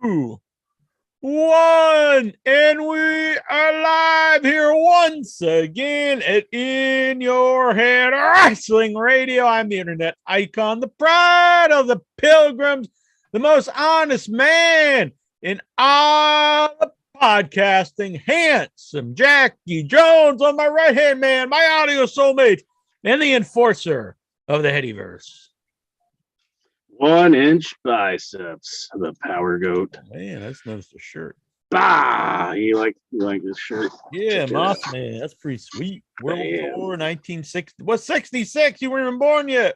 2, 1, and we are live here once again at In Your Head Wrestling Radio. I'm the internet icon, the pride of the pilgrims, the most honest man in all the podcasting, handsome Jackie Jones on my right-hand man, my audio soulmate, and the enforcer of the Headyverse. 1-inch biceps, the power goat. Oh, man, I just noticed the shirt. Bah! You like this shirt? Yeah, Mothman. That's pretty sweet. World Tour 1960. What's 66? You weren't even born yet.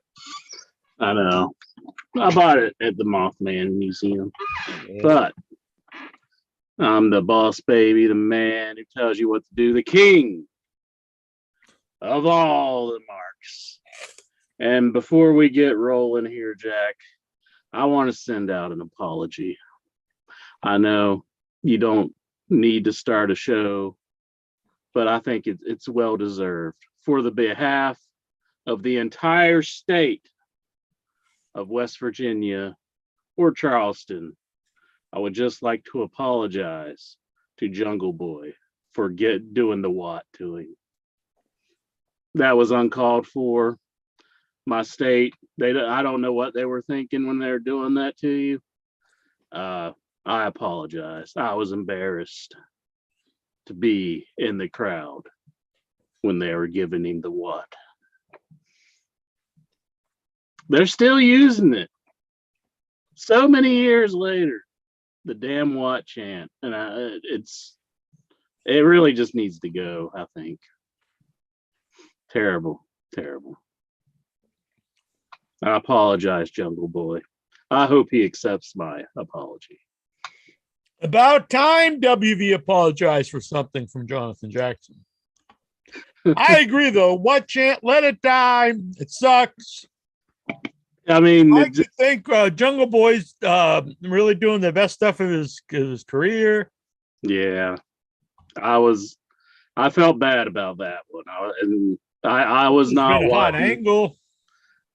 I know. I bought it at the Mothman Museum. Yeah. But I'm the boss baby, the man who tells you what to do, the king of all the marks. And before we get rolling here, Jack, I want to send out an apology. I know you don't need to start a show, but I think it's well deserved. For the behalf of the entire state of West Virginia or Charleston, I would just like to apologize to Jungle Boy for doing the what to him. That was uncalled for. My state, I don't know what they were thinking when they were doing that to you. I apologize. I was embarrassed to be in the crowd when they were giving him the what. They're still using it. So many years later, the damn what chant. And it really just needs to go, I think. Terrible. I apologize, Jungle Boy. I hope he accepts my apology. About time WV apologized for something from Jonathan Jackson. I agree, though. What chant? Let it die. It sucks. I mean, I think Jungle Boy's really doing the best stuff of his career. Yeah, I felt bad about that one. I was not a hot angle.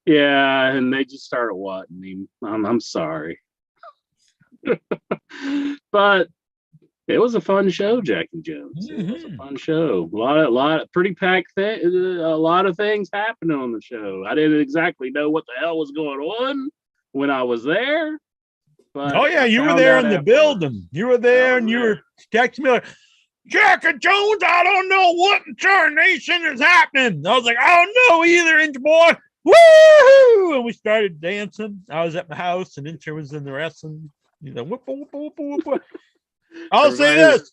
Yeah, and they just started watching him. I'm sorry. But it was a fun show, Jackie Jones. Mm-hmm. It was a fun show. A lot of pretty packed a lot of things happening on the show. I didn't exactly know what the hell was going on when I was there. But oh yeah, you were there in the building. You were there and you were texting me like, Jackie Jones, I don't know what in tarnation is happening. I was like, I don't know either, inch boy. Woo! And we started dancing. I was at my house, and Incher was in the wrestling. You know, whoop, whoop, whoop, whoop, whoop. I'll say this: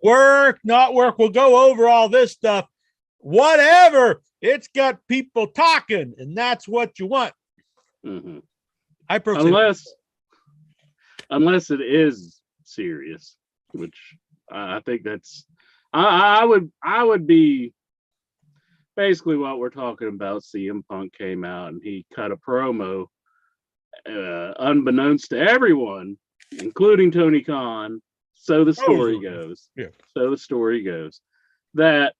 work, not work. We'll go over all this stuff. Whatever. It's got people talking, and that's what you want. Mm-hmm. Unless it is serious, which I think that's. I would be. Basically what we're talking about, CM Punk came out and he cut a promo unbeknownst to everyone, including Tony Khan. So the story goes. Yeah. So the story goes that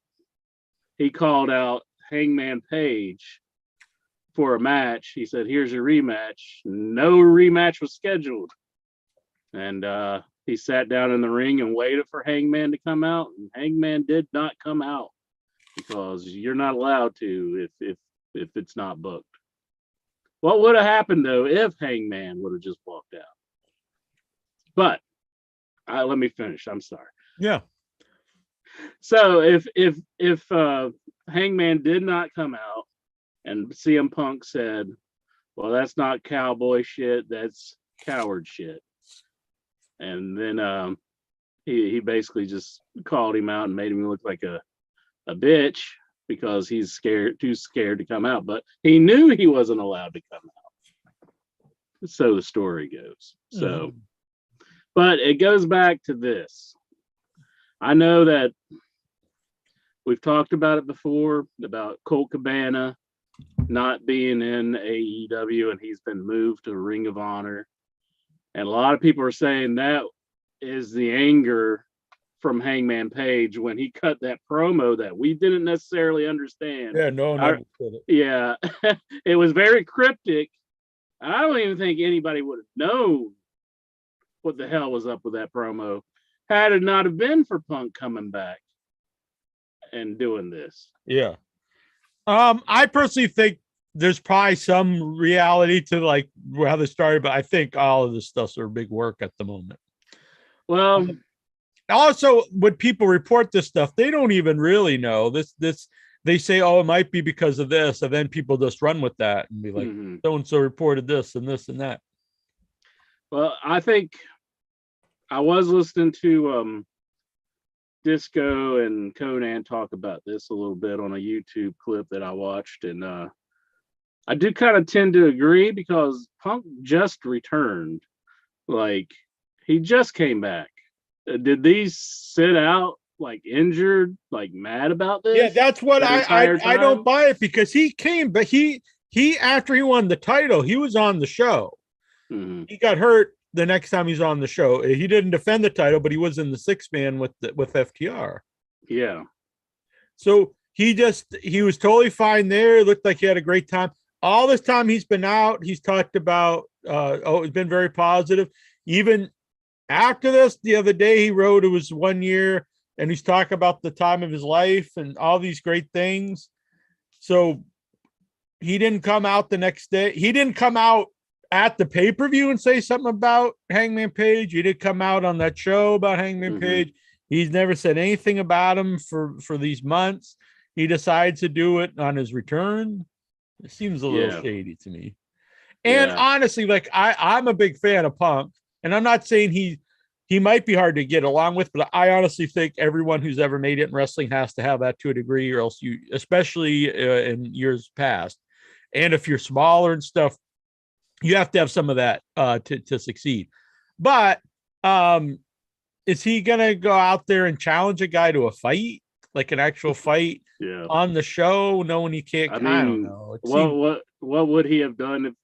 he called out Hangman Page for a match. He said, here's your rematch. No rematch was scheduled. And he sat down in the ring and waited for Hangman to come out. And Hangman did not come out. Because you're not allowed to if it's not booked. What would have happened though if Hangman would have just walked out? But let me finish. I'm sorry. Yeah. So if Hangman did not come out and CM Punk said, "Well, that's not cowboy shit. That's coward shit," and then he basically just called him out and made him look like a bitch because he's too scared to come out, but he knew he wasn't allowed to come out. So the story goes. So, but it goes back to this. I know that we've talked about it before, about Colt Cabana not being in AEW, and he's been moved to Ring of Honor. And a lot of people are saying that is the anger from Hangman Page when he cut that promo that we didn't necessarily understand. Yeah, no one understood it. Yeah, it was very cryptic. I don't even think anybody would have known what the hell was up with that promo had it not have been for Punk coming back and doing this. Yeah. I personally think there's probably some reality to like how they started, but I think all of this stuff's sort of big work at the moment. Well, also when people report this stuff, they don't even really know this. They say, oh, it might be because of this, and then people just run with that and be like, so and so reported this and this and that. Well, I think I was listening to Disco and Conan talk about this a little bit on a YouTube clip that I watched, and I do kind of tend to agree because Punk just returned. Like, he just came back. Did these sit out like injured, like mad about this? Yeah, that's what I don't buy it, because he came, but he after he won the title, he was on the show. He got hurt the next time he's on the show. He didn't defend the title, but he was in the 6-man with FTR. Yeah. So he was totally fine there. It looked like he had a great time. All this time he's been out, he's talked about, it's been very positive. Even after this, the other day he wrote it was 1 year, and he's talking about the time of his life and all these great things. So he didn't come out the next day. He didn't come out at the pay-per-view and say something about Hangman Page. He did come out on that show about Hangman Page. He's never said anything about him for these months. He decides to do it on his return. It seems a little shady to me. And honestly, like I'm a big fan of Punk, and I'm not saying he might be hard to get along with, but I honestly think everyone who's ever made it in wrestling has to have that to a degree, or else you, especially in years past, and if you're smaller and stuff, you have to have some of that to succeed. But is he gonna go out there and challenge a guy to a fight, like an actual fight on the show, knowing he can't? I don't know. What would he have done if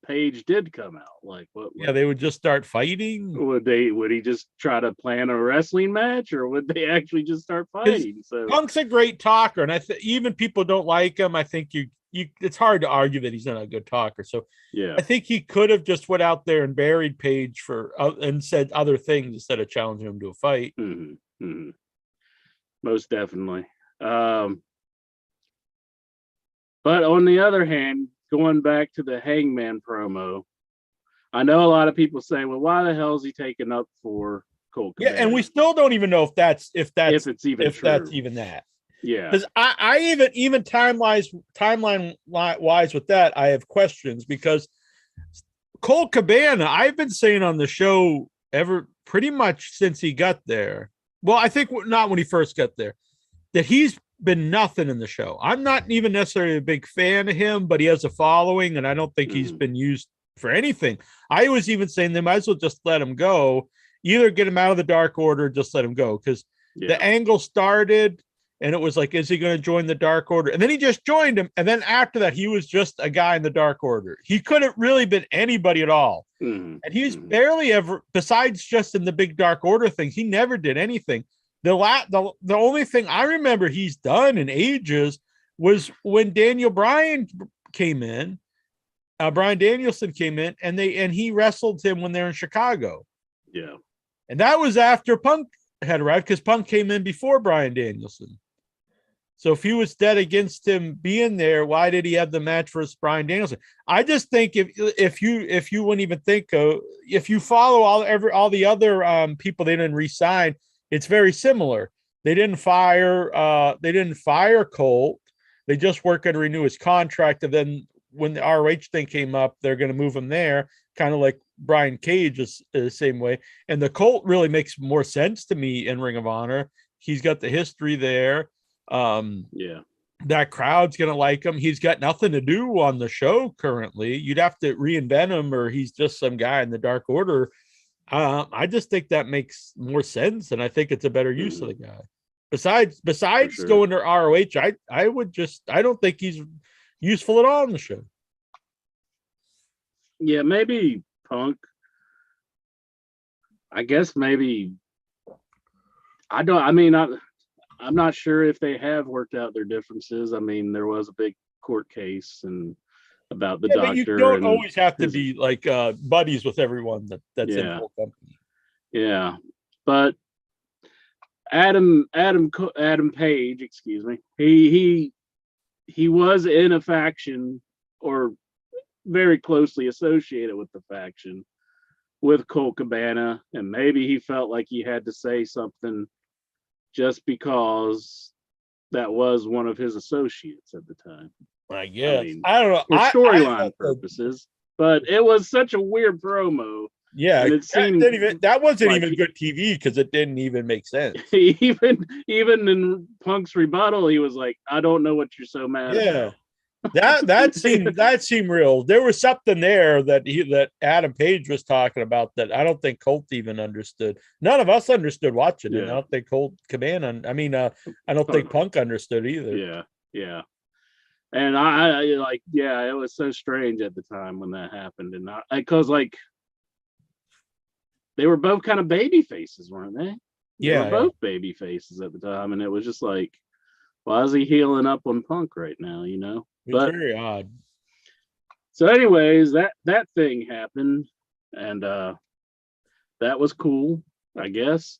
Page did come out? Like, what? Yeah, they would just start fighting. Would he just try to plan a wrestling match, or would they actually just start fighting? So Punk's a great talker, and even people don't like him. I think it's hard to argue that he's not a good talker. So I think he could have just went out there and buried Page and said other things instead of challenging him to a fight. Most definitely. But on the other hand, going back to the Hangman promo, I know a lot of people say, well, why the hell is he taking up for Colt Cabana? Yeah, and we still don't even know if that's even true. That's even that. Yeah, because I even timeline wise with that, I have questions, because Colt Cabana, I've been saying on the show pretty much since he got there. Well, I think not when he first got there, that he's been nothing in the show. I'm not even necessarily a big fan of him, but he has a following, and I don't think he's been used for anything. I was even saying they might as well just let him go, either get him out of the Dark Order, or just let him go, because the angle started. And it was like, is he going to join the Dark Order? And then he just joined him. And then after that, he was just a guy in the Dark Order. He couldn't really been anybody at all. And he's barely ever, besides just in the big Dark Order things, he never did anything. The only thing I remember he's done in ages was when Bryan came in. Bryan Danielson came in, and he wrestled him when they're in Chicago. Yeah. And that was after Punk had arrived, because Punk came in before Bryan Danielson. So if he was dead against him being there, why did he have the match versus Bryan Danielson? I just think if you wouldn't even think if you follow all the other people they didn't re-sign, it's very similar. They didn't fire Colt. They just weren't going to renew his contract, and then when the ROH thing came up, they're going to move him there, kind of like Brian Cage is the same way. And the Colt really makes more sense to me in Ring of Honor. He's got the history there. That crowd's gonna like him. He's got nothing to do on the show currently. You'd have to reinvent him, or he's just some guy in the Dark Order. I just think that makes more sense, and I think it's a better use of the guy. Besides going to ROH, I don't think he's useful at all in the show. Yeah, maybe Punk. I guess maybe I'm not sure if they have worked out their differences. I mean, there was a big court case and about the doctor. But you don't always have to be like buddies with everyone that's in the whole company. Yeah, but Adam Page, excuse me. He was in a faction or very closely associated with the faction with Colt Cabana, and maybe he felt like he had to say something just because that was one of his associates at the time. I guess. I don't know. For storyline purposes, but it was such a weird promo. Yeah, and it seemed that wasn't even good TV because it didn't even make sense. even in Punk's rebuttal, he was like, "I don't know what you're so mad about." that seemed real. There was something there that Adam Page was talking about that I don't think Colt even understood. None of us understood watching it. I don't think Colt Cabana. I mean, I don't think Punk understood either. Yeah. And I it was so strange at the time when that happened, and because they were both kind of baby faces, weren't they? They were both baby faces at the time, and it was just like, why is he healing up on Punk right now? But very odd. So, anyways, that thing happened, and that was cool, I guess.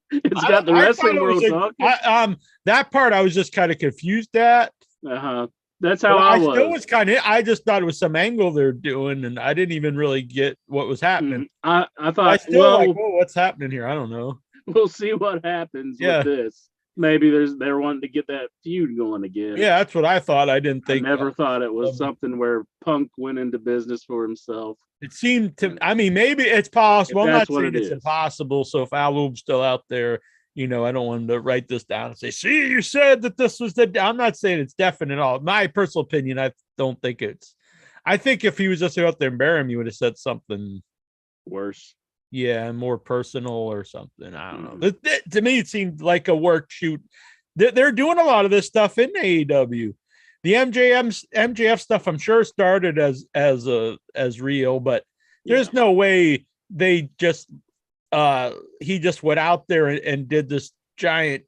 It's got the wrestling world talking. That part I was just kind of confused at. That's how I was. Still was kind of. I just thought it was some angle they're doing, and I didn't even really get what was happening. I thought, what's happening here? I don't know. We'll see what happens with this. Maybe they're wanting to get that feud going again. Yeah, that's what I thought. I didn't think. I never thought it was something where Punk went into business for himself. It seemed to. I mean, maybe it's possible. I'm not saying it's impossible. So if Alub's still out there, I don't want him to write this down and say, "See, you said that this was the." I'm not saying it's definite at all. My personal opinion, I don't think it's. I think if he was just out there and bury him, he would have said something worse. Yeah, more personal or something. I don't know. To me, it seemed like a work shoot. They're doing a lot of this stuff in AEW. The MJF stuff, I'm sure, started as real, but there's no way they just he just went out there and did this giant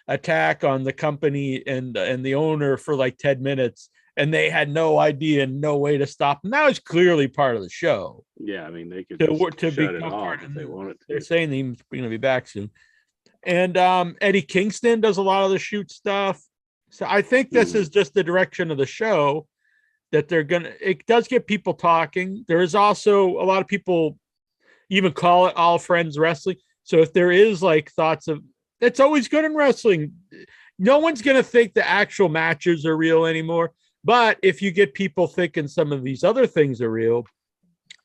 attack on the company and the owner for like 10 minutes. And they had no idea and no way to stop him. That was clearly part of the show. Yeah, I mean, they could to shut it off if they wanted to. They're saying he's going to be back soon. And Eddie Kingston does a lot of the shoot stuff. So I think this is just the direction of the show that they're going to. It does get people talking. There is also a lot of people even call it all friends wrestling. So if there is like thoughts of, it's always good in wrestling. No one's going to think the actual matches are real anymore. But if you get people thinking some of these other things are real,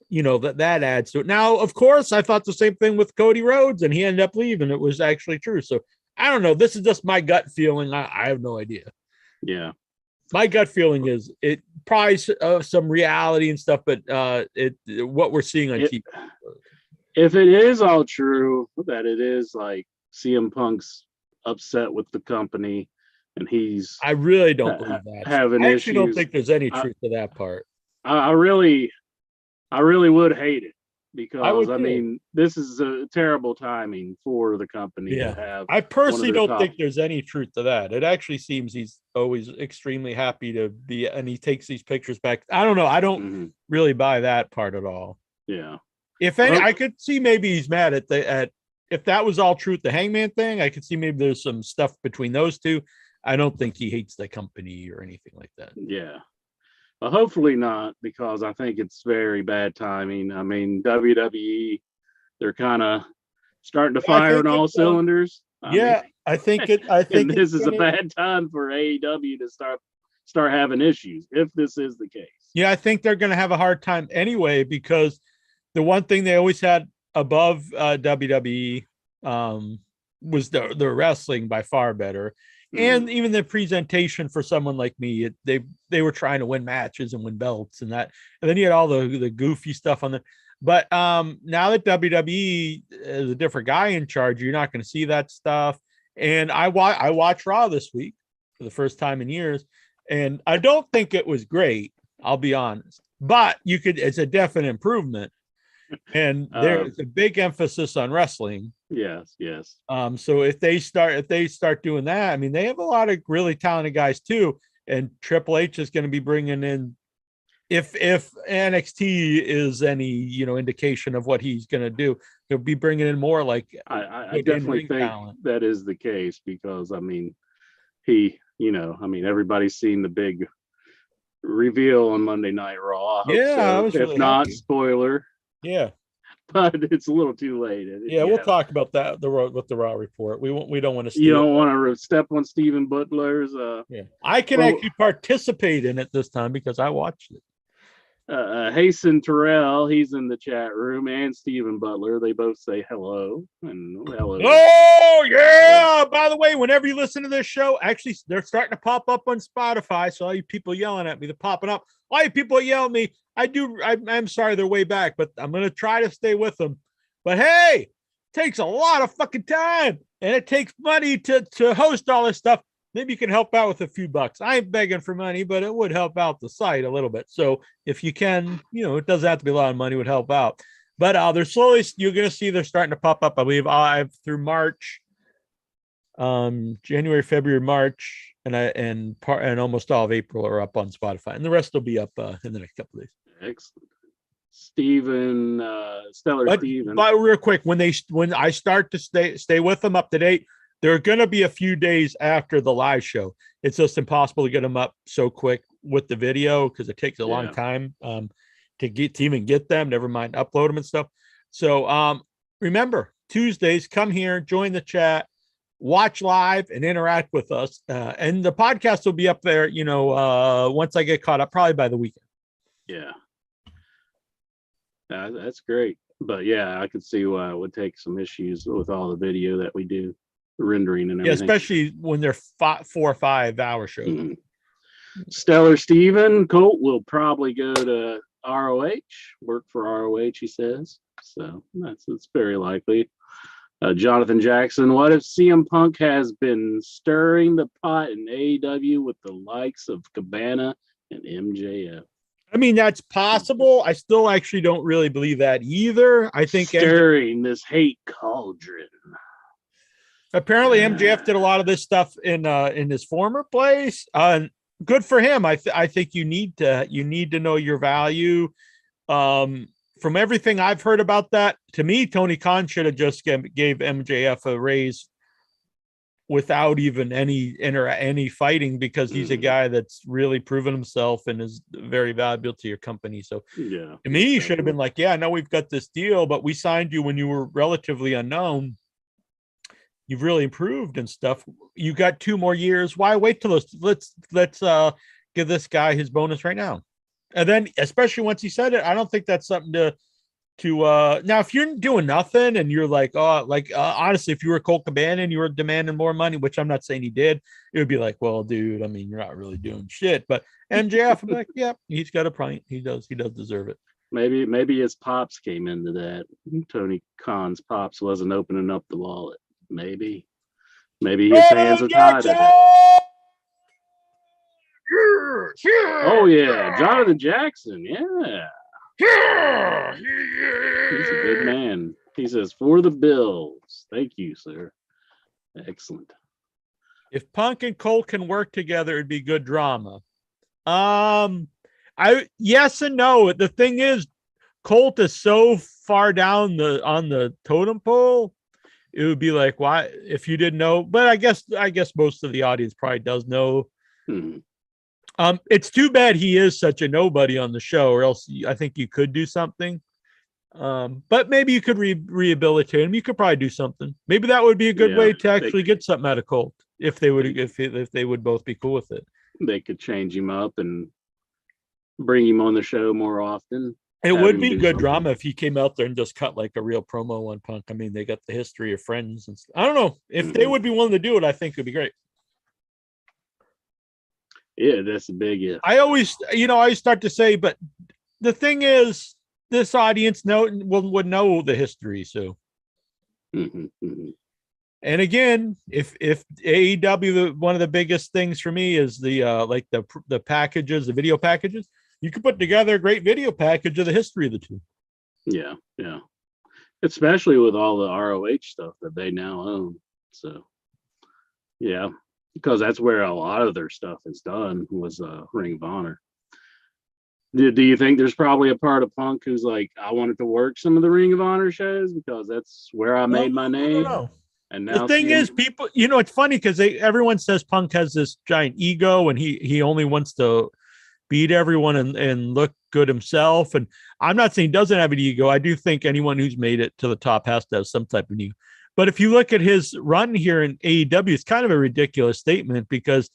that adds to it. Now, of course, I thought the same thing with Cody Rhodes, and he ended up leaving. It was actually true. So I don't know. This is just my gut feeling. I have no idea. Yeah. My gut feeling is it probably some reality and stuff, but what we're seeing on TV. If it is all true, that it is like CM Punk's upset with the company, and I really don't believe that. I actually don't think there's any truth to that part. I really would hate it because I mean, this is a terrible timing for the company to have. I personally don't think there's any truth to that. It actually seems he's always extremely happy to be, and he takes these pictures back. I don't know. I don't really buy that part at all. Yeah. If any, I could see maybe he's mad at if that was all truth, the Hangman thing. I could see maybe there's some stuff between those two. I don't think he hates the company or anything like that. Yeah. Well, hopefully not, because I think it's very bad timing. I mean, WWE, they're kind of starting to fire on all cylinders. I think this is a bad time for AEW to start having issues if this is the case. Yeah, I think they're going to have a hard time anyway, because the one thing they always had above WWE was the wrestling by far better. And even the presentation for someone like me, they were trying to win matches and win belts and that. And then you had all the goofy stuff on the. But now that WWE is a different guy in charge, you're not going to see that stuff. And I watched Raw this week for the first time in years, and I don't think it was great. I'll be honest, but it's a definite improvement. And there's a big emphasis on wrestling. Yes. So if they start doing that, I mean, they have a lot of really talented guys too. And Triple H is going to be bringing in if NXT is any indication of what he's going to do, he'll be bringing in more like I definitely think talent. That is the case, because I mean everybody's seen the big reveal on Monday Night Raw. I was if really not happy. Spoiler. Yeah. But it's a little too late. We'll talk about that with the Raw report. We don't want to steal. You don't want to step on Stephen Butler's. I can actually participate in it this time because I watched it. Hasten Terrell, he's in the chat room, and Stephen Butler. They both say hello and hello. Oh yeah! By the way, whenever you listen to this show, actually they're starting to pop up on Spotify. So all you people yelling at me, they're popping up. All you people yell at me. I'm sorry they're way back, but I'm gonna try to stay with them. But hey, it takes a lot of fucking time, and it takes money to host all this stuff. Maybe you can help out with a few bucks. I ain't begging for money, but it would help out the site a little bit. So if you can, it doesn't have to be a lot of money, it would help out. But they're slowly, you're going to see they're starting to pop up. I believe through March, January, February, March, and almost all of April are up on Spotify. And the rest will be up in the next couple of days. Excellent. Stellar Steven. But real quick, when I start to stay with them up to date, they're going to be a few days after the live show. It's just impossible to get them up so quick with the video because it takes a long time to even get them, never mind upload them and stuff. So remember, Tuesdays, come here, join the chat, watch live, and interact with us. And the podcast will be up there, once I get caught up, probably by the weekend. Yeah. That's great. But I could see why it would take some issues with all the video that we do. Rendering and everything. Yeah, especially when they're 4 or 5 hour shows. Mm-hmm. Stellar Steven, Colt will probably go to ROH, work for ROH, he says. So that's very likely. Jonathan Jackson, what if CM Punk has been stirring the pot in AEW with the likes of Cabana and MJF? I mean, that's possible. I still actually don't really believe that either. I think stirring this hate cauldron. Apparently, MJF did a lot of this stuff in his former place. Good for him. I think you need to know your value. From everything I've heard about that, to me, Tony Khan should have just gave MJF a raise without even any fighting, because he's a guy that's really proven himself and is very valuable to your company. So to me, he should have been like, I know we've got this deal, but we signed you when you were relatively unknown. You've really improved and stuff. You got 2 more years. Why wait till let's give this guy his bonus right now. And then, especially once he said it, I don't think that's something to now, if you're doing nothing and you're like, honestly, if you were Colt Cabana and you were demanding more money, which I'm not saying he did, it would be like, well, dude, I mean, you're not really doing shit. But MJF would be like, yeah, he's got a point. He does deserve it. Maybe his pops came into that. Tony Khan's pops wasn't opening up the wallet. Maybe his hands are tied. Oh yeah, Jonathan Jackson. Yeah. He's a good man. He says, for the Bills. Thank you, sir. Excellent. If Punk and Colt can work together, it'd be good drama. Yes and no. The thing is, Colt is so far down on the totem pole. It would be like, why, if you didn't know, but I guess most of the audience probably does know. It's too bad he is such a nobody on the show, or else I think you could do something. But maybe you could rehabilitate him. You could probably do something. Maybe that would be a good way to actually get something out of Colt if they would both be cool with it. They could change him up and bring him on the show more often. It would be good drama if he came out there and just cut like a real promo on Punk. I mean, they got the history of friends and stuff. I don't know if they would be willing to do it. I think it'd be great. Yeah, that's a big if. I always start to say, but the thing is, this audience would know the history. So, and again, if AEW, one of the biggest things for me is the packages, the video packages. You could put together a great video package of the history of the two. Yeah. Especially with all the ROH stuff that they now own. So, yeah, because that's where a lot of their stuff is done, was Ring of Honor. Do you think there's probably a part of Punk who's like, I wanted to work some of the Ring of Honor shows because that's where I made my name? No. And now the thing is, people, it's funny because everyone says Punk has this giant ego and he only wants to beat everyone and look good himself. And I'm not saying he doesn't have an ego. I do think anyone who's made it to the top has to have some type of ego. But if you look at his run here in AEW, it's kind of a ridiculous statement because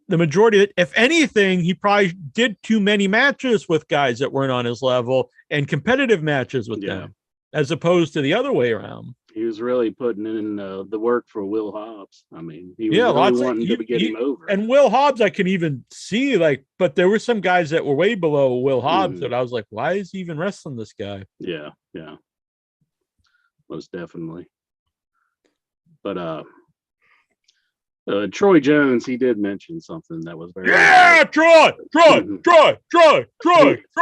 the majority of it, if anything, he probably did too many matches with guys that weren't on his level and competitive matches with them, as opposed to the other way around. He was really putting in the work for Will Hobbs. I mean, he was really wanting to get him over. And Will Hobbs, I can even see, but there were some guys that were way below Will Hobbs that I was like, why is he even wrestling this guy? Yeah. Most definitely. But Troy Jones, he did mention something that was very Troy.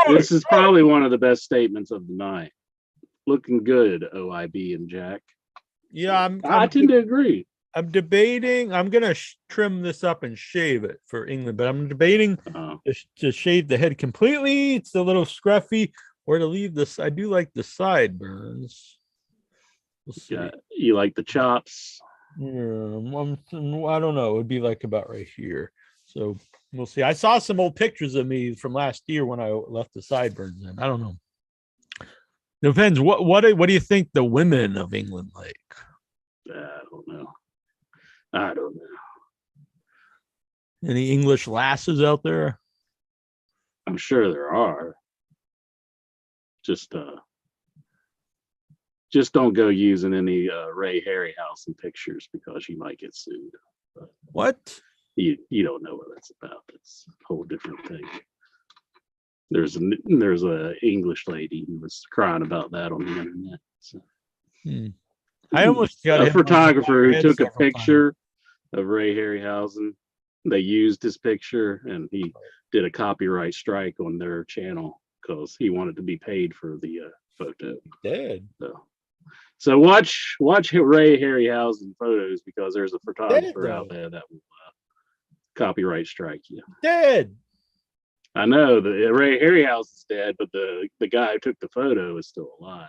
This is probably one of the best statements of the night. Looking good, OIB and Jack. Yeah, I tend to agree. I'm debating. I'm gonna trim this up and shave it for England, but I'm debating to shave the head completely. It's a little scruffy, or to leave this. I do like the sideburns. We'll see. Yeah, you like the chops? Yeah, I don't know. It would be like about right here. So we'll see. I saw some old pictures of me from last year when I left the sideburns in. I don't know. Depends. What do you think the women of England like? I don't know. Any English lasses out there? I'm sure there are. Just don't go using any Ray Harryhausen pictures because you might get sued. But what? You don't know what that's about. It's a whole different thing. There's a English lady who was crying about that on the internet. So. I almost got a photographer who took a picture of Ray Harryhausen. They used his picture, and he did a copyright strike on their channel because he wanted to be paid for the photo. He did. So watch Ray Harryhausen photos because there's a photographer out there that will copyright strike you. Dead. I know the Ray Harryhausen's dead, but the guy who took the photo is still alive.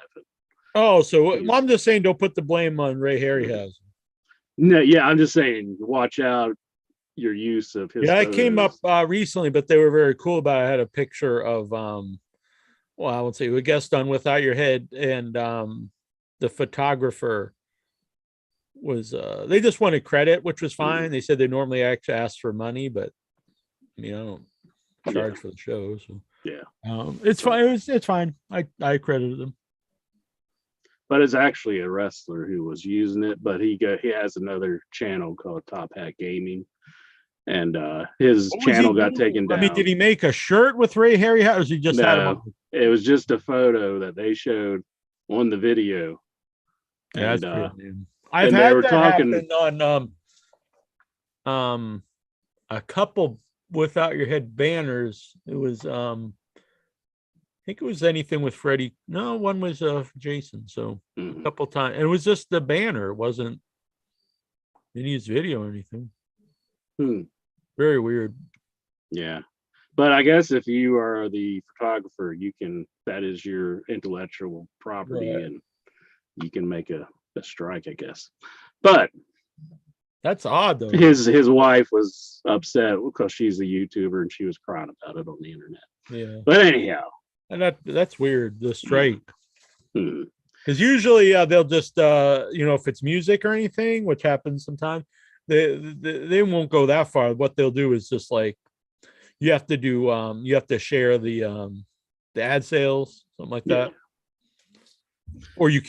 So I'm just saying, don't put the blame on Ray Harryhausen. No, yeah, I'm just saying, watch out your use of his. Yeah, photos. I came up recently, but they were very cool about it. I had a picture of I would say we guest on Without Your Head, and the photographer was they just wanted credit, which was fine. They said they normally actually ask for money, but I don't charge for the show, so it's fine. It's fine. I credited them. But it's actually a wrestler who was using it, but he has another channel called Top Hat Gaming, and his channel got taken down. Did he make a shirt with Ray Harryhausen? Or was he just had him? It was just a photo that they showed on the video. Yeah, that's pretty. I've had that happen on a couple Without Your Head banners. It was I think it was anything with Freddie. No, one was Jason. So a couple times, and it was just the banner. It wasn't any use video or anything. Very weird. Yeah, but I guess if you are the photographer, that is your intellectual property, and you can make a strike, I guess. But that's odd, though. His wife was upset because she's a YouTuber and she was crying about it on the internet. Yeah. But anyhow. And that's weird, the strike. Because usually they'll just if it's music or anything, which happens sometimes, they won't go that far. What they'll do is just like you have to share the ad sales, something like that. Or you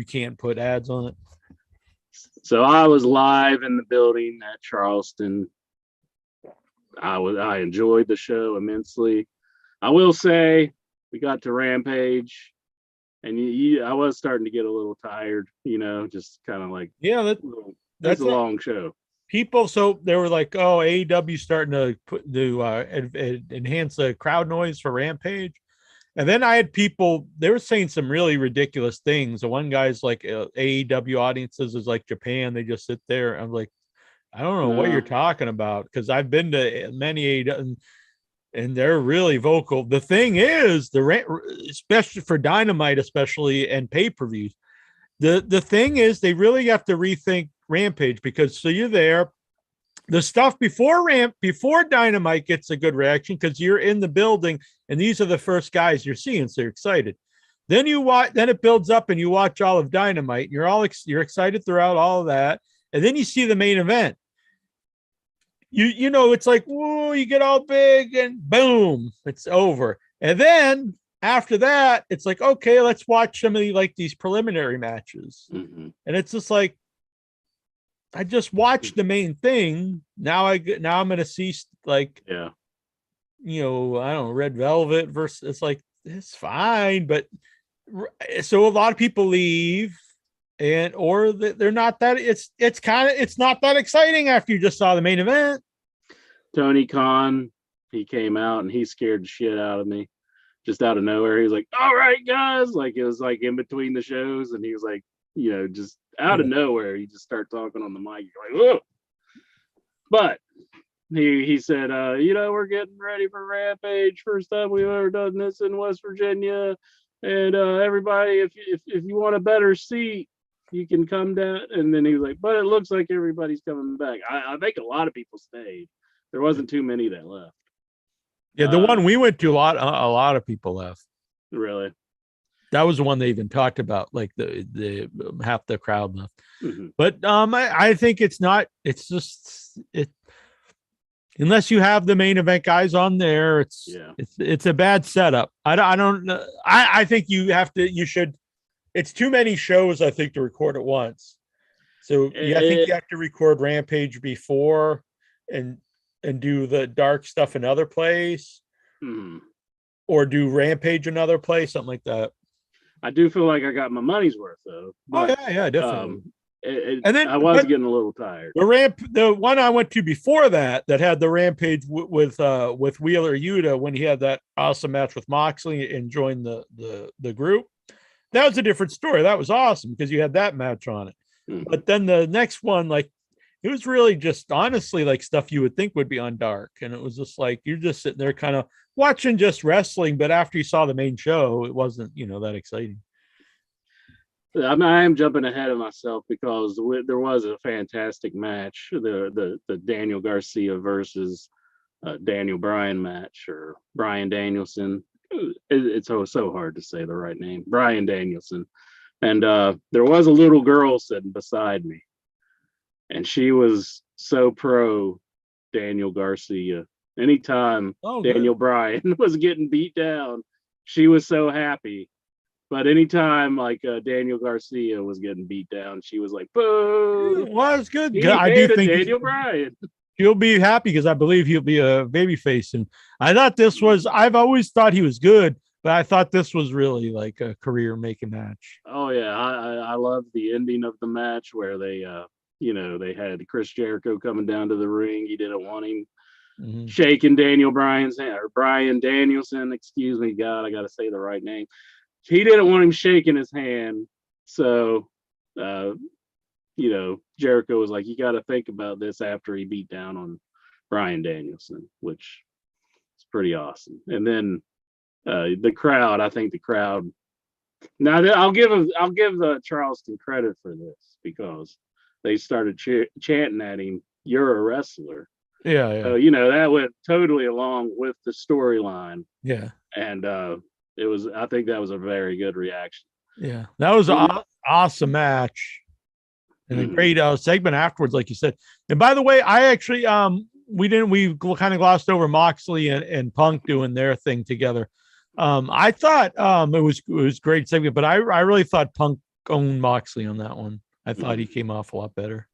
can't put ads on it. So I was live in the building at Charleston. I enjoyed the show immensely. I will say we got to Rampage, and I was starting to get a little tired, just kind of like, that's a long show. People, so they were like, oh, AEW starting to enhance the crowd noise for Rampage. And then I had people, they were saying some really ridiculous things. The one guy's like, AEW audiences is like Japan. They just sit there. I'm like, I don't know what you're talking about, because I've been to many AEW. and they're really vocal. The thing is, especially for Dynamite, especially and pay-per-views, the thing is they really have to rethink Rampage, because so you're there. The stuff before Dynamite gets a good reaction because you're in the building and these are the first guys you're seeing, so you're excited. Then you watch, then it builds up and you watch all of Dynamite. And you're excited throughout all of that, and then you see the main event. You know, it's like, whoa, you get all big and boom, it's over. And then after that, it's like, okay, let's watch some of these preliminary matches. Mm-hmm. And it's just like, I just watched the main thing. Now I'm going to see like, yeah, you know, I don't know, Red Velvet versus, it's like, it's fine. But so a lot of people leave or they're not that, it's not that exciting after you just saw the main event. Tony Khan, he came out and he scared the shit out of me just out of nowhere. He was like, all right, guys. Like, it was like in between the shows. And he was like, you know, just out of nowhere, he just started talking on the mic. You're like, whoa. But he said, you know, we're getting ready for Rampage. First time we've ever done this in West Virginia. And everybody, if you want a better seat, you can come down. And then he was like, but it looks like everybody's coming back. I think a lot of people stayed. There wasn't too many that left. Yeah, the one we went to, a lot of people left. Really? That was the one they even talked about, like the half the crowd left. Mm-hmm. But I think it's unless you have the main event guys on there, it's a bad setup. I don't know. I think you should. It's too many shows, I think, to record at once. So I think you have to record Rampage before and do the dark stuff another place, or do Rampage another place, something like that. I do feel like I got my money's worth though. But, yeah, definitely. And then I was getting a little tired. The one I went to before that had the Rampage with Wheeler Yuta when he had that awesome match with Moxley and joined the group. That was a different story. That was awesome because you had that match on it. Mm-hmm. But then the next one, like, it was really just honestly like stuff you would think would be on Dark, and it was just like you're just sitting there kind of watching just wrestling. But after you saw the main show, it wasn't that exciting. I am jumping ahead of myself because there was a fantastic match, the Daniel Garcia versus Daniel Bryan match, or Bryan Danielson. It's so hard to say the right name, Bryan Danielson. And there was a little girl sitting beside me, and she was so pro Daniel Garcia. Anytime Daniel Bryan was getting beat down, she was so happy. But anytime like Daniel Garcia was getting beat down, she was like, "Boo!" Well, it's good. I do think Daniel Bryan. He'll be happy because I believe he'll be a babyface. And I thought this was. I've always thought he was good, but I thought this was really like a career-making match. Oh yeah, I love the ending of the match where they, they had Chris Jericho coming down to the ring. He didn't want him shaking Daniel Bryan's hand, or Bryan Danielson. Excuse me, God, I got to say the right name. He didn't want him shaking his hand. So, Jericho was like, you got to think about this after he beat down on Bryan Danielson, which is pretty awesome. And then the crowd, I think the crowd. Now, I'll give Charleston credit for this because they started chanting at him, "You're a wrestler." Yeah. So, that went totally along with the storyline. Yeah. And I think that was a very good reaction. Yeah, that was an awesome match and a great segment afterwards, like you said. And by the way, I actually we kind of glossed over Moxley and Punk doing their thing together. I thought it was great segment, but I really thought Punk owned Moxley on that one. I thought he came off a lot better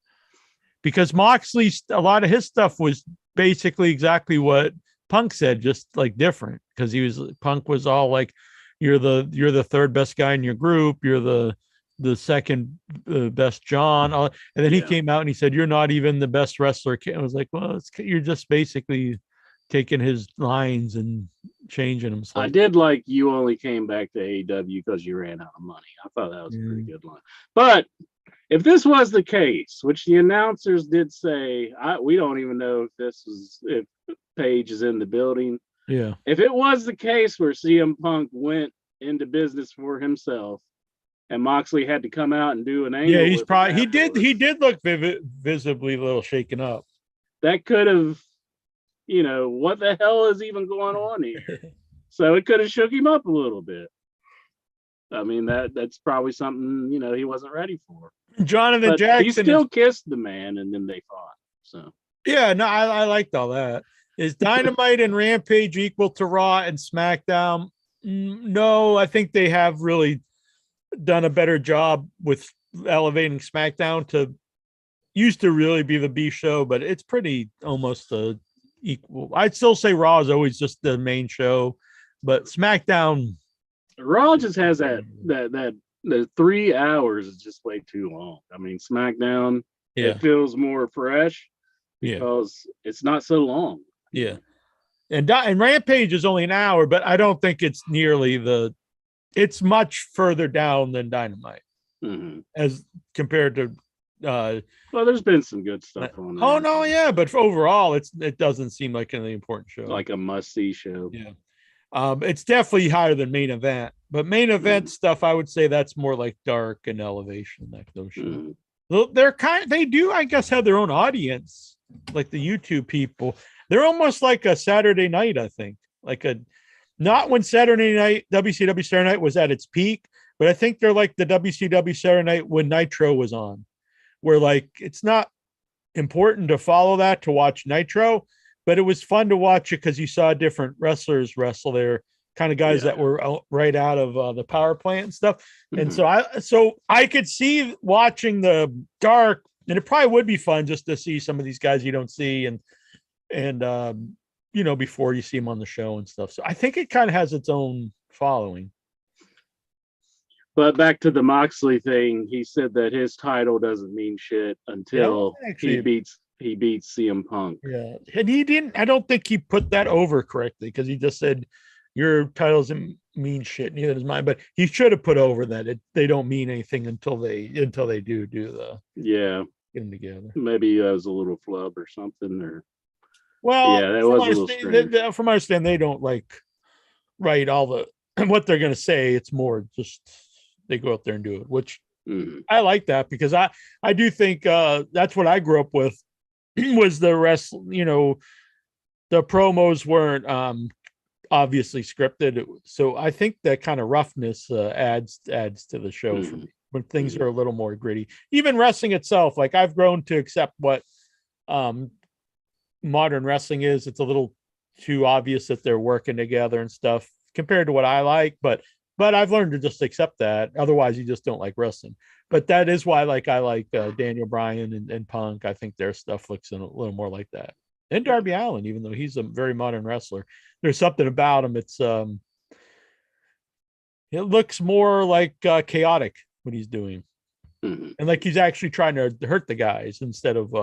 because Moxley, a lot of his stuff was basically exactly what Punk said, just like different, because Punk was all like, you're the third best guy in your group, you're the second best John, and then he came out and he said, you're not even the best wrestler. I was like, well, you're just basically taking his lines and changing them slightly. I did like, you only came back to AEW because you ran out of money. I thought that was a pretty good line. But if this was the case, which the announcers did say, we don't even know if Paige is in the building. Yeah. If it was the case where CM Punk went into business for himself and Moxley had to come out and do an angle, Yeah, he's with probably him he afterwards, did look visibly a little shaken up. that could have, what the hell is even going on here? So it could have shook him up a little bit. I mean, that's probably something, he wasn't ready for. Jonathan But Jackson he still kissed the man, and then they fought. So yeah, no, I liked all that. Is Dynamite and Rampage equal to Raw and SmackDown? No, I think they have really done a better job with elevating SmackDown to used to really be the B show, but it's pretty almost equal. I'd still say Raw is always just the main show, but SmackDown. Raw just has that the 3 hours is just way too long. I mean, SmackDown, it feels more fresh because it's not so long. Yeah. And Rampage is only an hour, but I don't think it's nearly it's much further down than Dynamite as compared to. Well, there's been some good stuff on there. Oh no, yeah, but overall, it doesn't seem like an important show, like a must-see show. Yeah, it's definitely higher than main event, but main event stuff, I would say that's more like Dark and Elevation, like those shows. They're they do, I guess, have their own audience, like the YouTube people. They're almost like a Saturday night, I think, not when Saturday night, WCW Saturday night was at its peak, but I think they're like the WCW Saturday night when Nitro was on, where like it's not important to follow that to watch Nitro, but it was fun to watch it because you saw different wrestlers wrestle there, kind of guys that were right out of the power plant and stuff. And so I could see watching the Dark, and it probably would be fun just to see some of these guys you don't see and before you see them on the show and stuff. So I think it kind of has its own following. But back to the Moxley thing, he said that his title doesn't mean shit until he beats CM Punk. Yeah, and I don't think he put that over correctly, because he just said your title doesn't mean shit, neither does mine. But he should have put over that they don't mean anything until they do the getting together. Maybe that was a little flub or something, or that was a little strange. From my understanding, they don't write all the what they're going to say. It's more just they go out there and do it, which I like that, because I do think that's what I grew up with was the rest. The promos weren't obviously scripted, so I think that kind of roughness adds to the show for me when things are a little more gritty. Even wrestling itself, like I've grown to accept what modern wrestling is. It's a little too obvious that they're working together and stuff compared to what I like, but I've learned to just accept that. Otherwise, you just don't like wrestling. But that is why, I like Daniel Bryan and Punk. I think their stuff looks a little more like that. And Darby Allin, even though he's a very modern wrestler, there's something about him. It's it looks more like chaotic what he's doing, and like he's actually trying to hurt the guys instead of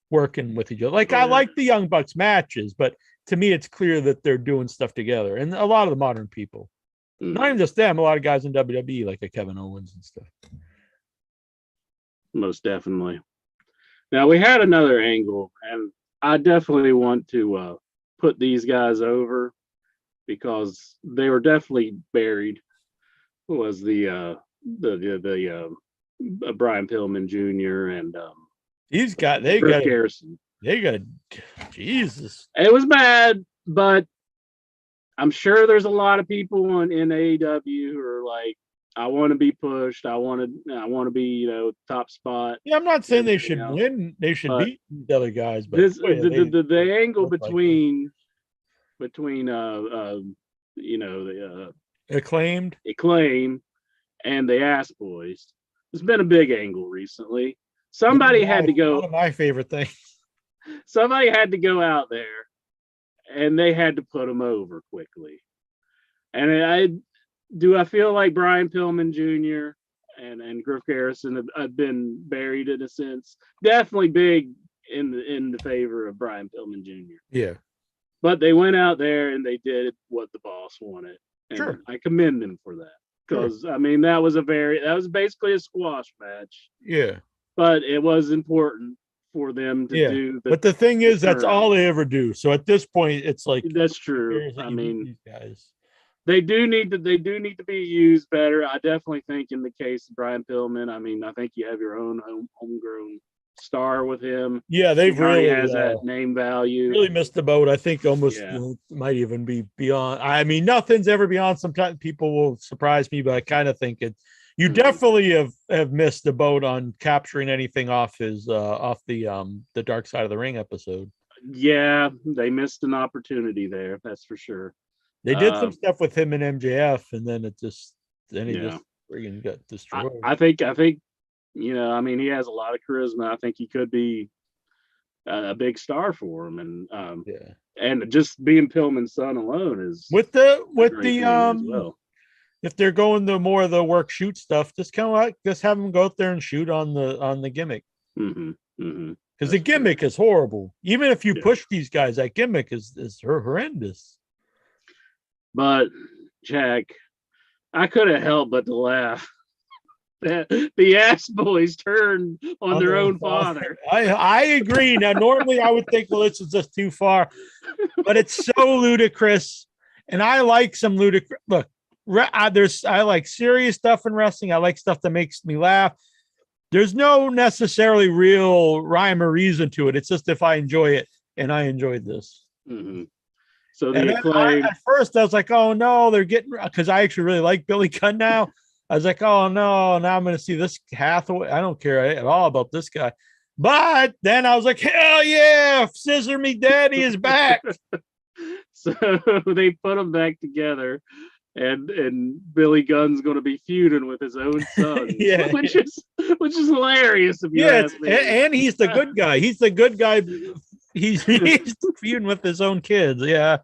working with each other. I like the Young Bucks matches, but to me, it's clear that they're doing stuff together. And a lot of the modern people. Not even just them, a lot of guys in WWE, like a Kevin Owens and stuff. Most definitely. Now, we had another angle, and I definitely want to put these guys over because they were definitely buried. Who was the Brian Pillman Jr. and Garrison. They got Jesus. It was bad, but I'm sure there's a lot of people in AEW who are like, I want to be pushed. I want to be, top spot. Yeah, I'm not saying they should win. They should beat the other guys. But the angle between the Acclaimed and the Ass Boys, it's been a big angle recently. Somebody had to go. One of my favorite things. Somebody had to go out there, and they had to put them over quickly. And I feel like Brian Pillman Jr. and Griff Garrison have been buried in a sense. Definitely big in the favor of Brian Pillman Jr. Yeah. But they went out there and they did what the boss wanted. And sure. I commend them for that. Because I mean that was basically a squash match. Yeah. But it was important for them to do. But the thing is, that's all they ever do. So at this point, it's like that's true. I mean, these guys. They do need to be used better. I definitely think in the case of Brian Pillman, I mean, I think you have your own homegrown star with him. Yeah, they've really has that name value. Really missed the boat. I think almost might even be beyond. I mean, nothing's ever beyond. Sometimes people will surprise me, but I kind of think you definitely have missed the boat on capturing anything off the Dark Side of the Ring episode. Yeah, they missed an opportunity there. That's for sure. They did some stuff with him and MJF, and then he just friggin' got destroyed. I think you know, I mean, he has a lot of charisma. I think he could be a big star for him, and just being Pillman's son alone is with the if they're going to more of the work shoot stuff, just kind of like just have him go out there and shoot on the gimmick. Because the gimmick is horrible. Even if you push these guys, that gimmick is horrendous. But Jack, I couldn't help but to laugh that the ass boys turned on their own father. I agree. Now, normally I would think, well, this is just too far, but it's so ludicrous. And I like some ludicrous. Look, I like serious stuff in wrestling. I like stuff that makes me laugh. There's no necessarily real rhyme or reason to it. It's just if I enjoy it, and I enjoyed this. So at first I was like, oh no, they're getting, because I actually really like Billy Gunn now. I was like, oh no, now I'm going to see this Hathaway. I don't care at all about this guy. But then I was like, hell yeah, Scissor Me Daddy is back. So they put them back together, and Billy Gunn's going to be feuding with his own son, which is hilarious. If you ask me. And he's the good guy. He's the good guy. He's feuding with his own kids. Yeah.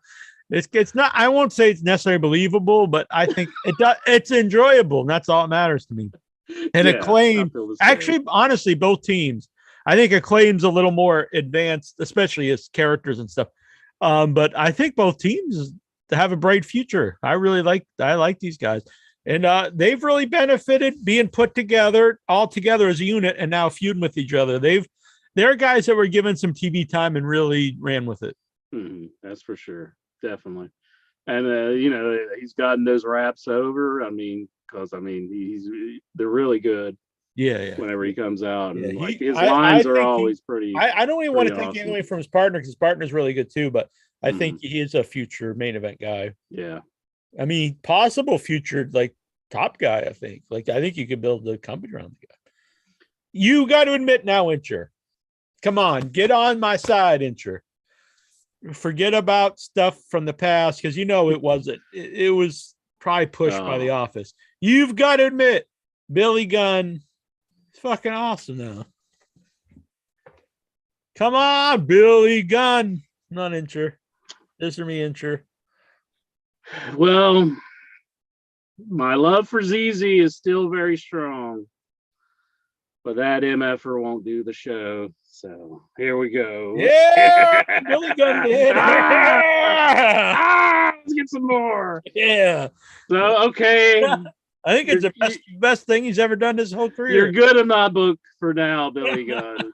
It's not, I won't say it's necessarily believable, but I think it's enjoyable. And that's all that matters to me. And Acclaimed, actually, honestly, both teams, I think Acclaimed's a little more advanced, especially as characters and stuff. But I think both teams have a bright future. I like these guys. And they've really benefited being put together all together as a unit and now feuding with each other. They're guys that were given some TV time and really ran with it. That's for sure. Definitely. And, you know, he's gotten those raps over. I mean, because, I mean, they're really good. Yeah. Whenever he comes out. And like, his lines are always pretty. I don't even want to take anything away from his partner, because his partner's really good too, but I think he is a future main event guy. Yeah. I mean, possible future, like, top guy, I think. Like, I think you could build the company around the guy. You got to admit now, Incher. Come on, get on my side, Incher. Forget about stuff from the past, because you know it wasn't. It was probably pushed by The Office. You've got to admit, Billy Gunn is fucking awesome now. Come on, Billy Gunn. Not Incher. This is me, Incher. Well, my love for ZZ is still very strong, but that MFer won't do the show. So here we go. Yeah, Billy Gunn did. Let's get some more. Yeah. So okay. I think it's the best thing he's ever done his whole career. You're good in my book for now, Billy Gunn,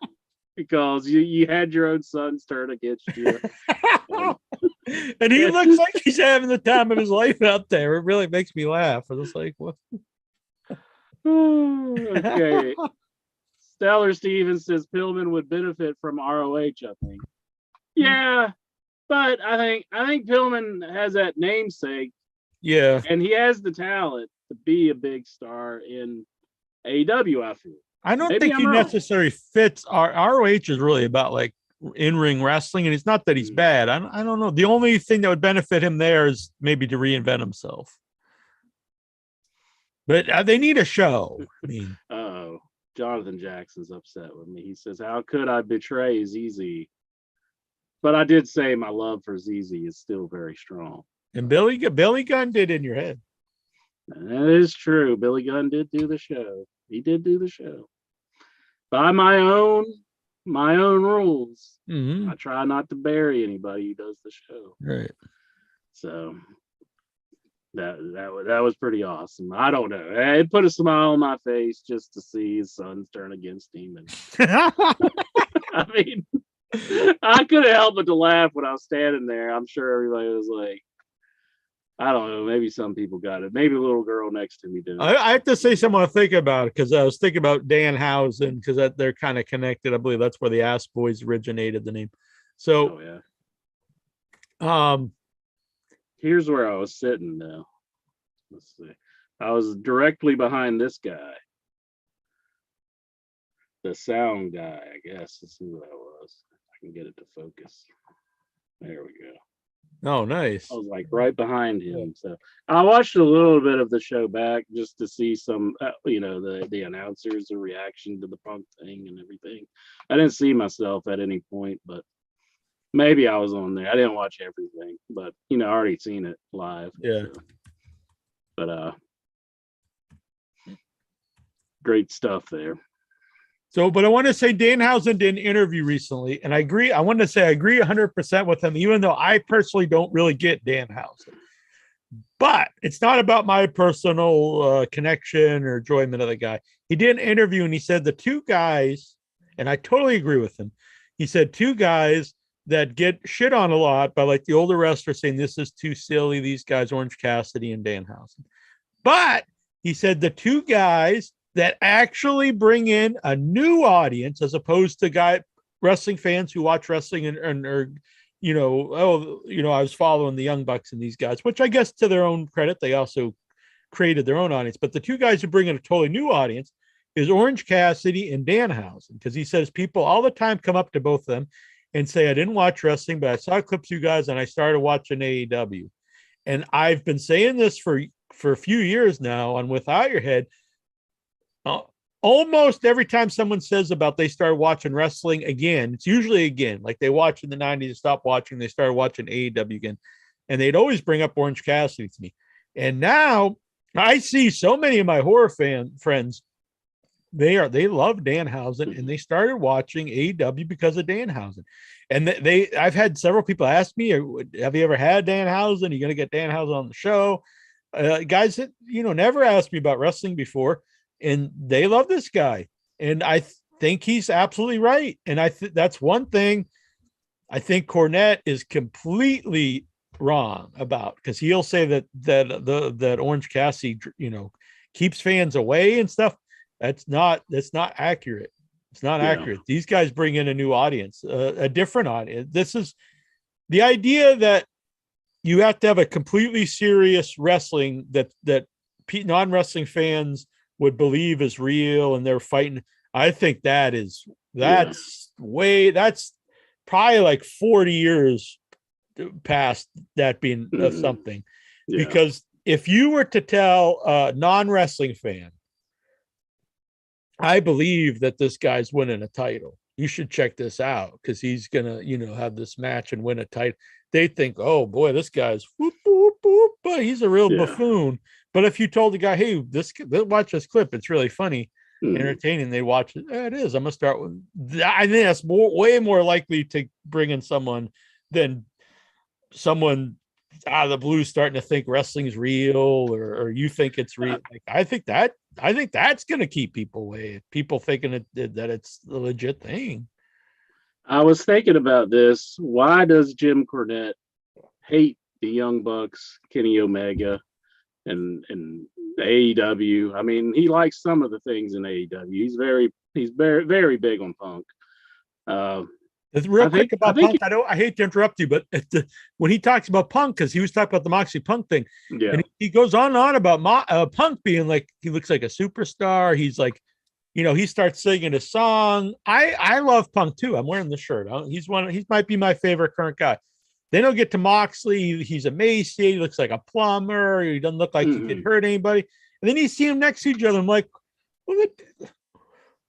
because you had your own sons turn against you. And he looks like he's having the time of his life out there. It really makes me laugh. I was like, what? Okay. Stellar Stevens says Pillman would benefit from ROH, I think. Yeah, but I think Pillman has that namesake. Yeah. And he has the talent to be a big star in AEW, I feel. I don't think he necessarily fits. Our ROH is really about like in-ring wrestling, and it's not that he's bad. I don't know. The only thing that would benefit him there is maybe to reinvent himself. But they need a show. I mean, Jonathan Jackson's upset with me. He says, how could I betray ZZ? But I did say my love for ZZ is still very strong. And Billy Gunn did in your head. That is true. Billy Gunn did do the show. He did do the show. By my own rules. I try not to bury anybody who does the show. Right. So that was pretty awesome. I don't know. It put a smile on my face just to see his sons turn against him. And I mean, I couldn't help but to laugh when I was standing there. I'm sure everybody was like, I don't know. Maybe some people got it. Maybe a little girl next to me did. I have to say something I think about it because I was thinking about Danhausen because they're kind of connected. I believe that's where the Ass Boys originated the name. So, here's where I was sitting now. Let's see. I was directly behind this guy. The sound guy, I guess. Let's see who that was. I can get it to focus. There we go. Oh, nice. I was like right behind him. So I watched a little bit of the show back just to see some, the announcers, the reaction to the Punk thing and everything. I didn't see myself at any point, but maybe I was on there. I didn't watch everything, but I already seen it live. Yeah. So. But great stuff there. So, but I want to say Danhausen did an interview recently, and I agree. I want to say I agree 100% with him, even though I personally don't really get Danhausen. But it's not about my personal connection or enjoyment of the guy. He did an interview, and he said the two guys, and I totally agree with him. He said two guys that get shit on a lot by like the older wrestlers saying this is too silly. These guys, Orange Cassidy and Danhausen. But he said the two guys that actually bring in a new audience as opposed to wrestling fans who watch wrestling and I was following the Young Bucks and these guys, which I guess to their own credit, they also created their own audience. But the two guys who bring in a totally new audience is Orange Cassidy and Danhausen, because he says people all the time come up to both of them and say, I didn't watch wrestling, but I saw clips of you guys and I started watching AEW. And I've been saying this for a few years now on Without Your Head. Almost every time someone says about they started watching wrestling again, it's usually again, like they watched in the 90s, stopped watching, they started watching AEW again. And they'd always bring up Orange Cassidy to me. And now I see so many of my horror fan friends, they love Danhausen and they started watching AEW because of Danhausen. And I've had several people ask me, have you ever had Danhausen? Are you going to get Danhausen on the show? Guys that, never asked me about wrestling before. And they love this guy. And I think he's absolutely right. And that's one thing I think Cornette is completely wrong about, because he'll say that Orange Cassidy, keeps fans away and stuff. That's not accurate. It's not accurate. These guys bring in a new audience, a different audience. This is the idea that you have to have a completely serious wrestling that non-wrestling fans would believe is real and they're fighting. I think that's probably like 40 years past that being something. Because if you were to tell a non-wrestling fan, I believe that this guy's winning a title, you should check this out because he's gonna have this match and win a title, they think, oh boy, this guy's whoop, whoop, whoop, but he's a real buffoon. But if you told the guy, hey, watch this clip, it's really funny, entertaining, they watch it. It is. I'm gonna start with. I think that's way more likely to bring in someone than someone out of the blue starting to think wrestling's real or you think it's real. Like, I think that's gonna keep people away. People thinking that it's a legit thing. I was thinking about this. Why does Jim Cornette hate the Young Bucks, Kenny Omega? And AEW. I mean, he likes some of the things in AEW. He's very, very big on Punk. Quick about Punk. I hate to interrupt you, but when he talks about Punk, because he was talking about the Moxley Punk thing, and he goes on and on about Punk being like he looks like a superstar. He's like, he starts singing a song. I love Punk too. I'm wearing the shirt. He might be my favorite current guy. Then he'll get to Moxley. He's emaciated. He looks like a plumber. He doesn't look like he could hurt anybody. And then you see him next to each other. I'm like, well,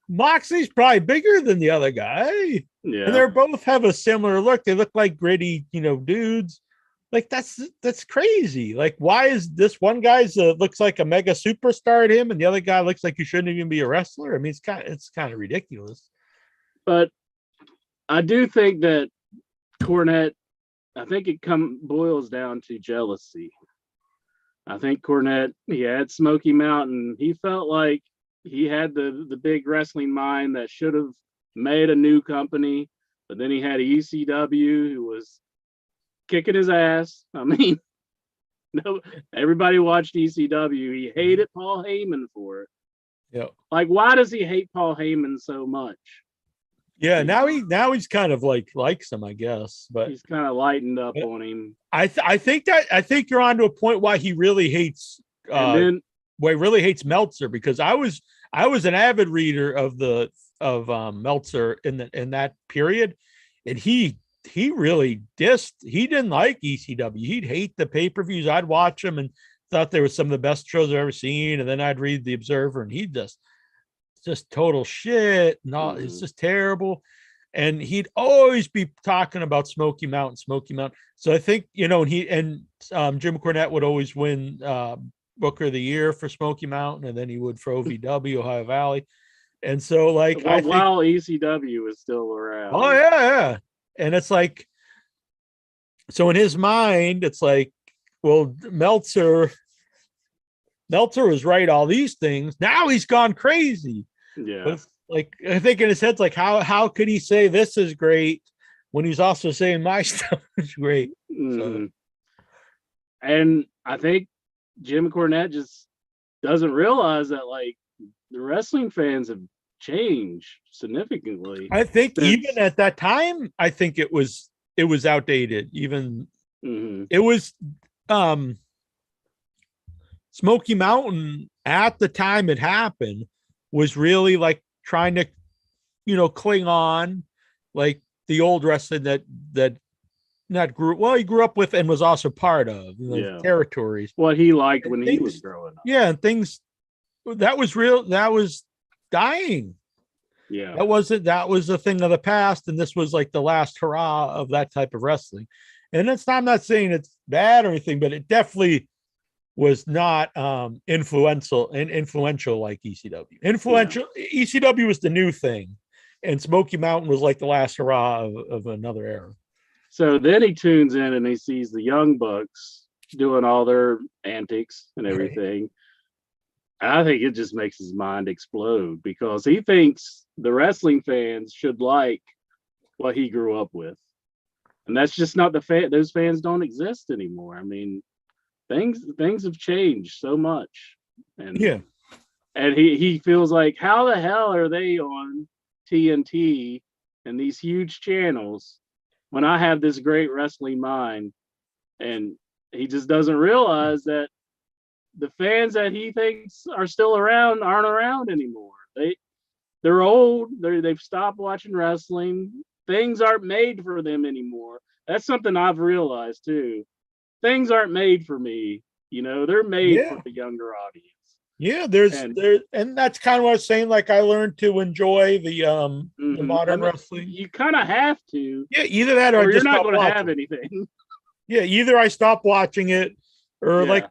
Moxley's probably bigger than the other guy. Yeah. And they both have a similar look. They look like gritty, dudes. Like that's crazy. Like, why is this one guy's looks like a mega superstar to him, and the other guy looks like he shouldn't even be a wrestler? I mean, it's kind of ridiculous. But I do think that Cornette. I think it boils down to jealousy. I think Cornette, he had Smoky Mountain. He felt like he had the big wrestling mind that should have made a new company, but then he had ECW who was kicking his ass. I mean, no, everybody watched ECW. He hated Paul Heyman for it. Yeah. Like, why does he hate Paul Heyman so much? Yeah, now he's kind of likes him, I guess, but he's kind of lightened up on him. I think you're on to a point why he really hates Meltzer, because I was an avid reader of Meltzer in that period, and he really he didn't like ECW. He'd hate the pay-per-views. I'd watch them and thought they were some of the best shows I've ever seen, and then I'd read the Observer, and he just total shit. No, it's just terrible. And he'd always be talking about Smoky Mountain. So I think, Jim Cornette would always win Booker of the Year for Smoky Mountain, and then he would for OVW, Ohio Valley. And so while ECW is still around. Oh yeah. And it's like, so in his mind, it's like, well, Meltzer was right, all these things. Now he's gone crazy. Yeah. But like, I think in his head, like, how could he say this is great when he's also saying my stuff is great? Mm-hmm. So. And I think Jim Cornette just doesn't realize that, like, the wrestling fans have changed significantly. I think even at that time, I think it was outdated. Even it was Smoky Mountain at the time it happened was really like trying to, cling on like the old wrestling that he grew up with and was also part of territories. What he liked when he was growing up. Yeah, and things that was real. That was dying. Yeah, that was a thing of the past, and this was like the last hurrah of that type of wrestling. And I'm not saying it's bad or anything, but it definitely was not influential like ECW. ECW was the new thing, and Smoky Mountain was like the last hurrah of another era. So then he tunes in and he sees the Young Bucks doing all their antics and everything. Right. I think it just makes his mind explode, because he thinks the wrestling fans should like what he grew up with. And that's just not those fans don't exist anymore. I mean, things have changed so much. And he feels like, how the hell are they on TNT and these huge channels when I have this great wrestling mind? And he just doesn't realize that the fans that he thinks are still around aren't around anymore. They're old. They've stopped watching wrestling. Things aren't made for them anymore. That's something I've realized too. Things aren't made for me. They're made for the younger audience. Yeah, and that's kind of what I was saying. Like, I learned to enjoy the modern wrestling. You kind of have to. Yeah, either that or you're not going to have anything. Yeah, either I stop watching it, or like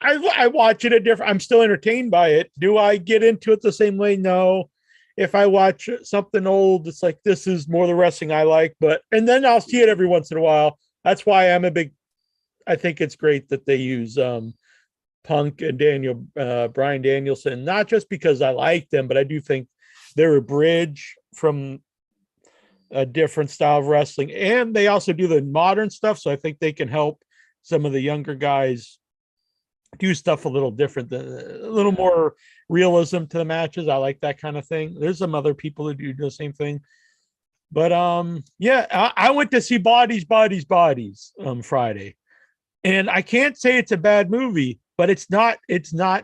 I watch it I'm still entertained by it. Do I get into it the same way? No. If I watch something old, it's like, this is more the wrestling I like, and then I'll see it every once in a while. That's why I think it's great that they use Punk and Bryan Danielson, not just because I like them, but I do think they're a bridge from a different style of wrestling, and they also do the modern stuff. So I think they can help some of the younger guys do stuff a little different, a little more realism to the matches. I like that kind of thing. There's some other people who do the same thing, but I went to see Bodies Friday, and I can't say it's a bad movie, but it's not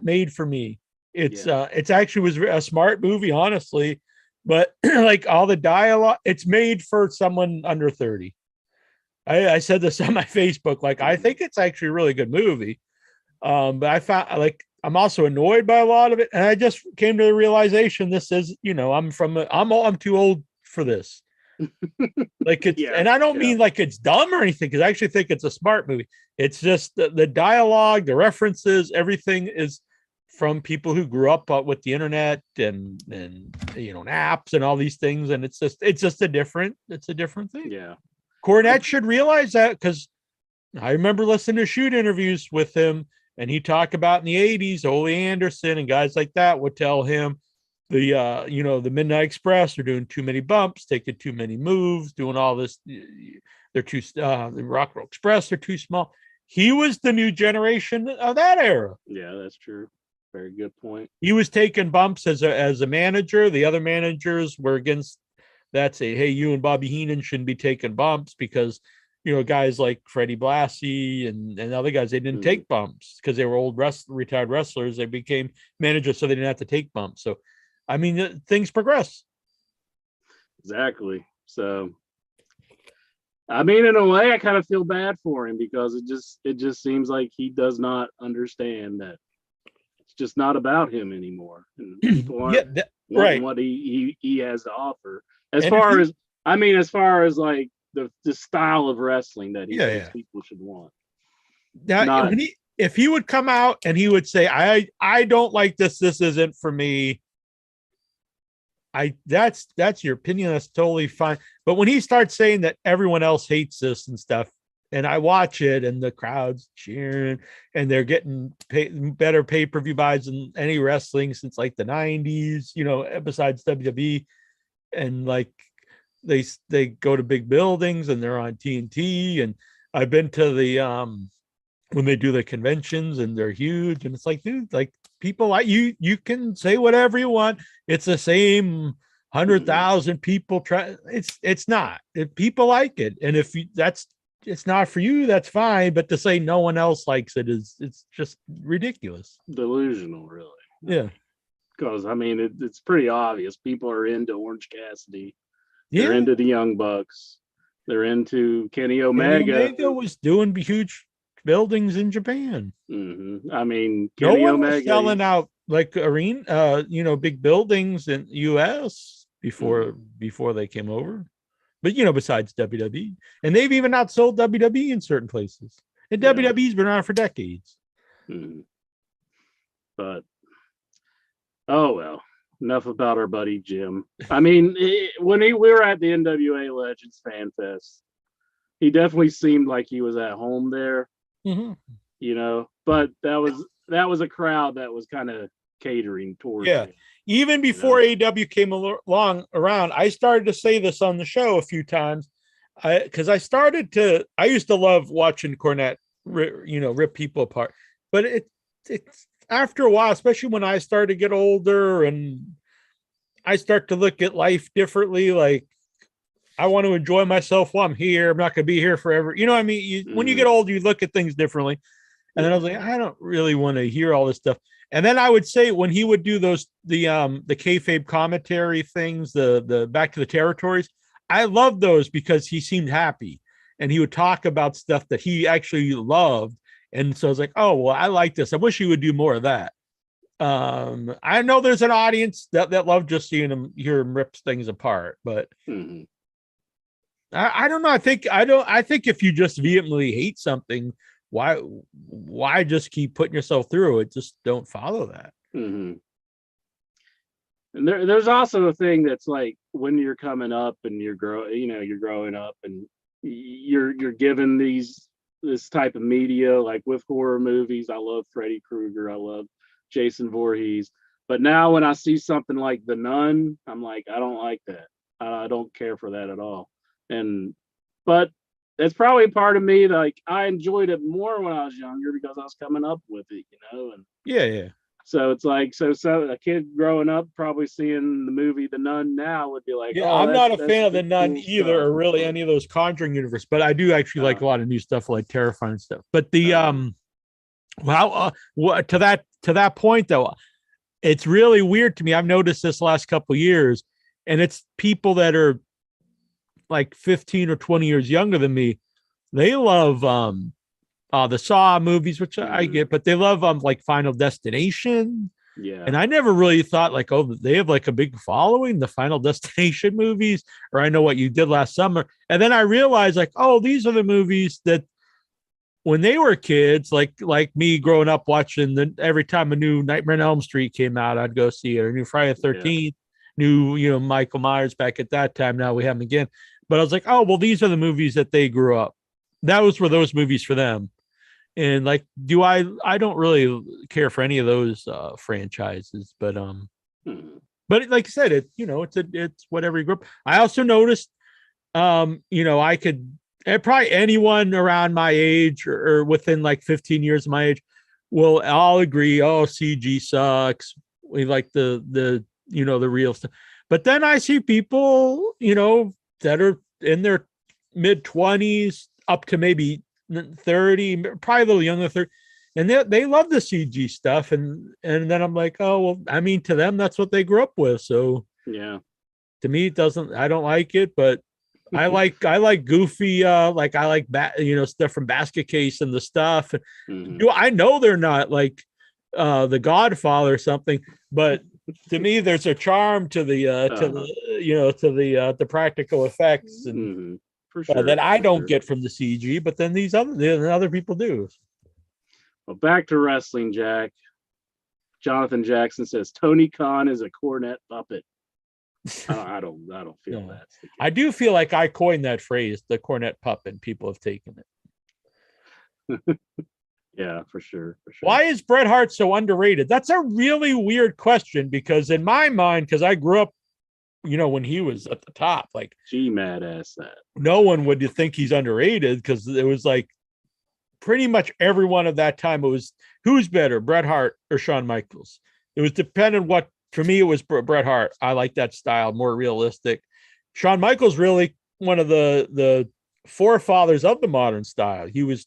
made for me. It's actually was a smart movie, honestly, but like all the dialogue, it's made for someone under 30. I said this on my Facebook, like, I think it's actually a really good movie. But I found, like, I'm also annoyed by a lot of it, and I just came to the realization this is, I'm too old for this. Like, it's, and I don't mean like it's dumb or anything, because I actually think it's a smart movie. It's just the dialogue, the references, everything is from people who grew up with the internet and apps and all these things, and it's just a different thing. Yeah, Cornette should realize that, because I remember listening to shoot interviews with him, and he talked about in the 80s, Ole Anderson and guys like that would tell him, the Midnight Express are doing too many bumps, taking too many moves, doing all this. They're too the Rock Roll Express, they're too small. He was the new generation of that era. Yeah, that's true. Very good point. He was taking bumps as a manager. The other managers were against that, say, hey, you and Bobby Heenan shouldn't be taking bumps because guys like Freddie Blassie and other guys, they didn't take bumps because they were old retired wrestlers. They became managers, so they didn't have to take bumps. So, I mean, things progress. Exactly. So, I mean, in a way, I kind of feel bad for him because it just seems like he does not understand that it's just not about him anymore. And people aren't wanting what he has to offer. As far as like the style of wrestling that he thinks people should want. Now, if he would come out and he would say, I don't like this. This isn't for me. That's your opinion. That's totally fine. But when he starts saying that everyone else hates this and stuff, and I watch it and the crowd's cheering and they're getting better pay-per-view buys than any wrestling since like the 90s, besides WWE, and like they go to big buildings and they're on TNT, and I've been to the when they do the conventions and they're huge, and it's like, dude, like people like you can say whatever you want. It's the same 100,000 people try. It's not. If people like it, and if it's not for you, that's fine. But to say no one else likes it it's just ridiculous. Delusional, really. Yeah. Because I mean, it's pretty obvious. People are into Orange Cassidy. They're into the Young Bucks. They're into Kenny Omega. Kenny Omega was doing huge buildings in Japan. Mm-hmm. I mean, Kenny Omega was selling out like arena, big buildings in U.S. before they came over. But besides WWE, and they've even outsold WWE in certain places. And WWE's been around for decades. Mm-hmm. But oh well. Enough about our buddy Jim. I mean, when we were at the NWA Legends Fan Fest, he definitely seemed like he was at home there. Mm-hmm. But that was a crowd that was kind of catering towards him. Even before AEW came around, I started to say this on the show a few times, because I used to love watching Cornette, rip people apart, but it's after a while, especially when I started to get older and I start to look at life differently, like I want to enjoy myself while I'm here. I'm not going to be here forever. You know what I mean? When you get old, you look at things differently. And then I was like, I don't really want to hear all this stuff. And then I would say when he would do the kayfabe commentary things, the Back to the Territories, I loved those because he seemed happy and he would talk about stuff that he actually loved. And so I was like, oh, well, I like this. I wish he would do more of that. I know there's an audience that love just hear him rip things apart, but I don't know. I think if you just vehemently hate something, why just keep putting yourself through it? Just don't follow that. Mm-hmm. And there's also a thing that's like when you're coming up and you're growing up and you're given this type of media, like with horror movies. I love Freddy Krueger. I love Jason Voorhees. But now when I see something like The Nun, I'm like, I don't like that. I don't care for that at all. But that's probably part of me. Like I enjoyed it more when I was younger because I was coming up with it, and yeah. So it's like, so a kid growing up probably seeing the movie The Nun now would be like, I'm not a fan of The Nun either, or really any of those Conjuring universe, but I do actually like a lot of new stuff, like terrifying stuff. But the to that point though, it's really weird to me. I've noticed this last couple of years, and it's people that are like 15 or 20 years younger than me. They love the Saw movies, which I get, but they love like Final Destination. Yeah. And I never really thought like, oh, they have like a big following, the Final Destination movies, or I Know What You Did Last Summer. And then I realized like, oh, these are the movies that when they were kids, like me growing up watching every time a new Nightmare on Elm Street came out, I'd go see it, or new Friday the 13th, new, Michael Myers back at that time. Now we have him again. But I was like, oh, well, these are the movies that they grew up. Were those movies for them. And like, I don't really care for any of those franchises, but But like I said, it's whatever you grew up. I also noticed, I could probably anyone around my age or within like 15 years of my age will all agree. Oh, CG sucks. We like the real stuff. But then I see people, that are in their mid 20s up to maybe 30, probably a little younger, 30, and they love the CG stuff. And then I'm like, oh, well, I mean, to them, that's what they grew up with. So yeah, to me, I don't like it, but I like goofy, like I like stuff from Basket Case and the stuff. Mm-hmm. I know they're not like the Godfather or something, but to me, there's a charm to the the practical effects and mm-hmm. For sure, that I don't get from the CG, but then the other people do. Well, back to wrestling, Jack. Jonathan Jackson says Tony Khan is a Cornette puppet. I don't feel that. I do feel like I coined that phrase, the Cornette puppet. People have taken it. Yeah, for sure. Why is Bret Hart so underrated? That's a really weird question because in my mind, because I grew up, when he was at the top, like G-Mad asked that. No one would think he's underrated because it was like pretty much everyone at that time. It was who's better, Bret Hart or Shawn Michaels. It was dependent what. For me, it was Bret Hart. I like that style, more realistic. Shawn Michaels really one of the forefathers of the modern style. He was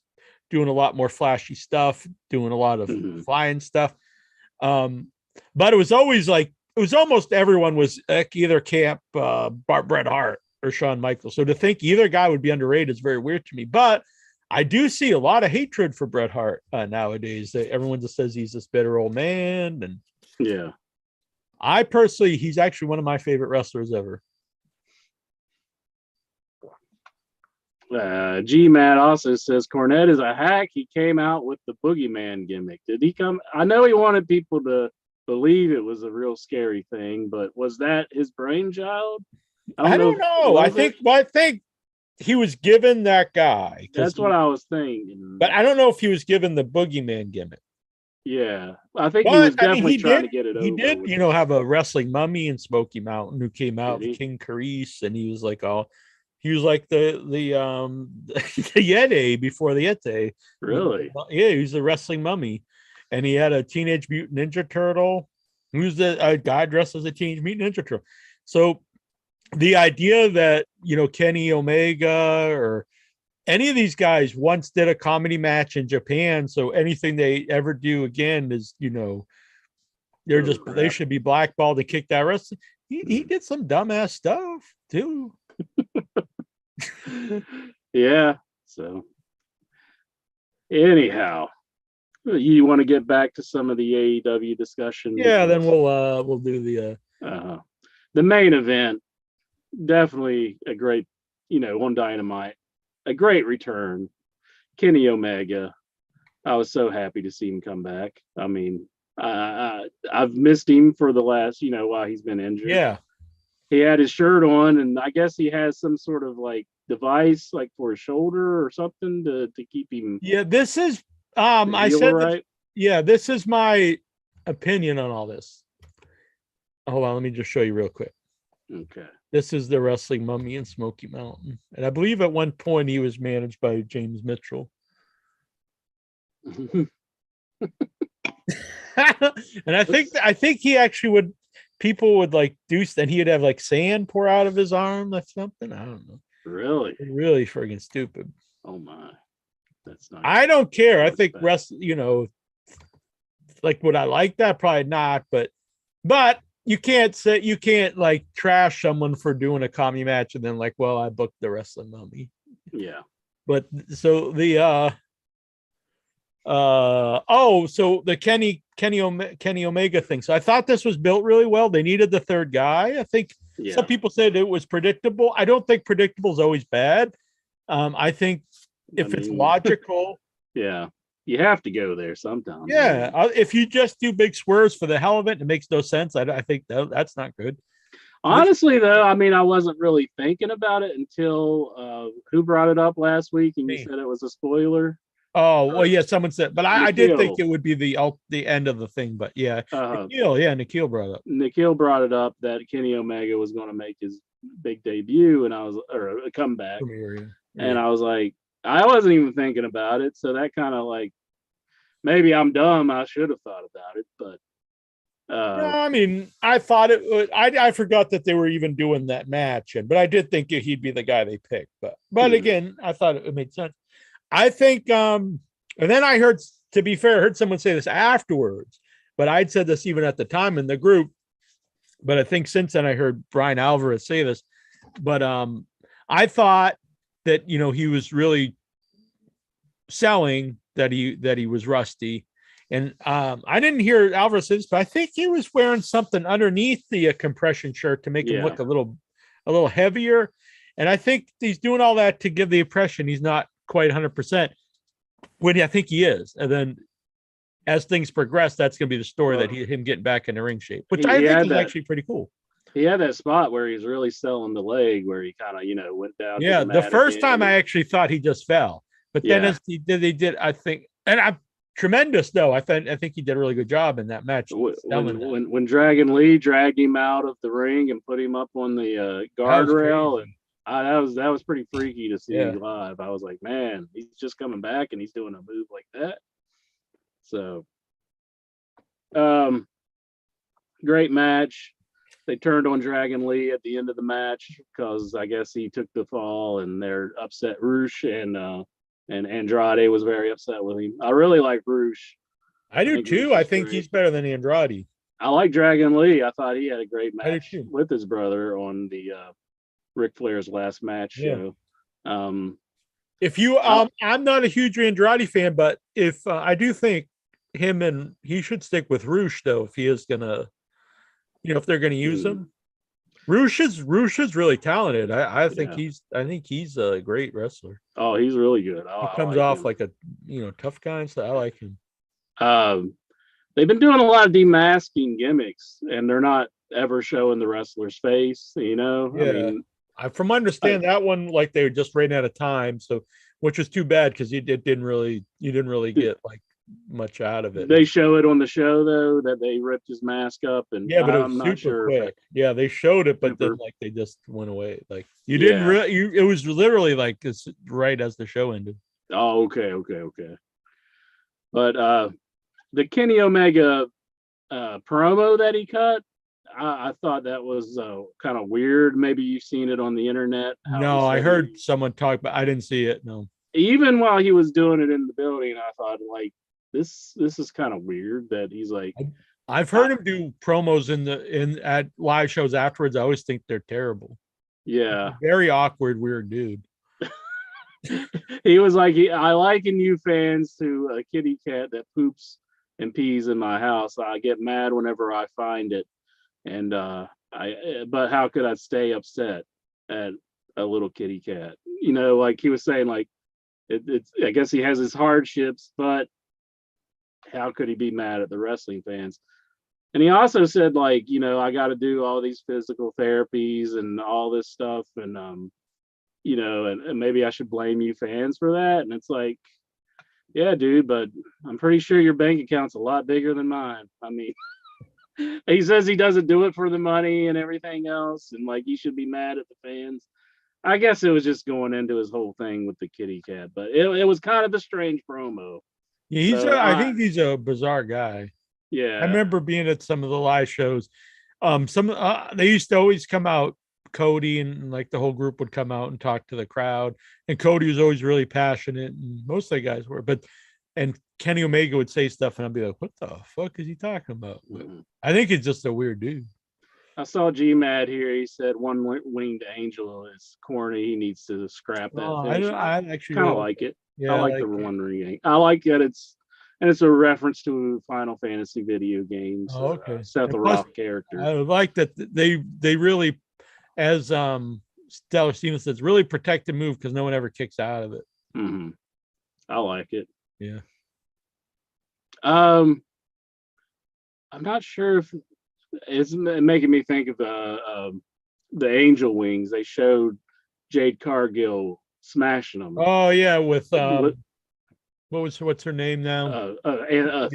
doing a lot more flashy stuff, doing a lot of flying stuff. But it was always like, it was almost everyone was either camp Bret Hart or Shawn Michaels. So to think either guy would be underrated is very weird to me. But I do see a lot of hatred for Bret Hart nowadays. Everyone just says he's this bitter old man. And yeah. I personally, he's actually one of my favorite wrestlers ever. G-Matt also says Cornette is a hack. He came out with the boogeyman gimmick. Did he come? I know he wanted people to believe it was a real scary thing, but was that his brainchild? I don't know. I think he was given that guy. That's what I was thinking. But I don't know if he was given the boogeyman gimmick. Yeah, I think he was definitely trying to get it over. He did, have a wrestling mummy in Smoky Mountain who came out with King Carice, and he was like the Yeti before the Yeti. Really? Yeah, he was a wrestling mummy, and he had a Teenage Mutant Ninja Turtle. He was a guy dressed as a Teenage Mutant Ninja Turtle. So the idea that Kenny Omega or any of these guys once did a comedy match in Japan, so anything they ever do again is, they should be blackballed and kicked out wrestling. He did some dumbass stuff too. Yeah. So anyhow, you want to get back to some of the AEW discussion? Yeah, then we'll do the main event. Definitely a great, on Dynamite. A great return. Kenny Omega. I was so happy to see him come back. I mean, I've missed him for the last, while he's been injured. Yeah. He had his shirt on, and I guess he has some sort of like device like for his shoulder or something to keep him. Yeah, this is I said right. This is my opinion on all this. Hold on, let me just show you real quick. Okay. This is the wrestling mummy in Smoky Mountain. And I believe at one point he was managed by James Mitchell. And I think he actually people would like do, and he'd have like sand pour out of his arm or something. I don't know. Really? Really friggin' stupid. Oh my. That's not. I don't care. I think like would I like that? Probably not, but you can't like trash someone for doing a comedy match and then like, well, I booked the wrestling mummy. Yeah. But so the so the Kenny Omega thing. So I thought this was built really well. They needed the third guy. I think some people said it was predictable. I don't think predictable is always bad. I think it's logical. Yeah. You have to go there sometimes. Yeah, if you just do big swerves for the hell of it, it makes no sense. I think that's not good. Honestly, though, I mean, I wasn't really thinking about it until who brought it up last week, and you said it was a spoiler. Oh, well, yeah, someone said, but I did think Nikhil. it would be the end of the thing, but yeah, Uh, Nikhil brought it up. Nikhil brought it up that Kenny Omega was going to make his big debut, and I was, or a comeback, Premiere, and yeah. I was like, I wasn't even thinking about it, so that kind of like, maybe I'm dumb. I should have thought about it, but No, I mean, I thought it would. I forgot that they were even doing that match, but I did think he'd be the guy they picked. But again, I thought it made sense. I think, and then I heard, to be fair, I heard someone say this afterwards, but I'd said this even at the time in the group. But I think since then I heard Brian Alvarez say this. But I thought that he was really selling that he was rusty. And I didn't hear Alvarez say this, but I think he was wearing something underneath the compression shirt to make him look a little heavier. And I think he's doing all that to give the impression he's not quite 100%, when I think he is. And then as things progress, that's going to be the story, that him getting back in the ring shape, which I think is actually pretty cool. He had that spot where he's really selling the leg, where he kind of, went down. Yeah, the first time I actually thought he just fell, but then as he did, I think, and I'm tremendous though. I think he did a really good job in that match. When Dragon Lee dragged him out of the ring and put him up on the guardrail, and that was pretty freaky to see live. I was like, man, he's just coming back and he's doing a move like that. So, great match. They turned on Dragon Lee at the end of the match because I guess he took the fall, and they're upset. Roosh and Andrade was very upset with him. I really like Roosh. I do too. I think he's better than Andrade. I like Dragon Lee. I thought he had a great match with his brother on the Ric Flair's last match show. If you, I'm not a huge Andrade fan, but if I do think he should stick with Roosh though, if he is gonna, if they're gonna use him. Roosh is really talented. I think he's a great wrestler. Oh, he's really good. He comes off like a tough guy, and so I like him. They've been doing a lot of demasking gimmicks, and they're not ever showing the wrestler's face. Yeah. I mean, from my understanding, that one, like, they just ran out of time, so, which was too bad, because you didn't really get like much out of it. They show it on the show though, that they ripped his mask up, and but it was super quick. Yeah, they showed it, but then like they just went away. Like you didn't really. It was literally like this right as the show ended. Oh, okay. But the Kenny Omega promo that he cut, I thought that was kind of weird. Maybe you've seen it on the internet. No, I heard someone talk, but I didn't see it. No. Even while he was doing it in the building, I thought, like, this is kind of weird that he's like. I've heard him do promos at live shows afterwards. I always think they're terrible. Yeah. Very awkward, weird dude. He was like, I liken you fans to a kitty cat that poops and pees in my house. I get mad whenever I find it. And but how could I stay upset at a little kitty cat? Like he was saying, like, it's I guess he has his hardships, but how could he be mad at the wrestling fans? And he also said, like, I got to do all these physical therapies and all this stuff, and and maybe I should blame you fans for that. And it's like, yeah, dude, but I'm pretty sure your bank account's a lot bigger than mine. I mean, he says he doesn't do it for the money and everything else, and like he should be mad at the fans. I guess it was just going into his whole thing with the kitty cat, but it was kind of a strange promo. Yeah, I think he's a bizarre guy. Yeah, I remember being at some of the live shows. They used to always come out. Cody and like the whole group would come out and talk to the crowd, and Cody was always really passionate, and most of the guys were. And Kenny Omega would say stuff, and I'd be like, "What the fuck is he talking about?" Mm-hmm. I think it's just a weird dude. I saw G-Mad here. He said one winged angel is corny. He needs to scrap that. I actually kind of like it. Yeah, I like the one ring. I like that it's a reference to Final Fantasy video games. Oh, okay. Seth Rock character. I like that they really, as Stellar Steven says, really protect the move because no one ever kicks out of it. Mm-hmm. I like it. Yeah. I'm not sure if it's making me think of the Angel Wings. They showed Jade Cargill smashing them. Oh yeah, with What's her name now? Athena.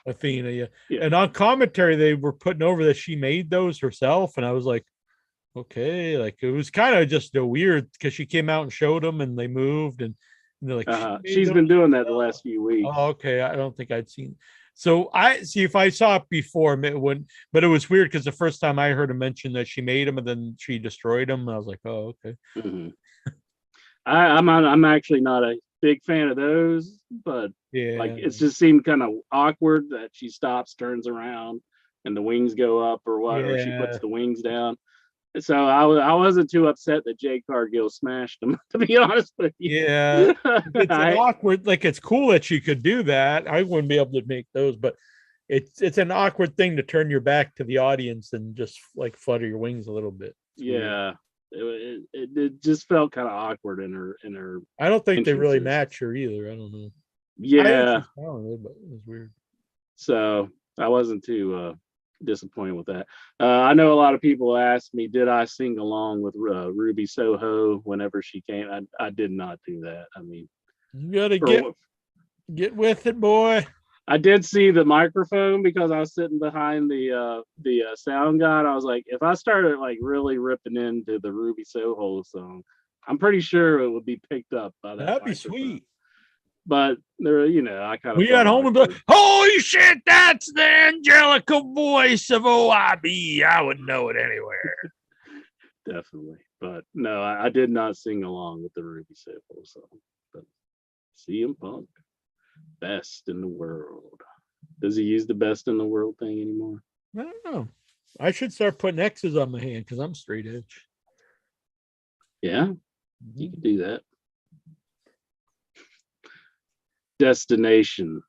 Athena, yeah. And on commentary, they were putting over that she made those herself, and I was like, okay, like it was kind of just a weird because she came out and showed them, and they moved, and they're like, she's been doing that the last few weeks. Oh, okay. I don't think I'd seen. So I see if I saw it before, it wouldn't. But it was weird because the first time I heard her mention that she made them and then she destroyed them, I was like, oh, okay. Mm-hmm. I'm actually not a big fan of those, but like it just seemed kind of awkward that she stops, turns around, and the wings go up or what, or she puts the wings down. So I wasn't too upset that Jade Cargill smashed him, to be honest with you. Yeah, it's awkward. Like it's cool that she could do that. I wouldn't be able to make those, but it's an awkward thing to turn your back to the audience and just like flutter your wings a little bit. It's weird. It just felt kind of awkward in her I don't think they really match her either. I don't know. Yeah, talented, but it was weird. So I wasn't too disappointed with that. I know a lot of people asked me, did I sing along with Ruby Soho whenever she came? I did not do that. I mean, you gotta get with it, boy. I did see the microphone because I was sitting behind the sound guy. I was like, if I started like really ripping into the Ruby Soho song, I'm pretty sure it would be picked up by that. That'd be sweet. But there, I kind of. We got home and like, holy shit, that's the angelical voice of OIB. I would know it anywhere. Definitely, but no, I did not sing along with the Ruby Soho song. But CM Punk. Best in the world. Does he use the best in the world thing anymore? I don't know. I should start putting X's on my hand because I'm straight edge. Yeah, you can do that. Destination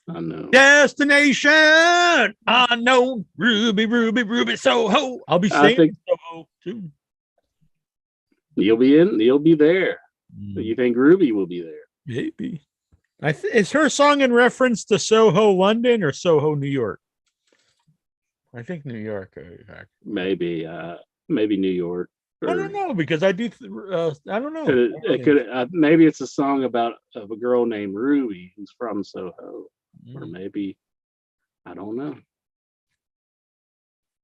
unknown. Destination unknown. Ruby Soho. I'll be saying Soho too. You'll be there. You think Ruby will be there? Maybe. Is her song in reference to Soho, London, or Soho, New York? I think New York. Maybe New York. I don't know because I do. I don't know. It could. Maybe it's a song of a girl named Ruby who's from Soho, or maybe I don't know.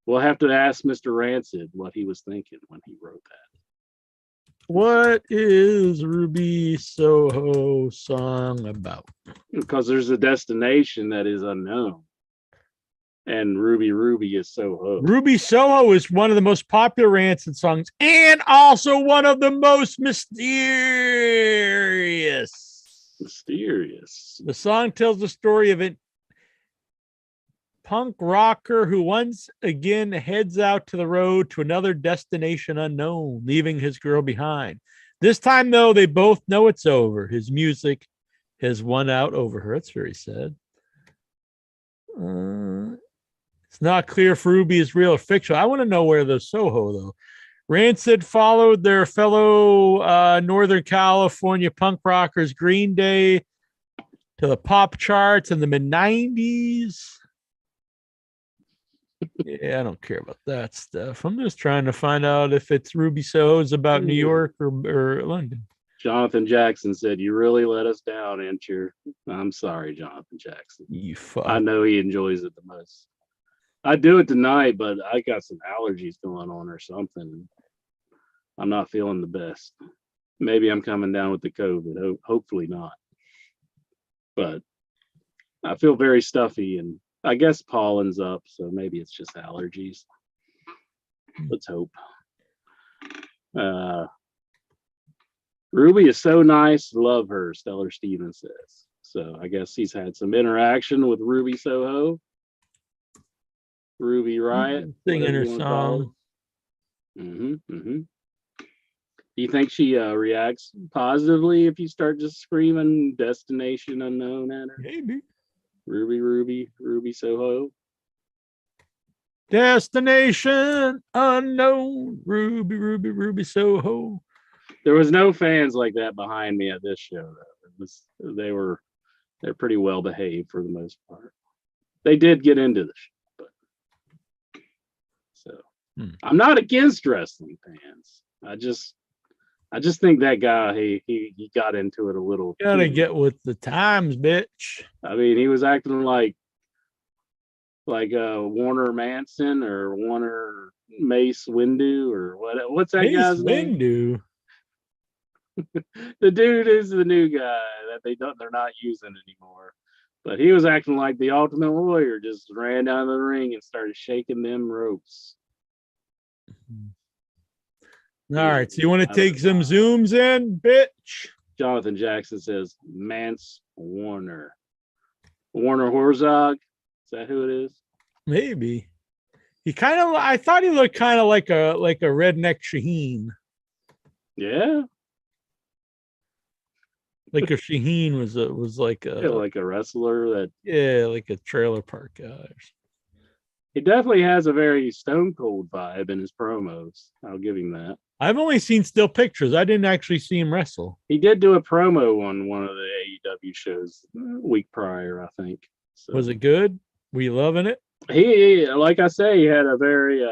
We'll have to ask Mr. Rancid what he was thinking when he wrote that. What is Ruby Soho song about? Because there's a destination that is unknown. And Ruby is Soho. Ruby Soho is one of the most popular Rancid songs and also one of the most mysterious. The song tells the story of a punk rocker who once again heads out to the road to another destination unknown, leaving his girl behind. This time, though, they both know it's over. His music has won out over her. It's very sad. It's not clear if Ruby is real or fictional. I want to know where the Soho, though. Rancid followed their fellow Northern California punk rockers Green Day to the pop charts in the mid-90s. Yeah, I don't care about that stuff. I'm just trying to find out if it's Ruby Soho's about New York or London. Jonathan Jackson said, "You really let us down, Incher." I'm sorry, Jonathan Jackson. You fuck. I know he enjoys it the most. I do it tonight, but I got some allergies going on or something. I'm not feeling the best. Maybe I'm coming down with the COVID. Hopefully not. But I feel very stuffy, and I guess pollen's up, so maybe it's just allergies. Let's hope. Ruby is so nice. Love her, Stellar Stevens says. So I guess he's had some interaction with Ruby Soho. Ruby Riot. Singing her song. Do you think she reacts positively if you start just screaming Destination Unknown at her? Maybe. Ruby Soho. Destination Unknown. Ruby Soho. There was no fans like that behind me at this show. They're pretty well behaved for the most part. They did get into the show, but so I'm not against wrestling fans. I just think that guy, he got into it a little. Gotta get with the times, bitch. I mean, he was acting like Warner Manson or Warner Mace Windu or what's that guy's name? Windu. The dude is the new guy that they're not using anymore. But he was acting like the Ultimate Warrior, just ran down the ring and started shaking them ropes. All right, so you want to take some zooms in, bitch? Jonathan Jackson says Mance Warner. Warner Herzog. Is that who it is? Maybe. I thought he looked kind of like a redneck Shaheen. Yeah. Like a Shaheen was like a wrestler like a trailer park guy. He definitely has a very Stone Cold vibe in his promos. I'll give him that. I've only seen still pictures. I didn't actually see him wrestle. He did do a promo on one of the AEW shows a week prior, I think. So. Was it good? Were you loving it? He, like I say, he had a very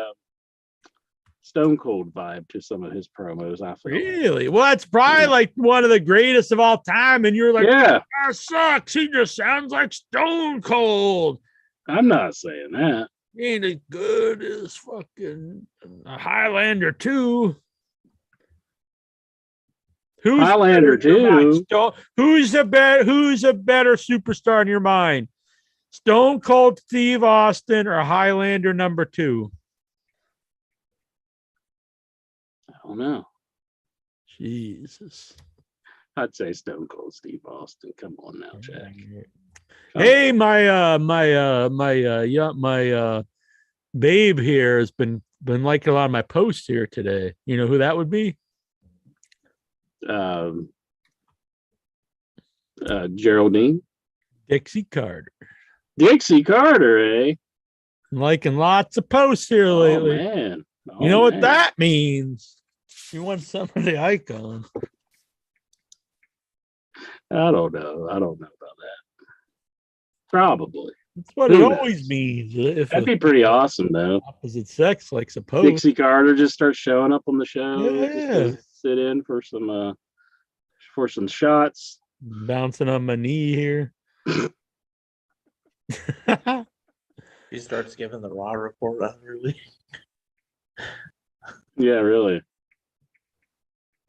Stone Cold vibe to some of his promos. I feel. Really? Well, that's probably like one of the greatest of all time. And you're like, yeah, that sucks. He just sounds like Stone Cold. I'm not saying that. He ain't as good as fucking Highlander 2. Who's Highlander 2? Who's a better superstar in your mind? Stone Cold Steve Austin or Highlander number 2? I don't know. Jesus. I'd say Stone Cold Steve Austin. Come on now, Jack. Hey, my babe here has been liking a lot of my posts here today. You know who that would be? Geraldine. Dixie Carter. Dixie Carter, eh? Liking lots of posts here lately. Oh, man. You know what that means? You want some of the icon. I don't know about that. Probably. That's what it always means. That'd be pretty awesome, though. Opposite sex likes a post. Dixie Carter just starts showing up on the show. Yeah. Just sit in for some shots. Bouncing on my knee here. He starts giving the Raw report out early. Yeah, really.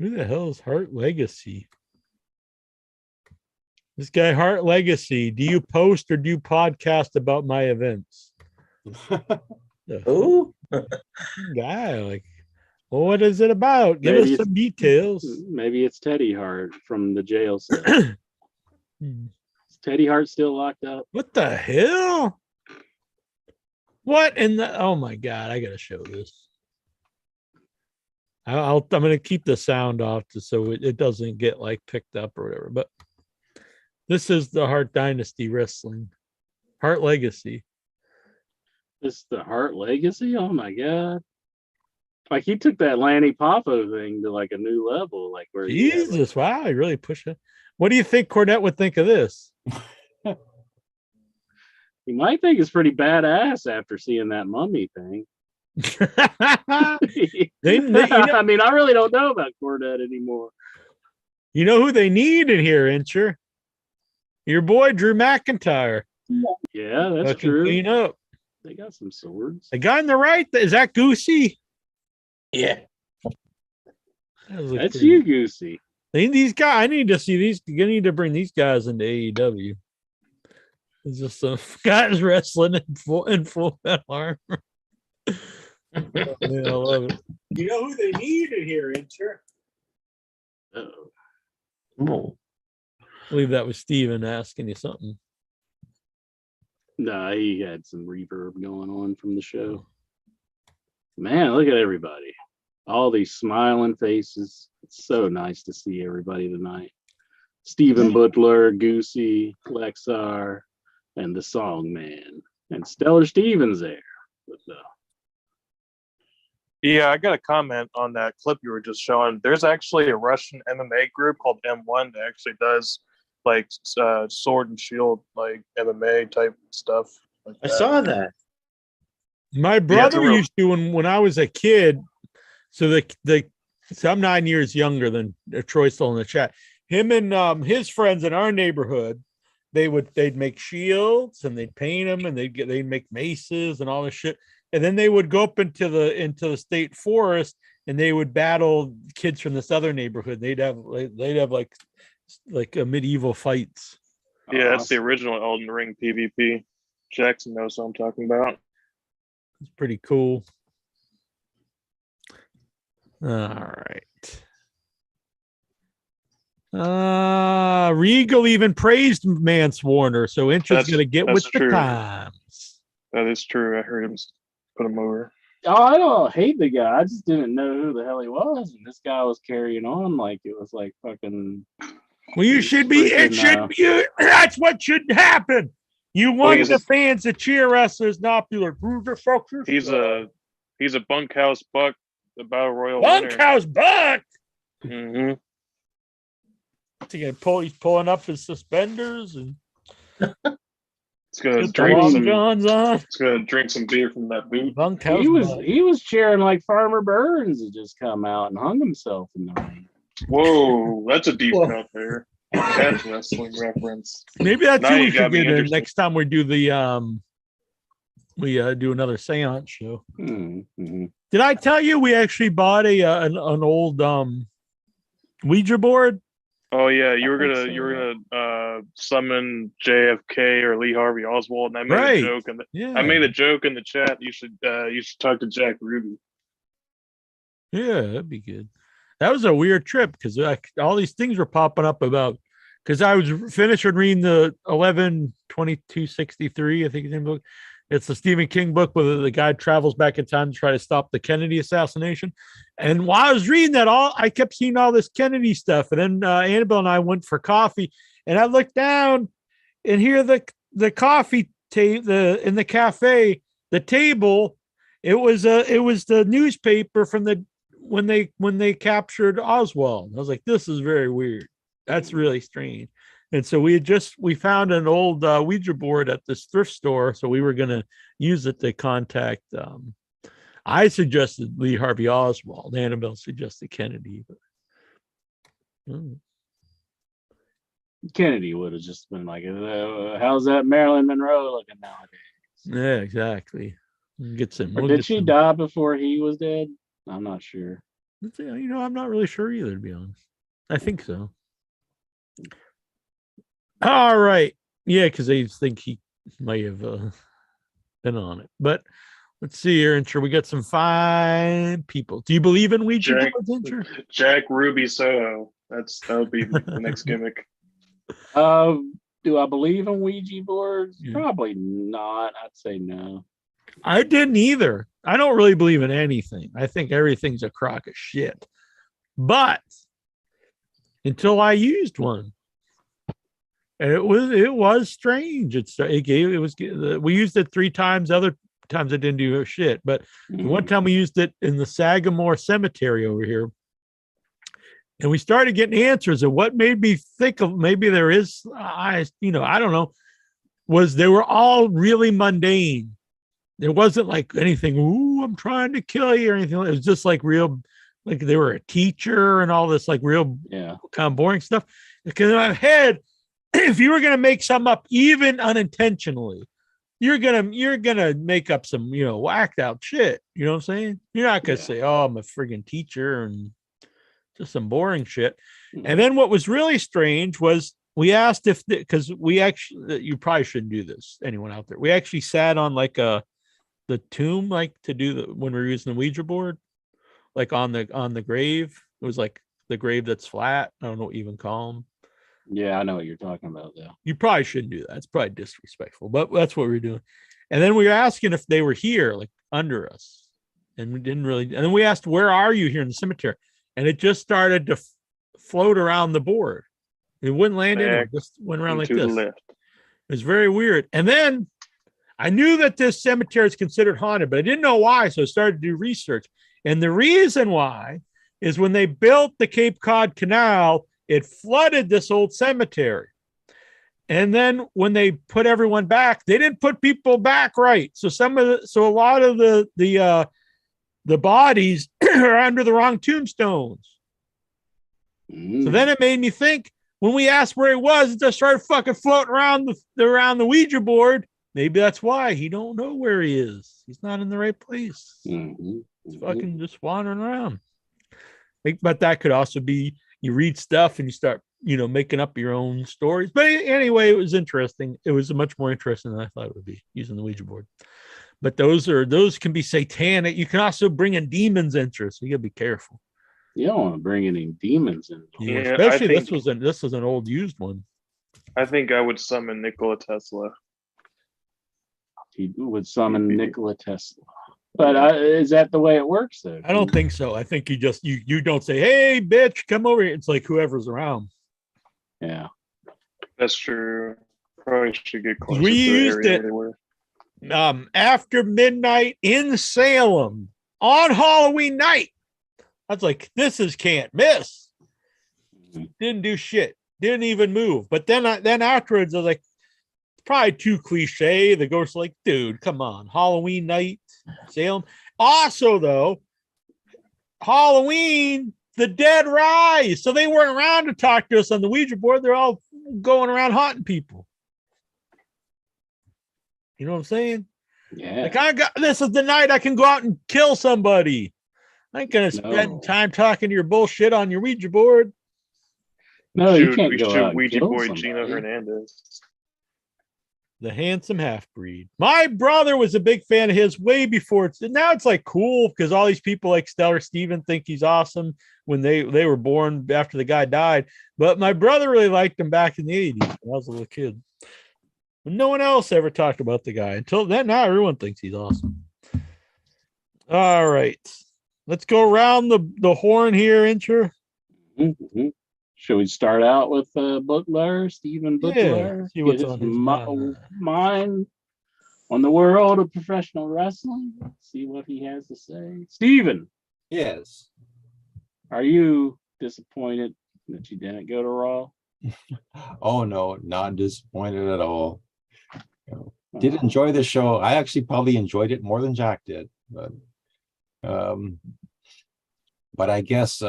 Who the hell is Heart Legacy? This guy, Heart Legacy. Do you post or do you podcast about my events? Who? Guy, well, what is it about? Give us some details. Maybe it's Teddy Hart from the jail cell. Is Teddy Hart still locked up? What the hell? What in the? Oh my God! I gotta show this. I'm gonna keep the sound off so it doesn't get picked up or whatever. But this is the Heart Dynasty Wrestling, Heart Legacy. This is the Heart Legacy. Oh my God! He took that Lanny Poffo thing to a new level. Where Jesus, wow, he really pushed it. What do you think Cornette would think of this? He might think it's pretty badass after seeing that mummy thing. I mean, I really don't know about Cornette anymore. You know who they need in here, Incher? Your boy Drew McIntyre. Yeah, that's true. Clean up. They got some swords. The guy on the right, is that Goosey? Yeah. That's you, Goosey. These guys, I need to see these. You need to bring these guys into AEW. It's just some guys wrestling in full metal armor. I love it. You know who they need in here, Incher? Oh. I believe that was Steven asking you something. Nah, he had some reverb going on from the show. Man, look at everybody. All these smiling faces. It's so nice to see everybody tonight. Stephen Butler, Goosey, Lexar, and the Song Man. And Stellar Stevens there. Yeah, I got a comment on that clip you were just showing. There's actually a Russian MMA group called M1 that actually does sword and shield, MMA type stuff. I saw that. My brother used to when I was a kid. So the So I'm 9 years younger than Troy, still in the chat. Him and his friends in our neighborhood, they'd make shields and they'd paint them and they'd make maces and all this shit. And then they would go up into the state forest and they would battle kids from this other neighborhood. They'd have like a medieval fights. Yeah, that's the original Elden Ring PvP. Jackson knows what I'm talking about. It's pretty cool. All right. Regal even praised Mance Warner, so Inch's gonna get with the times. That is true. I heard him put him over. Oh, I don't hate the guy. I just didn't know who the hell he was, and this guy was carrying on like it was like fucking. Well, you should be. It should be. That's what should happen. You want the fans to cheer wrestlers, not be like, "Who the fuck is He's a bunkhouse buck, the battle royal bunkhouse buck." Mm-hmm. He's pulling up his suspenders and it's gonna drink some beer from that boot. Bunkhouse he was cheering like Farmer Burns had just come out and hung himself in the ring. Whoa, that's a deep cut there. That's wrestling reference. Maybe that's what we should do next time we do the do another seance show. Mm-hmm. Did I tell you we actually bought an old Ouija board? Oh yeah, you were gonna summon JFK or Lee Harvey Oswald, and I made a joke I made a joke in the chat. You should talk to Jack Ruby. Yeah, that'd be good. That was a weird trip because all these things were popping up about because I was finishing reading the 11/22/63, I think his name book. It's the Stephen King book where the guy travels back in time to try to stop the Kennedy assassination. And while I was reading that, I kept seeing all this Kennedy stuff. And then Annabelle and I went for coffee, and I looked down and here the coffee in the cafe, the table. It was the newspaper from when they captured Oswald. I was like, this is very weird. That's really strange. And so we found an old Ouija board at this thrift store. So we were going to use it to contact. I suggested Lee Harvey Oswald. Annabelle suggested Kennedy. But, Kennedy would have just been like, how's that Marilyn Monroe looking nowadays? Yeah, exactly. Did she die before he was dead? I'm not sure. I'm not really sure either, to be honest. I think so. All right. Yeah, because they think he might have been on it. But let's see here, Incher. We got some fine people. Do you believe in Ouija boards, Incher? Jack Ruby Soho. That would be the next gimmick. Do I believe in Ouija boards? Yeah. Probably not. I'd say no. I didn't either. I don't really believe in anything. I think everything's a crock of shit. But until I used one. And it was strange. We used it 3 times. Other times it didn't do shit. But one time we used it in the Sagamore Cemetery over here. And we started getting answers. And what made me think of maybe there is, I don't know, was they were all really mundane. There wasn't like anything, ooh, I'm trying to kill you or anything. It was just like real, like they were a teacher and all this like real kind of boring stuff. Because in my head, if you were going to make something up, even unintentionally, you're gonna make up some, whacked out shit. You know what I'm saying? You're not going to say, oh, I'm a friggin' teacher and just some boring shit. And then what was really strange was we asked because we actually, you probably shouldn't do this, anyone out there. We actually sat on like the tomb, like to do when we were using the Ouija board, like on the grave. It was like the grave that's flat. I don't know what you even call them. Yeah, I know what you're talking about, though. You probably shouldn't do that. It's probably disrespectful, but that's what we were doing. And then we were asking if they were here, like under us. And we didn't really. And then we asked, where are you here in the cemetery? And it just started to float around the board. It wouldn't land anywhere. It just went around like this. It was very weird. And then I knew that this cemetery is considered haunted, but I didn't know why. So I started to do research. And the reason why is when they built the Cape Cod Canal, it flooded this old cemetery. And then when they put everyone back, they didn't put people back right. So a lot of the the bodies are under the wrong tombstones. So then it made me think, when we asked where he was, it just started fucking floating around the Ouija board. Maybe that's why he don't know where he is. He's not in the right place. He's fucking just wandering around. But that could also be, you read stuff and you start, making up your own stories. But anyway, it was interesting. It was much more interesting than I thought it would be, using the Ouija board. But those can be satanic. You can also bring in demons into, so you gotta be careful. You don't want to bring any demons in. Yeah, especially this was an old used one. I think I would summon Nikola Tesla. He would summon Nikola Tesla. But is that the way it works, though? I don't think so. I think you don't say, "Hey, bitch, come over here." It's like whoever's around. Yeah, that's true. Probably should get closer. We used it after midnight in Salem on Halloween night. I was like, "This is can't miss." Didn't do shit. Didn't even move. But then afterwards, I was like, probably too cliche. The ghost's like, dude, come on. Halloween night, Salem. Also, though, Halloween, the dead rise. So they weren't around to talk to us on the Ouija board. They're all going around haunting people. You know what I'm saying? Yeah. Like, this is the night I can go out and kill somebody. I ain't gonna spend time talking to your bullshit on your Ouija board. No, you can't we go should out Ouija board somebody. Gino Hernandez. The handsome half-breed. My brother was a big fan of his way before. Now it's like cool because all these people like Stellar Steven think he's awesome when they were born after the guy died. But my brother really liked him back in the 80s when I was a little kid. But no one else ever talked about the guy. Until then, now everyone thinks he's awesome. All right. Let's go around the horn here, Incher. Mm-hmm. Should we start out with Bookler, Stephen Bookler? Yeah, see what's on his mind on the world of professional wrestling. Let's see what he has to say. Stephen. Yes. Are you disappointed that you didn't go to Raw? Oh, no, not disappointed at all. Did enjoy the show. I actually probably enjoyed it more than Jack did. But I guess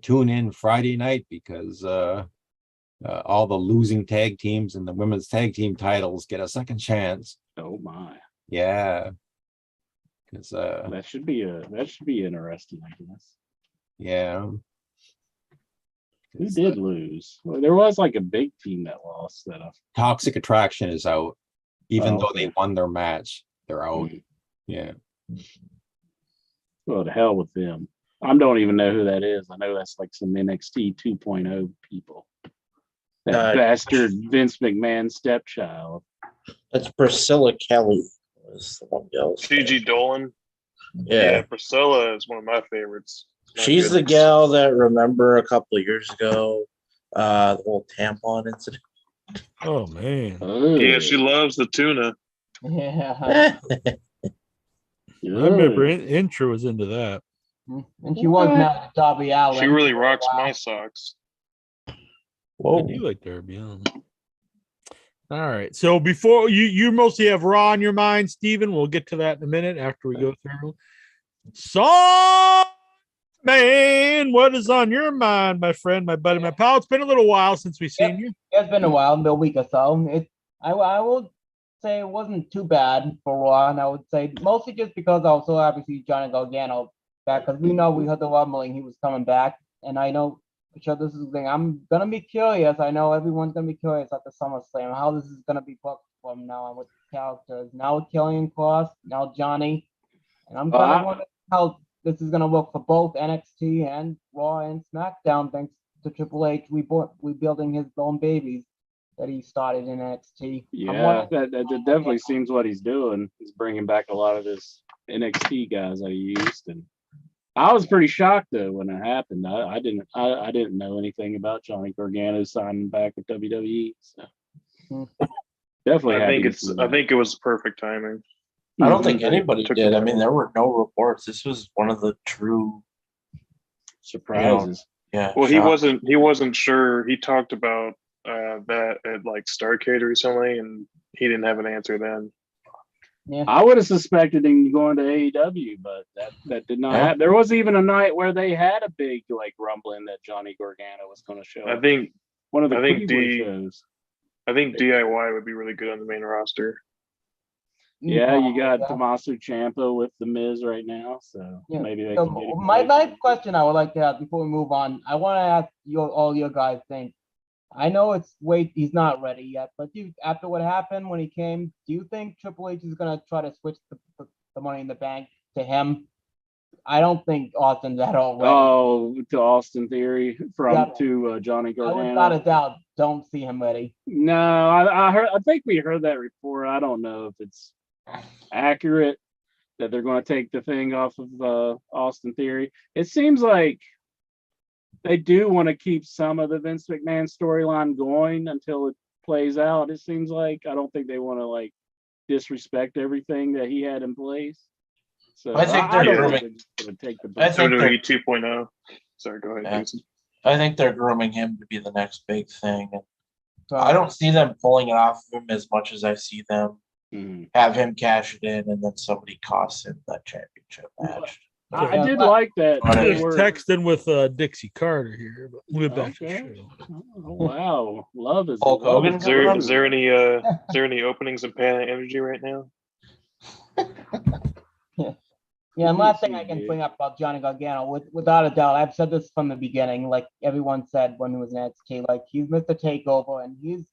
tune in Friday night because all the losing tag teams and the women's tag team titles get a second chance. Oh my! Yeah, because that should be interesting, I guess. Yeah. Who did lose? Well, there was like a big team that lost. Toxic Attraction is out, even though they won their match. They're out. Yeah. Well, to hell with them. I don't even know who that is. I know that's like some NXT 2.0 people. That bastard Vince McMahon stepchild. That's Priscilla Kelly. Was the one else. Gigi Dolan. Yeah, Priscilla is one of my favorites. She's the gal that, remember a couple of years ago, the whole tampon incident. Oh man. Yeah, she loves the tuna. Yeah. I remember Intro was into that. And she was married to Darby Allin. She really rocks my socks. Whoa, you like Darby Allin. All right. So before you mostly have Raw on your mind, Steven. We'll get to that in a minute after we go through. Song Man, what is on your mind, my friend, my buddy, my pal? It's been a little while since we've seen you. It's been a while, maybe a week or so. I would say it wasn't too bad for Raw, and I would say mostly just because I was so happy to see Johnny Gargano back, because we know we heard the rumbling he was coming back, and I know, sure this is the thing. I'm gonna be curious. I know everyone's gonna be curious at the SummerSlam how this is gonna be booked from now on with the characters. Now with Killian Cross, now Johnny, and I'm kind of wondering how this is gonna look for both NXT and Raw and SmackDown, thanks to Triple H rebuilding his own babies that he started in NXT. Yeah, that definitely seems what he's doing. He's bringing back a lot of his NXT guys that he used, and I was pretty shocked though when it happened. I didn't know anything about Johnny Gargano signing back with WWE. So definitely, I think it was perfect timing. I don't think anybody did. I mean, there were no reports. This was one of the true surprises. Yeah. Well, he wasn't sure. He talked about that at like Starrcade recently, and he didn't have an answer then. Yeah. I would have suspected him going to AEW, but that did not happen. There was even a night where they had a big like rumbling that Johnny Gargano was going to show. I think one of the I think Cleveland shows. I think DIY would be really good on the main roster. Yeah, you got Tommaso Ciampa with the Miz right now, so maybe they can get it. My next question I would like to ask before we move on, I want to ask all your guys think. I know he's not ready yet, but after what happened when he came, do you think Triple H is gonna try to switch the Money in the Bank to him? I don't think Austin's at all ready. Oh, to Austin Theory to Johnny Gargano. I without a doubt don't see him ready. No, I think we heard that report. I don't know if it's accurate that they're going to take the thing off of Austin Theory. It seems like they do want to keep some of the Vince McMahon storyline going until it plays out. It seems like I don't think they want to like disrespect everything that he had in place. So I think they're grooming. I think they're 2.0. Sorry, go ahead, Jason. I think they're grooming him to be the next big thing. And I don't see them pulling it off of him as much as I see them have him cash it in and then somebody costs him that championship match. I did like that. I was texting with Dixie Carter here, but we'll get back to the show. Oh, wow, love is Hulk Hogan. Is there any openings in Pan Energy right now? Yeah, and last thing I can bring up about Johnny Gargano, without a doubt, I've said this from the beginning, like everyone said when he was in NXT, like he's Mr. Takeover, and he's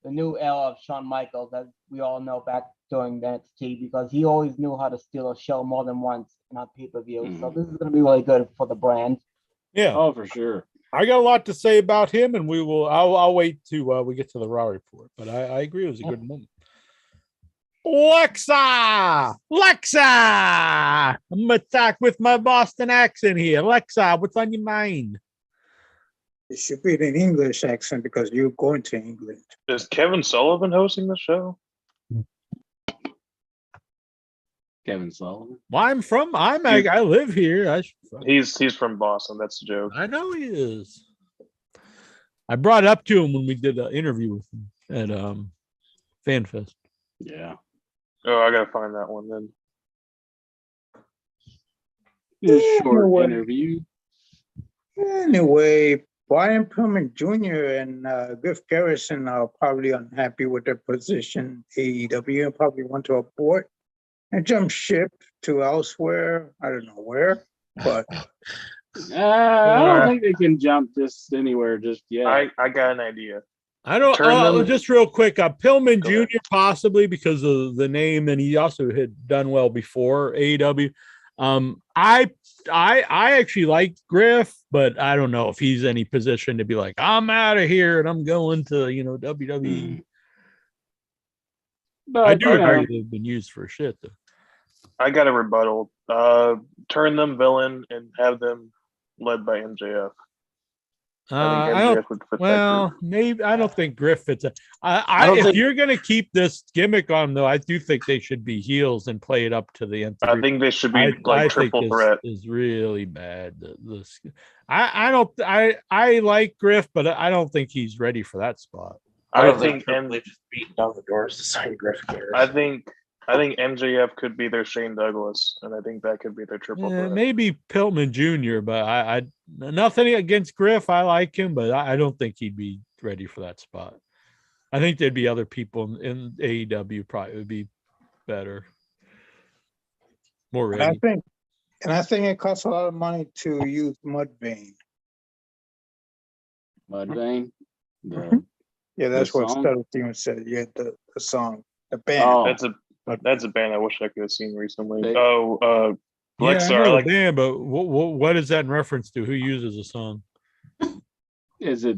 the new era of Shawn Michaels, as we all know back during NXT, because he always knew how to steal a show more than once in our pay-per-view. So this is going to be really good for the brand. Yeah. Oh, for sure. I got a lot to say about him, and I'll wait till we get to the Raw report, but I agree it was a good moment. Lexa! I'm gonna attack with my Boston accent here. Lexa, what's on your mind? It should be an English accent because you're going to England. Is Kevin Sullivan hosting the show? Kevin Sullivan. Well, I live here. He's from Boston. That's the joke. I know he is. I brought it up to him when we did an interview with him at FanFest. Yeah. Oh, I gotta find that one then. Just short interview. Anyway, Brian Pillman Jr. and Griff Garrison are probably unhappy with their position. AEW and probably want to abort and jump ship to elsewhere. I don't know where, but I don't think they can jump just anywhere just yet. I got an idea. I don't. Just real quick, Pillman Jr. possibly because of the name, and he also had done well before AEW. I actually liked Griff, but I don't know if he's any position to be like, I'm out of here and I'm going to WWE. But I do agree they've been used for shit though. I got a rebuttal. Turn them villain and have them led by MJF. Maybe I don't think Griff fits. If you're going to keep this gimmick on, though, I do think they should be heels and play it up to the nth. I think they should be triple threat. Is really bad. I like Griff, but I don't think he's ready for that spot. I think they just beating down the doors to sign Griff Garrison. I think MJF could be their Shane Douglas, and I think that could be their triple threat. Maybe Pillman Jr., but I nothing against Griff. I like him, but I don't think he'd be ready for that spot. I think there'd be other people in AEW probably would be better, more ready. I think it costs a lot of money to use Mudvayne. Mudvayne? Yeah, that's what Studdle Demon said. Yeah, the song, the band. Oh, that's a band I wish I could have seen recently. Yeah, Lexar, I know the band, but what is that in reference to? Who uses the song? Is it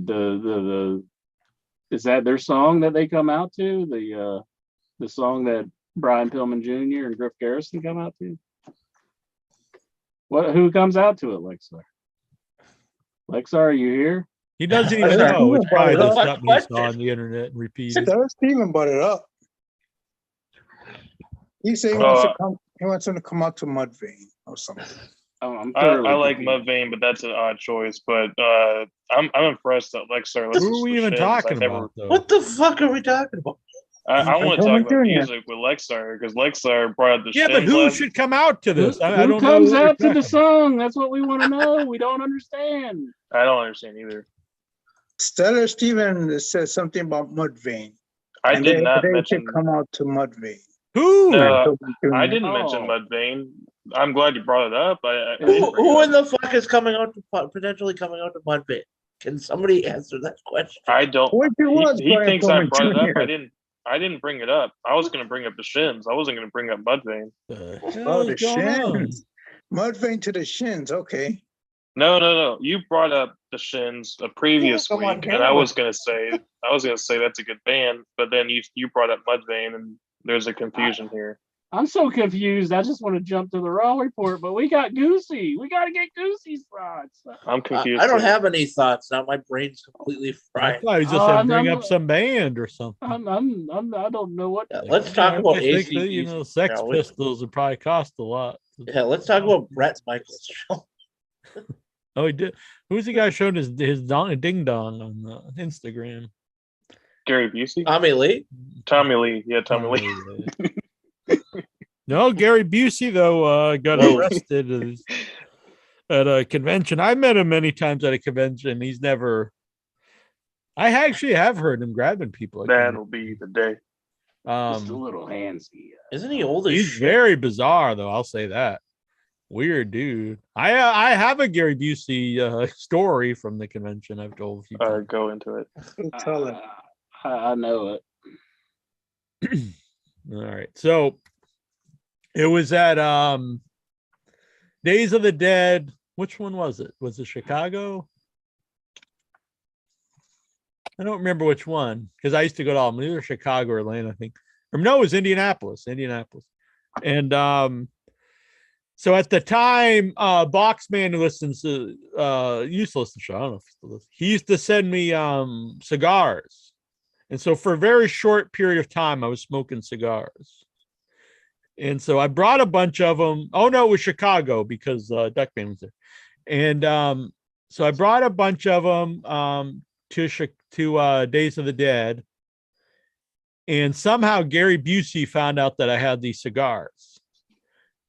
is that their song that they come out to? The song that Brian Pillman Jr. and Griff Garrison come out to? Who comes out to it, Lexar? Lexar, are you here? He doesn't even know. It's probably just something he saw on the internet and repeated. Steven brought it up. He said he wants him to come out to Mudvayne or something. I like Mudvayne, but that's an odd choice. But I'm impressed that Lexar. Who are we even talking about? Though? What the fuck are we talking about? I want to Pillman talk about Jr. music with Lexar because Lexar brought up the Yeah, but Shins who last- should come out to this? I Who don't know. comes what you're out to the talking song? That's what we want to know. We don't understand. I don't understand either. Stellar Steven says something about Mudvayne. I And did not they mention. should come out to Mudvayne. Who? No, Pillman I Jr. didn't mention Oh. Mudvayne. I'm glad you brought it up. I Who, didn't bring who it in up. the fuck is coming out to potentially coming out to Mudvayne? Can somebody answer that question? I don't. What you want, He Brian thinks I Pillman brought it up. Jr.? I didn't bring it up. I was going to bring up the Shins. I wasn't going to bring up Mudvayne. The Oh, hell the is going on? Shins. Mudvayne to the Shins. Okay. No. You brought up the Shins a previous come on week, and I camera. was going to say that's a good band, but then you brought up Mudvayne, and there's a confusion here. I'm so confused. I just want to jump to the Raw report, but we got Goosey. We got to get Goosey's thoughts. I'm confused. I don't too. have any thoughts now. My brain's completely I fried. thought he just Oh, said I'm- bring I'm- up some band or something. I don't know what. Yeah, let's talk about I think that, AC/DC. Sex shall we? Pistols would probably cost a lot. Yeah, let's talk about Brett Michaels' show. Oh, he did. Who's the guy showing his ding dong on Instagram? Gary Busey? Tommy Lee. Tommy Lee. Yeah, Tommy Lee. No, Gary Busey though got Whoa. arrested at a convention. I met him many times at a convention. He's never. I actually have heard him grabbing people. At That'll be the day. Just a conventions. little handsy. Isn't he old as He's shit? very bizarre though. I'll say that. Weird dude. I have a Gary Busey story from the convention I've told a few times. Go into it. Tell it. I know it. All right. So it was at Days of the Dead. Which one was it? Was it Chicago? I don't remember which one because I used to go to all of them. Either Chicago or Atlanta, I think. Or no, it was Indianapolis. And so at the time, Boxman who listens to used to listen to the show. I don't know if he still listens. He used to send me cigars. And so for a very short period of time, I was smoking cigars. And so I brought a bunch of them. Oh, no, it was Chicago because Duckman was there. And so I brought a bunch of them to Days of the Dead. And somehow Gary Busey found out that I had these cigars.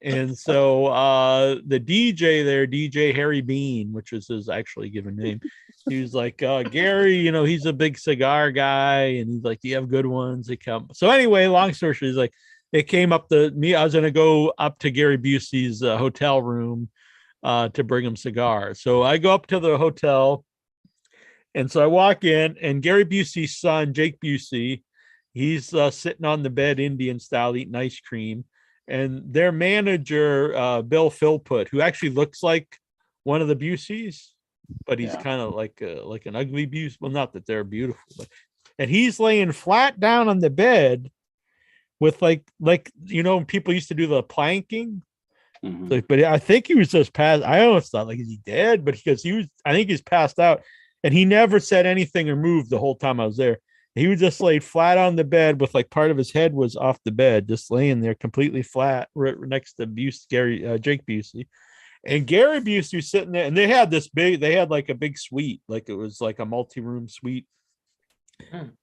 And so the DJ there, DJ Harry Bean, which is his actually given name, he was like, Gary, he's a big cigar guy. And he's like, do you have good ones? They come. So anyway, long story short, he's like, it came up to me. I was going to go up to Gary Busey's hotel room to bring him cigars. So I go up to the hotel. And so I walk in and Gary Busey's son, Jake Busey, he's sitting on the bed, Indian style, eating ice cream. And their manager, Bill Philpott, who actually looks like one of the Buseys, but he's kind of like an ugly Busey. Well, not that they're beautiful, and he's laying flat down on the bed with like people used to do the planking. Mhm. But I think he was just passed. I almost thought, like, is he dead? But because I think he's passed out, and he never said anything or moved the whole time I was there. He was just laid flat on the bed with like part of his head was off the bed, just laying there completely flat right next to Jake Busey. And Gary Busey was sitting there, and they had like a big suite, like it was like a multi-room suite.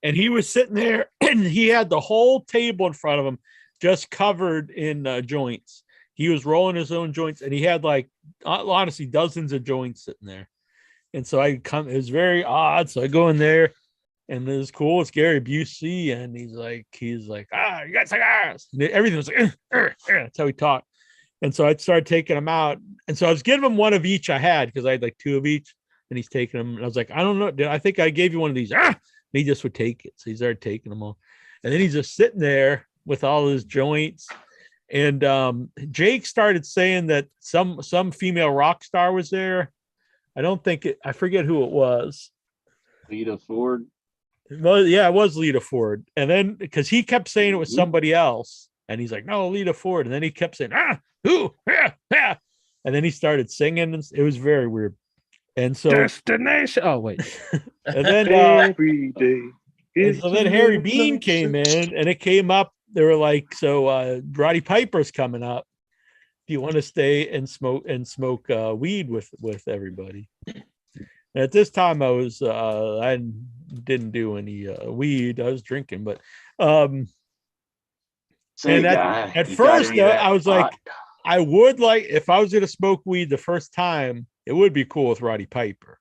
And he was sitting there, and he had the whole table in front of him just covered in joints. He was rolling his own joints, and he had like, honestly, dozens of joints sitting there. And so it was very odd. So I go in there. And it was cool. It's Gary Busey, and he's like, you got cigars. And everything was like, that's how he talked. And so I started taking them out. And so I was giving him one of each I had because I had like two of each. And he's taking them. And I was like, I don't know. I think I gave you one of these. And he just would take it. So he started taking them all. And then he's just sitting there with all his joints. And Jake started saying that some female rock star was there. I forget who it was. Lita Ford. Well, yeah, it was Lita Ford. And then because he kept saying it was somebody else, and he's like, no, Lita Ford. And then he kept saying, who? Yeah. And then he started singing. And it was very weird. And so Destination. Oh, wait. and then Every day. and so then Harry Bean came in, and it came up. They were like, so Roddy Piper's coming up. Do you want to stay and smoke weed with everybody? And at this time, I didn't do any weed. I was drinking, but Say, and guy, at you got first any of that I was like, hot- I would like if I was going to smoke weed the first time, it would be cool with Roddy Piper.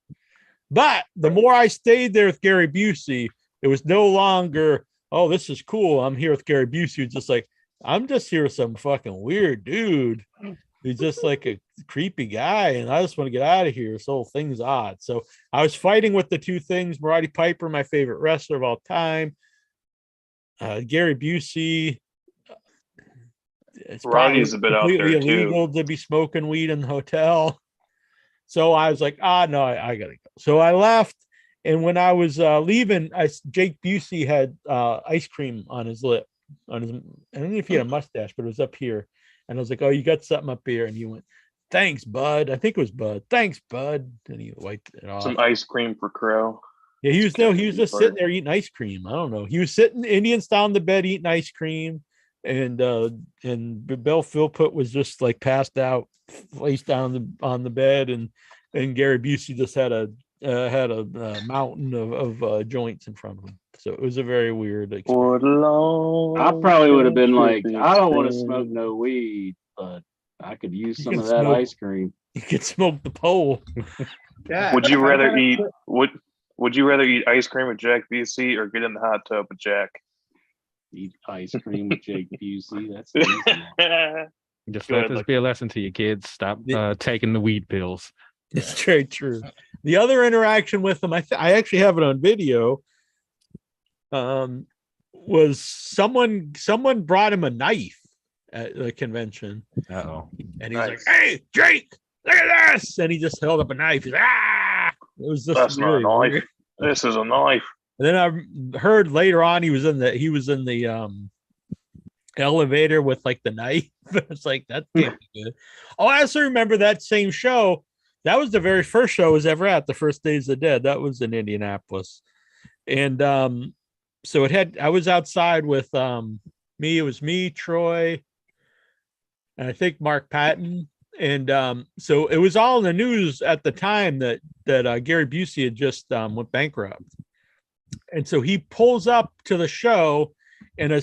But the more I stayed there with Gary Busey, it was no longer, oh, this is cool. I'm here with Gary Busey. It's just like, I'm just here with some fucking weird dude. He's just like a creepy guy, and I just want to get out of here. This whole thing's odd. So I was fighting with the two things. Roddy Piper, my favorite wrestler of all time. Gary Busey. It's Roddy's a bit out completely there, too. illegal to be smoking weed in the hotel. So I was like, no, I gotta go. So I left, and when I was leaving, Jake Busey had ice cream on his lip. I don't know if he had a mustache, but it was up here. And I was like, oh, you got something up here? And he went, thanks, bud. I think it was Bud. Thanks, bud. And he wiped it off. Some ice cream for Crow. Yeah, he was just sitting there eating ice cream. I don't know. He was sitting Indian style on the bed eating ice cream, and Bill Philpott was just like passed out, face down on the bed, and Gary Busey just had a mountain of joints in front of him. So it was a very weird experience. I probably would have been like, I don't want to smoke no weed, but I could use some of that ice cream. You could smoke the pole. Yeah. Would you rather eat would you rather eat ice cream with Jack Busey or get in the hot tub with Jack? Eat ice cream with Jake Busey. That's easy. Just let this be a lesson to you kids. Stop taking the weed pills. It's very true. The other interaction with him, I actually have it on video. Was someone brought him a knife at the convention. Uh-oh. And he's like, "Hey, Jake, look at this!" And he just held up a knife. He's like, "Ah!" It was just That's really not a knife. weird. This is a knife. And then I heard later on he was in the elevator with like the knife. It's like that can't be good. Oh, I also remember that same show. That was the very first show I was ever at, the first Days of the Dead. That was in Indianapolis. And so I was outside with it was me, Troy, and I think Mark Patton. And so it was all in the news at the time that Gary Busey had just went bankrupt. And so he pulls up to the show in a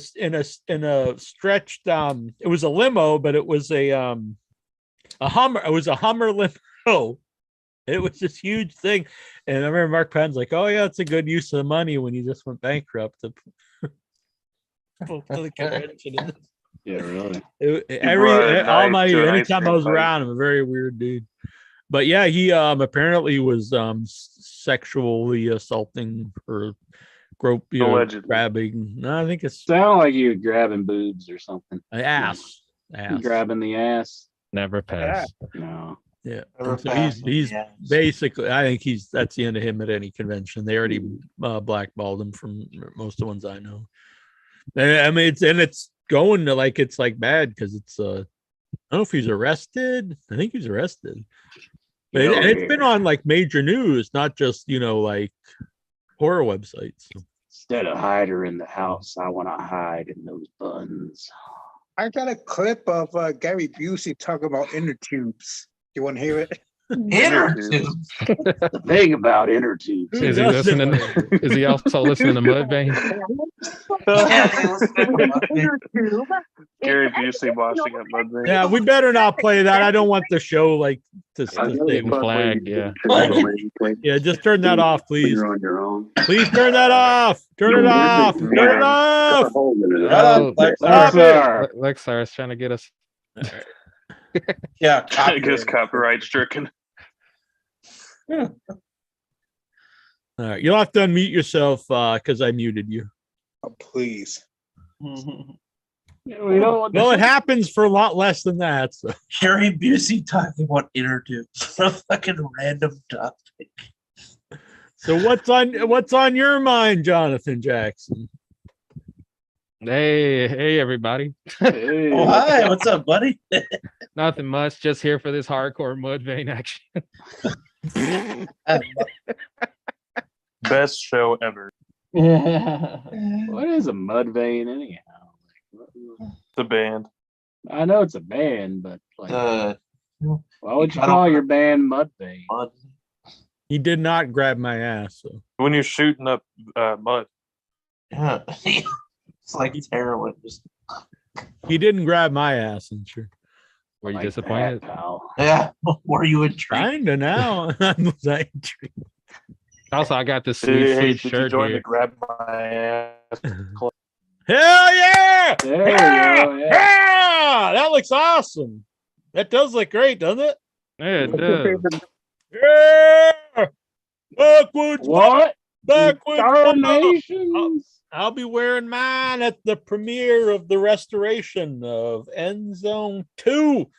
stretched it was a limo, but it was a Hummer. It was a Hummer limo. It was this huge thing. And I remember Mark Patton's like, oh yeah, it's a good use of the money when you just went bankrupt to the convention. Yeah, really. Anytime I was around him, a very weird dude. But yeah, he apparently was sexually assaulting or grabbing. No, I think it's Sound like you were grabbing boobs or something. ass. Grabbing the ass. Never pass. No. Yeah. And so he's basically, I think that's the end of him at any convention. They already blackballed him from most of the ones I know. I mean, it's going to it's bad because it's I don't know if he's arrested. I think he's arrested. But it's been on major news, not just horror websites. Instead of hide her in the house, I want to hide in those buns. I got a clip of Gary Busey talking about inner tubes. You want to hear it? Inner tubes. The thing about inner tubes. Is he listening? Is he also listening to Mudvayne? Gary Busey washing up Mudvayne. Yeah, we better not play that. I don't want the show to stay Flagged, yeah. Yeah, just turn that off, please. You're on your own. Please turn that off. Turn it off. Turn it off. Lexar's trying to get us. Yeah, I guess copyright stricken. All right, you'll have to unmute yourself because I muted you. Oh, please. Well, it happens for a lot less than that. So. Gary Busey talking about inner tubes. A fucking random topic. So what's on your mind, Jonathan Jackson? Hey, everybody. Hey. Oh, hi. What's up, buddy? Nothing much. Just here for this hardcore Mudvayne action. Best show ever. What is a Mudvayne anyhow? The band. I know it's a band, but why would you I don't- call your band Mudvayne? Mud. He did not grab my ass. So. When you're shooting up mud. Yeah. It's like heroin. He didn't grab my ass, and sure. Were you Like disappointed? that, pal. Yeah. Were you intrigued? Kinda now. I'm intrigued. Also, I got this sweet, Hey, sweet did you shirt join here. the grab my ass club? Hell yeah! There we yeah! go, yeah. Yeah! That looks awesome. That does look great, doesn't it? Yeah, it What's your does. favorite? Yeah! Backwards, What? backwards. Darnations. I'll be wearing mine at the premiere of the restoration of End Zone 2.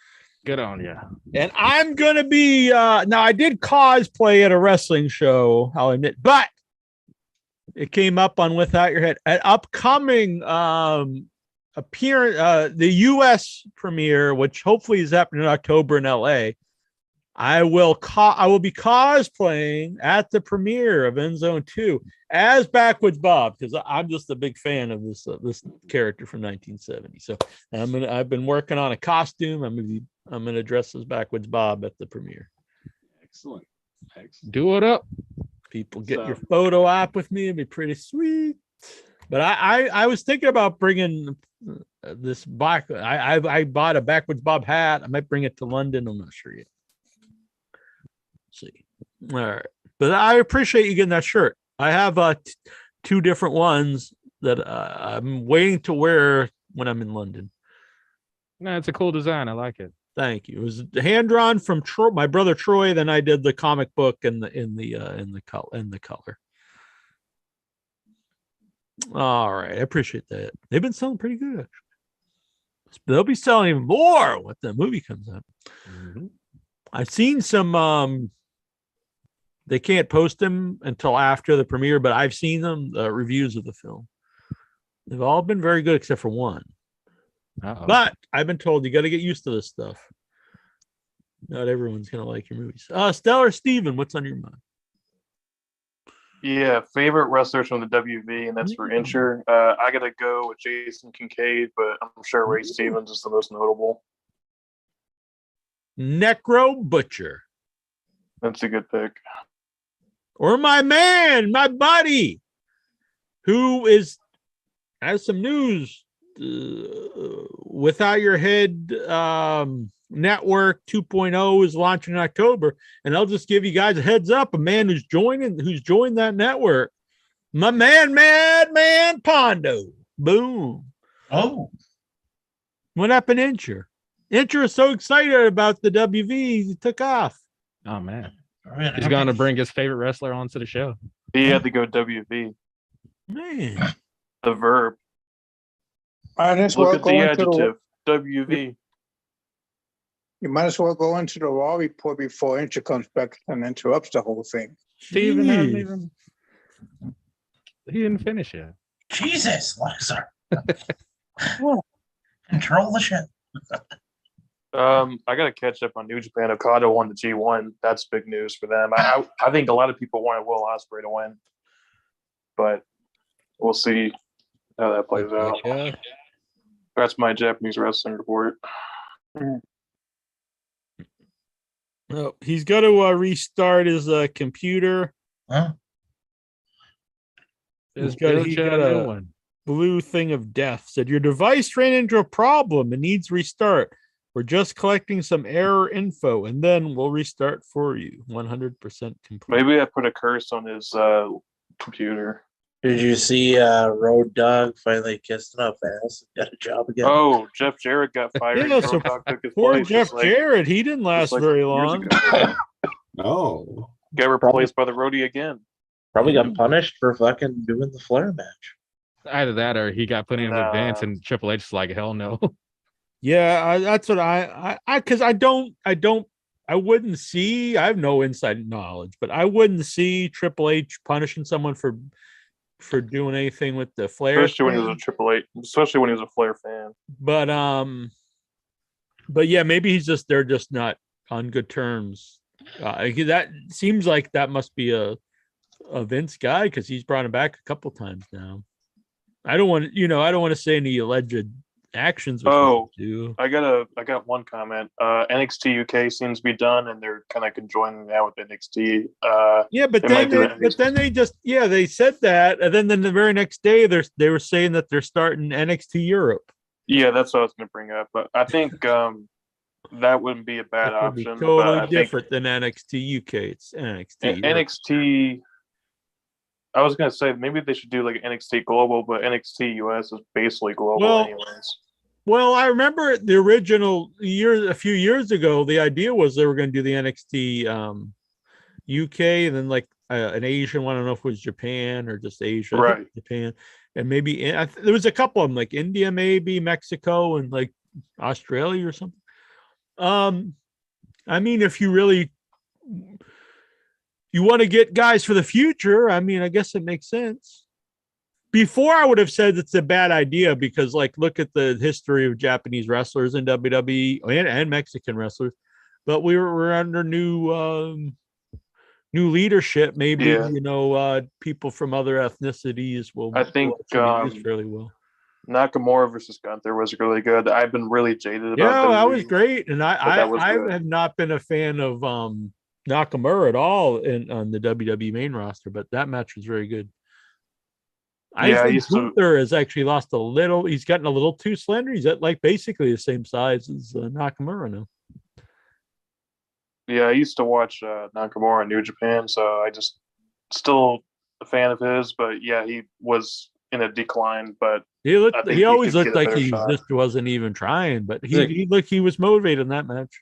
Good on you. And I'm gonna be now I did cosplay at a wrestling show, I'll admit, but it came up on Without Your Head. An upcoming appearance, the US premiere, which hopefully is happening in October in LA. I will be cosplaying at the premiere of End Zone 2 as Backwoods Bob, because I'm just a big fan of this character from 1970. So I've been working on a costume. I'm gonna dress as Backwoods Bob at the premiere. Excellent. Do it up. People get your photo op with me. It'd be pretty sweet. But I was thinking about bringing this back. I bought a Backwoods Bob hat. I might bring it to London. I'm not sure yet. See. All right. But I appreciate you getting that shirt. I have two different ones that I'm waiting to wear when I'm in London. No, it's a cool design. I like it. Thank you. It was hand drawn from my brother Troy. Then I did the comic book in the color. All right, I appreciate that. They've been selling pretty good, actually. They'll be selling even more when the movie comes out. Mm-hmm. I've seen some. They can't post them until after the premiere, but I've seen them reviews of the film. They've all been very good except for one. Uh-oh. But I've been told you got to get used to this stuff. Not everyone's gonna like your movies. Stellar Steven, what's on your mind? Yeah, favorite wrestlers from the WV, and that's for Incher. I gotta go with Jason Kincaid, but I'm sure Ray Stevens is the most notable. Necro Butcher. That's a good pick. Or my man, my buddy, who has some news. Without Your Head Network 2.0 is launching in October, and I'll just give you guys a heads up. A man who's joined that network, my man, Madman Pondo. Boom. Oh, What happened, Incher? Incher is so excited about the WV, he took off. Oh man, right. he's going to bring his favorite wrestler onto the show. He had to go WV. Man, The verb. Might as Look well at go the into adjective. WV. You might as well go into the Raw report before Incher comes back and interrupts the whole thing. Steven hasn't Jeez. even. He didn't finish yet. Jesus, Lexer. Control the shit. I gotta catch up on New Japan. Okada won the G1. That's big news for them. I think a lot of people wanted Will Ospreay to win, but we'll see how that plays out. yeah. That's my Japanese wrestling report. Oh, he's got to restart his computer. Huh? He's got a blue thing of death. Said your device ran into a problem and needs restart. We're just collecting some error info, and then we'll restart for you. 100% complete. Maybe I put a curse on his computer. Did you see Road Dogg finally kissed enough ass and got a job again? Oh, Jeff Jarrett got fired. Yeah, so took his poor place, Jeff just like- Jarrett. He didn't last just like very years long. ago. Oh, Got replaced by the roadie again. Probably got punished for fucking doing the Flair match. Either that or he got put in with Nah. Vince and Triple H is like, hell no. Yeah, that's what I because I wouldn't see. I have no inside knowledge, but I wouldn't see Triple H punishing someone for doing anything with the Flair. Especially when he was a Triple H. Especially when he was a Flair fan. But yeah, maybe they're just not on good terms. That seems like that must be a Vince guy because he's brought him back a couple times now. I don't want to say any alleged actions. Oh, too. I got one comment. NXT UK seems to be done, and they're kind of conjoining that with NXT. Yeah, but then they said that, and then the very next day they were saying that they're starting NXT Europe. Yeah, that's what I was going to bring up. But I think that wouldn't be a bad That would be option. totally different than NXT UK. It's NXT. NXT. I was going to say maybe they should do like NXT Global, but NXT US is basically global anyways. Well, I remember the original a few years ago, the idea was they were going to do the NXT UK and then like an Asian one. I don't know if it was Japan or just Asia, right? Japan, and maybe there was a couple of them like India, maybe Mexico, and like Australia or something. I mean, if you really want to get guys for the future, I mean, I guess it makes sense. Before I would have said it's a bad idea because, like, look at the history of Japanese wrestlers in WWE and Mexican wrestlers. But we're under new leadership. Maybe people from other ethnicities will. I think fairly well. Nakamura versus Gunther was really good. I've been really jaded about. Yeah, that was great, and I have not been a fan of Nakamura at all on the WWE main roster, but that match was very good. I think Gunther has actually lost a little. He's gotten a little too slender. He's at like basically the same size as Nakamura now. Yeah, I used to watch Nakamura in New Japan, so I just still a fan of his. But yeah, he was in a decline. But he always looked like he just wasn't even trying. But he was motivated in that match.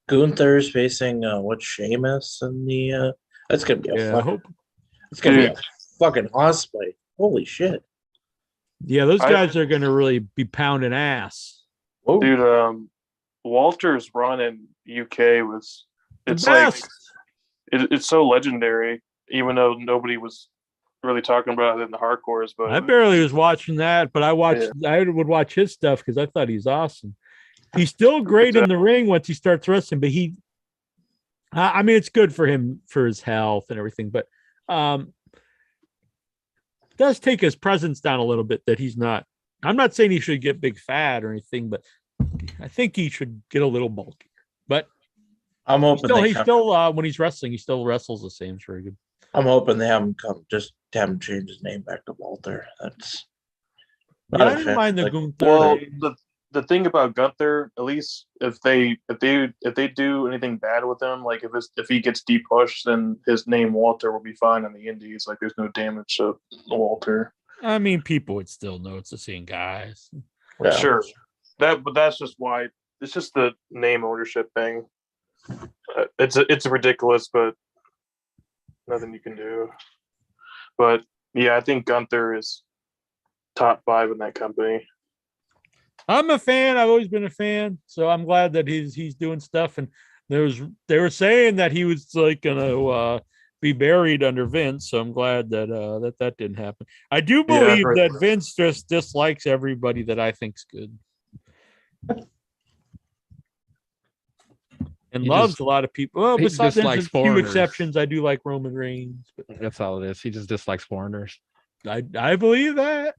Gunther's facing Sheamus in the. That's gonna be it's gonna be a fucking hoss fight. Holy shit! Yeah, those guys are gonna really be pounding ass. Whoa. Dude, Walter's run in UK was it's so legendary, even though nobody was really talking about it in the hardcores. But I barely was watching that, but I would watch his stuff because I thought he's awesome. He's still great in the ring once he starts wrestling, but I mean, it's good for him for his health and everything, but does take his presence down a little bit that he's not. I'm not saying he should get big fat or anything, but I think he should get a little bulkier. But I'm hoping he's still when he's wrestling, he still wrestles the same. It's very good. I'm hoping they have him change his name back to Walter. That's I don't mind the Gunther. Well, the thing about Gunther, at least if they do anything bad with him, like if he gets depushed, then his name Walter will be fine on the Indies. Like there's no damage to Walter. I mean, people would still know it's the same guys. Yeah. Sure, but that's just why it's just the name ownership thing. It's ridiculous, but nothing you can do. But yeah, I think Gunther is top 5 in that company. I'm a fan. I've always been a fan, so I'm glad that he's doing stuff. And they were saying that he was like gonna be buried under Vince, so I'm glad that that didn't happen. I do believe that Vince just dislikes everybody that I think's good, and loves a lot of people. Well, besides a few exceptions, I do like Roman Reigns. But that's all it is. He just dislikes foreigners. I believe that.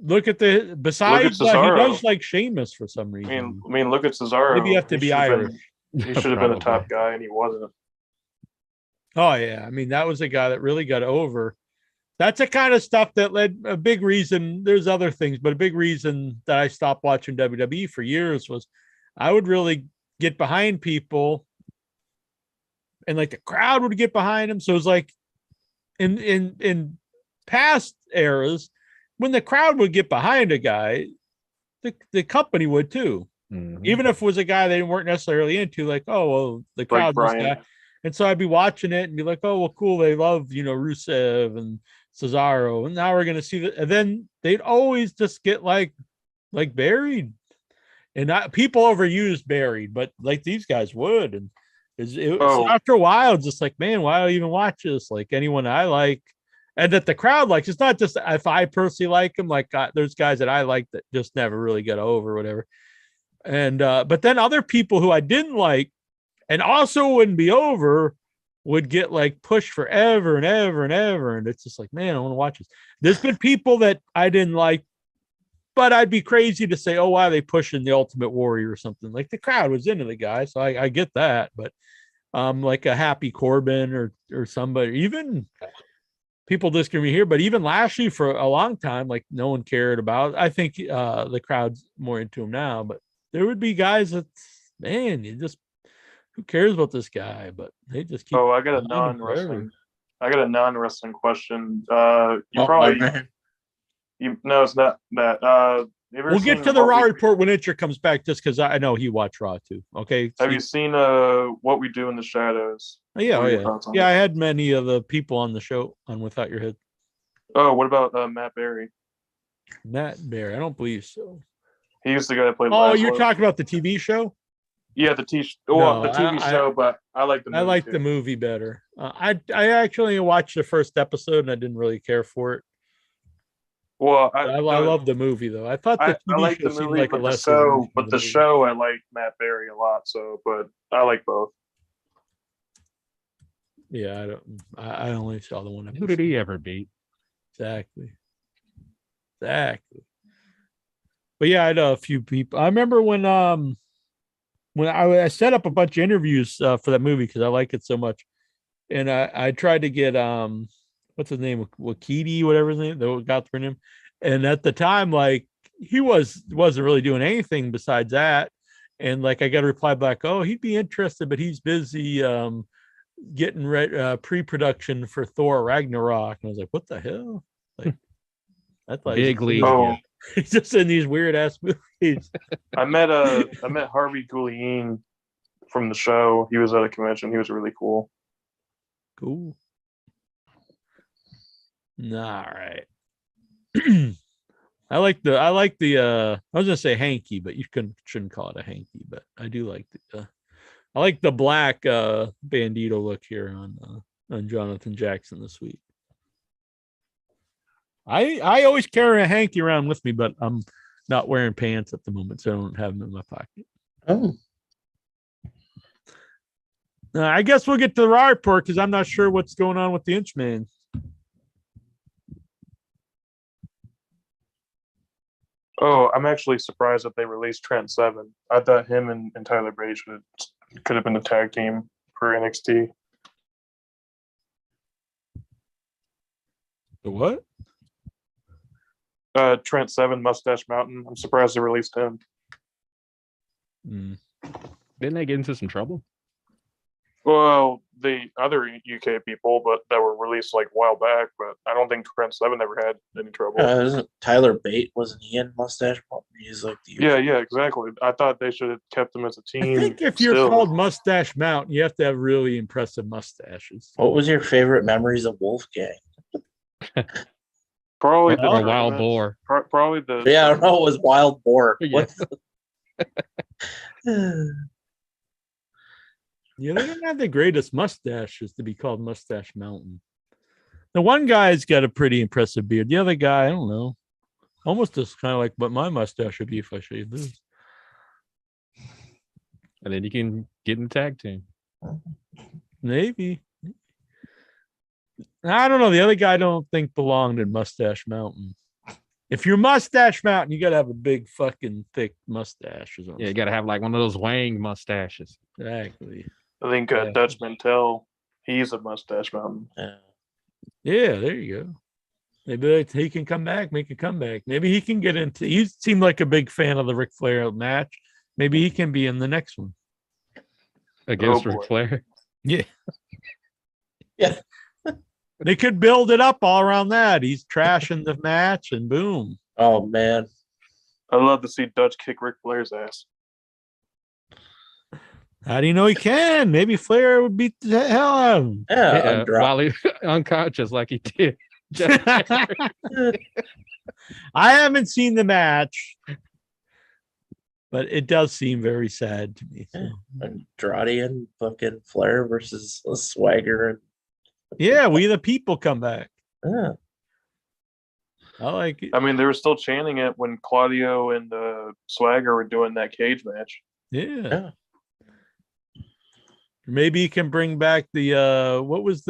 Look at besides he does like Sheamus for some reason. I mean, look at Cesaro. Maybe you have to be Irish. He should have been a top guy, and he wasn't. Oh yeah, I mean that was a guy that really got over. That's the kind of stuff that led a big reason. There's other things, but a big reason that I stopped watching WWE for years was I would really get behind people, and like the crowd would get behind them. So it was like in past eras. When the crowd would get behind a guy, the company would too. Mm-hmm. Even if it was a guy they weren't necessarily into, like, oh, well, the crowd this guy. And so I'd be watching it and be like, oh, well, cool. They love, Rusev and Cesaro. And now we're going to see that. And then they'd always just get like buried. And people overused buried, but like these guys would. And after a while, it's just like, man, why do I even watch this? Like anyone I like. And that the crowd likes. It's not just if I personally like them. Like there's guys that I like that just never really got over, or whatever. And but then other people who I didn't like, and also wouldn't be over, would get like pushed forever and ever and ever. And it's just like, man, I want to watch this. There's been people that I didn't like But I'd be crazy to say, oh, why are they pushing the Ultimate Warrior or something? Like the crowd was into the guy, so I get that. But like a Happy Corbin or somebody, even people disagree here, but even Lashley for a long time, like no one cared about. I think the crowd's more into him now, but there would be guys that, man, you just, who cares about this guy? But they just keep. Oh, I got a non-wrestling question. No, it's not that. We'll get to the Raw report when Itcher comes back, just because I know he watched Raw too. Okay. Have you seen What We Do in the Shadows? Yeah, yeah. I had many of the people on the show on Without Your Head. Oh, what about Matt Berry? Matt Berry, I don't believe so. He's the guy that played. Oh, you're talking about the TV show? Yeah, the TV show, but I like the movie. I like the movie better. I actually watched the first episode and I didn't really care for it. Well, I love the movie though. I thought the TV show seemed like a lesser. But the show, I like Matt Berry a lot. So, but I like both. Yeah, I only saw the one. Who did he ever beat? Exactly. But yeah, I had a few people. I remember when I set up a bunch of interviews for that movie because I like it so much, and I tried to get what's his name, Wakiti, whatever his name, that got through him. And at the time, like he wasn't really doing anything besides that. And like I got a reply back, oh, he'd be interested, but he's busy getting pre-production for Thor Ragnarok. And I was like, what the hell? Like that's like big league. Oh. He's just in these weird ass movies. I met Harvey Guillén from the show. He was at a convention. He was really cool. Cool. All right. I like the I was gonna say hanky, but you shouldn't call it a hanky, but I do like I like the black bandito look here on Jonathan Jackson this week. I always carry a hanky around with me, but I'm not wearing pants at the moment, so I don't have them in my pocket. Oh. I guess we'll get to the Raw report because I'm not sure what's going on with the Inchman. Oh, I'm actually surprised that they released Trent Seven. I thought him and Tyler Bate could have been the tag team for NXT. The what? Trent Seven, Mustache Mountain. I'm surprised they released him. Didn't they get into some trouble? Well, the other UK people, but that were released like a while back. But I don't think Trent Seven ever had any trouble. Isn't Tyler Bate, wasn't he in Mustache Mountain? He's like the yeah, exactly. I thought they should have kept them as a team. I think if you're called Mustache Mountain, you have to have really impressive mustaches. What was your favorite memories of Wolfgang? Probably the Wild Boar. Probably the I don't know. It was Wild Boar. Yeah. Yeah, they don't have the greatest mustaches to be called Mustache Mountain. The one guy's got a pretty impressive beard. The other guy, I don't know. Almost just kind of like what my mustache would be if I shaved this. And then you can get in the tag team. Maybe. I don't know. The other guy I don't think belonged in Mustache Mountain. If you're Mustache Mountain, you got to have a big fucking thick mustache. Yeah, you got to have like one of those Wang mustaches. Exactly. I think Dutch Mantel, he's a Mustache Mountain. Yeah, there you go. Maybe he can come back, make a comeback. Maybe he can get into. He seemed like a big fan of the Ric Flair match. Maybe he can be in the next one against Ric Flair. Yeah, yeah. They could build it up all around that. He's trashing the match, and boom. Oh man, I'd love to see Dutch kick Ric Flair's ass. How do you know he can? Maybe Flair would beat the hell out of him. Yeah, while he unconscious like he did. I haven't seen the match, but it does seem very sad to me. So. Andrade and fucking Flair versus Swagger and we the people come back. Yeah. I like it. I mean, they were still chanting it when Claudio and Swagger were doing that cage match. Yeah. Maybe he can bring back the what was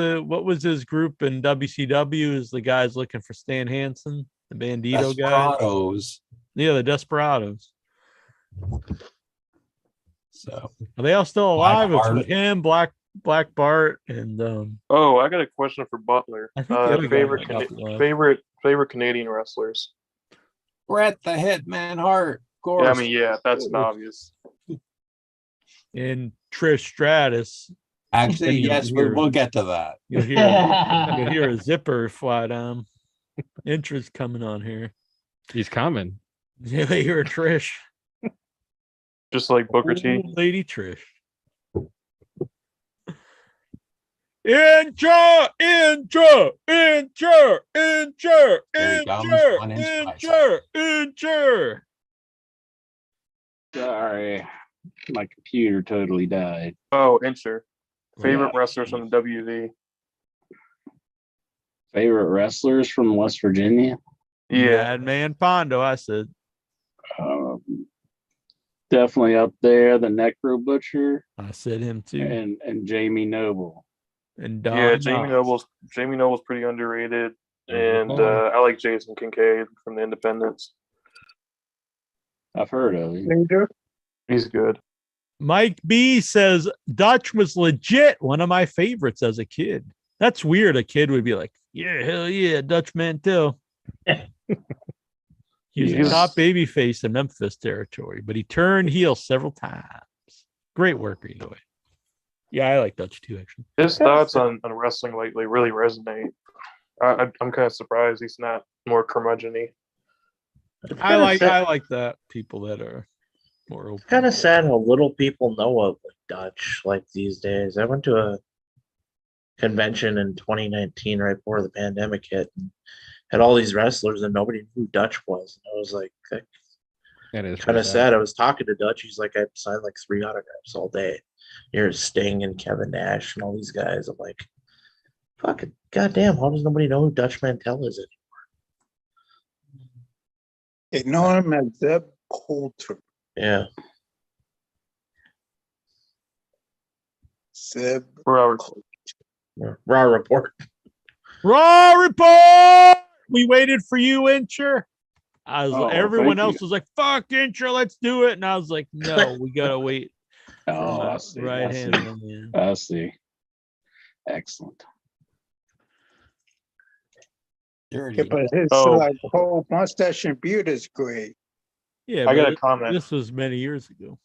his group in WCW? Is the guys looking for Stan Hansen, the Bandito guy? Desperados. Yeah, the Desperados. So Are they all still alive? Black It's with Bart. him, Black Bart, and Oh, I got a question for Butler. I think the other guy Favorite might not be alive. favorite Canadian wrestlers. Bret the Hitman Hart, of course. Yeah, I mean, yeah, that's an obvious. And Trish Stratus. Actually, You'll yes, hear- we'll get to that. You'll hear a zipper fly down. Intra's coming on here. He's coming. Yeah, they hear Trish. Just like Booker T. Old Lady Trish. Intra. There he comes, 1 inch bicep. Sorry, my computer totally died. Oh, Incher. Favorite Yeah. wrestlers from the WV. Favorite wrestlers from West Virginia? Yeah. Madman Pondo, I said. Definitely up there. The Necro Butcher I said him too. and Jamie Noble. And Don Yeah, Knotts. Jamie Noble's pretty underrated. Mm-hmm. And I like Jason Kincaid from the Independents. I've heard of him. Later. He's good. Mike B says Dutch was legit one of my favorites as a kid. That's weird. A kid would be like, yeah, hell yeah, Dutch Mantel. He was Yes. a top baby face in Memphis territory, but he turned heel several times. Great worker either way. Yeah, I like Dutch too, actually. His thoughts on wrestling lately really resonate. I'm kind of surprised he's not more curmudgeon-y. I like that people that are more open. Kind of sad how little people know of Dutch like these days. I went to a convention in 2019 right before the pandemic hit and had all these wrestlers and nobody knew who Dutch was. And I was like, That is kind pretty of sad. I was talking to Dutch. He's like, I signed like 3 autographs all day. Here's Sting and Kevin Nash and all these guys. I'm like, fucking goddamn, how does nobody know who Dutch Mantel is They know him as Zeb Coulter. anymore? Zeb. Robert. Yeah. Raw report. Raw report. We waited for you, Incher. Oh, Everyone thank else you. was like, "Fuck Incher, let's do it," and I was like, "No, we gotta wait." Oh, I see. Right I see. hand. Yeah. I see. Excellent. Dirty. Yeah, but his Oh. like whole mustache and beard is great. Yeah, I got but a comment. This was many years ago.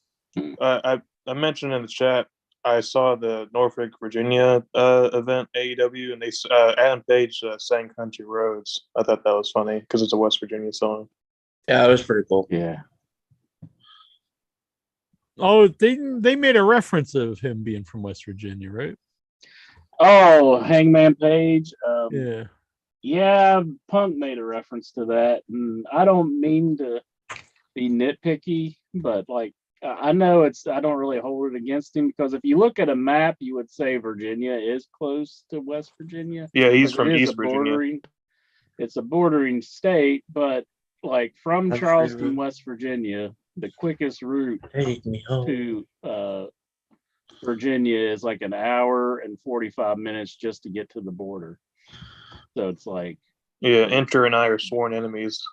I mentioned in the chat I saw the Norfolk, Virginia event AEW, and they Adam Page sang "Country Roads." I thought that was funny because it's a West Virginia song. Yeah, it was pretty cool. Yeah. Oh, they made a reference of him being from West Virginia, right? Oh, Hangman Page. Yeah. Yeah, Punk made a reference to that, and I don't mean to be nitpicky, but like I know I don't really hold it against him because if you look at a map, you would say Virginia is close to West Virginia. Yeah, he's 'cause from it is East a Virginia. bordering- It's a bordering state, but like from Country Charleston, road. West Virginia, the quickest route Take me home. to Virginia is like an hour and 45 minutes just to get to the border. So it's like, Yeah, Inter and I are sworn enemies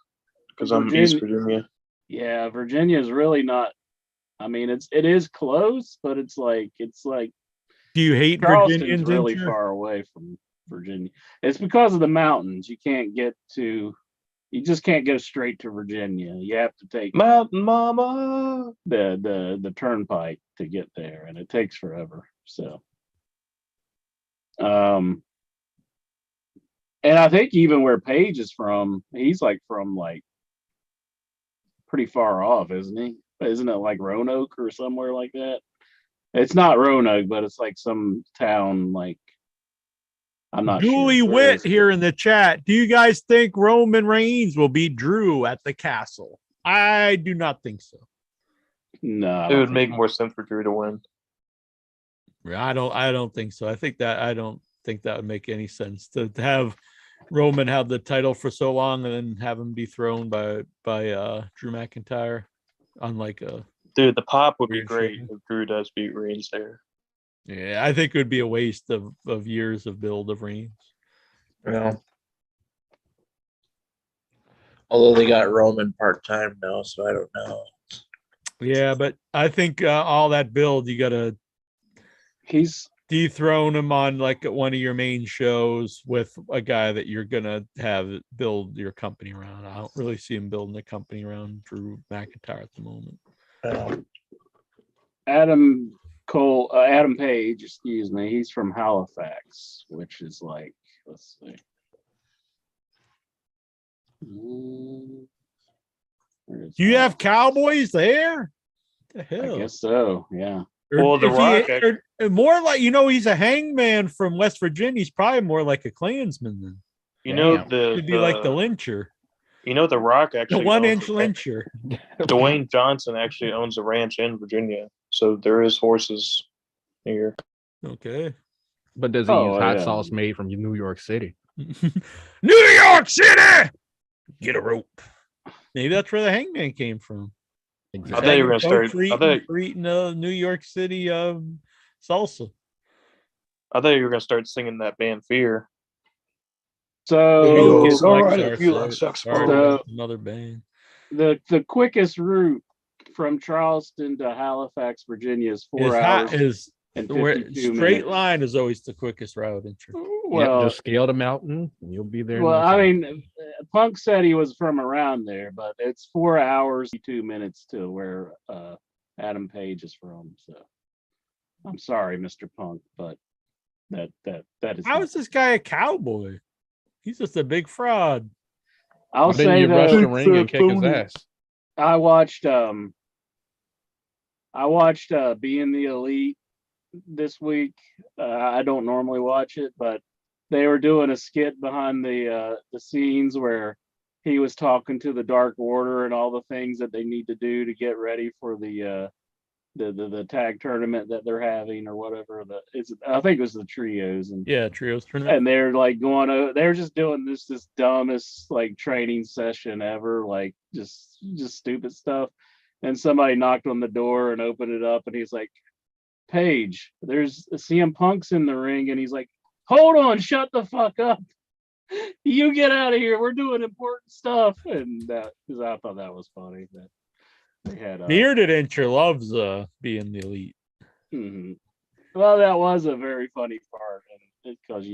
because I'm Virginia- East Virginia. yeah, Virginia is really not. I mean, it is close, but it's like Do you hate Charleston's Virginians? really Incher? far away from Virginia. It's because of the mountains. You just can't go straight to Virginia. You have to take Mountain Mama. the turnpike to get there, and it takes forever. So, and I think even where Paige is from, he's from pretty far off, isn't he? Isn't it like Roanoke or somewhere like that? It's not Roanoke, but it's like some town I'm not Julie sure. Where Witt is it? here in the chat. Do you guys think Roman Reigns will beat Drew at the castle? I do not think so. No, I It don't would think make more sense for Drew to win. I don't think so. I don't think that would make any sense to have Roman have the title for so long and then have him be thrown by Drew McIntyre on Dude, the pop would be Weird great shit. if Drew does beat Reigns there. Yeah, I think it would be a waste of years of build of Reigns. Yeah. Although they got Roman part-time now, so I don't know. Yeah, but I think all that build, you got to dethrone him on like one of your main shows with a guy that you're going to have build your company around. I don't really see him building a company around Drew McIntyre at the moment. Adam Page, excuse me. He's from Halifax, which is like, let's see. Do you have Cowboys there? The hell? I guess so, yeah. Well, The Rock, more like, he's a hangman from West Virginia. He's probably more like a Klansman then. He'd be like the lyncher. The Rock actually, the 1-inch lyncher. Dwayne Johnson actually owns a ranch in Virginia, so there is horses here. Okay, but does he use hot sauce made from New York City? New York City, get a rope. Maybe that's where the Hangman came from. Exactly. I thought you were going to start eating New York City salsa. I thought you were going to start singing that band Fear. So, another band. The quickest route from Charleston to Halifax, Virginia is 4 hours. Straight line is always the quickest route. Well, just scale the mountain and you'll be there. Well, I mean, Punk said he was from around there, but it's 4 hours, 2 minutes to where Adam Page is from. So I'm sorry, Mr. Punk, but that is. How is this guy a cowboy? He's just a big fraud. I'll say that. Rush the ring and kick his ass. I watched Being the Elite this week. I don't normally watch it, but they were doing a skit behind the scenes where he was talking to the Dark Order and all the things that they need to do to get ready for the tag tournament that they're having or whatever. I think it was the trios trios tournament. And they're like they're just doing this dumbest like training session ever, like just stupid stuff. And somebody knocked on the door and opened it up, and he's like, "Paige, there's CM Punk's in the ring," and he's like, "Hold on, shut the fuck up. You get out of here. We're doing important stuff." And I thought that was funny. That they had Bearded Incher loves Being the Elite. Mm-hmm. Well, that was a very funny part, because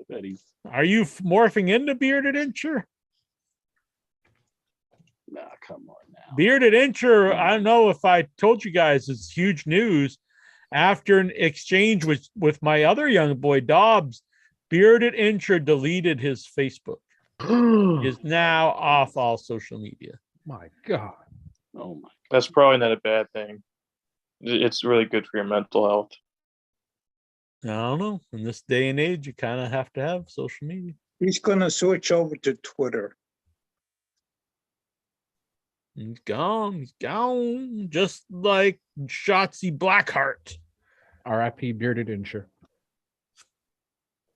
that he's. Are you morphing into Bearded Incher? Nah, come on now. Bearded Incher, I don't know if I told you guys, it's huge news. After an exchange with my other young boy, Dobbs, Bearded Incher deleted his Facebook. He is now off all social media. My God. Oh my. That's probably not a bad thing. It's really good for your mental health. I don't know. In this day and age, you kind of have to have social media. He's going to switch over to Twitter. He's gone. He's gone. Just like Shotzi Blackheart. R.I.P. Bearded Incher.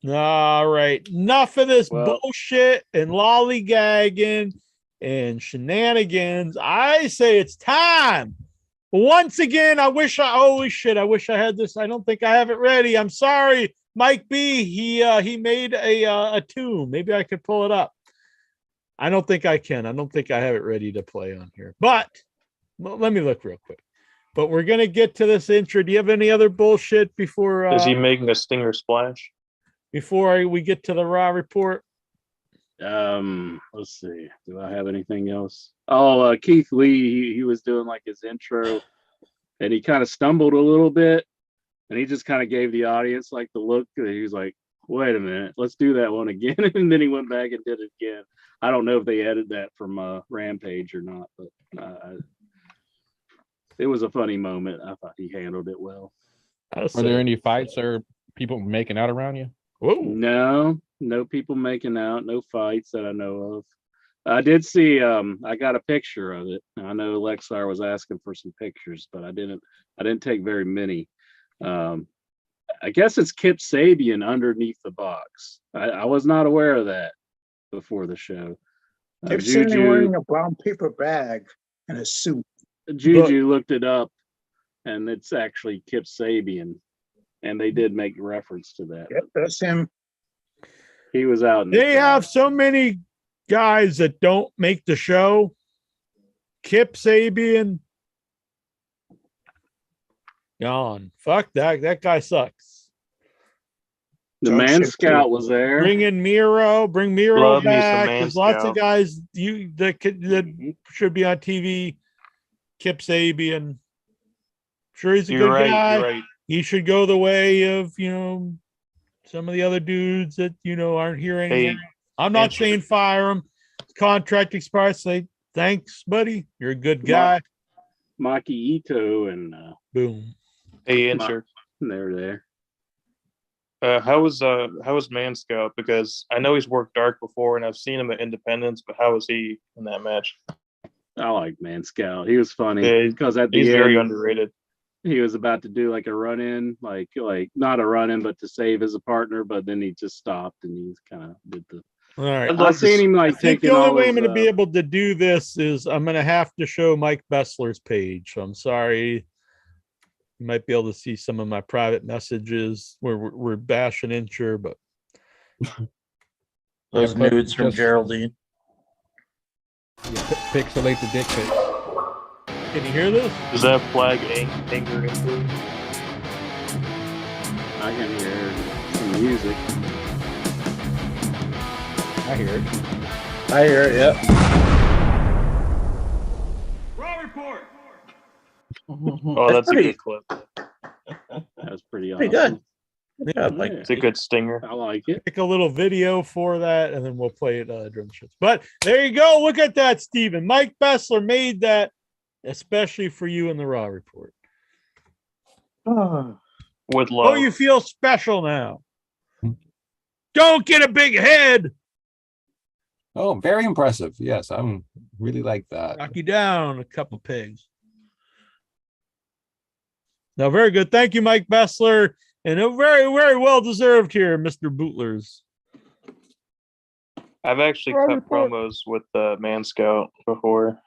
All right. Enough of this bullshit and lollygagging and shenanigans. I say it's time. Once again, holy shit, I wish I had this. I don't think I have it ready. I'm sorry. Mike B, he made a tune. Maybe I could pull it up. I don't think I can. I don't think I have it ready to play on here. But let me look real quick. But we're going to get to this intro. Do you have any other bullshit before... Is he making a stinger splash? Before we get to the Raw report? Let's see. Do I have anything else? Oh, Keith Lee, he was doing like his intro, and he kind of stumbled a little bit, and he just kind of gave the audience like the look. He was like, wait a minute, let's do that one again. And then he went back and did it again. I don't know if they edited that from Rampage or not, but it was a funny moment. I thought he handled it well. Are there any fights or people making out around you? Whoa. No people making out, no fights that I know of. I did see, I got a picture of it. I know Lexar was asking for some pictures, but I didn't take very many. I guess it's Kip Sabian underneath the box. I was not aware of that before the show. Kip Sabian wearing a brown paper bag and a suit. Juju looked it up, and it's actually Kip Sabian, and they did make reference to that. Yep, that's him. He was out. They have so many guys that don't make the show. Kip Sabian. Gone. Fuck that. That guy sucks. The Jump Man ship Scout too. was there. Bring in Miro. Bring Miro Love me some back. Man There's lots of Scout. guys that should be on TV. Kip Sabian. Sure, he's a You're good right. guy. You're right. He should go the way of, some of the other dudes that, aren't here anymore. Hey, I'm not answer- saying fire him. Contract expires. Say, thanks, buddy. You're a good guy. Maki Ito and Boom. Hey, answer. they're there. How was Man Scout? Because I know he's worked dark before, and I've seen him at Independence. But how was he in that match? I like Man Scout. He was funny Yeah, because at He's the very end underrated. he was about to do like a run in, like not a run in, but to save as a partner. But then he just stopped and he kind of did the. All right. I'd love I've seen him I like think taking the only all way his, I'm going to be able to do this is I'm going to have to show Mike Bessler's page. So I'm sorry. You might be able to see some of my private messages where we're bashing Incher, but Those Yeah, nudes from just- Geraldine. Pixelate the dick pics. can you hear this? Does that flag anger into? I can hear some music. I hear it. I hear it. Yep. Raw report. Oh, that's a pretty- good clip. That was pretty awesome. Pretty good. Yeah, like Yeah, It's a good stinger. I like it. Pick a little video for that, and then we'll play it drum shits. But there you go. Look at that, Steven. Mike Bessler made that especially for you in the Raw report. With Oh, love. you feel special now. Don't get a big head. Oh, very impressive. Yes, I'm really like that. Knock you down a couple pigs. No, very good. Thank you, Mike Bessler. And a very, very well deserved here, Mr. Bootlers. I've actually Raw cut report. promos with the Man Scout before.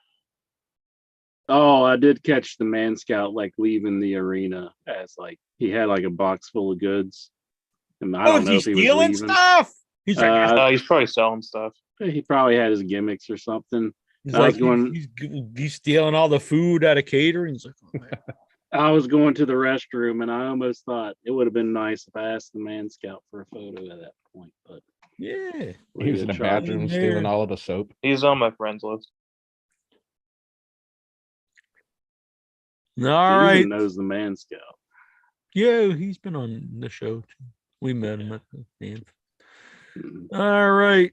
Oh, I did catch the Man Scout like leaving the arena as like he had like a box full of goods. And I don't is know he if he was stealing leaving. stuff? He's like, He's probably selling stuff. He probably had his gimmicks or something. he's, I was going- he's stealing all the food out of catering. He's like, oh, man. I was going to the restroom and I almost thought it would have been nice if I asked the Man Scout for a photo at that point, but Yeah. He was in the tried. bathroom There. stealing all of the soap. He's on my friends list. All Steven right. knows the Man Scout. Yeah, he's been on the show too. We met him at the stand. Mm. All right.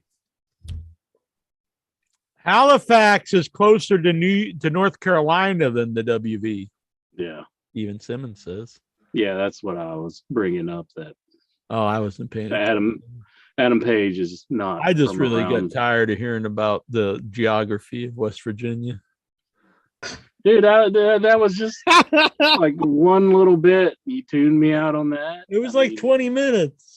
Halifax is closer to North Carolina than the WV. Yeah. Even Simmons says. Yeah, that's what I was bringing up. That Oh, I wasn't paying attention. Adam Page is not. I just from really around. got tired of hearing about the geography of West Virginia. Dude, that was just like one little bit. You tuned me out on that. It was I like mean, 20 minutes.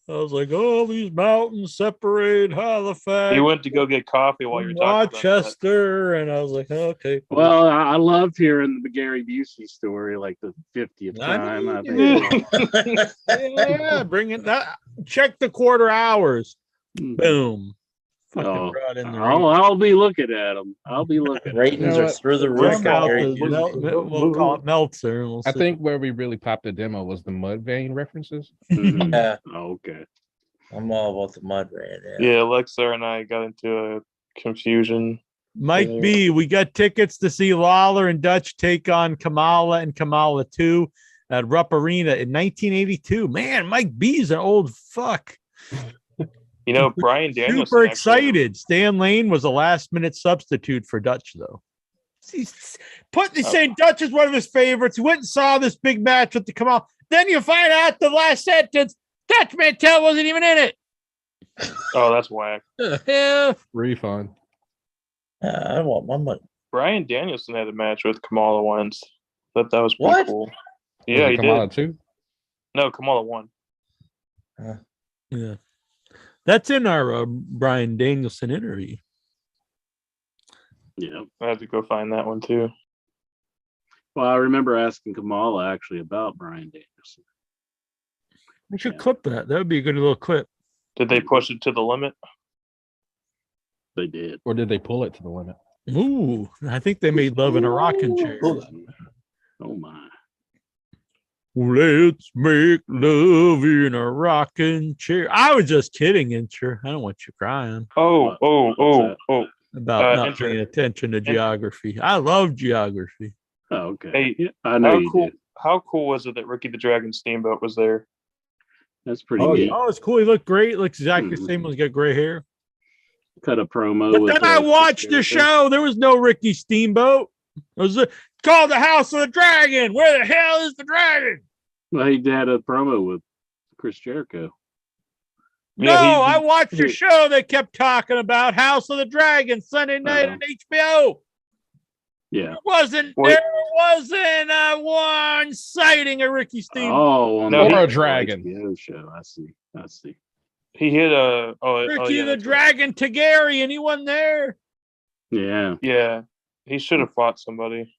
I was like, oh, these mountains separate Halifax. He went to go get coffee while you're talking about that. Rochester, and I was like, okay. cool. Well, I loved hearing the Gary Busey story, like the 50th I time. I mean, think. Yeah, bring it. Check the quarter hours. Mm. Boom. Fucking Oh, brought in the I'll be looking at them. I'll be looking. ratings You know are what? through the Check roof. out Gary the Busey. we'll call it Meltzer. And we'll I see. think where we really popped the demo was the mud vein references. Mhm. Yeah, Oh, okay. I'm all about the mud rat. Yeah. Yeah, Alexa and I got into a confusion. Mike B, we got tickets to see Lawler and Dutch take on Kamala and Kamala 2 at Rupp Arena in 1982. Man, Mike B's an old fuck. You know, Brian Danielson. Super actually- excited. Stan Lane was a last-minute substitute for Dutch, though. He's saying Dutch is one of his favorites. He went and saw this big match with the Kamala. Then you find out the last sentence, Dutch Mantel wasn't even in it. Oh, that's whack. Yeah. Refund. I want my money. Brian Danielson had a match with Kamala once. Thought that was pretty What? cool. Yeah, he Kamala did. too. No, Kamala won. Yeah. That's in our Brian Danielson interview. Yeah. I have to go find that one too. Well, I remember asking Kamala actually about Brian Danielson. We should Yeah. clip that. That would be a good little clip. Did they push it to the limit? They did. Or did they pull it to the limit? Ooh, I think they made love in a rocking chair. Oh my. Let's make love in a rocking chair. I was just kidding, Incher. I don't want you crying Oh. about not Incher. paying attention to geography. I love geography. Oh, okay. Hey, Yeah, I know you cool, did. how cool was it that Ricky the Dragon Steamboat was there? That's pretty Oh, neat. yeah. Oh, it's cool. He looked great. Looks exactly the same. He's got gray hair. Cut a promo. But with then I watched the show. There was no Ricky Steamboat. It was called the House of the Dragon. Where the hell is the dragon? Well, he had a promo with Chris Jericho. No, I watched your show. They kept talking about House of the Dragon Sunday night on HBO. Yeah. There wasn't one sighting of Ricky Steamboat. Oh, on No, the or a dragon. HBO show. I see. He hit a Ricky the that's right. Dragon Targaryen. He wasn't there. Yeah. Yeah, he should have fought somebody.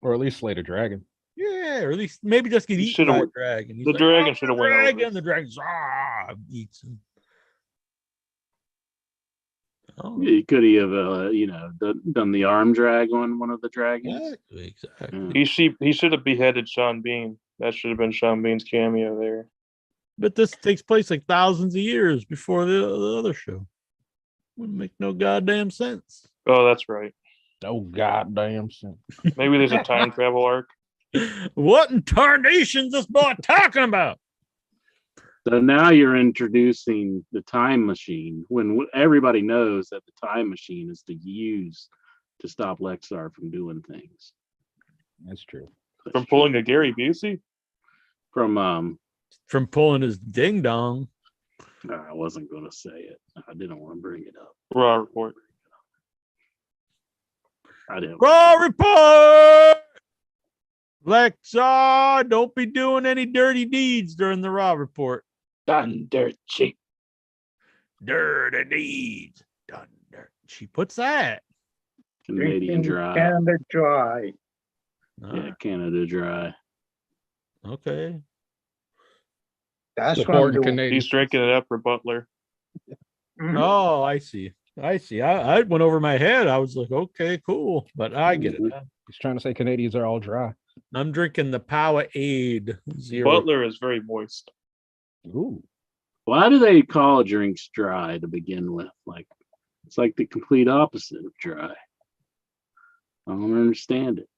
Or at least slayed a dragon. Yeah, or at least maybe just get He eaten by a should've- dragon. He's the dragon should've went over. dragon. The dragon's eats him. Oh, He could have, done the arm drag on one of the dragons. exactly. Yeah. He should have beheaded Sean Bean. That should have been Sean Bean's cameo there. But this takes place like thousands of years before the other show. Wouldn't make no goddamn sense. Oh, that's right. No goddamn sense. Maybe there's a time travel arc. What in tarnation's this boy talking about? So now you're introducing the time machine when everybody knows that the time machine is to use to stop Lexar from doing things. That's true. From pulling a Gary Busey? From pulling his ding dong. I wasn't going to say it. I didn't want to bring it up. Raw report. I didn't. Raw report. Lexar, don't be doing any dirty deeds during the Raw report. Done dirt cheap. Dirty deeds. Done dirt cheap. What's that? Canadian Dry. Canada Dry. Yeah, Canada Dry. Okay. That's what I'm Support doing. Canadian. He's drinking it up for Butler. Mhm. Oh, I see. I went over my head. I was like, okay, cool. But I get it. He's trying to say Canadians are all dry. I'm drinking the Powerade Zero. Butler is very moist. Ooh. Why do they call drinks dry to begin with? Like, it's like the complete opposite of dry. I don't understand it.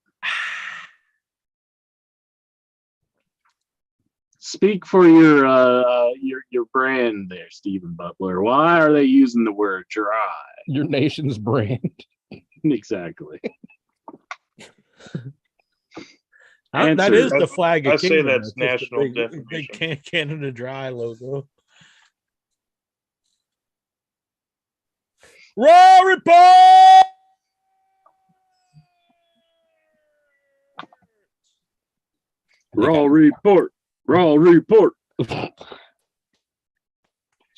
Speak for your brand there, Stephen Butler. Why are they using the word dry? Your nation's brand. Exactly. That Answer. is the flag of I say Kingdom. that's It's just a national big defamation. Canada Dry logo. Raw report. Raw report. Raw report. Let's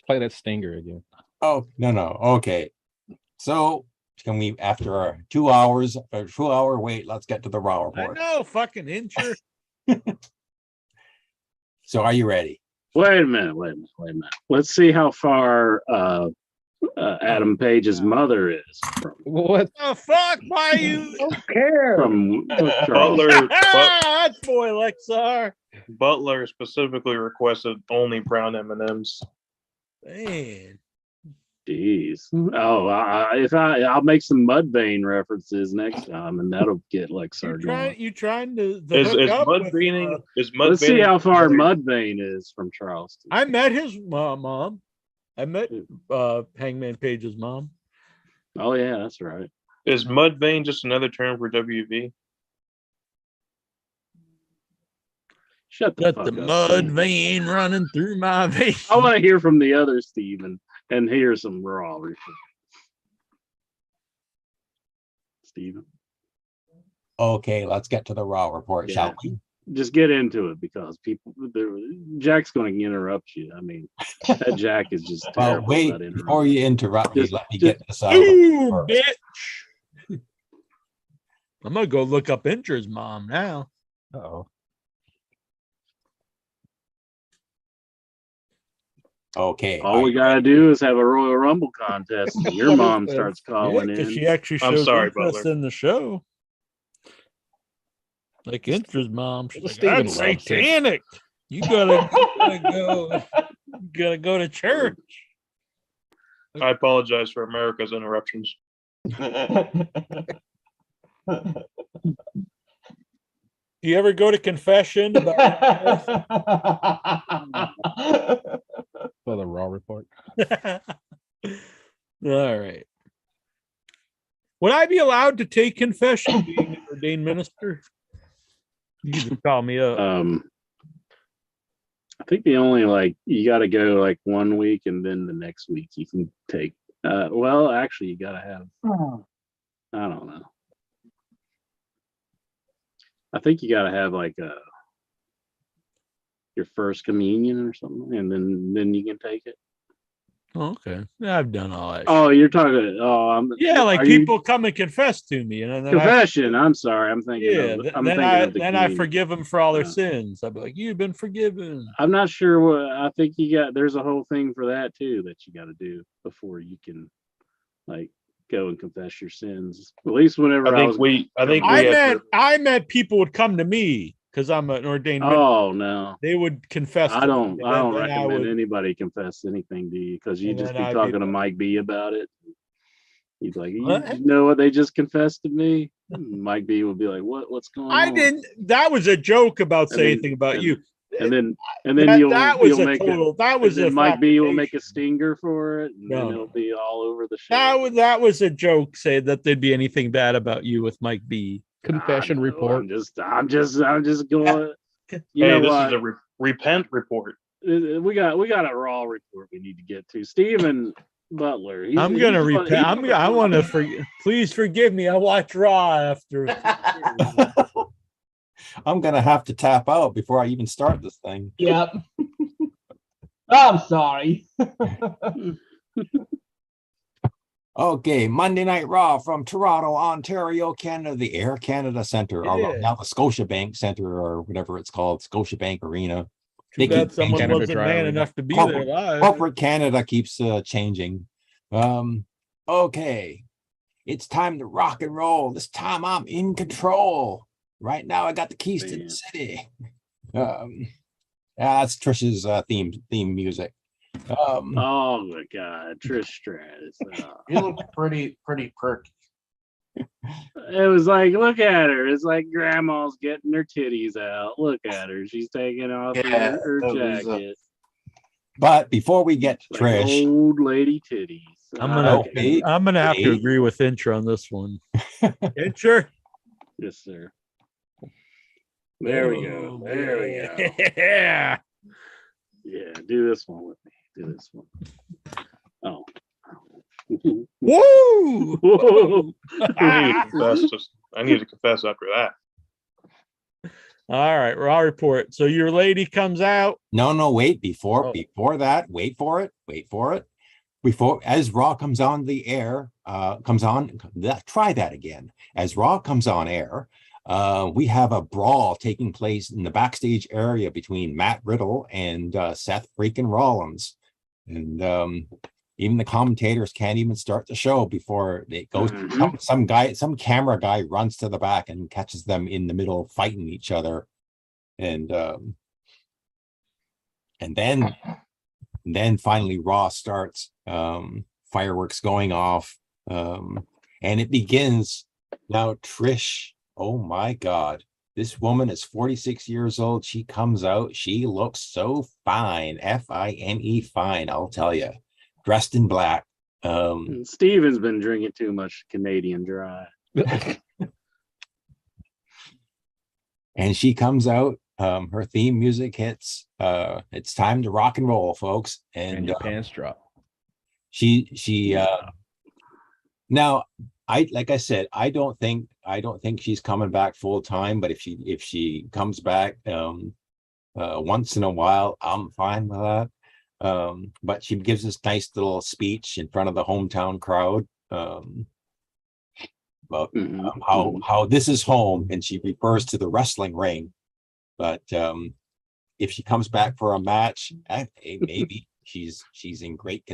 play that stinger again. Oh, no. Okay. So can we, after our 2 hours, a 2-hour wait, let's get to the Raw I report. know, fucking incher. So are you ready? Wait a minute. Let's see how far Adam Page's mother is What? Oh fuck! Why you? Don't care. from Charles. That's boy Lexar. Butler specifically requested only brown M&Ms. Man, Jeez. Oh, I'll make some Mudvayne references next time, and that'll get like you trying to Is hook up with, Mudvayne? Is Let's see Mudvayne- how far Mudvayne is from Charleston. I met his mom. I met Hangman Page's mom. Oh yeah, that's right. Is Mudvayne just another term for WV? Shut the Got fuck the up, mud Steve. vein running through my veins. I want to hear from the other Steven and hear some raw report. Steven. Okay, let's get to the Raw report, Yeah. shall we? Just get into it because Jack's going to interrupt you. I mean, that Jack is just Well, terrible. wait, about interrupting. before you interrupt me, Just- let me just- get this out. of the Ooh, way first. bitch. I'm gonna go look up Incher's mom now. Uh-oh. Okay. All we gotta do is have a Royal Rumble contest, and your mom starts calling because in. she actually I'm shows sorry, interest Butler. in the show. Like Intra's mom, she's like, Steven that's loves tickets. satanic. You gotta go to church. I apologize for America's interruptions. Do you ever go to confession about For the Raw report. All right. Would I be allowed to take confession being an ordained minister? You just call me up. I think the only you got to go 1 week, and then the next week you can take. Well, actually, you got to have. I don't know. I think you got to have your first communion or something, and then you can take it. Oh, okay. Yeah, I've done all that. Oh, you're talking. Oh, yeah, people come and confess to me, and then confession. I'm sorry. I'm thinking. Then I forgive them for all their sins. I'd be like, "You've been forgiven." I'm not sure what. I think there's a whole thing for that too that you got to do before you can, go and confess your sins. At least whenever I meant people would come to me because I'm an ordained minister. Oh no, they would confess. I don't recommend anybody confess anything to you because you just be talking to Mike B about it. He's like, you know what they just confessed to me? Mike B will be like, what's going on? I didn't. That was a joke about saying anything about you. And then Mike B will make a stinger for it, and then it'll be all over the show. That was a joke saying that there'd be anything bad about you with Mike B. Confession report. I'm just going. This is a repent report. We got a Raw report we need to get to. Steven Butler. I'm gonna repent. I want to please forgive me. I watch Raw after. I'm gonna have to tap out before I even start this thing. Yep. I'm sorry. Okay, Monday Night Raw from Toronto, Ontario, Canada, the Air Canada Center, or now the Scotiabank Center, or whatever it's called, Scotiabank Arena. Too bad someone wasn't man enough to be there live. Corporate Canada keeps changing. Okay, it's time to rock and roll. This time I'm in control. Right now I got the keys to the city. That's Trish's theme music. Oh my God, Trish Stratus. You look pretty perky. It was like, look at her. It's like grandma's getting her titties out. Look at her. She's taking off her jacket. But before we get to Trish, old lady titties. I'm gonna have to agree with Intra on this one. Intra? Yes, sir. There we go. There we go. Yeah. Yeah, do this one with me. Do this one. Oh. Woo! Whoa. I need to confess after that. All right, Raw report. So your lady comes out. No, wait. Before that, wait for it. Before as Raw comes on the air, try that again. As Raw comes on air, we have a brawl taking place in the backstage area between Matt Riddle and Seth freaking Rollins. And even the commentators can't even start the show before it goes. Some camera guy runs to the back and catches them in the middle fighting each other. And then finally Raw starts, fireworks going off. And it begins. Now Trish, oh my God, this woman is 46 years old. She comes out. She looks so fine. Fine, fine, I'll tell you. Dressed in black. Steven's been drinking too much Canadian Dry. And she comes out. Her theme music hits. It's time to rock and roll, folks. And your pants drop. She now, like I said, I don't think she's coming back full time, but if she comes back once in a while, I'm fine with that. But she gives this nice little speech in front of the hometown crowd about how this is home, and she refers to the wrestling ring. But if she comes back for a match, maybe she's in great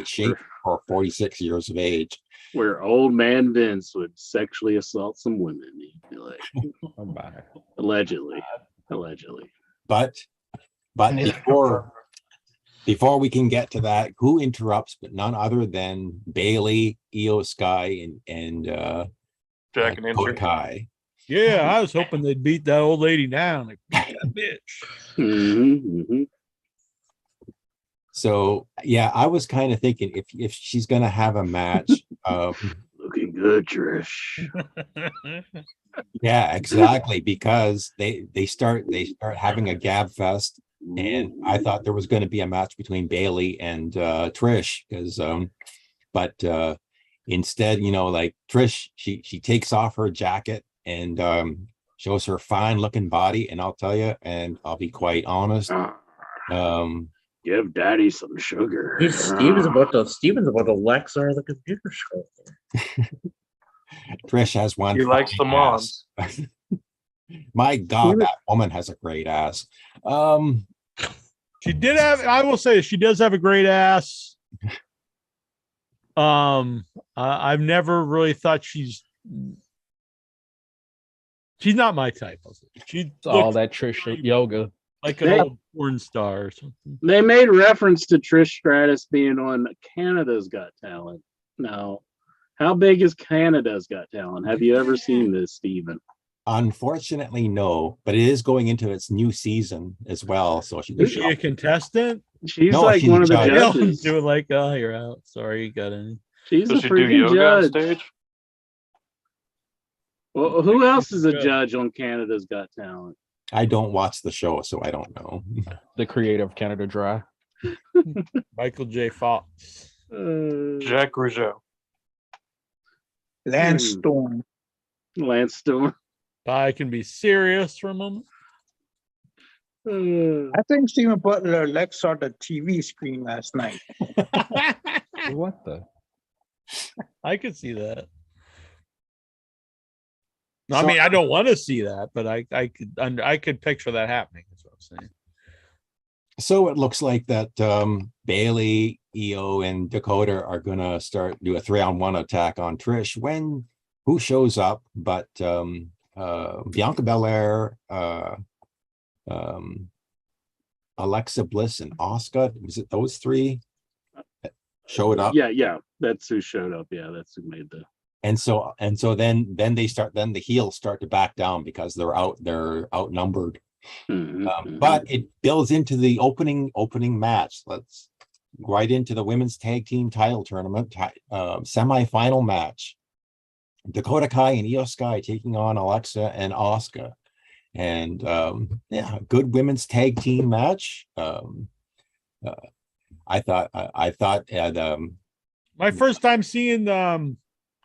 shape for 46 years of age. Where old man Vince would sexually assault some women. He'd be like, allegedly. But before we can get to that, who interrupts but none other than Bailey, Io Sky, and Jack and Dakota Kai. Yeah, I was hoping they'd beat that old lady down. Like, beat that bitch. So yeah, I was kind of thinking if she's gonna have a match, looking good, Trish. Yeah, exactly, because they start having a gab fest, and I thought there was going to be a match between Bailey and Trish, because but instead, like Trish, she takes off her jacket and shows her fine looking body, and I'll tell you, and I'll be quite honest, give daddy some sugar. Steven's about to Lex or the computer screen. Trish has one. He likes the moms. My God, that woman has a great ass. She did have. I will say she does have a great ass. I've never really thought she's not my type. She's all that Trish yoga. Like an old porn star or something. They made reference to Trish Stratus being on Canada's Got Talent. Now, how big is Canada's Got Talent? Have you ever seen this, Steven? Unfortunately, no, but it is going into its new season as well. So is she a contestant? She's like one of the judges. Doing like, oh, you're out. Sorry, you got in. She's a freaking judge. Stage? Well, who else is a judge on Canada's Got Talent? I don't watch the show, so I don't know. The creator of Canada Dry. Michael J. Fox. Jack Rougeau. Lance Storm. Lance Storm. I can be serious for a moment. I think Steven Butler Lex saw the TV screen last night. What the? I could see that. No, I mean, I don't want to see that, but I could picture that happening. That's what I'm saying. So it looks like that Bailey, Io, and Dakota are gonna do a 3-on-1 attack on Trish. Who shows up? But Bianca Belair, Alexa Bliss, and Asuka. Was it those three that showed up? Yeah, that's who showed up. Yeah, that's who made the. And so then the heels start to back down because they're outnumbered. But it builds into the opening match. Let's right into the women's tag team title tournament semi-final match. Dakota Kai and Io Sky taking on Alexa and Asuka, and a good women's tag team match. I thought my first time seeing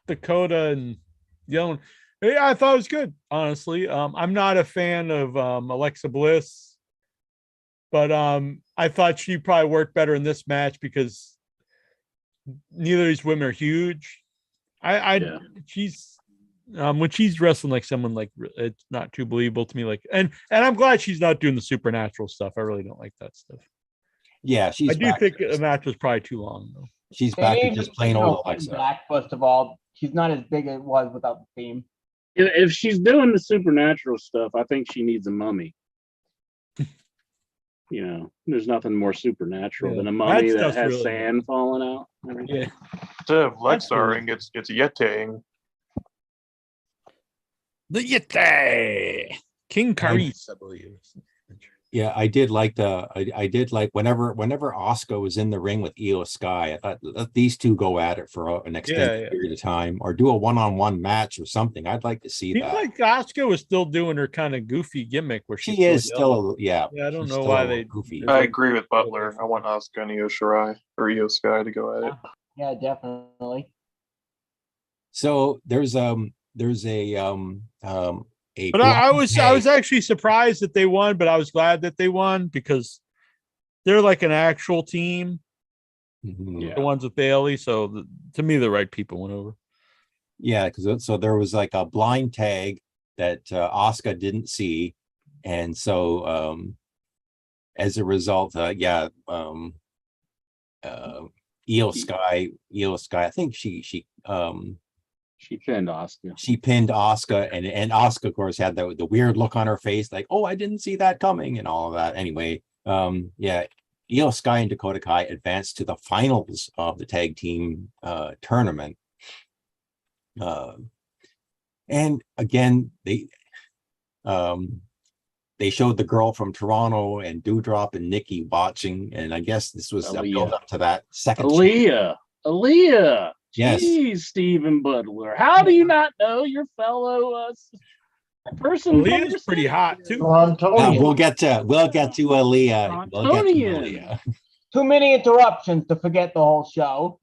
Dakota and yelling, I thought it was good, honestly. I'm not a fan of Alexa Bliss, but I thought she probably worked better in this match because neither of these women are huge. She's when she's wrestling like someone, like, it's not too believable to me. Like, and I'm glad she's not doing the supernatural stuff. I really don't like that stuff. Yeah, I do think the match was probably too long though. She's back to just plain old Alexa. Back, first of all, she's not as big as it was without the theme. If she's doing the supernatural stuff, I think she needs a mummy. There's nothing more supernatural than a mummy that has really sand falling out. Yeah. Instead of Lexar, it's Yeti. The Yeti. King Caris, I believe. Yeah, I did like whenever Asuka was in the ring with Io Sky, I thought let these two go at it for an extended period of time, or do a one-on-one match or something. I'd like to see that. Like Asuka was still doing her kind of goofy gimmick where she is still, I don't know why they goofy. I agree with Butler. I want Asuka and Io Shirai or Io Sky to go at it. Yeah, definitely. So there's a but I was actually surprised that they won, but I was glad that they won because they're like an actual team. The ones with Bailey. So to me, the right people went over. Yeah, because so there was like a blind tag that Asuka didn't see, and so as a result, Io Sky. I think she pinned Asuka. She pinned Asuka, and Asuka, of course, had the weird look on her face, like, oh, I didn't see that coming, and all of that. Anyway, yeah, Io Sky and Dakota Kai advanced to the finals of the tag team tournament. And again, they showed the girl from Toronto and Doudrop and Nikki watching, and I guess this was a build up to that second. Aaliyah. Yes. Jeez, Stephen Butler. How do you not know your fellow person? Aaliyah's pretty hot too. We'll get to Aaliyah. We'll get to Aaliyah. Too many interruptions to forget the whole show.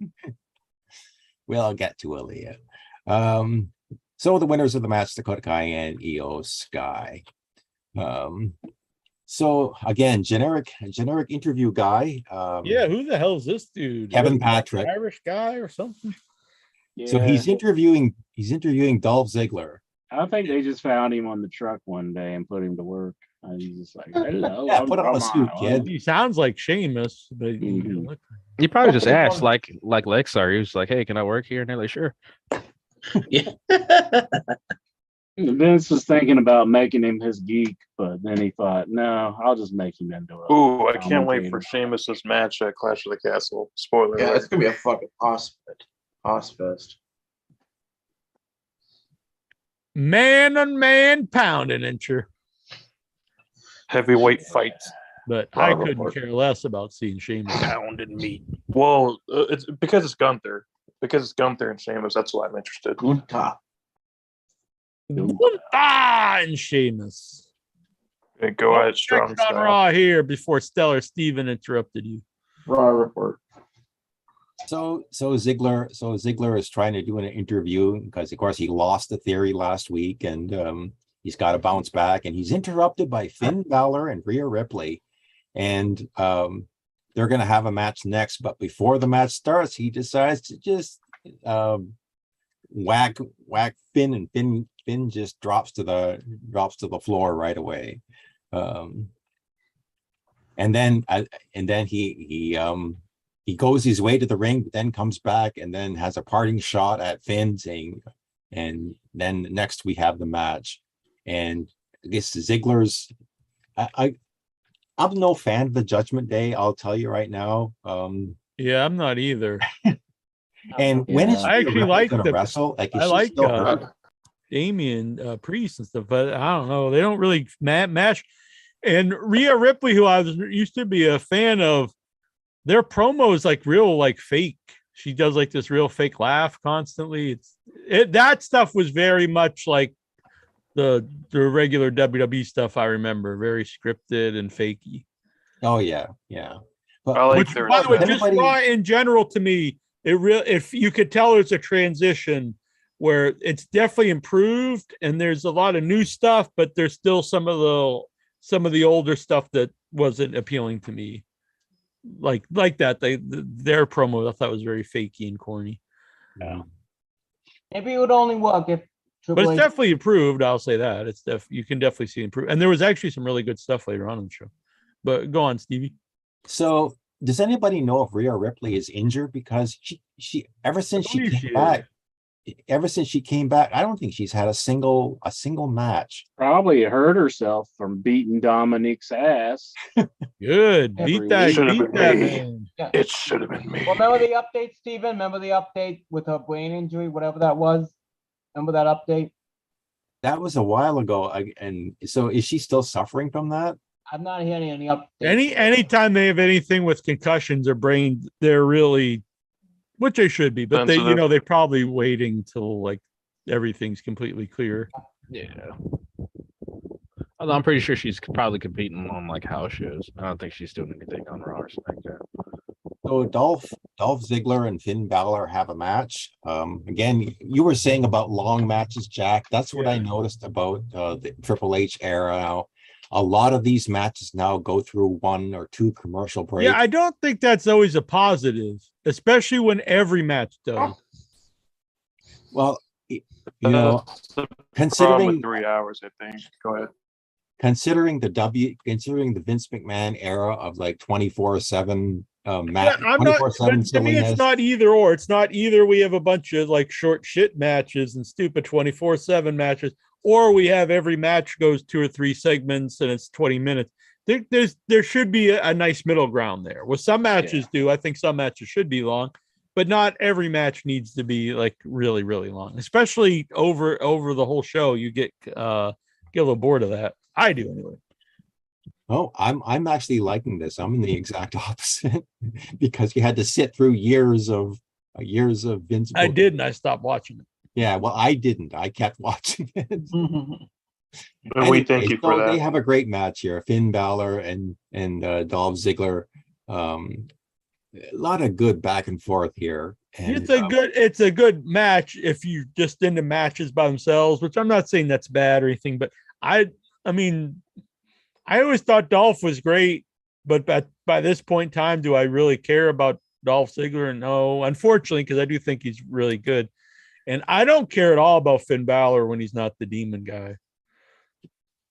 We'll get to Aaliyah. So the winners of the match, Dakota Kai and Io Sky. So again, generic interview guy. Yeah, who the hell is this dude? Kevin Patrick, Irish guy or something. Yeah. So he's interviewing Dolph Ziggler. I think they just found him on the truck one day and put him to work. And he's just like, hello. Yeah, put on a suit, kid. He sounds like Sheamus, but he probably just asked, like Lexar. He was like, "Hey, can I work here?" And they're like, "Sure." Yeah. Vince was thinking about making him his geek, but then he thought, no, I'll just make him into a. Ooh, I can't wait for Sheamus's match at Clash of the Castle. Spoiler. Yeah, it's gonna be a fucking hoss fest. Man on man pounding incher. Heavyweight fight. But I couldn't care less about seeing Sheamus pounding meat. Well, it's because it's Gunther. Because it's Gunther and Sheamus, that's why I'm interested. Gunther and Sheamus. Okay, go ahead, strong on style. Raw here before Stellar Steven interrupted you. Raw report. So Ziggler is trying to do an interview because, of course, he lost the Theory last week, and he's got to bounce back, and he's interrupted by Finn Balor and Rhea Ripley, and they're going to have a match next. But before the match starts, he decides to just whack Finn, and Finn just drops to the floor right away. And then he goes his way to the ring, but then comes back and then has a parting shot at Finn, saying, and then next we have the match. And I guess Ziggler's, I'm no fan of the Judgment Day, I'll tell you right now. Yeah, I'm not either. And when is I actually like gonna the wrestle? Like, I like Damian Priest and stuff, but I don't know. They don't really match. And Rhea Ripley, who I used to be a fan of, their promo is like real, like fake. She does like this real fake laugh constantly. That stuff was very much like the regular WWE stuff. I remember, very scripted and fakey. Oh yeah. But I like which, by the way, just Raw in general, to me, if you could tell there's a transition where it's definitely improved and there's a lot of new stuff, but there's still some of the older stuff that wasn't appealing to me. Like that, their promo I thought was very fakey and corny. Yeah. Maybe it would only work if But it's definitely improved. I'll say that you can definitely see improvement. And there was actually some really good stuff later on in the show. But go on, Stevie. So does anybody know if Rhea Ripley is injured? Because she ever since she came back, I don't think she's had a single match. Probably hurt herself from beating Dominic's ass. Good. Beat that man. Yeah. It should have been me. Well, remember the update, Steven? Remember the update with her brain injury, whatever that was? Remember that update? That was a while ago. And so is she still suffering from that? I'm not hearing any updates. Anytime they have anything with concussions or brain, they're really, which they should be, but they're probably waiting till like everything's completely clear. Yeah. Although I'm pretty sure she's probably competing on like house shows. I don't think she's doing anything on Raw or something like that. So Dolph Ziggler and Finn Balor have a match. Again, you were saying about long matches, Jack. That's what I noticed about the Triple H era now. A lot of these matches now go through 1 or 2 commercial breaks. Yeah, I don't think that's always a positive, especially when every match does. Well, considering 3 hours, I think. Go ahead. Considering the Vince McMahon era of like 24/7 match. I'm not. But to me, silliness. it's not either or. It's not either. We have a bunch of like short shit matches and stupid 24/7 matches, or we have every match goes 2 or 3 segments and it's 20 minutes. There should be a nice middle ground there. Well, some matches do. I think some matches should be long, but not every match needs to be like really, really long. Especially over the whole show, you get a little bored of that. I do anyway. Oh, I'm actually liking this. I'm in the exact opposite because you had to sit through years of Vince. I did, and I stopped watching it. Yeah, well, I didn't. I kept watching it. And we thank you for that. They have a great match here. Finn Balor and Dolph Ziggler. A lot of good back and forth here. And, it's a good match if you're just into matches by themselves, which I'm not saying that's bad or anything, but I mean, I always thought Dolph was great, but by this point in time, do I really care about Dolph Ziggler? No, unfortunately, because I do think he's really good. And I don't care at all about Finn Balor when he's not the demon guy.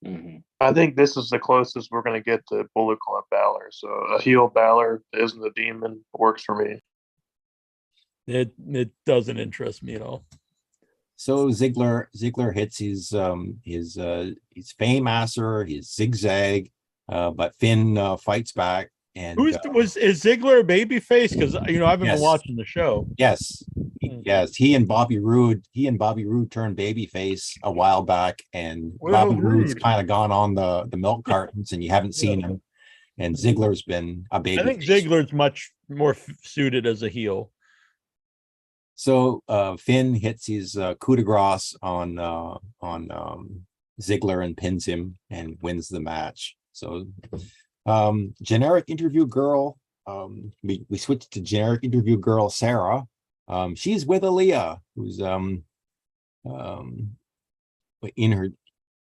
Mm-hmm. I think this is the closest we're going to get to Bullet Club Balor. So a heel Balor isn't the demon works for me. It doesn't interest me at all. So Ziggler hits his Fame-Asser, his zigzag, but Finn fights back. And is Ziggler a babyface? Because I've been watching the show. Yes, he and Bobby Roode turned babyface a while back, and Bobby Roode's kind of gone on the milk cartons, and you haven't seen him. And Ziggler's been a baby. I think Ziggler's much more suited as a heel. So Finn hits his coup de grace on Ziggler and pins him and wins the match. So generic interview girl, we switched to generic interview girl Sarah. She's with Aaliyah, who's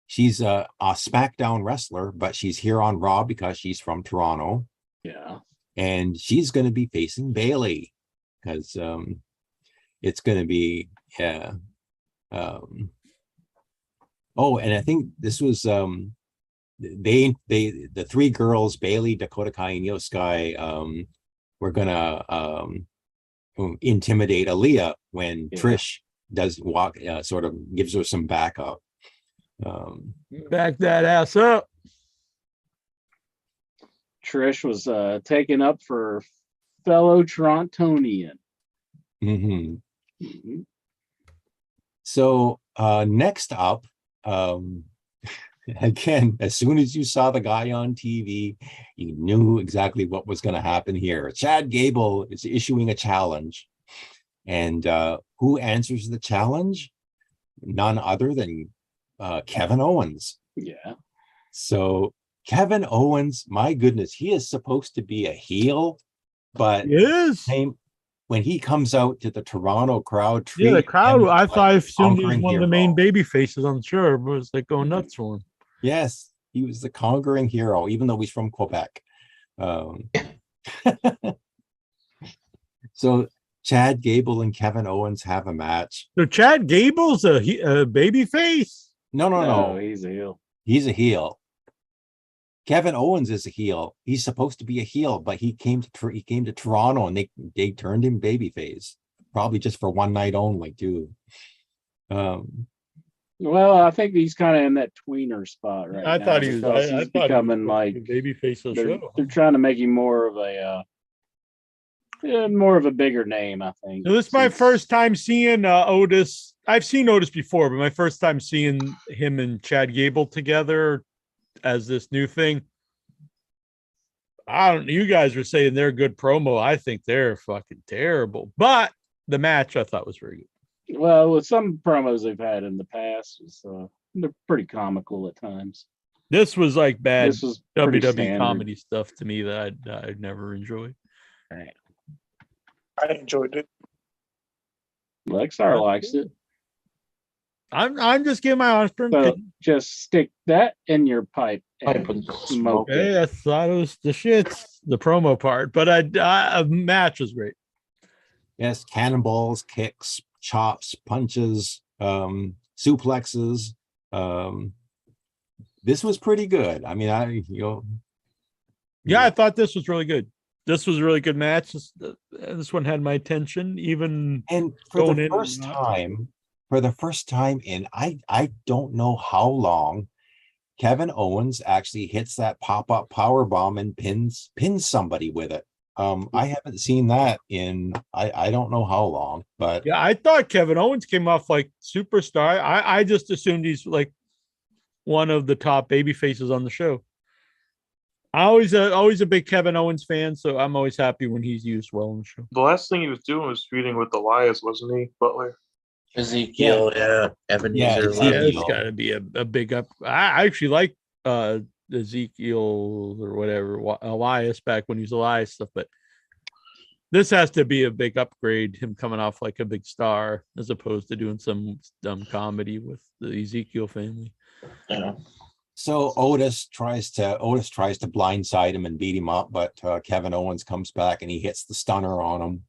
she's a SmackDown wrestler, but she's here on Raw because she's from Toronto. Yeah, and she's going to be facing Bayley because it's going to be oh, and I think this was the 3 girls, Bayley, Dakota Kai, and Io Sky, were gonna intimidate Aaliyah when Trish does walk, sort of gives her some backup. Back that ass up. Trish was taken up for fellow Torontonian. Mm-hmm. Mm-hmm. So next up, again, as soon as you saw the guy on TV, you knew exactly what was going to happen here. Chad Gable is issuing a challenge. And who answers the challenge? None other than Kevin Owens. Yeah. So Kevin Owens, my goodness, he is supposed to be a heel, but when he comes out to the Toronto crowd, the crowd, I assumed he was one of the main baby faces, I'm sure, but it was like going nuts for him. Yes, he was the conquering hero, even though he's from Quebec. So Chad Gable and Kevin Owens have a match. So Chad Gable's a baby face? No, he's a heel. He's a heel. Kevin Owens is a heel. He's supposed to be a heel, but he came to Toronto and they turned him babyface, probably just for one night only, too. Well, I think he's kind of in that tweener spot right now. I thought he was. He's becoming like babyface of the show. They're trying to make him more of a bigger name, I think. So this is my first time seeing Otis. I've seen Otis before, but my first time seeing him and Chad Gable together as this new thing. I don't know. You guys were saying they're good promo. I think they're fucking terrible. But the match I thought was very good. Well, with some promos they've had in the past, they're pretty comical at times. This was like bad WWE standard comedy stuff to me that I'd never enjoyed. Right. I enjoyed it. Lexar likes it. I'm just giving my honest opinion. So just stick that in your pipe and smoke it. I thought it was the shits, the promo part, but a match was great. Yes, cannonballs, kicks, chops, punches, suplexes. This was pretty good. I mean, I thought this was really good. this was a really good match. This one had my attention, even And for the first time in I don't know how long, Kevin Owens actually hits that pop-up power bomb and pins somebody with it. I haven't seen that in I don't know how long, but yeah, I thought Kevin Owens came off like superstar. I just assumed he's like one of the top baby faces on the show. I always a big Kevin Owens fan, so I'm always happy when he's used well on the show. The last thing he was doing was feuding with Elias, wasn't he, Butler? Ezekiel, yeah. Ebenezer. Yeah, it's got to be a big up. I actually like Ezekiel or whatever, Elias back when he was Elias stuff, but this has to be a big upgrade, him coming off like a big star as opposed to doing some dumb comedy with the Ezekiel family. Yeah. so Otis tries to blindside him and beat him up, but Kevin Owens comes back and he hits the stunner on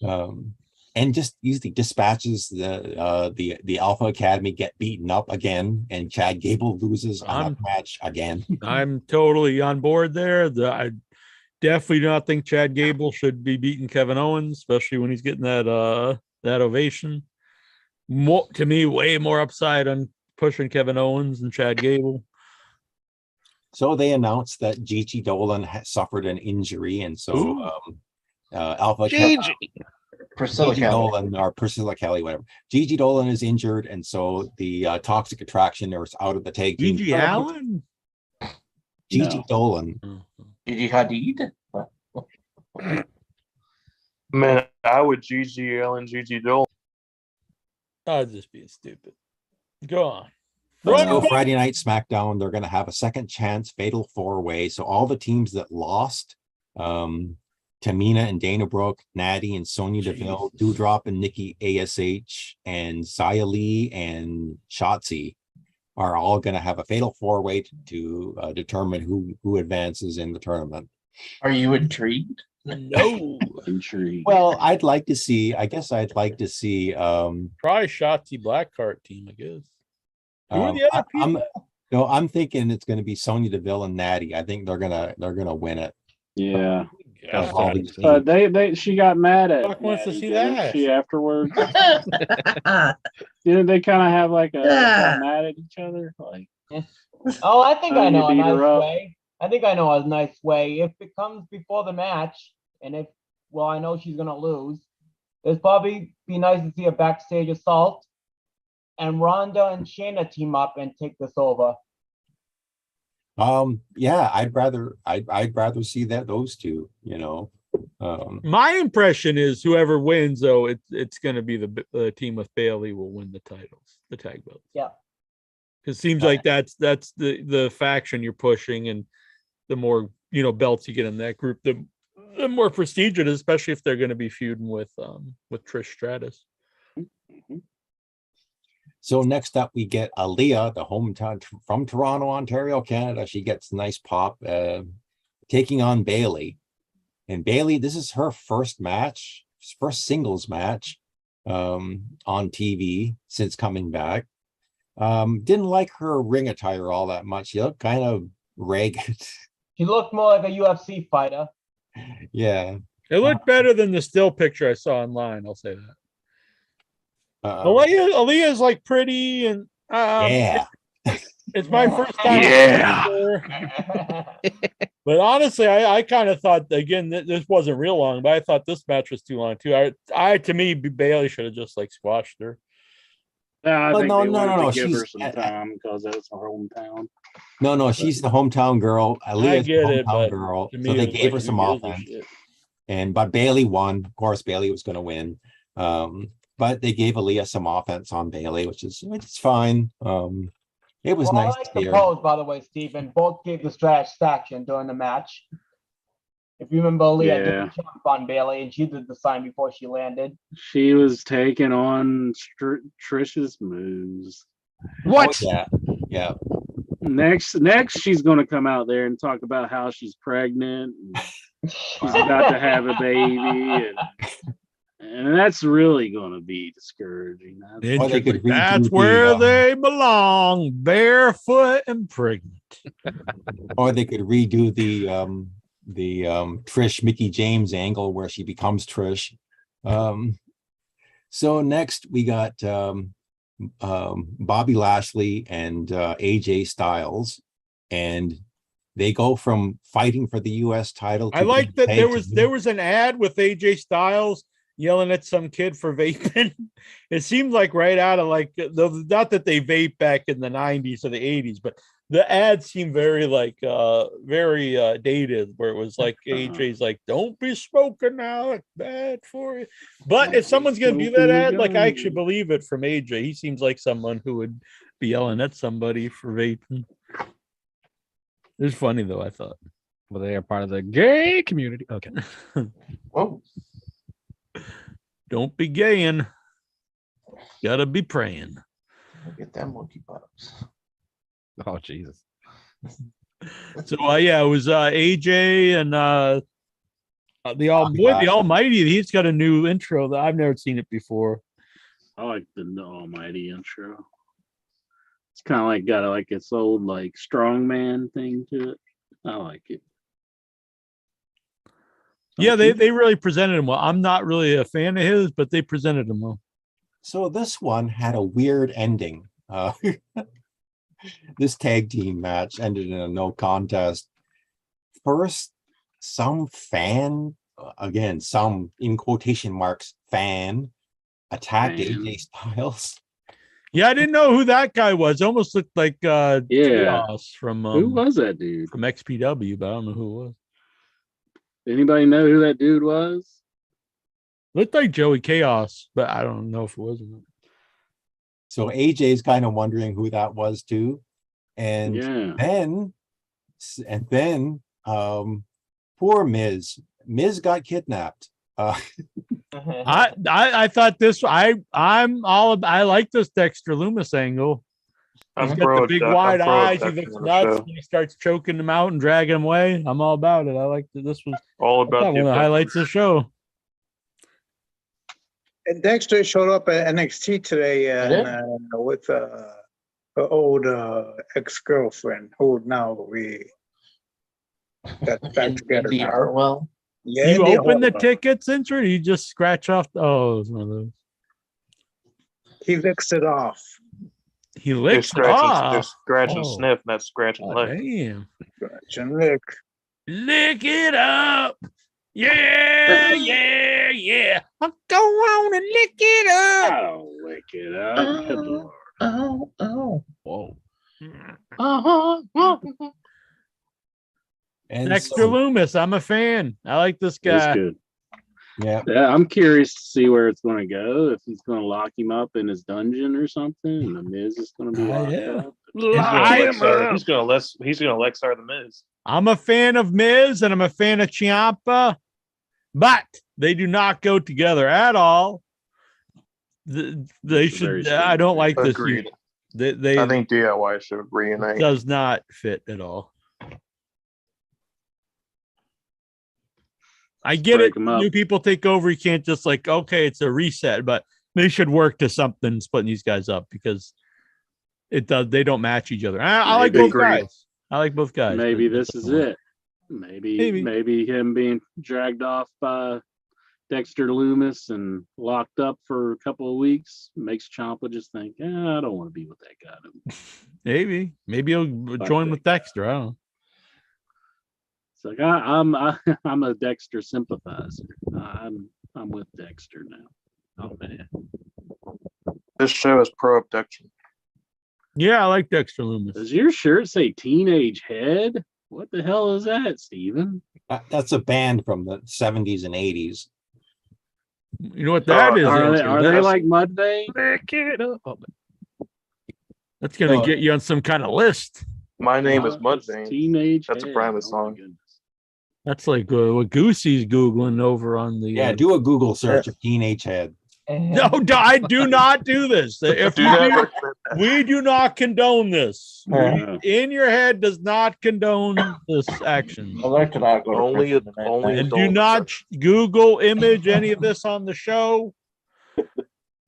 him. And just easily dispatches the Alpha Academy, get beaten up again, and Chad Gable loses another match again. I'm totally on board there. I definitely do not think Chad Gable should be beating Kevin Owens, especially when he's getting that ovation. To me, way more upside on pushing Kevin Owens than Chad Gable. So they announced that Gigi Dolan suffered an injury, and so Alpha Priscilla Gigi Kelly. Dolan or Priscilla Kelly, whatever. Gigi Dolan is injured, and so the Toxic Attraction is out of the tag team. Gigi Allen? Gigi Dolan. Gigi Hadid? Man, I would Gigi Allen, Gigi Dolan. I'll just be stupid. Go on. So Friday Night SmackDown, they're going to have a second chance fatal 4-way. So all the teams that lost, Tamina and Dana Brooke, Natty and Sonya Deville, Doudrop and Nikki ASH, and Xia Li and Shotzi are all going to have a fatal 4-way to determine who advances in the tournament. Are you intrigued? No. Intrigued. Well, I'd like to see probably Shotzi Blackheart team, I guess. Who are the other people? I'm thinking it's going to be Sonya Deville and Natty. I think they're gonna win it. Yeah. Yeah. She got mad at Fuck wants to Natty, see didn't that. she afterwards? Didn't they kind of have like a mad at each other? Like, Oh, I think I know a beat nice her up. way. I think I know a nice way. If it comes before the match, and I know she's gonna lose, it'd probably be nice to see a backstage assault, and Ronda and Shayna team up and take this over. Yeah, I'd rather see those two, My impression is whoever wins, though, it's going to be the team with Bailey will win the titles, the tag belts. Yeah. It seems like that's the faction you're pushing, and the more belts you get in that group, the more prestige it is, especially if they're going to be feuding with Trish Stratus. So next up, we get Aaliyah, the hometown from Toronto, Ontario, Canada. She gets a nice pop, taking on Bailey. And Bailey, this is her first singles match on TV since coming back. Didn't like her ring attire all that much. She looked kind of ragged. She looked more like a UFC fighter. Yeah. It looked better than the still picture I saw online. I'll say that. Aaliyah's like pretty, and yeah. It's my first time. Yeah. But honestly, I kind of thought, again, this wasn't real long, but I thought this match was too long too. To me, Bailey should have just like squashed her. I think no, they wanted no. to give her She's some time because that's her hometown. No, she's the hometown girl. Aaliyah's the hometown girl. To me, So they it was gave her like, some who gives a offense. shit? But Bailey won. Of course, Bailey was going to win. But they gave Aaliyah some offense on Bailey, which is fine. It was nice I like to the hear. pose, by the way, Stephen. Both gave the satisfaction during the match. If you remember, Aaliyah did the jump on Bailey, and she did the sign before she landed. She was taking on Trish's moves. What? Oh, yeah. Next, she's going to come out there and talk about how she's pregnant. And she's about to have a baby. And that's really going to be discouraging. That's where they belong, barefoot and pregnant. Or they could redo Trish Mickey James angle where she becomes Trish. So next we got Bobby Lashley and AJ Styles, and they go from fighting for the U.S. title. I like that there was an ad with AJ Styles yelling at some kid for vaping. It seemed like right out of like not that they vape back in the 90s or the 80s, but the ad seemed very like very dated, where it was like AJ's like, "Don't be smoking now, it's bad for you." But if someone's gonna do that ad, like I actually believe it from AJ. He seems like someone who would be yelling at somebody for vaping. It was funny though, I thought. Well, they are part of the gay community. Okay. Whoa. Don't be gaying. Gotta be praying. Get them monkey buttocks. Oh, Jesus. So yeah, it was AJ and the Almighty. He's got a new intro that I've never seen it before. I like the Almighty intro. It's kind of like got like its old like strongman thing to it. I like it. Yeah, they really presented him well. I'm not really a fan of his, but they presented him well. So this one had a weird ending. This tag team match ended in a no contest. First, some fan, again, some in quotation marks fan, attacked AJ Styles. Yeah, I didn't know who that guy was. Almost looked like Chaos from who was that dude from XPW, but I don't know who it was. Anybody know who that dude was? Looked like Joey Chaos, but I don't know if it was or not. So AJ's kind of wondering who that was too, and then poor Miz got kidnapped. I thought this. I like this Dexter Loomis angle. He's got the big wide eyes. He looks nuts. He starts choking him out and dragging him away. I'm all about it. I like that. This was all about one of the highlights of the show. And Dexter showed up at NXT today with her old ex-girlfriend, who now we got back together. The Artwell. Yeah, you open the tickets, or you just scratch off? It was one of those. He licks it off. He licks it off. There's scratch and sniff, not scratch and lick. Damn. Scratch and lick. Lick it up. Yeah, yeah, yeah. I'm going on and lick it up. Oh, lick it up. Good Lord. Oh. Whoa. And Dexter Loomis, I'm a fan. I like this guy. He's good. Yeah, I'm curious to see where it's going to go. If he's going to lock him up in his dungeon or something, and the Miz is going to be locked up. He's going to Lexar the Miz. I'm a fan of Miz and I'm a fan of Ciampa, but they do not go together at all. They should. I don't like this. Agreed. They I think DIY should reunite. Does not fit at all. I get it. New people take over. You can't just like, okay, it's a reset, but they should work to something splitting these guys up because it does. They don't match each other. I like both guys. I like both guys. Maybe this is it. Maybe him being dragged off by Dexter Loomis and locked up for a couple of weeks makes Ciampa just think, I don't want to be with that guy. Maybe he'll join with Dexter. I don't know. It's like I'm a Dexter sympathizer. I'm with Dexter now. Oh man, this show is pro abduction. Yeah, I like Dexter Loomis. Does your shirt say Teenage Head? What the hell is that, Steven? That's a band from the 70s and 80s. You know what that is? Are they like Mudvayne? That's gonna get you on some kind of list. My name is Mudvayne. Teenage That's Head. a private song. That's like what Goosey's Googling over on the... Yeah, do a Google search of Teenage Head. No, I do not do this. If we do not condone this. In your head does not condone this action. Only and do not Google image any of this on the show.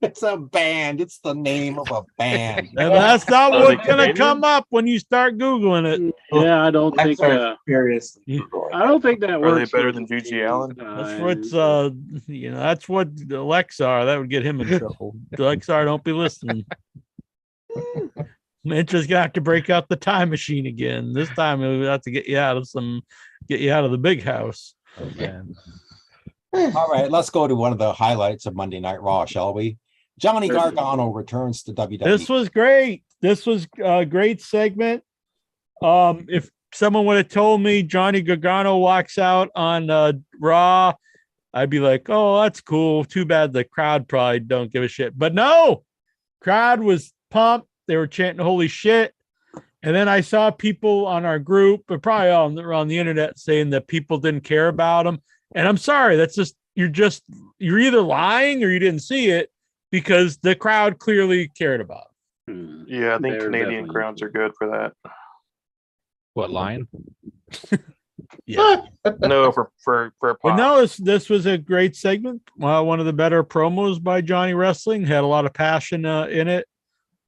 It's a band. It's the name of a band. And that's not Are what's they gonna Canadian? come up when you start Googling it. Yeah, I don't think. Seriously. I don't think that Are works. they better for than the G.G. Allen? That's what's that's what the Lexar, that would get him in trouble. Lexar, don't be listening. Mitch's gonna have to break out the time machine again. This time we'll have to get you out of the big house. Oh, man. All right, let's go to one of the highlights of Monday Night Raw, shall we? Johnny Gargano returns to WWE. This was great. This was a great segment. If someone would have told me Johnny Gargano walks out on Raw, I'd be like, oh, that's cool. Too bad the crowd probably don't give a shit. But no, crowd was pumped. They were chanting holy shit. And then I saw people on our group, but probably on the internet, saying that people didn't care about him. And I'm sorry, that's you're either lying or you didn't see it, because the crowd clearly cared about him. Yeah, I think They're Canadian definitely- crowds are good for that. What line? Yeah. No, for But pop. no, this was a great segment. One of the better promos by Johnny Wrestling. Had a lot of passion in it.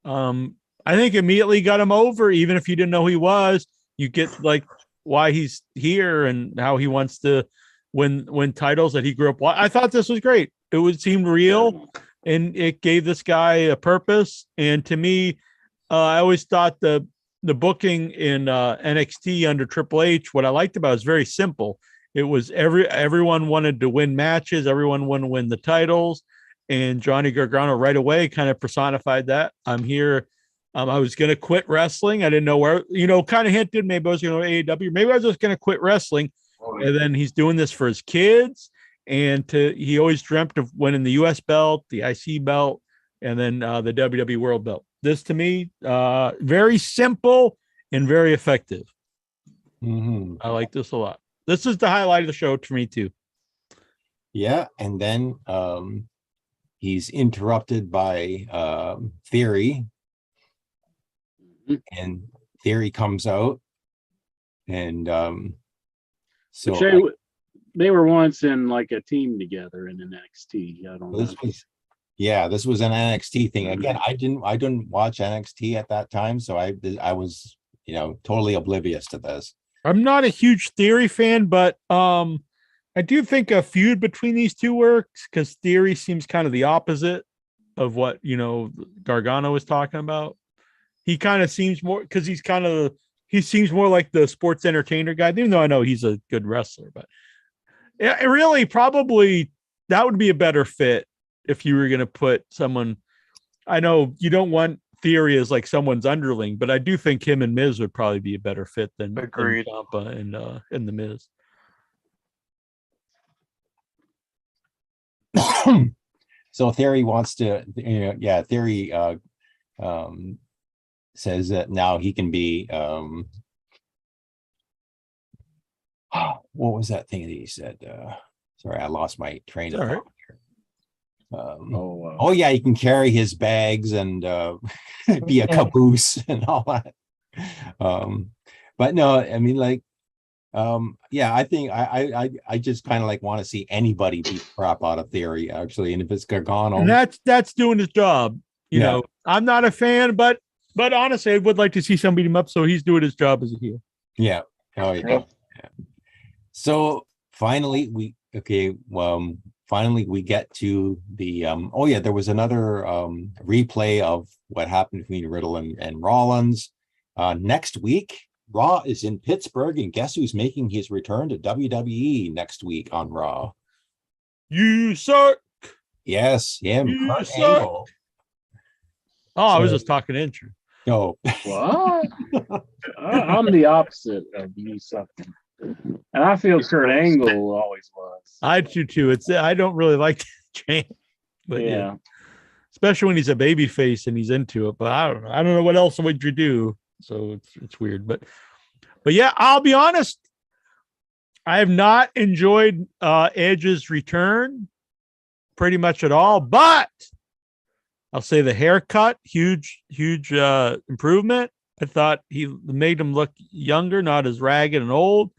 I think immediately got him over, even if you didn't know who he was. You get like why he's here and how he wants to win titles that he grew up. I thought this was great. It seemed real, and it gave this guy a purpose. And to me, I always thought the booking in NXT under Triple H, what I liked about it was very simple. It was everyone wanted to win matches, everyone wanted to win the titles, and Johnny Gargano right away kind of personified that. I'm here. I was going to quit wrestling. I didn't know where, kind of hinted maybe I was going to AEW. Maybe I was just going to quit wrestling. And then he's doing this for his kids. And he always dreamt of winning the US belt, the IC belt, and then the WWE World belt. This to me, very simple and very effective. Mm-hmm. I like this a lot. This is the highlight of the show for me too. Yeah, and then he's interrupted by Theory, and Theory comes out, and so they were once in like a team together in NXT. I don't know. this was an NXT thing. Again, I didn't watch NXT at that time, so I was totally oblivious to this. I'm not a huge Theory fan, but I do think a feud between these two works, because Theory seems kind of the opposite of what Gargano was talking about. He kind of seems more, because he seems more like the sports entertainer guy, even though I know he's a good wrestler. But it really probably that would be a better fit if you were going to put someone. I know you don't want Theory as like someone's underling, but I do think him and Miz would probably be a better fit than Ciampa and the Miz. So Theory wants to, Theory says that now he can be, what was that thing that he said? Sorry, I lost my train of thought here. Yeah, he can carry his bags and be a caboose and all that. But no, I mean, like, I think I just kind of like want to see anybody beat crap out of Theory, actually, and if it's Gargano, and that's doing his job. You know, I'm not a fan, but honestly, I would like to see somebody beat him up, so he's doing his job as a heel. Yeah. Oh yeah. So finally, we get to the there was another replay of what happened between Riddle and Rollins. Next week, Raw is in Pittsburgh, and guess who's making his return to WWE next week on Raw? You suck. Yes, him. You Kurt suck. Angle. I was just talking intro. No. What? I'm the opposite of you sucking. And I feel Kurt Angle always was. I do too. I don't really like that chant, but yeah. Especially when he's a baby face and he's into it. But I don't know. I don't know what else would you do. So it's weird. But yeah, I'll be honest. I have not enjoyed Edge's return pretty much at all. But I'll say the haircut, huge improvement. I thought he made him look younger, not as ragged and old.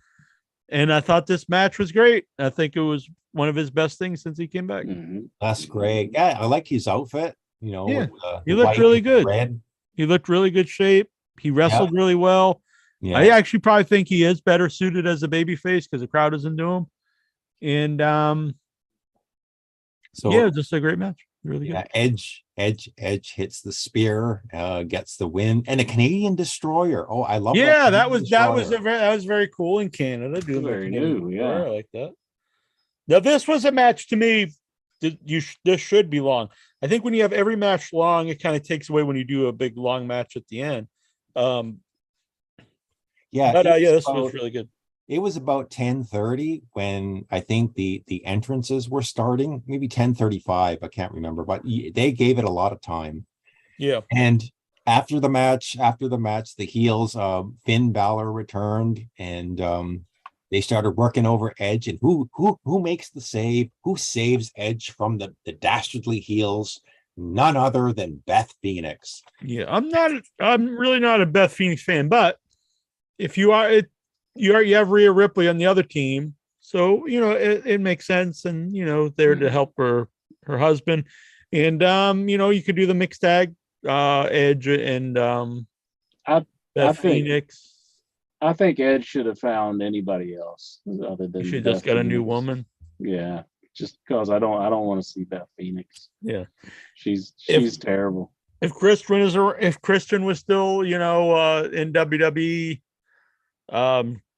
And I thought this match was great. I think it was one of his best things since he came back. That's great. Yeah, I like his outfit. You know, Yeah. with, He the looked white really and good. red. He looked really good shape. He wrestled really well. Yeah. I actually probably think he is better suited as a babyface because the crowd is into him. And So yeah, just a great match. Really yeah, good. Edge hits the spear, gets the win, and a Canadian destroyer. Oh, I love Yeah, that Canadian was destroyer. very cool in Canada. Doing the Very Canadian new, destroyer. yeah. I like that. Now this was a match to me. This should be long. I think when you have every match long, it kind of takes away when you do a big long match at the end. Yeah, But it yeah, was this was really good. It was about 10:30 when I think the entrances were starting, maybe 10:35. I can't remember, but they gave it a lot of time. Yeah. And after the match, the heels, Finn Balor returned, and they started working over Edge. And who makes the save? Who saves Edge from the dastardly heels? None other than Beth Phoenix. Yeah, I'm really not a Beth Phoenix fan, but if you are, you have Rhea Ripley on the other team, so you know it makes sense, and you know there to help her husband, and you know you could do the mixed tag, Edge and Beth Phoenix. I think Edge should have found anybody else other than. She Beth just got a new Phoenix. woman. Yeah, just because I don't want to see Beth Phoenix. Yeah, she's terrible. If Christian was still in WWE,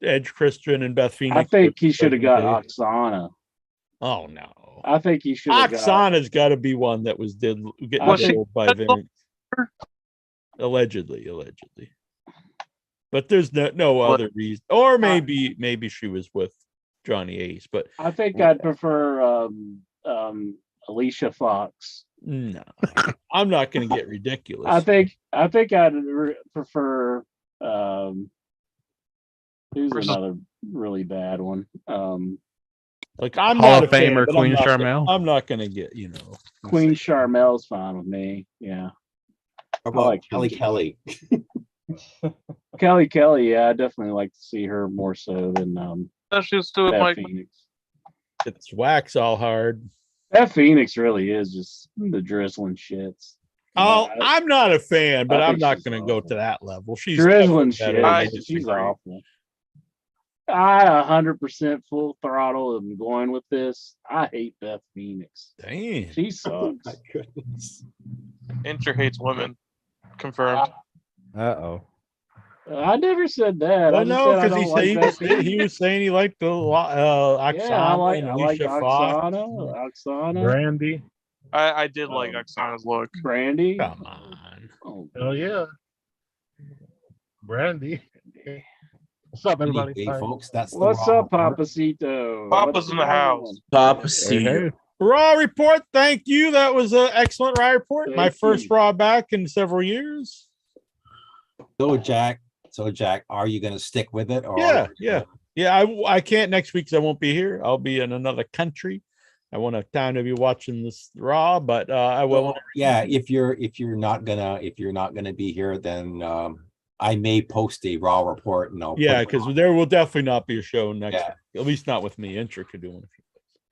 Edge, Christian, and Beth Phoenix. I think he should have got Oksana. Oh no! I think he should have. Oksana's got to be one that was getting killed by Vince. Allegedly. But there's no other reason, or maybe she was with Johnny Ace. But I think I'd prefer Alicia Fox. No, I'm not going to get ridiculous. I think I'd prefer. Who's another really bad one? Like I'm Hall not of Famer Queen Charmel. I'm not going to get Queen Charmel's fine with me. Yeah. How about Kelly? Kelly, yeah, I definitely like to see her more so than She's doing Beth like Phoenix. It's wax all hard. Beth Phoenix really is just the drizzling shits. I'm not a fan, but I'm not going to go to that level. She's drizzling shit. She's awful. I 100% full throttle am going with this. I hate Beth Phoenix. Damn, she sucks. My goodness. Inter hates women. Confirmed. Uh-oh. I never said that. Well, no, because he was saying he liked the Oksana. Yeah, I like Oksana. Brandy. I did like Oksana's look. Brandy. Come on. Oh yeah. Brandy. What's up, everybody? Hey, folks, that's what's up, Papacito? Papa's in the house. Papacito. Raw report. Thank you. That was an excellent Raw report. My first Raw back in several years. So Jack, are you going to stick with it? Or Yeah. I can't next week because I won't be here. I'll be in another country. I won't have time to be watching this Raw, but I will. Yeah, if you're not gonna be here, then I may post a Raw report, and because there will definitely not be a show next week. At least not with me. Intra could do one.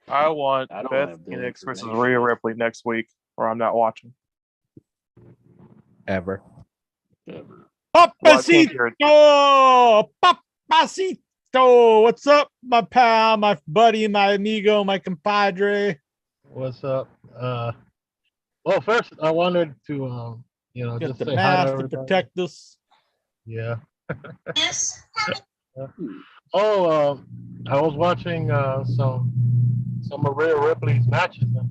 I want Beth Phoenix versus Rhea Ripley next week, or I'm not watching. Ever. Papacito! Papacito! What's up, my pal, my buddy, my amigo, my compadre? What's up? Well, first I wanted to Get just the say hi mask to to protect us. Yeah. I was watching some of Rhea Ripley's matches, and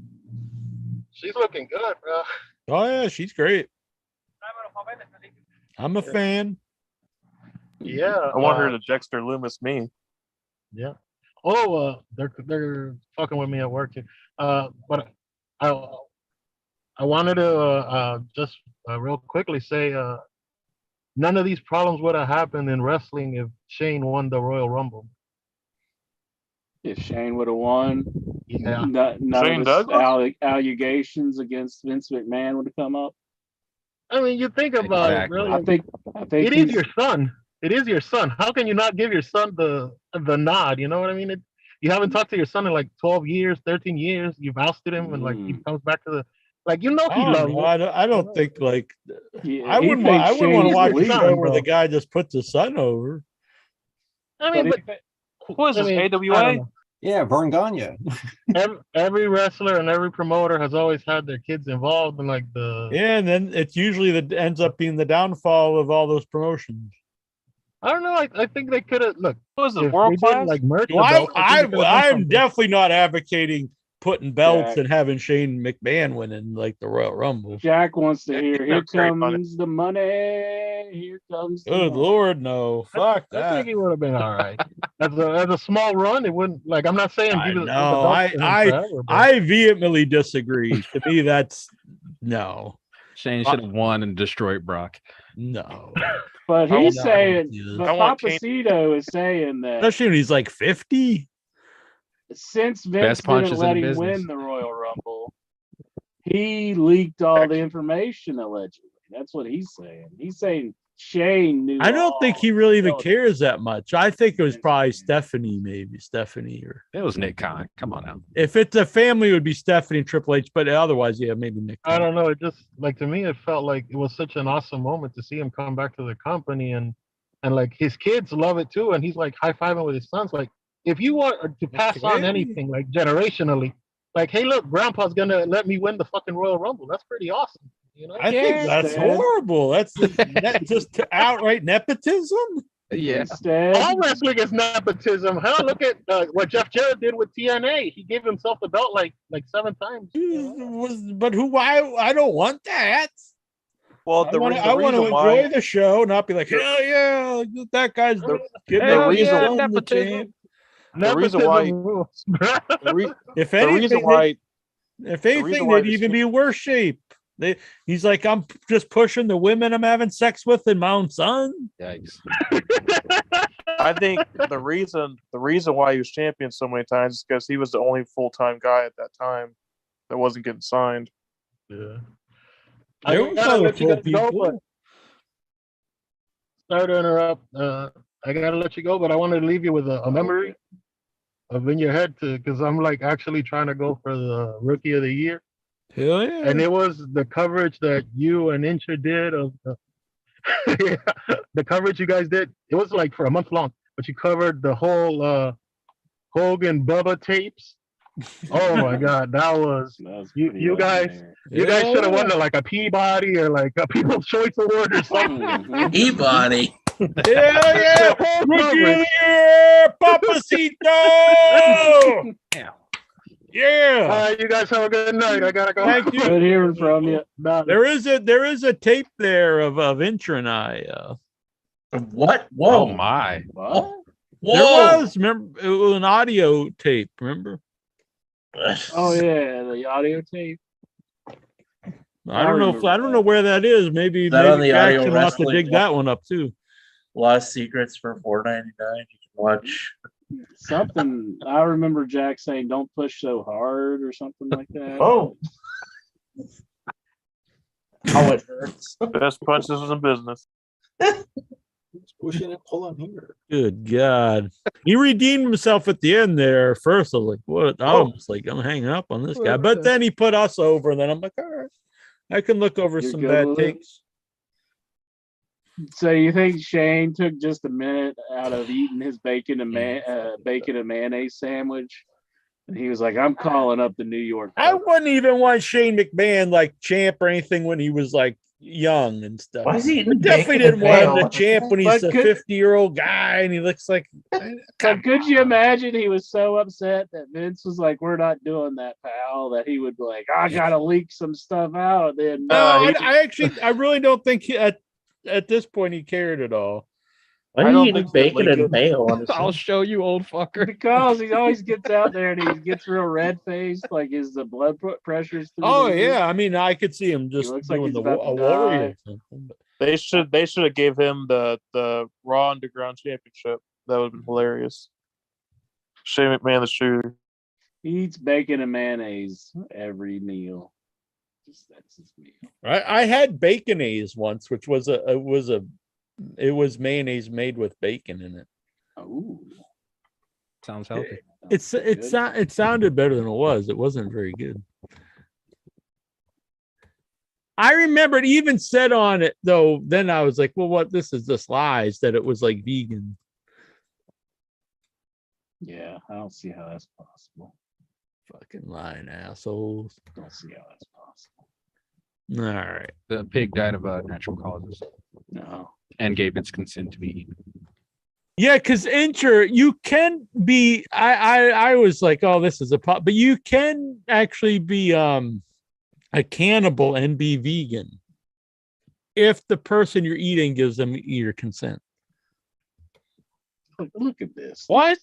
she's looking good, bro. Oh yeah, she's great. I'm a fan. Yeah. I want her to Dexter Loomis me. Yeah. They're fucking with me at work here. But I wanted to just real quickly say none of these problems would have happened in wrestling if Shane won the Royal Rumble. If Shane would have won, none Shane of the allegations against Vince McMahon would have come up. I mean, you think about it, really. I think it is your son. It is your son. How can you not give your son the nod? You know what I mean? you haven't talked to your son in like 12 years, 13 years. You've ousted him, and like he comes back to the he loves you. I don't think like Yeah, I he wouldn't thinks want to Shane's watch a elite. show where the guy just puts his son over. I mean, but who is this, I don't AWA? know. Yeah, Vern Gagne. Every wrestler and every promoter has always had their kids involved in like the. Yeah, and then it's usually that ends up being the downfall of all those promotions. I don't know. I think they could have look. Who is this, if world they did, class? like merch. Well, belts, I think they could've done I'm something. definitely not advocating putting belts Jack. and having Shane McMahon winning like the Royal Rumble. Jack wants to hear, here Great money. comes the money. Here comes the Good money. Lord, no! Fuck I that. think he would have been all right. as a small run, it wouldn't like. I'm not saying I give the know. belt to him forever, but I vehemently disagree. To me, that's no, Shane should have won and destroyed Brock. no. But I he's want- saying, I but want Kane- Papacito is saying that Especially when he's like 50. since Vince Best punches didn't let in him business. win the Royal Rumble, he leaked all the information allegedly. That's what he's saying. He's saying Shane knew. I don't think he really even all. cares that much. I think it was probably Stephanie, or It was Nick Khan. Come on now. if it's a family, it would be Stephanie and Triple H. But otherwise, yeah, maybe Nick. I don't know. It just like to me, it felt like it was such an awesome moment to see him come back to the company and like his kids love it too, and he's like high fiving with his sons. Like if you want to pass on anything like generationally, like hey, look, Grandpa's gonna let me win the fucking Royal Rumble. That's pretty awesome. You know? I think that's horrible. That's just outright nepotism. Yeah. Instead, All wrestling is nepotism. Hell, look at what Jeff Jarrett did with TNA. He gave himself the belt like 7 times. But who? Why? I don't want that. Well, I want to enjoy the show, not be like, hell yeah, that guy's the getting reason the nepotism. champ. The reason why- rules. If the anything, reason why if reason anything, why they'd this even team- be worse shape. He's like, I'm just pushing the women I'm having sex with in my own son. Yikes. I think the reason why he was champion so many times is because he was the only full-time guy at that time that wasn't getting signed. Yeah. There was other full people. Sorry to interrupt. I gotta let you go, but I wanted to leave you with a memory of in your head because I'm like actually trying to go for the Rookie of the Year. Hell yeah. And it was the coverage that you and Incha did of the coverage you guys did. It was like for a month long, but you covered the whole Hogan Bubba tapes. Oh my God, that was you guys. You guys should have won like a Peabody or like a People's Choice Award or something. Peabody. Hell yeah. Rookie of the Year, Papacito. Yeah. You guys have a good night. I gotta go. Thank you. good hearing from you. There is a tape there of Intra and I. What? Whoa. Oh my. What? There was, remember, it was an audio tape, remember? Oh yeah, the audio tape. I don't know where that is. Maybe that on the audio Jackson will have to wrestling dig that one up too. Lost Secrets for $4.99. You can watch. Something I remember Jack saying, "Don't push so hard" or something like that. Oh. How it hurts. Best punches in business. Pushing and pulling here. Good God. He redeemed himself at the end there. First, I was like, what? I was like, I'm hanging up on this guy. But then he put us over, and then I'm like, all right, I can look over You're some good bad with it? takes. So you think Shane took just a minute out of eating his bacon and mayonnaise sandwich, and he was like, "I'm calling up the New York." I wouldn't even want Shane McMahon like champ or anything when he was like young and stuff. Why is he I eating definitely bacon didn't and want him mayo? to champ when he's But a 50-year-old guy and he looks like. But could you imagine he was so upset that Vince was like, "We're not doing that, pal," that he would be like, "I gotta leak some stuff out." Then No, I really don't think at this point he cared at all. Why I are don't you eating think bacon that and mayo on his I'll show you, old fucker. because he always gets out there and he gets real red faced, like his the blood pressure's through. Oh the roof. yeah, I mean I could see him just looks like doing he's the about to warrior. die. Or something, but- They should have gave him the Raw Underground Championship. That would have been hilarious. Shane McMahon the shooter. He eats bacon and mayonnaise every meal. That's his meal. I had baconaise once, which was it was mayonnaise made with bacon in it. Oh, Sounds healthy. It sounded better than it was. It wasn't very good. I remember it even said on it though. Then I was like, well, what? This is just lies that it was like vegan. Yeah, I don't see how that's possible. Fucking lying assholes. Don't see how that's possible. All right. The pig died of natural causes No. and gave its consent to be eaten. Yeah, because you can be. I was like, oh, this is a pot, but you can actually be a cannibal and be vegan if the person you're eating gives them your consent. Look at this. What?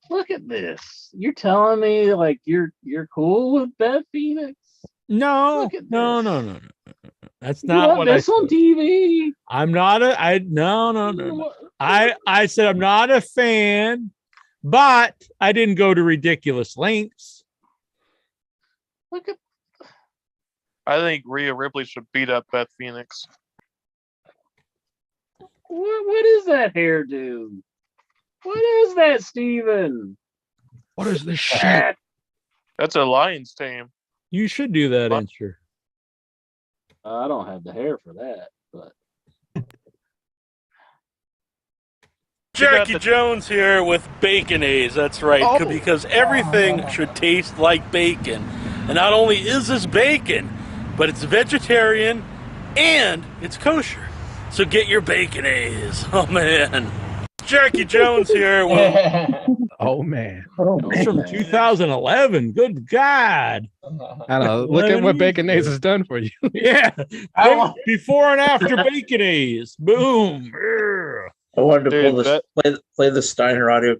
Look at this. You're telling me like you're cool with Beth Phoenix? No, Look at no, this. no, no, no. That's You not want what this I on said. TV. I'm not no. I said I'm not a fan, but I didn't go to ridiculous lengths. Look at I think Rhea Ripley should beat up Beth Phoenix. what is that hairdo? What is that, Steven? What is this shit? That's a Lions team. You should do that, What? Incher. I don't have the hair for that, but Jackie Jones here with Baconaise. That's right, Oh. because everything should taste like bacon. And not only is this bacon, but it's vegetarian and it's kosher. So get your Baconaise. Oh man. Jackie Jones here with Oh man. It's from 2011. Good God. I know. Look at what Baconaise has done for you. Yeah. Before and after Baconaise. Boom. I wanted to Dude, pull this, play the Steiner audio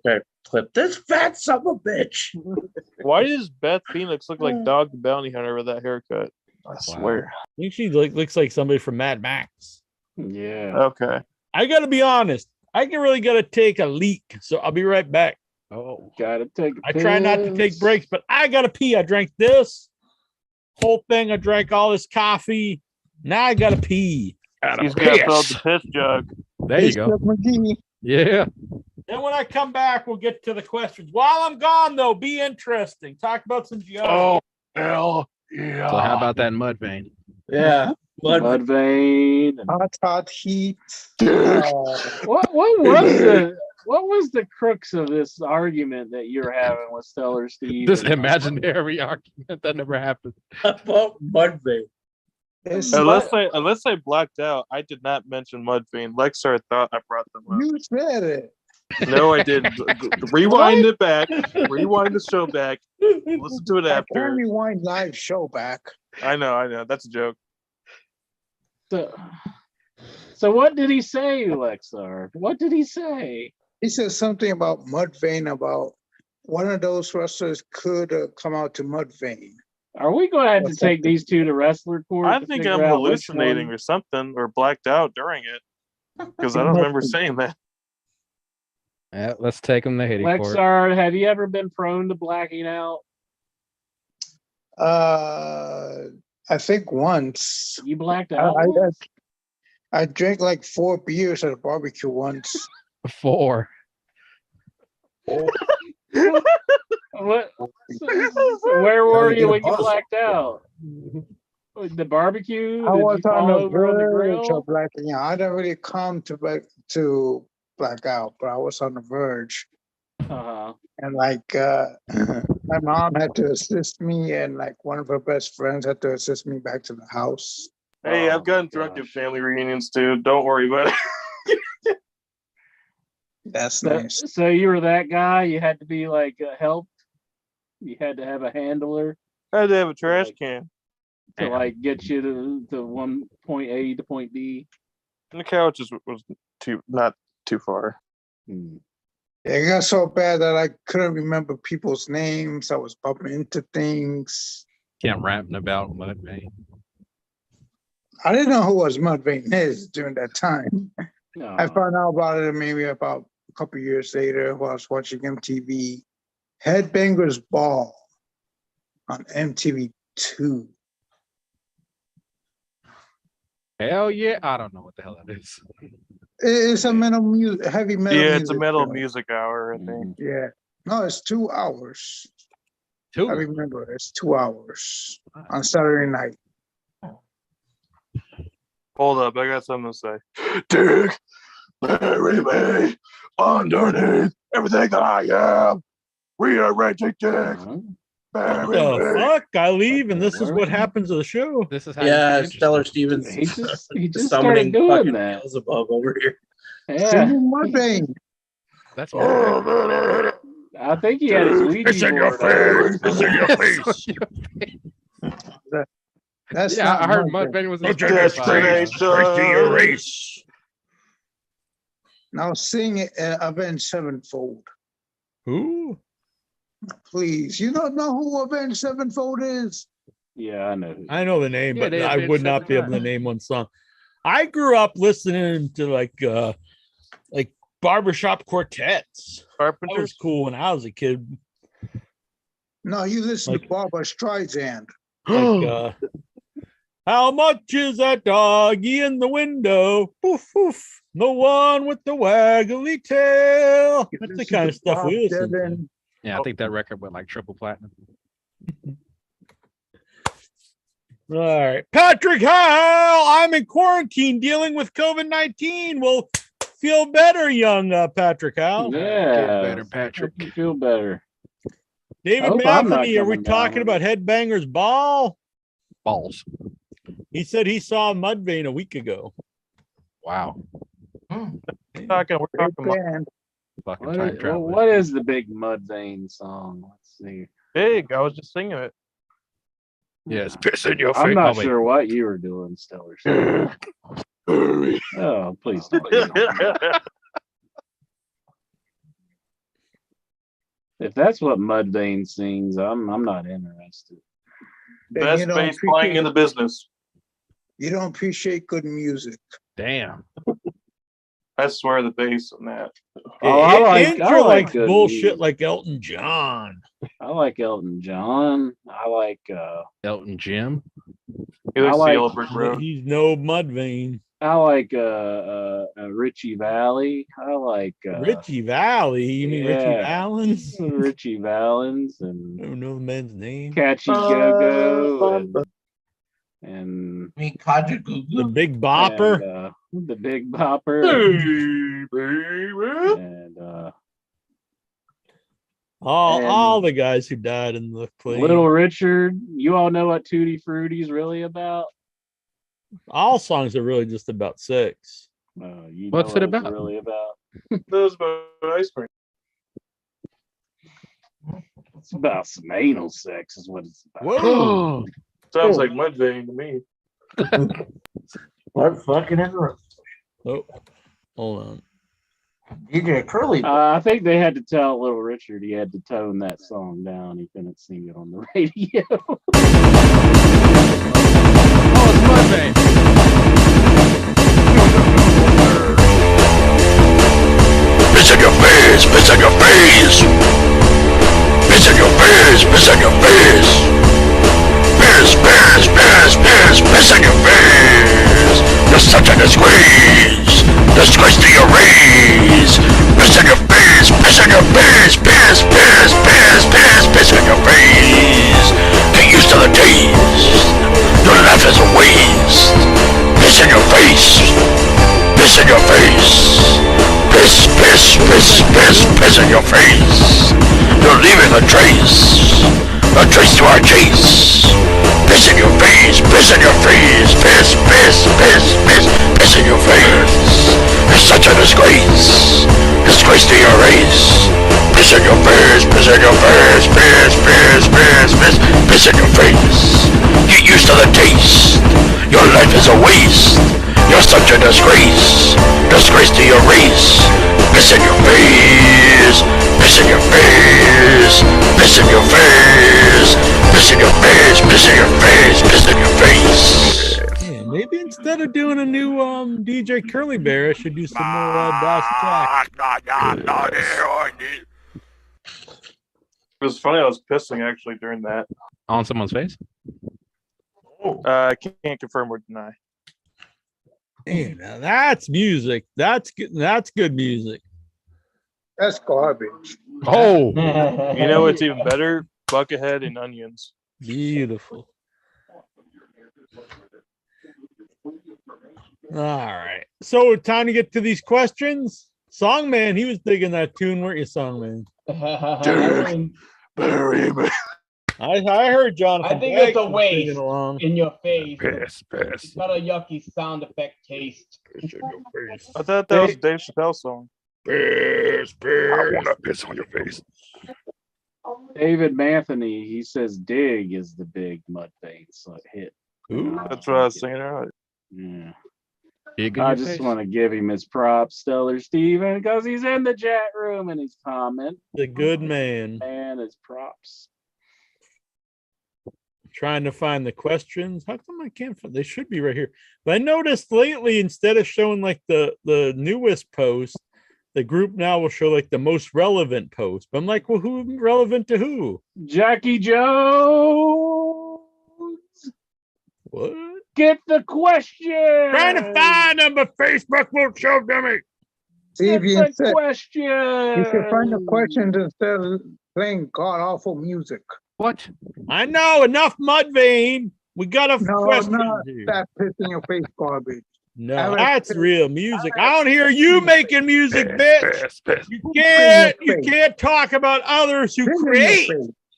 clip. This fat son of a bitch. Why does Beth Phoenix look like Dog the Bounty Hunter with that haircut? I swear. I think she looks like somebody from Mad Max. yeah. Okay. I got to be honest. I really got to take a leak. So I'll be right back. Oh. Gotta take I try not to take breaks, but I got to pee. I drank this whole thing. I drank all this coffee. Now I got to pee. He's got to fill up the piss jug. There you go. Yeah. Then when I come back, we'll get to the questions. While I'm gone, though, be interesting. Talk about some geography. Oh, hell yeah. So how about that mud vein? Yeah. Mud vein. Hot heat. What was the crux of this argument that you're having with Stellar Steve? This imaginary argument that never happened. About Mudvayne. Unless I blacked out, I did not mention Mudvayne. Lexar thought I brought them up. You said it. No, I didn't. Rewind it back. Rewind the show back. Listen to it I after. can rewind live show back. I know. That's a joke. So what did he say, Lexar? What did he say? He said something about Mudvayne, about one of those wrestlers could come out to Mudvayne. Are we going to have to take these two to wrestler court? I to think figure I'm out which hallucinating one? or something, or blacked out during it, because I don't remember saying that. Yeah, let's take him to Haiti court. Lexar, have you ever been prone to blacking out? I think once. You blacked out? I drank like 4 beers at a barbecue once. 4. What? Where were you when you blacked out? The barbecue? I Did was you fall on the over on the verge grill? of blacking out. I didn't really come to black out, but I was on the verge. Uh-huh. And like my mom had to assist me, and like one of her best friends had to assist me back to the house. Hey, Oh, I've gotten drunk at family reunions too. Don't worry about it. That's nice. So you were that guy? You had to be like helped? You had to have a handler I had to have a trash Like- can. to like get you to one point A to point B? And the couch was not too far. It got so bad that I couldn't remember people's names. I was bumping into things. Can't rap about mud vein. I didn't know who was Mudvayne is during that time. No. I found out about it maybe about a couple years later while I was watching MTV. Headbangers Ball on MTV2. Hell yeah. I don't know what the hell that is. It's a heavy metal. Yeah, it's a music metal show. music hour, I think. Yeah, No, it's 2 hours. I 2. remember it's 2 hours on Saturday night. Hold up, I got something to say. Dick, bury me underneath everything that I am. Rearranging dick. Uh-huh. Bury What the me. fuck? I leave, and this is what happens to the show. This is how Yeah, you get Stellar interested. Stevens. He just summoning started doing fucking that. Beelzebub over here. Yeah, Singing Mudvayne. That's Oh, what man. I think he had his Ouija Piss in your board. face. Piss in your face. That's yeah, not I heard Mudvayne. Mudvayne was Such a inspired disgrace. Disgrace to your race. Now sing Avenged Sevenfold. Who? Please. You don't know who Avenged Sevenfold is? Yeah, I know. I know the name, Yeah, but they I did would not 7 be able to times. name one song. I grew up listening to like barbershop quartets. That was Carpenters? cool when I was a kid. No, you listen to Like- Barbara Streisand. Like how much is that doggy in the window? Poof poof. No one with the waggly tail. You That's the listen kind to of stuff Bob we listen to. Dylan. Yeah, I think that record went like triple platinum. All right. Patrick Howell, I'm in quarantine dealing with COVID-19. Well, feel better, young Patrick Howell. Yeah, Get better, Patrick. You feel better. David hope I'm not Bethany, are we coming down talking with about Headbangers Ball? Balls. He said he saw Mudvayne a week ago. Wow. We're Great talking about band. Fucking What time is, travel. what is the big Mudvayne song? Let's see. big. I was just singing it. Yeah, it's pissing your face. I'm not Oh, wait. sure what you were doing, Stellar. Oh, please don't. If that's what Mudvayne sings, I'm not interested. Then Best you don't bass playing in the business. You don't appreciate good music. Damn. I swear the bass on that. Oh, I like Intro like good bullshit music. like Elton John. I like Elton John. I like Elton Jim. He likes I like- Yellow Brick Road. He's no Mudvayne. Richie Valley. I like Richie Valley. You mean Richie yeah. Valens? I Richie Valens and don't know the man's name. Catchy Go-Go and The I mean, Kajagoogoo. Big Bopper. the Big Bopper and all the guys who died in the plane. Little Richard. You all know what Tutti Frutti's really about? All songs are really just about sex. You What's know it what it's about? really about? Those about ice cream. It's about some anal sex, is what it's about. Whoa. Sounds like Mudvayne to me. What fucking interrupt? Oh, hold on. DJ Curly. I think they had to tell Little Richard he had to tone that song down. He couldn't sing it on the radio. Oh, it's Mudvayne. Piss in your face, piss in your face. Piss in your face, piss in your face. Piss, piss, piss, piss, piss in your face. You're such a disgrace. Disgrace to your race. Piss in your face, piss in your face. Piss, piss, piss, piss, piss in your face. Get used to the taste. Your life is a waste. Piss in your face. Piss in your face. Piss, piss, piss, piss, piss in your face. You're leaving a trace to our chase. Piss in your face, piss in your face, piss, piss, piss, piss, piss in your face. You're such a disgrace to your race. Piss in your face, piss in your face, piss, piss, piss, piss, piss in your face. Get used to the taste. Your life is a waste. You're such a disgrace to your race. Piss in your face, piss in your face, piss in your face, piss in your face, piss in your face, piss in your face. Yeah, maybe instead of doing a new DJ Curly Bear, I should do some more Das Attack. It was funny. I was pissing actually during that. On someone's face? I can't confirm or deny. Hey, now that's music. That's good. That's good music. That's garbage. Oh, You know what's even better? Buckethead and onions. Beautiful. All right. So time to get to these questions. Songman, he was digging that tune, weren't you, Songman? Bury me. I heard Jonathan. I think Blake it's a was waste singing along. in your face. Piss. It's got a yucky sound effect taste. I thought that was a Dave Chappelle song. Piss. I want to piss on your face. David Manthony, he says dig is the big mud vein hit. Ooh. That's what I was singing earlier. Yeah. big in I your just face. want to give him his props, Stellar Steven, because he's in the chat room and he's commenting. The good man. And his props. Trying to find the questions. How come I can't find? They should be right here. But I noticed lately, instead of showing like the newest post, the group now will show like the most relevant post. But I'm like, well, who relevant to who? Jackie Jones. What? Get the question. Trying to find them, but Facebook won't show them me. See if you Get the can question. you can find the questions instead of playing god awful music. What? I know, enough Mudvayne. We got a No, question. no, that piss in your face garbage. No, that's real music. I don't hear you making music, bitch. Piss. You can't talk about others who create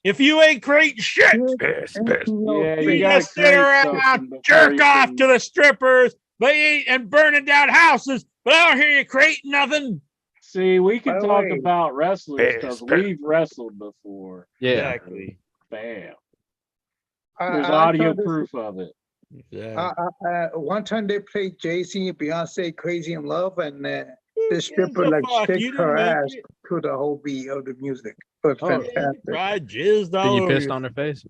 if you ain't creating shit. Piss. Yeah, You you gotta just sit around, jerk off to the strippers, but and burning down houses, but I don't hear you creating nothing. See, we can By the talk way, about wrestlers because Piss. we've wrestled before. Yeah. Exactly. Bam. I There's I audio thought this- proof of it. One time they played Jay-Z and Beyonce "Crazy in Love," and this stripper the like fuck? sticks You didn't her make ass it? to the whole beat of the music. It was Oh. fantastic. Right, jizzed all Then you over pissed you. on her face?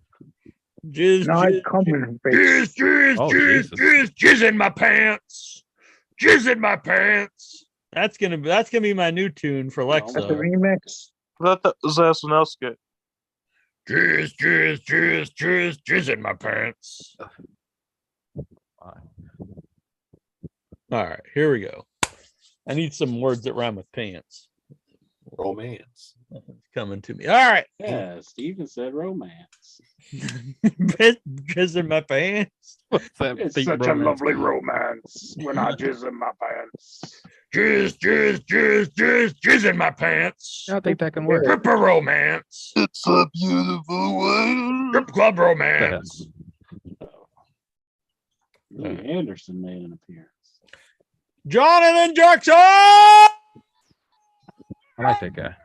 Jizz, No, I jizz, come in her face. Oh, Jesus. jizz in my pants. Jizz in my pants. That's gonna be my new tune for That's the Lexa. remix. I thought that was SNL skit. Jizz in my pants. All right, here we go. I need some words that rhyme with pants. Romance. Nothing's coming to me. All right. Yeah, Steven said romance. Jizz in my pants. What's that? It's fake such a romance? lovely romance when I jizz in my pants. Jizz in my pants. I don't think that can work. Stripper romance. It's a beautiful way. Strip club romance. Louis Anderson made an appearance. Jonathan Jackson. I like that guy.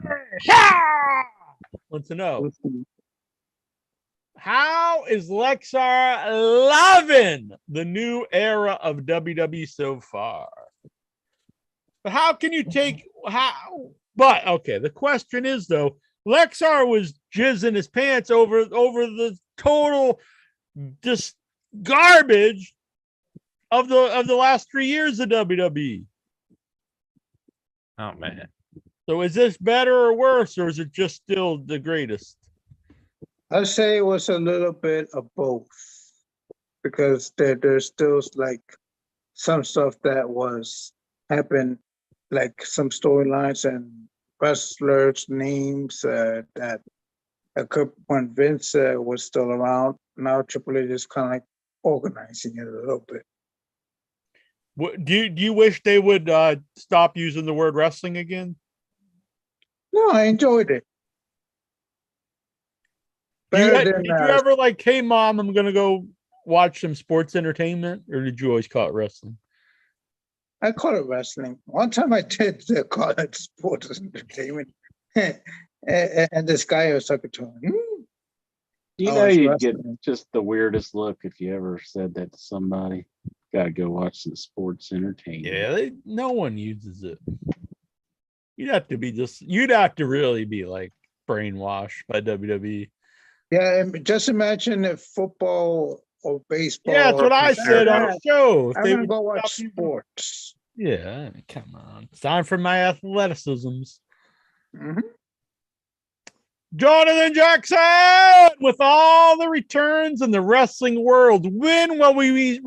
Want to know, how is Lexar loving the new era of WWE so far? But how can you take how? But okay, the question is though, Lexar was jizzing his pants over the total just garbage of the last 3 years of WWE. Oh man. So is this better or worse, or is it just still the greatest? I'd say it was a little bit of both, because there's still like some stuff that was happened, like some storylines and wrestlers' names that occurred when Vince was still around. Now Triple H is kind of like organizing it a little bit. Do you wish they would stop using the word wrestling again? No, I enjoyed it. Did you ever like, hey mom, I'm gonna go watch some sports entertainment, or did you always call it wrestling? I call it wrestling. One time I did call it sports entertainment, and this guy was talking to him. You Oh, know, it's you'd get wrestling. just the weirdest look if you ever said that to somebody. Gotta go watch some sports entertainment. Yeah, no one uses it. You'd have to really be like brainwashed by WWE. Yeah, and just imagine if football or baseball. Yeah, that's what I said on the show. If I'm they gonna would go watch stop using- sports. Yeah, come on. It's time for my athleticisms. Mhm. Jonathan Jackson, with all the returns in the wrestling world, when will we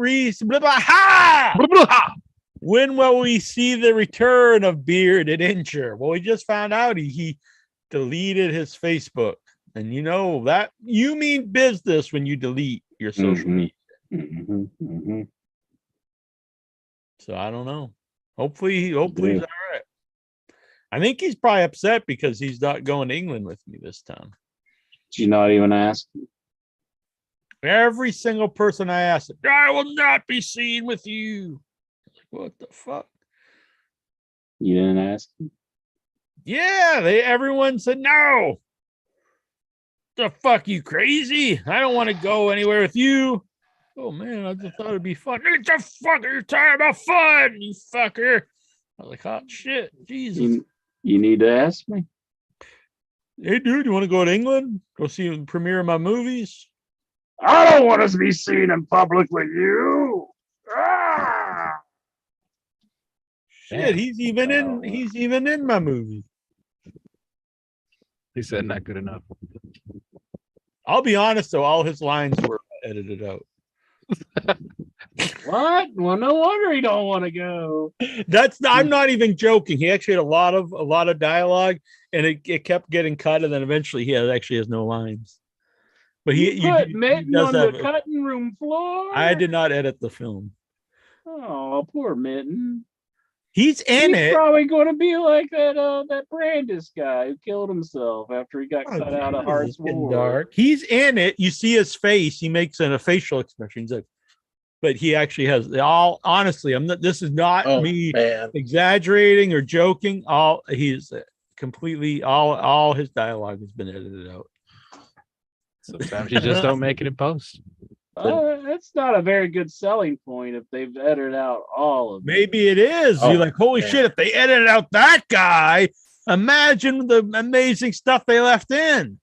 When will we see the return of Bearded Incher? Well, we just found out he deleted his Facebook. And you know that you mean business when you delete your social media. So I don't know. Hopefully he's all right. I think he's probably upset because he's not going to England with me this time. Did you not even ask? Every single person I asked, I will not be seen with you. What the fuck? You didn't ask? Yeah, everyone said no. The fuck, you crazy? I don't want to go anywhere with you. Oh man, I just thought it'd be fun. It's a fuck, you're talking about fun, you fucker. I was like, oh shit, Jesus. You need to ask me. Hey dude, you want to go to England? Go see the premiere of my movies? I don't want to be seen in public with you. Ah! Shit, he's even in my movie. He said not good enough. I'll be honest though, all his lines were edited out. What? Well, no wonder he don't want to go. I'm not even joking. He actually had a lot of dialogue, and it kept getting cut, and then eventually he actually has no lines. But he put Mitten on the cutting room floor. I did not edit the film. Oh, poor Mitten. He's probably going to be like that Brandis guy who killed himself after he got cut out of Heart's War. Dark. He's in it. You see his face. He makes a facial expression. He's like, but he actually has all. Honestly, this is not me exaggerating or joking. He's completely all his dialogue has been edited out. Sometimes you just don't make it in post. That's not a very good selling point if they've edited out all of it. Maybe it is. You're like, holy shit, if they edited out that guy, imagine the amazing stuff they left in.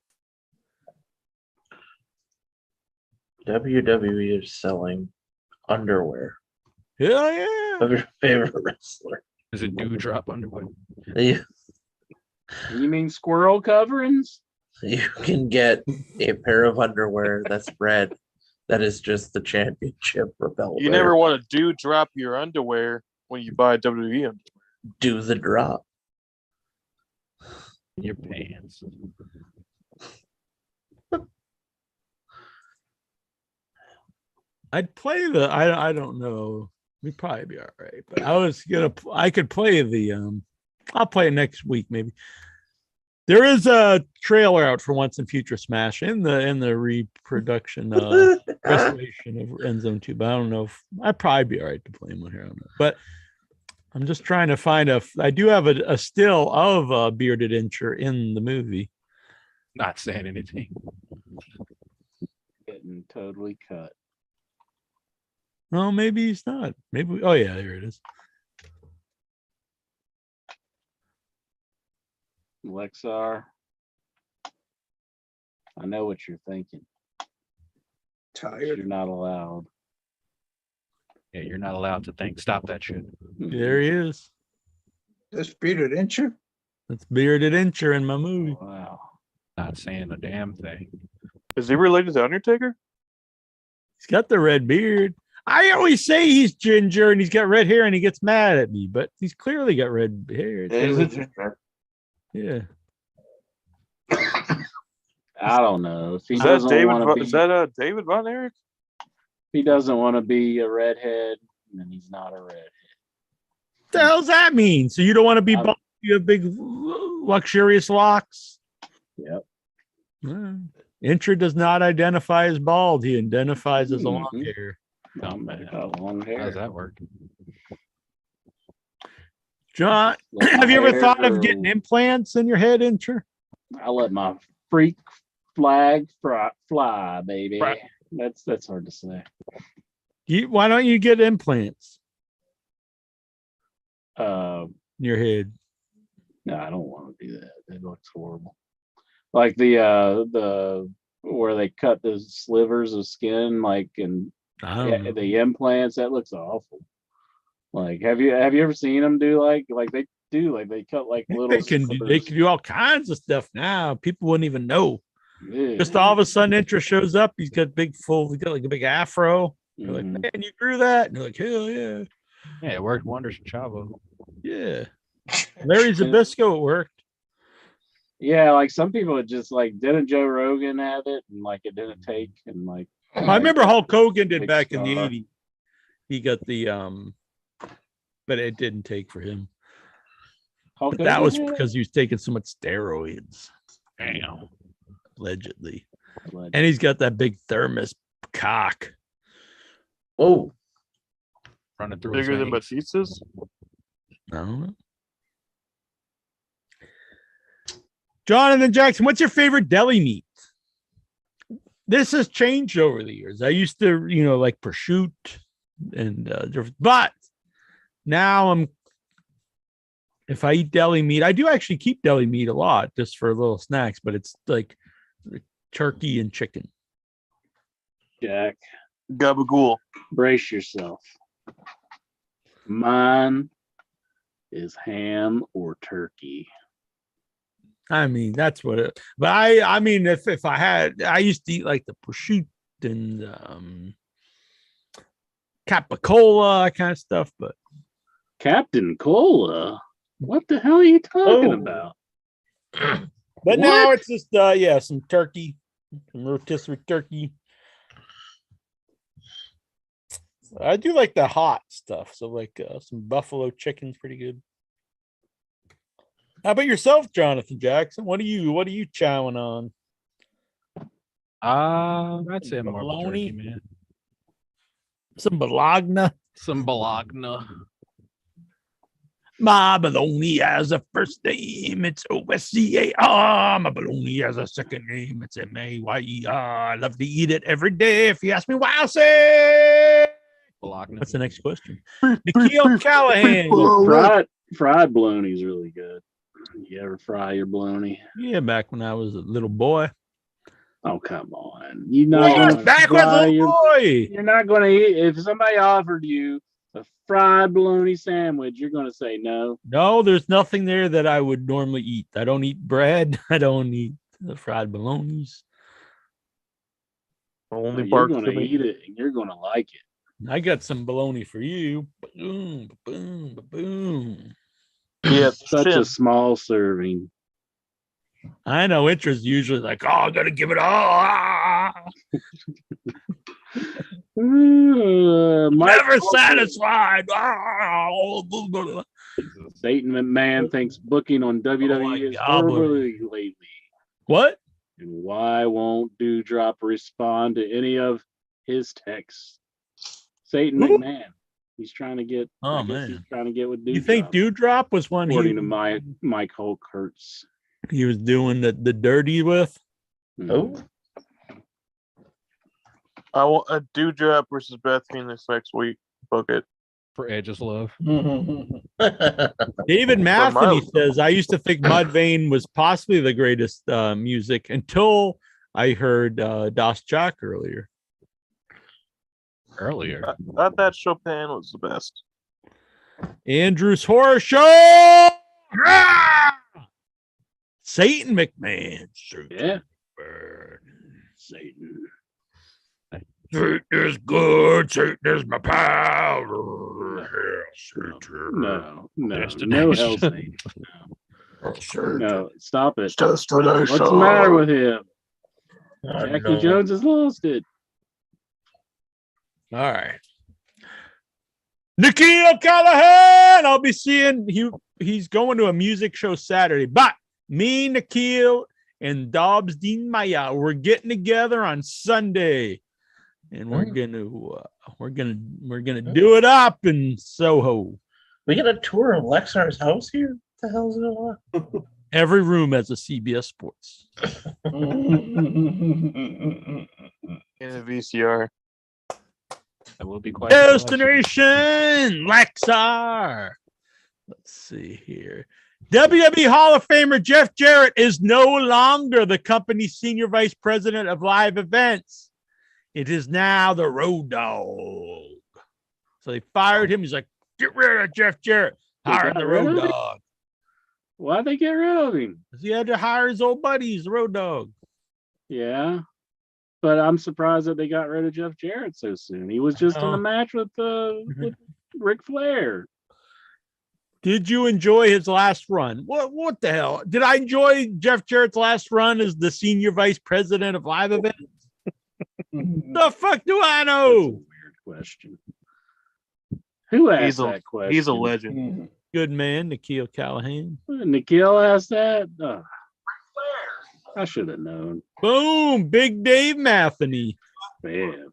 WWE is selling underwear. Hell yeah. Of your favorite wrestler. Is it dewdrop underwear? Yeah. You mean squirrel coverings? You can get a pair of underwear that's red. That is just the championship repel. You never want to drop your underwear when you buy WWE underwear. Do the drop. Your pants. I'd play I don't know. We'd probably be all right. But I could play I'll play it next week maybe. There is a trailer out for Once and Future Smash in the reproduction restoration of End Zone 2, but I don't know if I'd probably be all right to play him here. I don't know. But I'm just trying to find I do have a still of Bearded Incher in the movie. Not saying anything. Getting totally cut. No, maybe he's not. Maybe. Oh yeah, there it is. Lexar, I know what you're thinking. Tired. You're not allowed. Yeah, you're not allowed to think. Stop that shit. There he is. This Bearded Incher? That's Bearded Incher in my movie. Wow. Not saying a damn thing. Is he related to Undertaker? He's got the red beard. I always say he's ginger and he's got red hair and he gets mad at me, but he's clearly got red hair. Yeah. I don't know. If he Is doesn't that want to be, is that David Von Erich? if he doesn't want to be a redhead, then he's not a redhead. What the hell's that mean? So you don't want to be bald? You have big, luxurious locks? Yep. Incher does not identify as bald. He identifies as a long hair. Long hair. How does that work? John, have you ever thought of getting implants in your head, Incher? I let my freak flag fly, baby. Right. That's hard to say. Why don't you get implants In your head? No, I don't want to do that. It looks horrible. Like the where they cut the slivers of skin, like and the implants. That looks awful. Like, have you ever seen them do like they do? Like they cut like little. They can do all kinds of stuff now. People wouldn't even know. Yeah. Just all of a sudden, Incher shows up. He's got like a big afro. You're like, man, you grew that? And you're like, hell yeah. Yeah, it worked wonders for Chavo. Yeah. Larry Zbyszko, it worked. Yeah, like some people would just like, didn't Joe Rogan have it and like it didn't take and like I remember Hulk Hogan did big back in the star. 80s. He got the but it didn't take for him. Hulk But that was Hogan had because he was taking so much steroids. Damn. Allegedly. it? And he's got that big thermos cock. Oh, Running through his Bigger than veins. Batista's? I don't know. Jonathan Jackson, what's your favorite deli meat? This has changed over the years. I used to, like prosciutto and but now if I eat deli meat, I do actually keep deli meat a lot just for little snacks, but it's like turkey and chicken. Jack, Gabagool. brace yourself. Mine is ham or turkey. I mean, that's what it, but I mean, if I used to eat like the prosciutto and capicola, that kind of stuff, but Captain Cola? What the hell are you talking about? but now it's just some turkey, some rotisserie turkey. I do like the hot stuff, so like some buffalo chicken's pretty good. How about yourself, Jonathan Jackson? What are you chowing on? I'd say more of a Bologna? turkey, man. Some bologna. Some bologna. My bologna has a first name, it's O-S-C-A-R. My bologna has a second name, it's M-A-Y-E-R. I love to eat it every day. If you ask me why, I'll say Bologna. What's the next question? Nikhil Callahan. Fried bologna is really good. You ever fry your bologna? Yeah, back when I was a little boy. Oh, come on. You're Back when I was a little boy. You're not going to eat. If somebody offered you a fried bologna sandwich, you're going to say no. No, there's nothing there that I would normally eat. I don't eat bread. I don't eat the fried bolognas. Only You're bark going for to me. eat it and you're going to like it. I got some bologna for you. Boom, boom, boom. Yeah, Such a small serving. I know interest usually like, I gotta give it all. Never satisfied. Satan McMahon thinks booking on WWE is horribly lately. What? And why won't Dewdrop respond to any of his texts? Satan McMahon. He's trying to get. Oh man, he's trying to get with Dewdrop. You think Dewdrop was one? According to Mike Holkertz. He was doing the dirty with. Oh, I want a Dewdrop versus Beth Phoenix next week. Book it. For Edge's love. David Matheny says, I used to think Mudvayne was possibly the greatest music until I heard Das Jock earlier. Earlier. I thought that Chopin was the best. Andrew's Horror Show. Satan McMahon. Yeah. Satan. Satan is good. Satan is my pal. No, hell Satan. No, stop it. What's the matter with him? Jackie Jones has lost it. All right. Nikhil Callahan. I'll be seeing he's going to a music show Saturday. But me, Nikhil, and Dobbs Dean Maya, we're getting together on Sunday. And we're gonna do it up in Soho. We get a tour of Lexar's house here. What the hell's going on? Every room has a CBS Sports. In a VCR. That will be quite Destination Lexar. Let's see here. WWE Hall of Famer Jeff Jarrett is no longer the company's senior vice president of live events. It is now the Road Dog. So they fired him. He's like, get rid of Jeff Jarrett. Hire the Road Dog. Why'd they get rid of him? Because he had to hire his old buddies, the Road Dog. Yeah. But I'm surprised that they got rid of Jeff Jarrett so soon. He was just in a match with Ric Flair. Did you enjoy his last run? What the hell? Did I enjoy Jeff Jarrett's last run as the senior vice president of live events? The fuck do I That's a know? weird question. Who asked that question? He's a legend. Good man, Nikhil Callahan. Nikhil asked that? Oh, I should have known. Boom, Big Dave Matheny. Man.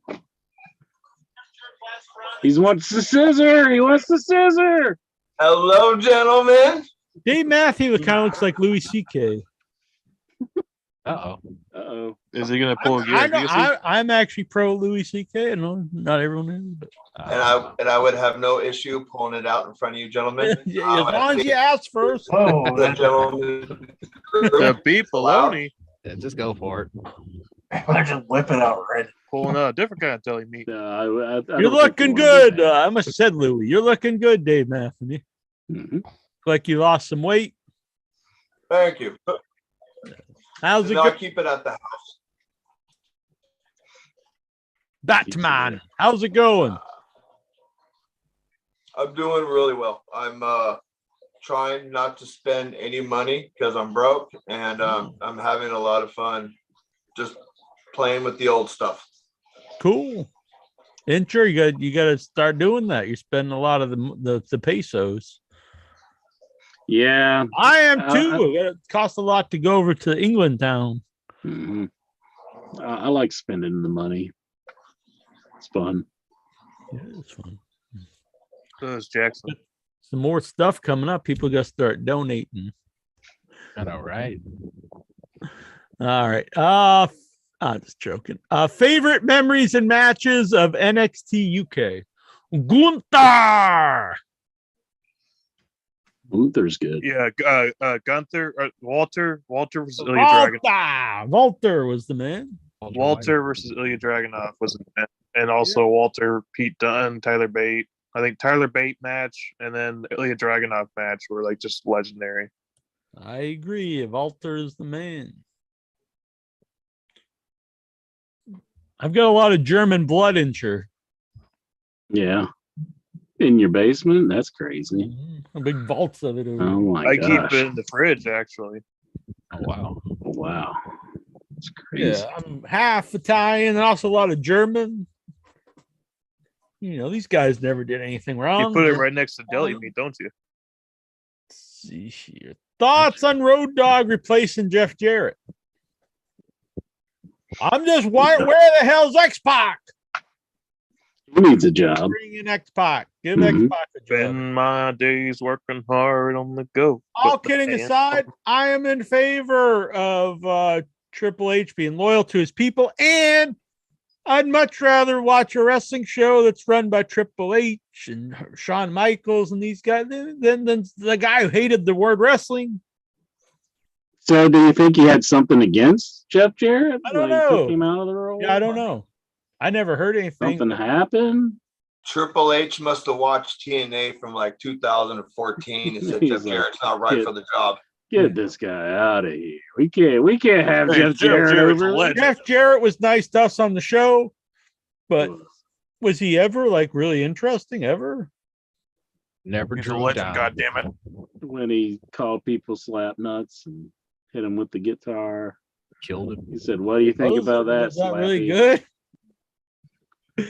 He wants the scissor. He wants the scissor. Hello, gentlemen. Dave Matthews kind of looks like Louis C.K. Uh-oh. Is he going to pull a gear? I'm actually pro Louis C.K. I know not everyone is, but And I would have no issue pulling it out in front of you, gentlemen. as long as you ask first. Oh, The gentlemen. The beef baloney. Yeah, just go for it. I just whip it out right. Pulling a different kind of deli meat. I don't You're think looking he wanted good. I must have said, Louis. You're looking good, Dave Matheny. Mhm. Like you lost some weight. Thank you. How's it No, I going? keep it at the house. Batman. How's it going? I'm doing really well. I'm trying not to spend any money because I'm broke, and I'm having a lot of fun just playing with the old stuff. Cool. And sure, you got to start doing that. You're spending a lot of the pesos. Yeah. I am too. It costs a lot to go over to England town. Mhm. I like spending the money. It's fun. Yeah, it's fun. So is Jackson. Some more stuff coming up. People got to start donating. I know, right? All right. I'm just joking. Favorite memories and matches of NXT UK. Gunther. Luther's good. Yeah, Gunther, Walter versus Ilya Dragunov. Walter was the man. Walter versus Ilya Dragunov was an event. And also Walter, Pete Dunne, Tyler Bate. I think Tyler Bate match and then the Ilya Dragunov match were like just legendary. I agree. Walter is the man. I've got a lot of German blood in here. Yeah. In your basement? That's crazy. Big vaults of it. Oh my I gosh. keep it in the fridge actually. Oh, wow. Wow. That's crazy. Yeah, I'm half Italian and also a lot of German. You know, these guys never did anything wrong. You put it right next to deli meat, don't you? Let's see here. Thoughts on Road Dogg replacing Jeff Jarrett? I'm just where the hell's X-Pac? Who needs a job? Bring in X-Pac. Give Mhm. X-Pac a job. Spend my days working hard on the go. All Put my kidding hands aside, on- I am in favor of Triple H being loyal to his people, and I'd much rather watch a wrestling show that's run by Triple H and Shawn Michaels and these guys than the guy who hated the word wrestling. So do you think he had something against Jeff Jarrett? I don't Like, know. Took him out of the role? Yeah, I don't know. I never heard anything. Something happened? Triple H must have watched TNA from like 2014 and said He's Jeff like, Jarrett's not right "Kid, for the job. Get this guy out of here. We can't have Hey, Jeff Jarrett Jarrett's a over. legend. Jeff Jarrett was nice to us on the show, but was he ever like really interesting ever? Never He's a drew legend, down. goddammit. When he called people slap nuts and hit him with the guitar. Killed him. He said, "What do you think about that?" Was that really Slappy?" good?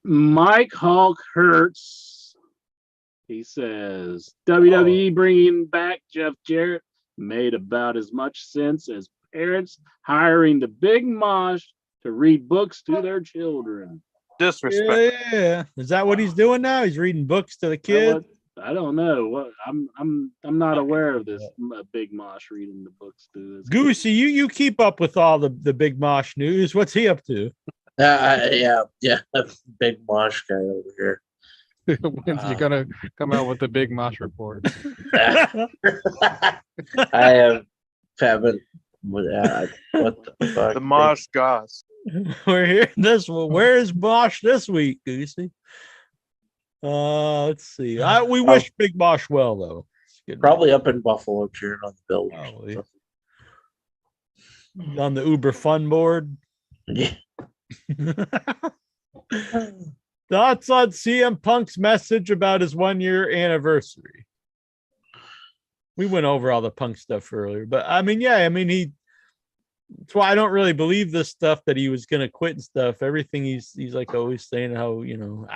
Mike Hulk Hurts. He says WWE bringing back Jeff Jarrett made about as much sense as parents hiring the Big Mosh to read books to their children. Disrespect. Yeah. Is that what he's doing now? He's reading books to the kids. I don't know. What I'm not aware of this Big Mosh reading the books to this. Goosey, you keep up with all the Big Mosh news. What's he up to? Yeah, big mosh guy over here. When's he gonna come out with the big mosh report? I haven't. What the fuck? The Mosh Goss. We're here this one. Where's Mosh this week, Goosey? Let's see. We wish Big Mosh well though. Probably up in Buffalo cheering on the Bills. Probably. On the Uber Fun board. Yeah. Thoughts on CM Punk's message about his 1-year anniversary? We went over all the Punk stuff earlier, but I mean, that's why I don't really believe this stuff that he was going to quit and stuff. Everything he's like always saying how, I don't know.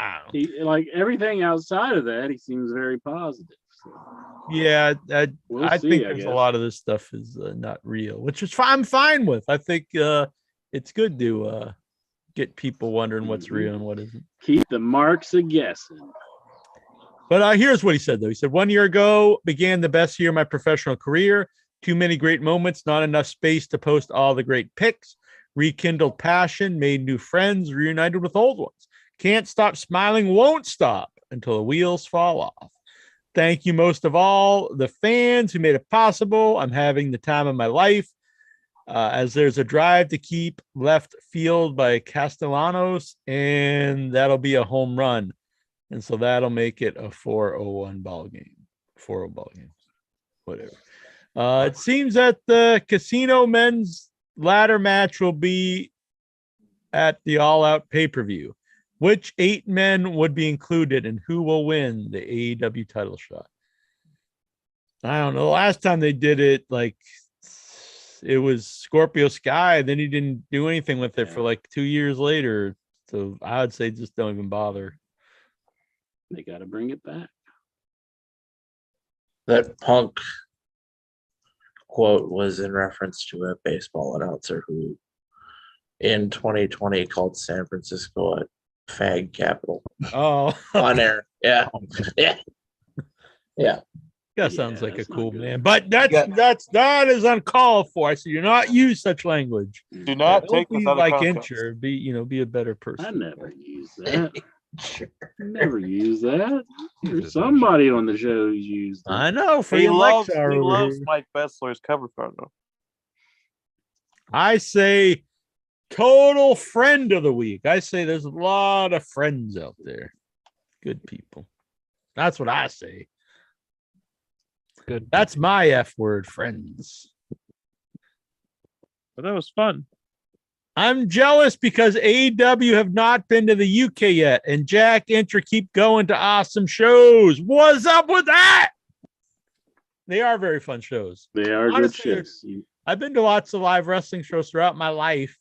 Like everything outside of that, he seems very positive. So. Yeah, I see, think there's a lot of this stuff is not real, which is I'm fine with. I think it's good to get people wondering what's real and what isn't. Keep the marks of guessing. But here's what he said, though. He said, 1 year ago began the best year of my professional career. Too many great moments, not enough space to post all the great pics. Rekindled passion, made new friends, reunited with old ones. Can't stop smiling, won't stop until the wheels fall off. Thank you most of all, the fans who made it possible. I'm having the time of my life. As there's a drive to keep left field by Castellanos, and that'll be a home run. And so that'll make it a 4-0 ball game. 4-0 ball game. Whatever. It seems that the Casino men's ladder match will be at the All Out pay-per-view. Which 8 men would be included and who will win the AEW title shot? I don't know. Last time they did it, like, it was Scorpio Sky. Then he didn't do anything with it for like 2 years later. So I would say just don't even bother. They got to bring it back. That Punk quote was in reference to a baseball announcer who in 2020 called San Francisco a fag capital. Oh, on air. Yeah. That sounds like a cool man, but that is uncalled for. I said, you're not use such language. Do not take be this out of like context. Incher. Be a better person. I never use that. Never use that. There's somebody on the show who's used that. I know. He loves Mike Bessler's cover photo. I say total friend of the week. I say there's a lot of friends out there. Good people. That's what I say. Good. That's my F word, friends. But that was fun. I'm jealous because AEW have not been to the UK yet, and Jack Inter keep going to awesome shows. What's up with that? They are very fun shows. They are Honestly, good shows. I've been to lots of live wrestling shows throughout my life.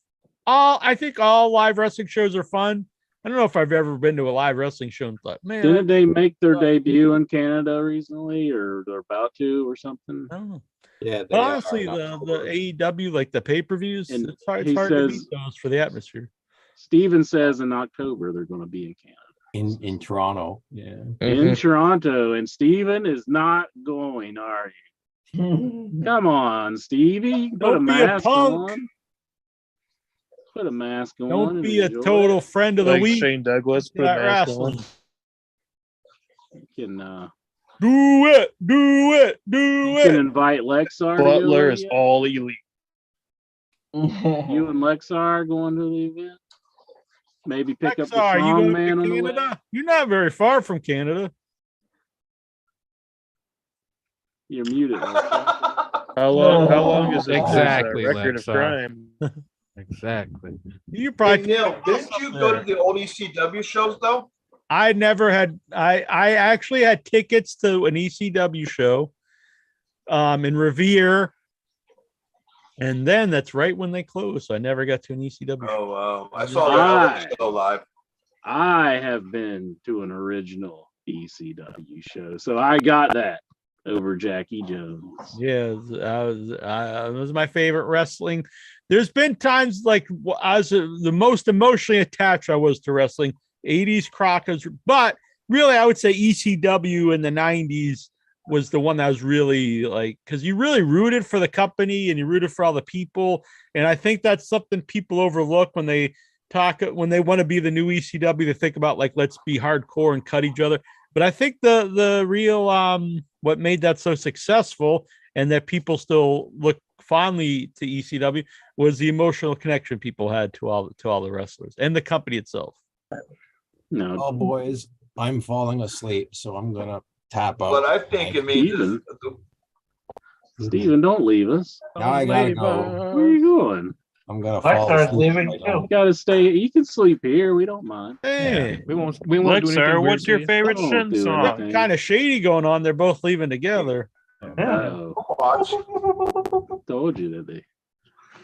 I think all live wrestling shows are fun. I don't know if I've ever been to a live wrestling show and thought, man. Didn't they make their debut in Canada recently, or they're about to, or something? I don't know. Yeah, But honestly, the AEW, like the pay-per-views, And it's hard he to says- beat those for the atmosphere. Steven says in October they're going to be in Canada. in Toronto. Yeah. In Toronto, and Steven is not going, are you? Come on, Stevie. Put Don't a be a mask punk. on. Put a mask on. Don't and be a enjoy total it. friend of the Like week. Shane Douglas put That a mask wrestling. on. You can, Do it. you can invite Lexar. to Butler go is with all elite. you and Lexar going to the event. Maybe pick up the Lexar, you song going man to on the way. Canada? You're not very far from Canada. You're muted. Lexar. How long is it? Exactly, Record of Lexar. crime. Exactly. You Hey, probably Neil, didn't you go to the old ECW shows though? I never had. I actually had tickets to an ECW show, in Revere, and then that's right when they closed. So I never got to an ECW. Oh wow! I saw that show live. I have been to an original ECW show, so I got that over Jackie Jones. Yeah, it was my favorite wrestling. There's been times like I was the most emotionally attached I was to wrestling. 80s Crockers, but really I would say ECW in the 90s was the one that was really like, because you really rooted for the company and you rooted for all the people, and I think that's something people overlook when they want to be the new ECW. They think about like, let's be hardcore and cut each other. But I think the real what made that so successful and that people still look fondly to ECW was the emotional connection people had to all the wrestlers and the company itself. No, Oh, boys, I'm falling asleep, so I'm gonna tap out. But I think it means Steven, don't leave us. Now I gotta go. Where are you going? I'm gonna fall Lexar's asleep. leaving right too. now. You gotta stay. You can sleep here. We don't mind. Hey, We won't do anything Lexar, weird what's to your you. favorite Don't Shin do song? anything. kind of shady going on. They're both leaving together. Oh, Watch. told you that they.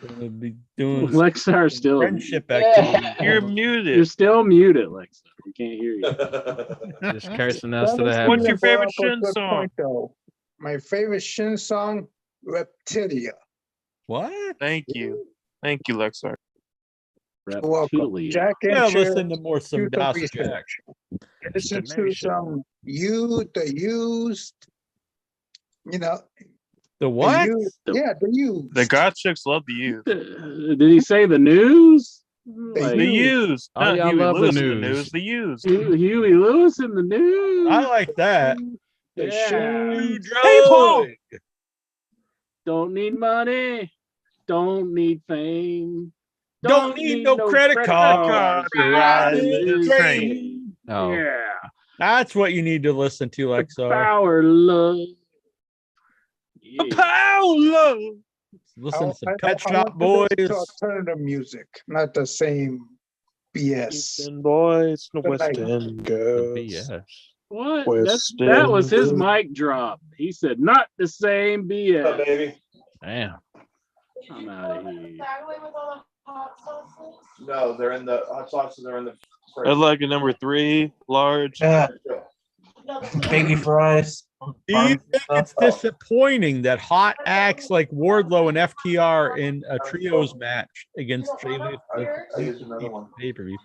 They'll be doing Lexar still. friendship activity. You're You're muted. still muted, Lexar. We can't hear you. Just cursing us to the That is heavens. What's your brought favorite up a Shin good song? point, though. My favorite Shin song, Reptilia. What? Thank you, Lexar. Welcome. Reptilia. Jack and Yeah, Chair, listen to more some do the Das research. Jack. Listen to Destination. some the used, you know, The the what? used, yeah, the used. The God chicks love the youth. Did he say the news? Like, The used. used. Oh, Not yeah, I Huey love the Lewis in the news. news. The used. Huey Lewis in the news. I like that. The Yeah. Shin. Hey, Paul. Don't need money. Don't need fame. Don't need no credit card to ride this this train. Oh. Yeah. That's what you need to listen to, The Lexar. power love. The Yeah. Paolo. Listen to some I Pet want Shop to Boys. listen to alternative music, not the same BS. Eastern boys, the But West like- End The girls. BS. What? West That was his End. mic drop. He said, not the same BS. baby? Damn. I'm out of here. No, they're in the hot sauces. They're in the. I'd like a number 3, large. Yeah, Biggie fries. Do you think it's disappointing that hot acts like Wardlow and FTR in a trios match against I use another one. pay-per-view?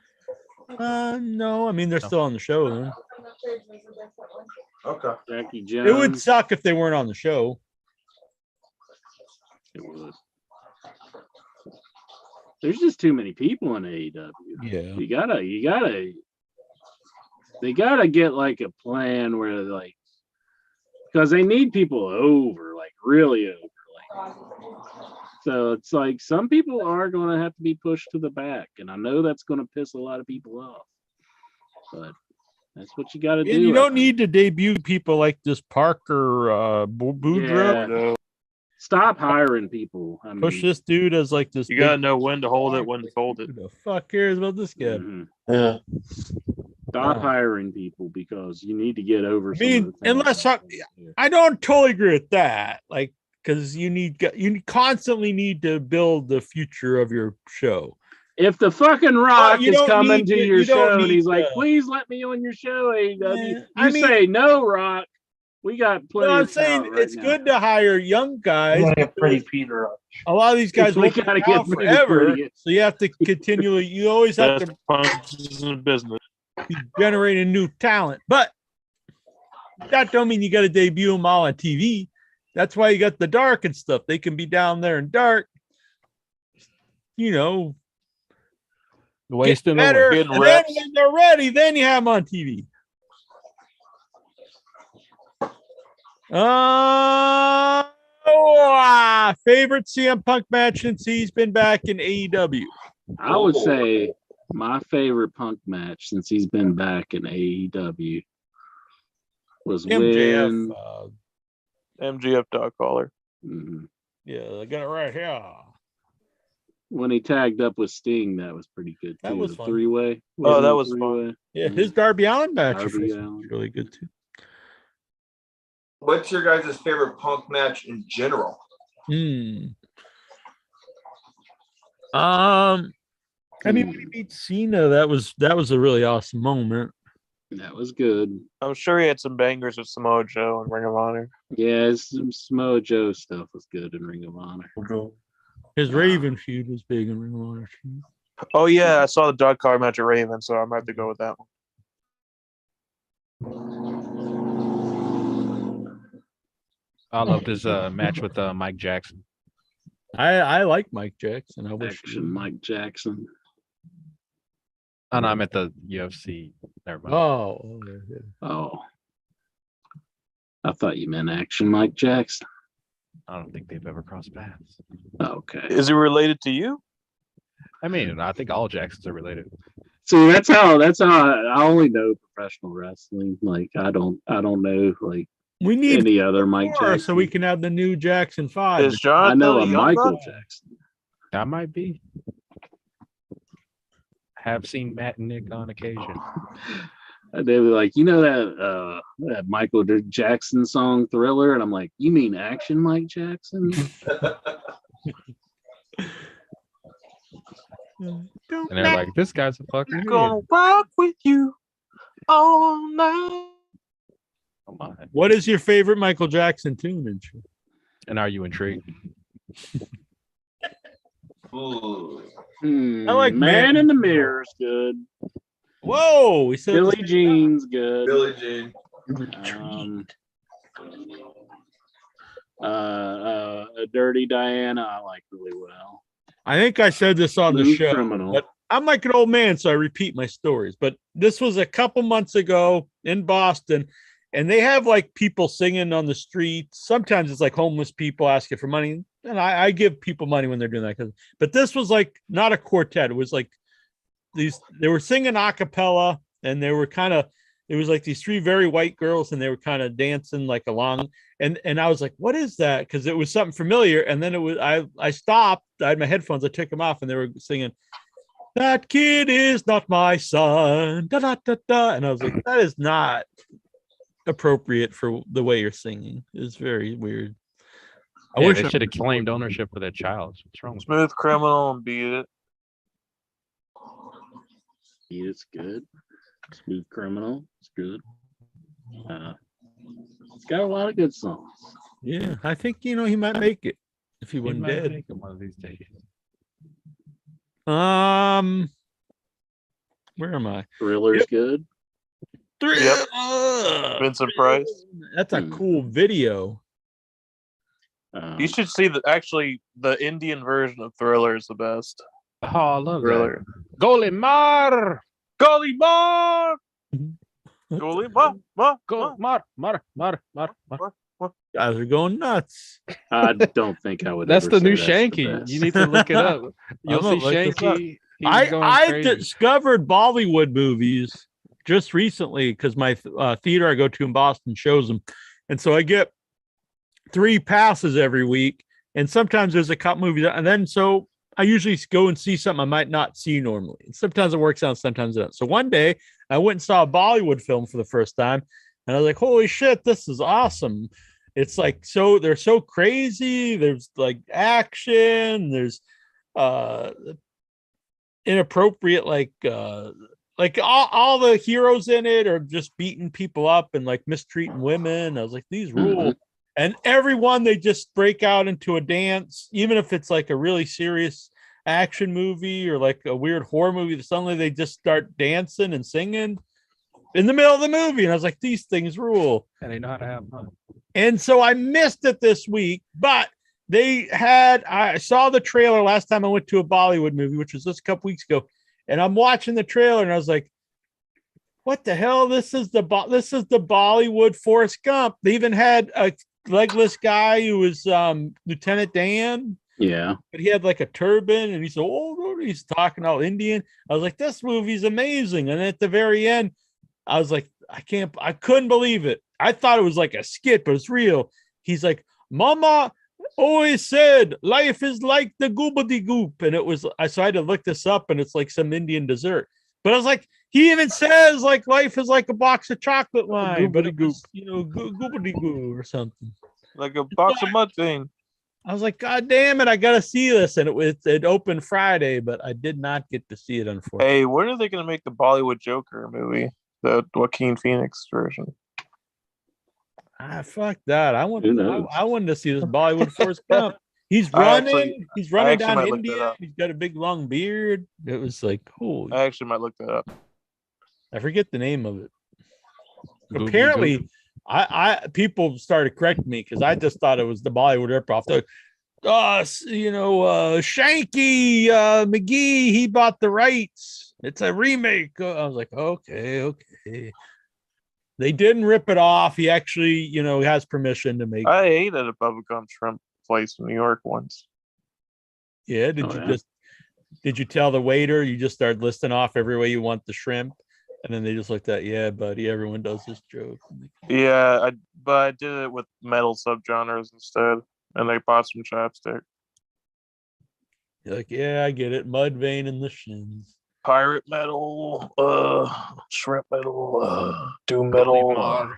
No, I mean they're still on the show. Then. Okay. Jackie Jones. It would suck if they weren't on the show. It would. There's just too many people in AEW. Yeah. They gotta get like a plan where like, because they need people over, like really over. Like, so it's like some people are going to have to be pushed to the back, and I know that's going to piss a lot of people off, but that's what you got to do. And you I don't think. need to debut people like this Parker Boudreaux. Yeah. Stop hiring people. I mean, Push this dude as like this. You gotta know when to hold it, when to fold it. Who the fuck cares about this guy? mhm. Yeah. Stop Wow. hiring people because you need to get over. I some of mean, the things unless that- I don't totally agree with that. Like, because you constantly need to build the future of your show. if the fucking Rock you is don't coming need to to- your you don't show and need he's like, to- please let me on your show, AEW. Yeah, You I mean- say no, Rock. We got plenty. No, I'm of saying talent right it's now. good to hire young I'm guys. gonna get Pretty because Peter up. A lot of these guys We won't be gotta get around pretty forever, pretty. so you have to continually. You always have Best to punches in business. be generating new talent, but that don't mean you got to debut them all on TV. That's why you got the dark and stuff. They can be down there in dark, you know, Wasting better. away. And Getting then reps. when they're ready, then you have them on TV. Favorite CM Punk match since he's been back in AEW. I would say my favorite Punk match since he's been back in AEW was MJF. when MGF dog collar. mhm, Yeah, I got it right here. when he tagged up with Sting. That was pretty good too. That was The fun. three-way. Oh, that it a was fun. three-way? Yeah, his Darby Allin match Darby was Allin. really good too. What's your guys' favorite Punk match in general? I mean, when he beat Cena, that was a really awesome moment. That was good. I'm sure he had some bangers with Samoa Joe and Ring of Honor. Yeah, some Samoa Joe stuff was good in Ring of Honor. His Raven feud was big in Ring of Honor too. Oh yeah, I saw the dog collar match at Raven, so I might have to go with that one. I loved his match with Mike Jackson. I like Mike Jackson. I wish Action Mike Jackson. Oh, no, I'm at the UFC. Never mind. Oh, yeah. Oh. I thought you meant Action Mike Jackson. I don't think they've ever crossed paths. Okay. Is he related to you? I mean, I think all Jacksons are related. See, that's how I only know professional wrestling. Like I don't know like We need any other Mike more Jackson. so we can have the new Jackson 5. Is John I know a the young Michael buck? Jackson. That might be. Have seen Matt and Nick on occasion. They were like, you know that Michael Jackson song Thriller? And I'm like, you mean Action Mike Jackson? And they're like, this guy's a fucking idiot. Gonna rock with you all night. Come on. What is your favorite Michael Jackson tune? And are you intrigued? Ooh. I like Man in the Mirror is good. Whoa, he said Billie Jean's good. Billie Jean. Dirty Diana, I like really well. I think I said this on the Smooth show, Criminal. but I'm like an old man, so I repeat my stories. But this was a couple months ago in Boston, and they have like people singing on the streets. Sometimes it's like homeless people asking for money, and I give people money when they're doing that. But this was like not a quartet; it was like they were singing a cappella, and they were it was like these three very white girls, and they were kind of dancing like along. And I was like, what is that? Because it was something familiar. And then it was I stopped. I had my headphones. I took them off, and they were singing, "That kid is not my son." Da, da, da, da. And I was like, that is not appropriate for the way you're singing. It's very weird. I wish they should have claimed ownership for that child. What's wrong with Smooth Criminal and Beat It. Beat It's good. Smooth Criminal, it's good. It's got a lot of good songs. Yeah, I think he might make it if he wasn't dead. Make him one of these days. Where am I? Thriller's good. Yep. Vincent Price. That's a cool video. You should see the Indian version of Thriller is the best. Oh, I love Thriller. that. Golimar! Golimar! Golimar! Mar. Guys are going nuts. I don't think I would. That's ever the new say that's the Shanky. best. You need to look it up. You'll see Shanky. I discovered Bollywood movies just recently because my theater I go to in Boston shows them. And so I get 3 passes every week. And sometimes there's a couple movies. And then so I usually go and see something I might not see normally. And sometimes it works out, sometimes it doesn't. So one day I went and saw a Bollywood film for the first time. And I was like, holy shit, this is awesome. It's like, so they're so crazy. There's like action. There's inappropriate, like all the heroes in it are just beating people up and like mistreating women. I was like, these rule. Mm-hmm. And everyone, they just break out into a dance, even if it's like a really serious action movie or like a weird horror movie. Suddenly they just start dancing and singing in the middle of the movie. And I was like, these things rule. And they know how to have fun. And so I missed it this week, but I saw the trailer last time I went to a Bollywood movie, which was just a couple weeks ago. And I'm watching the trailer and I was like, what the hell? This is the Bollywood Forrest Gump. They even had a legless guy who was Lieutenant Dan. Yeah. But he had like a turban and he's he's talking all Indian. I was like, this movie's amazing. And at the very end, I was like, I couldn't believe it. I thought it was like a skit, but it's real. He's like, Mama always said life is like the goobity goop. And it was, so I had to look this up and it's like some Indian dessert. But I was like, he even says like life is like a box of chocolate line, but it was, goobity goo or something. Like a box of mud thing. I was like, God damn it, I gotta see this. And it opened Friday, but I did not get to see it, unfortunately. Hey, when are they gonna make the Bollywood Joker movie? The Joaquin Phoenix version. Fuck that. I wanted to see this Bollywood Forrest Gump. He's running down India. He's got a big long beard. It was like, holy. I actually might look that up. I forget the name of it. Apparently, people started correcting me because I just thought it was the Bollywood ripoff. Shanky McGee, he bought the rights. It's a remake. I was like, okay. They didn't rip it off. He actually, has permission to make. I ate at a bubblegum shrimp place in New York once. Yeah. Did you tell the waiter you just started listing off every way you want the shrimp? And then they just looked at, yeah, buddy, everyone does this joke. Yeah, but I did it with metal subgenres instead, and they bought some chapstick. You're like, yeah, I get it. Mud vein in the shins. Pirate metal, shrimp metal, doom metal.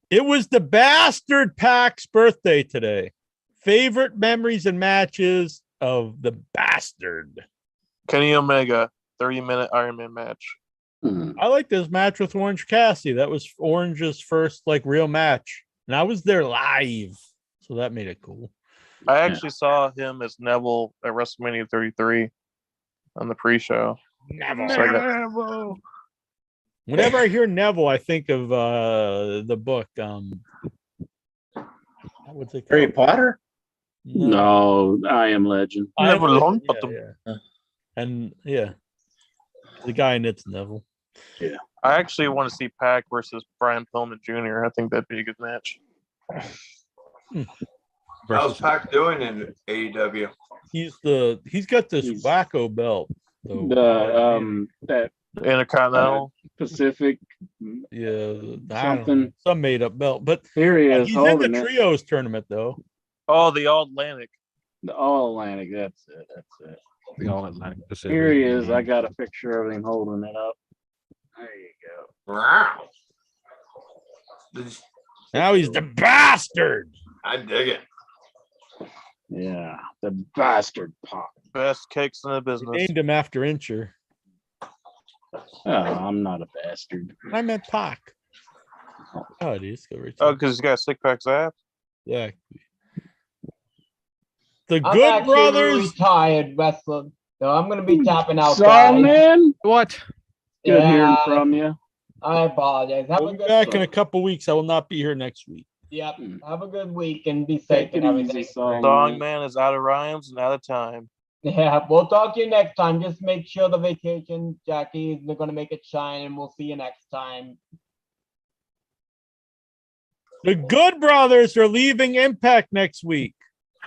It was the Bastard Pack's birthday today. Favorite memories and matches of the Bastard. Kenny Omega, 30-minute Iron Man match. I like this match with Orange Cassidy. That was Orange's first real match. And I was there live. So that made it cool. I actually saw him as Neville at WrestleMania 33 on the pre-show. Neville. Whenever I hear Neville, I think of the book. What's it called? Harry Potter? No, I Am Legend. Neville. And the guy in it's Neville. Yeah. I actually want to see Pac versus Brian Pillman Jr. I think that'd be a good match. How's Pac doing in AEW? He's got this wacko belt. That Intercontinental Pacific. Something, some made up belt. But here he is. He's in the trios tournament though. Oh, the All Atlantic. The All Atlantic. That's it. The All Atlantic Pacific. Here he is. I got a picture of him holding it up. There you go. Wow. Now he's the Bastard. I dig it. Yeah, the Bastard Pac. Best cakes in the business. They named him after Incher. Oh, I'm not a bastard. I meant Pac. Oh, it is. Oh, because he's got a six-pack ass? Yeah. The I'm Good Brothers. Retired wrestler. So I'm going to be tapping out. Man. What? Good hearing from you. I apologize. We'll be back in a couple weeks. I will not be here next week. Yep. Have a good week and be safe and everything. Song Man is out of rhymes and out of time. Yeah, we'll talk to you next time. Just make sure the vacation, Jackie, they're going to make it shine, and we'll see you next time. The Good Brothers are leaving Impact next week.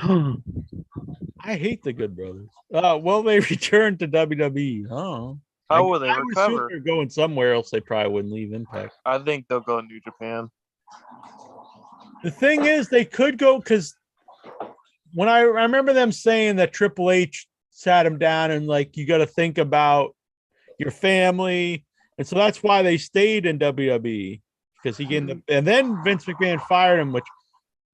I hate the Good Brothers. Will they return to WWE? Oh. How will they recover? They're going somewhere else. They probably wouldn't leave Impact. I think they'll go to New Japan. The thing is, they could go because when I remember them saying that Triple H sat him down and you got to think about your family, and so that's why they stayed in WWE because he and then Vince McMahon fired him. Which,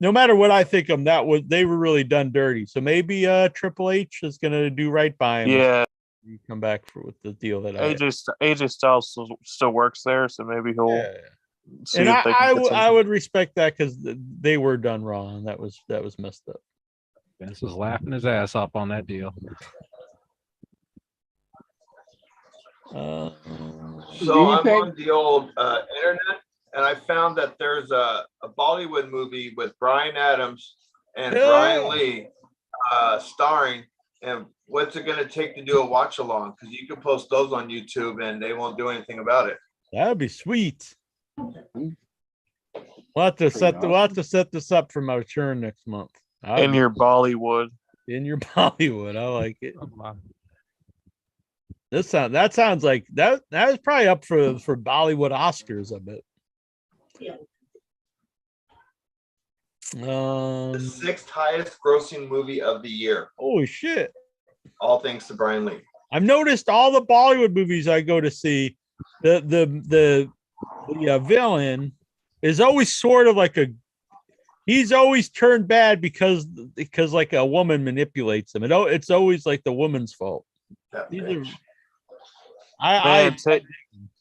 no matter what I think of them, they were really done dirty. So maybe Triple H is going to do right by him. Yeah, you come back with the deal that AJ Styles still works there, so maybe he'll. Yeah. And I would respect that because they were done wrong. That was messed up. Vince was laughing his ass up on that deal. So I'm on the old internet, and I found that there's a Bollywood movie with Bryan Adams and Brian Lee starring. And what's it going to take to do a watch along? Because you can post those on YouTube, and they won't do anything about it. That'd be sweet. We'll have to set this up for my return next month. In your Bollywood. In your Bollywood. I like it. That sounds like that was probably up for Bollywood Oscars, I bet. The sixth highest grossing movie of the year. Holy shit. All thanks to Brian Lee. I've noticed all the Bollywood movies I go to see, the villain is always sort of he's always turned bad because a woman manipulates him. It's always the woman's fault. I'm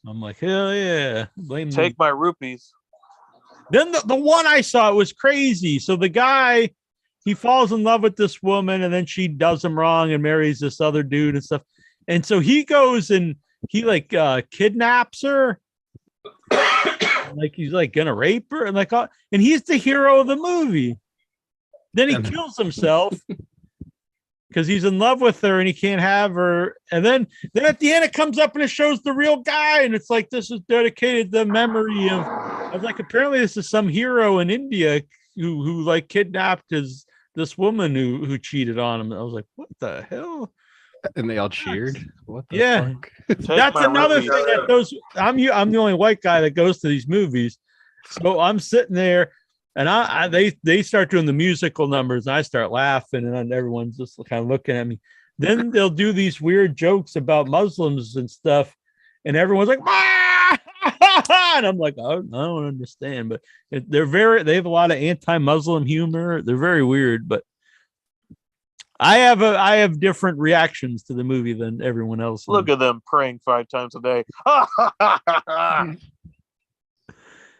like, hell yeah. Take my rupees. Then the one I saw, it was crazy. So the guy, he falls in love with this woman and then she does him wrong and marries this other dude and stuff. And so he goes and he kidnaps her. He's gonna rape her and and he's the hero of the movie. Then he kills himself because he's in love with her and he can't have her. And then at the end it comes up and it shows the real guy and it's this is dedicated to the memory of apparently this is some hero in India who kidnapped this woman who cheated on him. And I was like, what the hell? And they all cheered. What the fuck? That's another thing that I'm the only white guy that goes to these movies. So I'm sitting there And they start doing the musical numbers, and I start laughing, and everyone's just kind of looking at me. Then they'll do these weird jokes about Muslims and stuff, and everyone's like, ah! And I'm like, I don't understand, but they have a lot of anti-Muslim humor. They're very weird, but I have different reactions to the movie than everyone else. Look at them praying 5 times a day.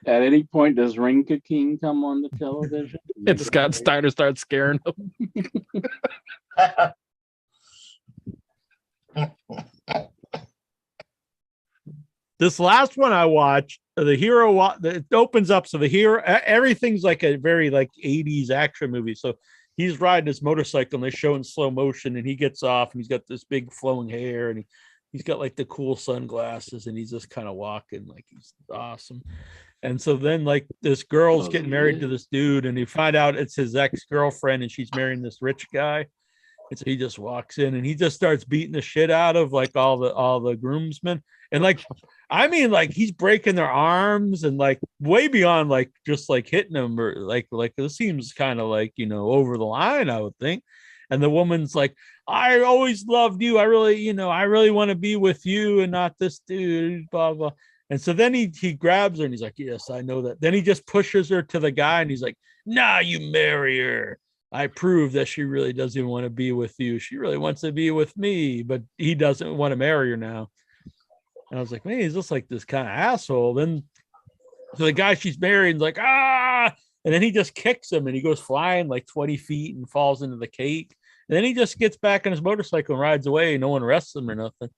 At any point, does Rinka King come on the television? It's Scott Steiner starts scaring him. This last one I watched, the hero, it opens up. So the hero, everything's like a very like 80s action movie. So he's riding his motorcycle and they show in slow motion, and he gets off and he's got this big flowing hair, and he's got like the cool sunglasses, and he's just kind of walking like he's awesome. And so then like this girl's getting married to this dude, and you find out it's his ex-girlfriend, and she's marrying this rich guy. And so he just walks in and he just starts beating the shit out of like all the groomsmen. And like, I mean, like he's breaking their arms and like way beyond like just like hitting them, or like this seems kind of like, you know, over the line, I would think. And the woman's like, I always loved you. I really want to be with you and not this dude, blah, blah. And so then he grabs her and he's like, yes, I know that. Then he just pushes her to the guy and he's like, nah, you marry her. I prove that she really doesn't want to be with you. She really wants to be with me, but he doesn't want to marry her now. And I was like, man, he's just like this kind of asshole. Then so the guy she's married is like, ah, and then he just kicks him and he goes flying like 20 feet and falls into the cake. And then he just gets back on his motorcycle and rides away. No one arrests him or nothing.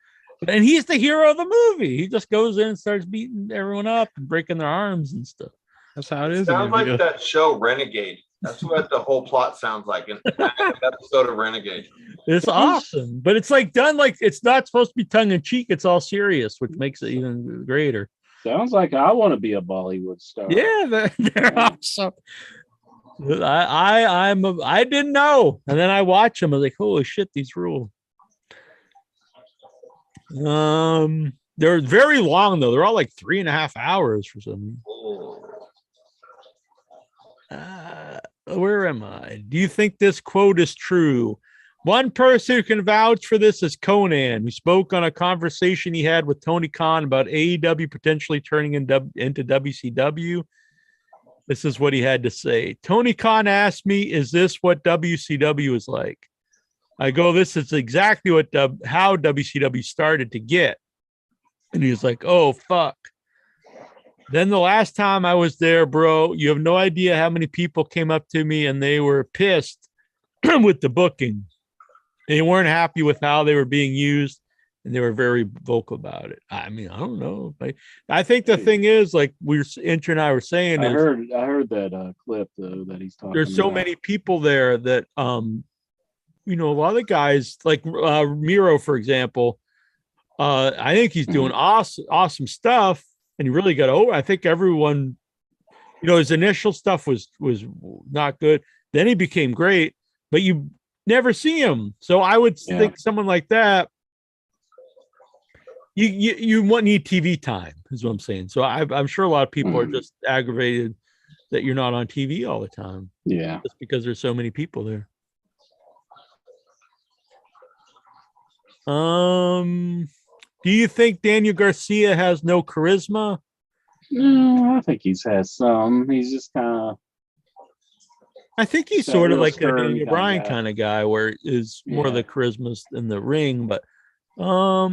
And he's the hero of the movie. He just goes in and starts beating everyone up and breaking their arms and stuff. That's how it is. Sounds like that show Renegade. That's what the whole plot sounds like in an episode of Renegade. It's awesome, but it's like done like it's not supposed to be tongue in cheek. It's all serious, which makes it even greater. Sounds like I want to be a Bollywood star. Yeah, they're awesome. I didn't know, and then I watch them. I was like, holy shit, these rule. They're very long though. They're all like 3.5 hours for some. Where am I? Do you think this quote is true? One person who can vouch for this is Conan, who spoke on a conversation he had with Tony Khan about AEW potentially turning into WCW. This is what he had to say. Tony Khan asked me, is this what WCW is like? I go, this is exactly how WCW started to get. And he was like, oh, fuck. Then the last time I was there, bro, you have no idea how many people came up to me and they were pissed with the booking. They weren't happy with how they were being used, and they were very vocal about it. I mean, I don't know. I think the thing is, like Inter and I were saying, I heard that clip though that he's talking. There's so many people there that you know, a lot of the guys like Miro, for example. I think he's doing awesome stuff. And he really got over. I think everyone, you know, his initial stuff was not good. Then he became great, but you never see him. So I would think someone like that, you need TV time, is what I'm saying. So I'm sure a lot of people are just aggravated that you're not on TV all the time. Yeah, just because there's so many people there. Do you think Daniel Garcia has no charisma? No, I think he has some. He's just kind of. I think he's sort of like a Daniel Bryan kind of guy, where is more of the charisma in the ring. But I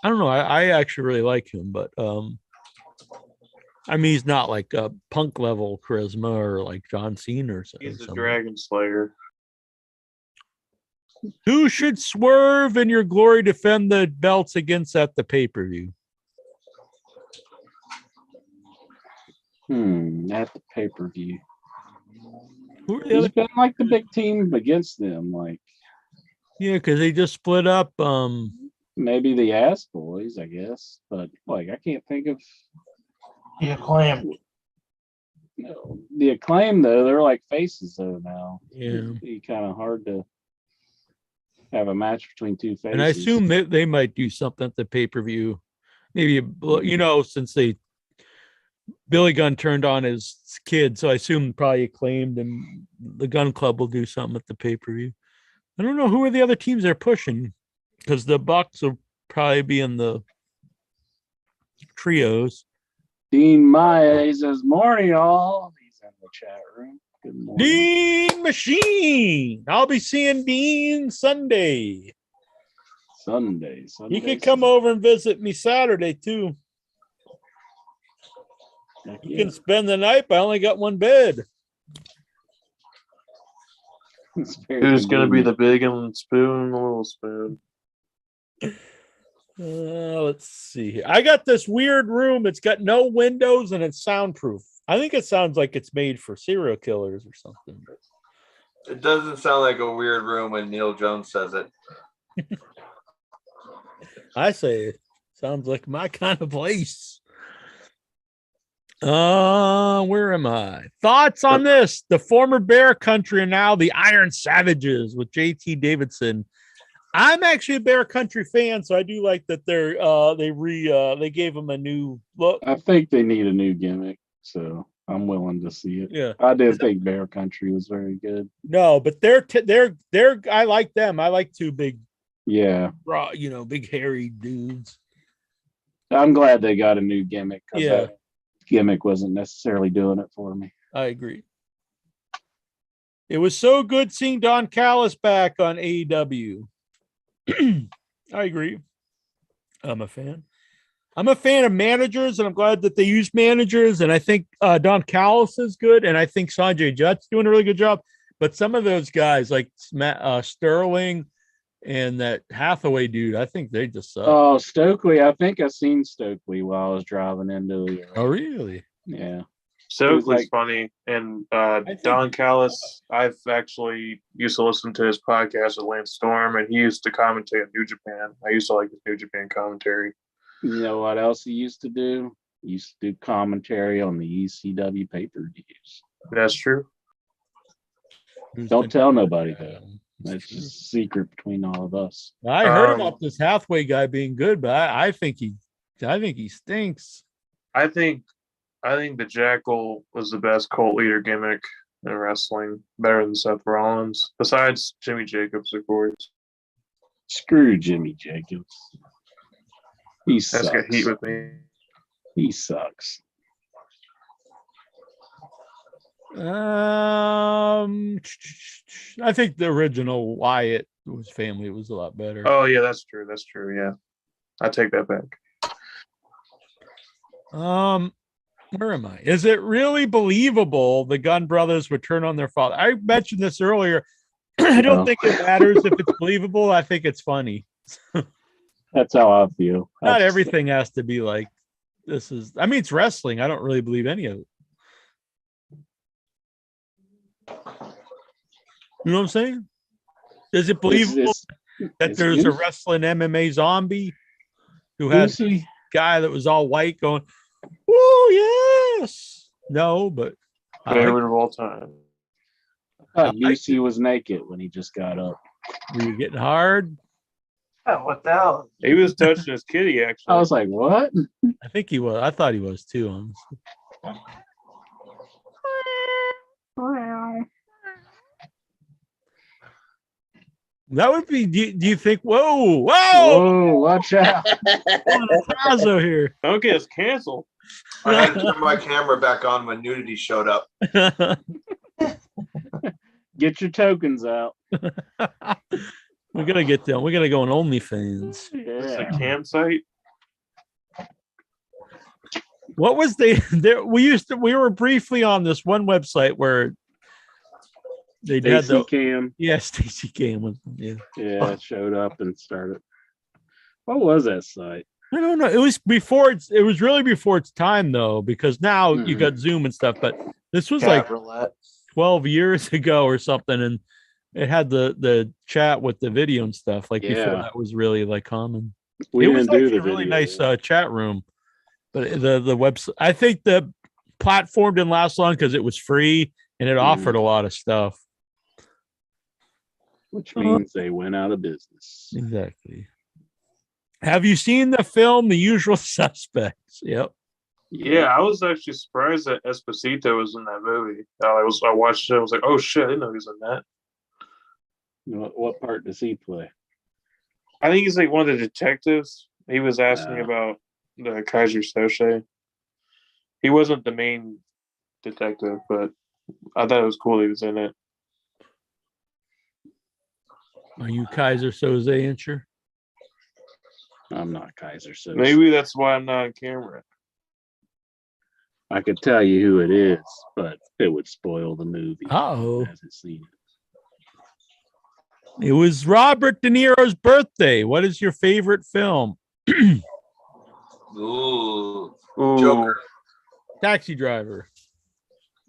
don't know. I actually really like him, but I mean, he's not like a Punk level charisma or like John Cena or something. He's a Dragon Slayer. Who should Swerve and Your Glory defend the belts against at the pay-per-view? At the pay-per-view. It's been like the big team against them, like. Yeah, because they just split up. Maybe the Ass Boys, I guess, but like I can't think of the Acclaimed. No, the Acclaimed though, they're like faces though now. Yeah, it'd be kind of hard to have a match between two faces. And I assume they might do something at the pay-per-view. Maybe, you know, since they Billy Gunn turned on his kid, so I assume probably Acclaimed and the Gun Club will do something at the pay-per-view. I don't know who are the other teams they're pushing, because the Bucks will probably be in the trios. Dean Maya, he says, morning all. He's in the chat room. Good morning. Dean Machine. I'll be seeing Dean Sunday. Sunday. He could come over and visit me Saturday too. You can spend the night, but I only got one bed. Who's going to be the big and spoon and the little spoon? Let's see here. I got this weird room. It's got no windows and it's soundproof. I think it sounds like it's made for serial killers or something. It doesn't sound like a weird room when Neil Jones says it. I say it sounds like my kind of place. Where am I? Thoughts on this? The former Bear Country and now the Iron Savages with JT Davidson. I'm actually a Bear Country fan, so I do like that they gave him a new look. I think they need a new gimmick, so I'm willing to see it. Yeah, I did think Bear Country was very good. No, but they're I like them. I like two big, raw, big hairy dudes. I'm glad they got a new gimmick. Yeah, that gimmick wasn't necessarily doing it for me. I agree. It was so good seeing Don Callis back on AEW. I agree. I'm a fan. I'm a fan of managers, and I'm glad that they use managers. And I think Don Callis is good, and I think Sanjay Dutt's doing a really good job. But some of those guys, like Sterling and that Hathaway dude, I think they just suck. Oh, Stokely! I think I seen Stokely while I was driving into the. Oh, really? Yeah. Stokely's funny, and Don Callis, I've actually used to listen to his podcast with Lance Storm, and he used to commentate at New Japan. I used to like his New Japan commentary. You know what else he used to do? He used to do commentary on the ECW pay-per-views. That's true. Don't tell nobody though. That's just a secret between all of us. I heard about this Hathaway guy being good, but I think he stinks. I think the Jackal was the best cult leader gimmick in wrestling, better than Seth Rollins, besides Jimmy Jacobs, of course. Screw Jimmy Jacobs. He sucks. That's got heat with me. He sucks. I think the original Wyatt was family was a lot better. Oh yeah, that's true. That's true. Yeah, I take that back. Where am I? Is it really believable the Gunn brothers would turn on their father? I mentioned this earlier. I don't think it matters if it's believable. I think it's funny. That's how I feel. Not everything has to be like this is. I mean, it's wrestling. I don't really believe any of it. You know what I'm saying? Is it believable that there's a wrestling MMA zombie who has a guy that was all white going, "Oh yes"? No, but favorite of all time. Busey was naked when he just got up. Were you getting hard? Oh, what the hell? He was touching his kitty, actually. I was like, what? I think he was. I thought he was too, honestly. That would be. Do you think? Whoa! Watch out! Tazo here. Don't get us canceled. I had to turn my camera back on when nudity showed up. Get your tokens out. We're gonna get them. We're gonna go on OnlyFans. It's a campsite. What was there? We were briefly on this one website where they had the Cam. Yeah, Stacy Cam was. Yeah, it showed up and started. What was that site? I don't know. It was before. It was really before its time though, because now you got Zoom and stuff. But this was like 12 years ago or something, and it had the chat with the video and stuff. Like before that was really like common. It was like a really nice chat room, but the website. I think the platform didn't last long because it was free and it offered a lot of stuff. Which means they went out of business. Exactly. Have you seen the film The Usual Suspects? Yep. Yeah, I was actually surprised that Esposito was in that movie. I watched it. I was like, oh shit, I didn't know he was in that. What part does he play? I think he's like one of the detectives. He was asking about the Kaiser Soche. He wasn't the main detective, but I thought it was cool he was in it. Are you Kaiser Soze incher? I'm not Kaiser Soze. Maybe that's why I'm not on camera. I could tell you who it is, but it would spoil the movie. Oh, Hasn't seen it. it was Robert De Niro's birthday. What is your favorite film? Ooh. Joker. Taxi Driver.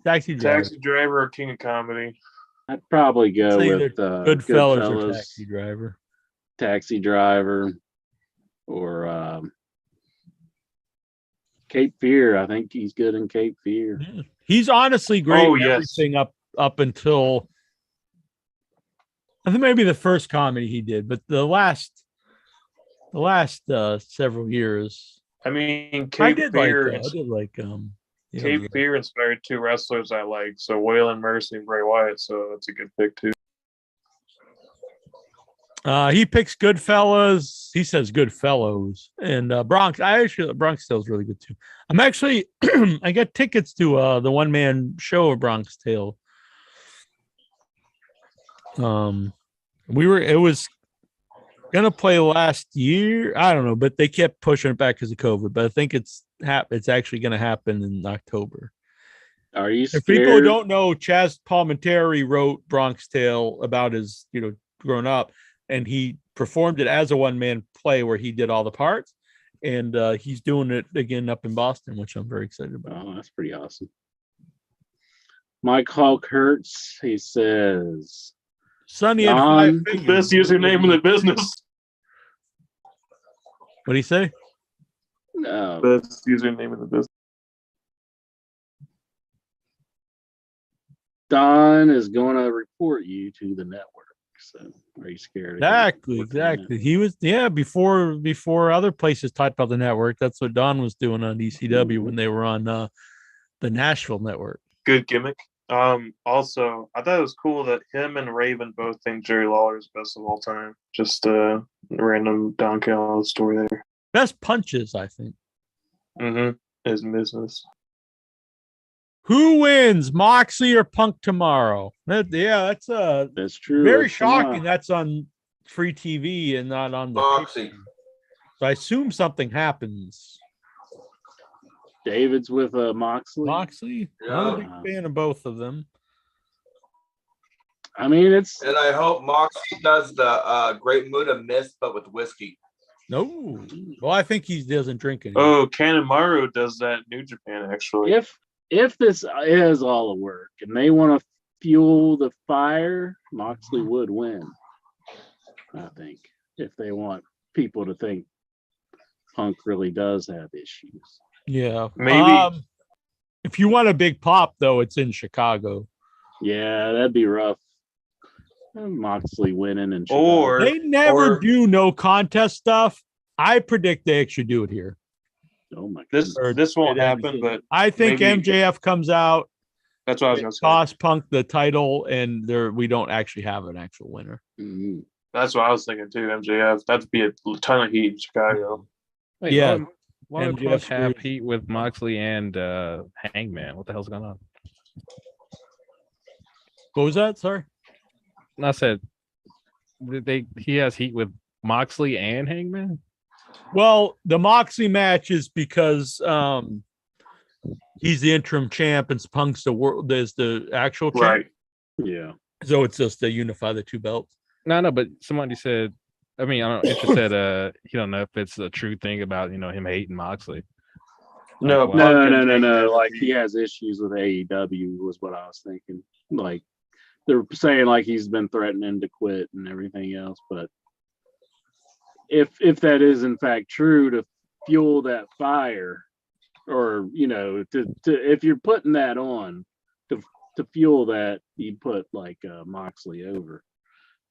Taxi Driver or King of Comedy? I'd probably go with Goodfellas or Taxi Driver. Taxi Driver or Cape Fear. I think he's good in Cape Fear. Yeah. He's honestly great in everything up until I think maybe the first comedy he did, but the last several years. I mean, Cape Fear Fear inspired two wrestlers I like, so Waylon Mercy and Bray Wyatt, so that's a good pick too. He picks Goodfellas. He says Goodfellows and Bronx. Bronx Tale's really good too. I'm actually I got tickets to the one man show of Bronx Tale. It was gonna play last year. I don't know, but they kept pushing it back because of COVID. But I think it's actually gonna happen in October. Are you scared? If people don't know, Chaz Palminteri wrote Bronx Tale about his, growing up, and he performed it as a one-man play where he did all the parts, and he's doing it again up in Boston, which I'm very excited about. Oh, that's pretty awesome. Mike Hulk Hurts, he says, Sonny had 5 fingers. Best username in the business. What'd he say? No. Best username in the business. Don is going to report you to the network. So are you scared? Exactly. He was, before other places talked about the network. That's what Don was doing on ECW when they were on the Nashville network. Good gimmick. Also, I thought it was cool that him and Raven both think Jerry Lawler is best of all time. Just a random Don Callis story there. Best punches, I think. His business. Who wins, Moxley or Punk tomorrow? That's true. Very shocking. That's on free TV and not on the Moxley. So I assume something happens. David's with Moxley. Moxley? Yeah. I'm a big fan of both of them. I mean, and I hope Moxley does the Great Muda Mist, but with whiskey. No. Well, I think he doesn't drink it. Oh, Kanemaru does that in New Japan, actually. If this is all a work and they want to fuel the fire, Moxley would win. I think if they want people to think Punk really does have issues. Yeah, maybe. If you want a big pop, though, it's in Chicago. Yeah, that'd be rough. Moxley winning in Chicago. Or they never do no contest stuff. I predict they actually do it here. Oh my! This won't happen, but I think maybe MJF comes out. That's what I was going to say. Toss Punk the title, and we don't actually have an actual winner. Mm-hmm. That's what I was thinking too. MJF, that'd be a ton of heat in Chicago. Wait, yeah. Why would Plus have heat with Moxley and Hangman? What the hell's going on? What was that? Sorry. I said he has heat with Moxley and Hangman. Well, the Moxley match is because he's the interim champ and Punk's there's the actual champ. Right. Yeah. So it's just to unify the two belts. No, but somebody said, I don't know, it just said you don't know if it's a true thing about him hating Moxley. No. Like he has issues with AEW was what I was thinking. Like they're saying like he's been threatening to quit and everything else, but if that is in fact true, to fuel that fire, or to if you're putting that on to fuel that, you put like Moxley over.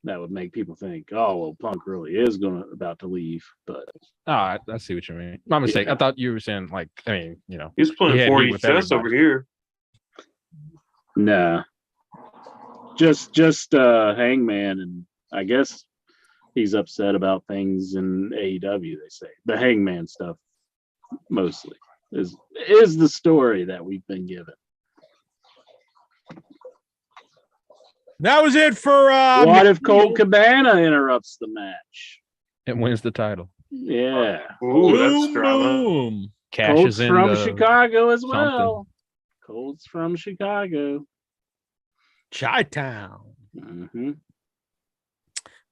that would make people think, oh, well, Punk really is about to leave. But I see what you mean. My mistake. Yeah. I thought you were saying like, I mean, He's playing he had 40 heat with cents over everybody. here. nah, just Hangman, and I guess he's upset about things in AEW. They say the Hangman stuff mostly is the story that we've been given. That was it for. What if Colt Cabana interrupts the match? And wins the title. Yeah. Ooh, that's Boom, drama. boom. Cashes Colt's in from the Chicago as something. well. Colt's from Chicago. Chi-Town. Mm-hmm.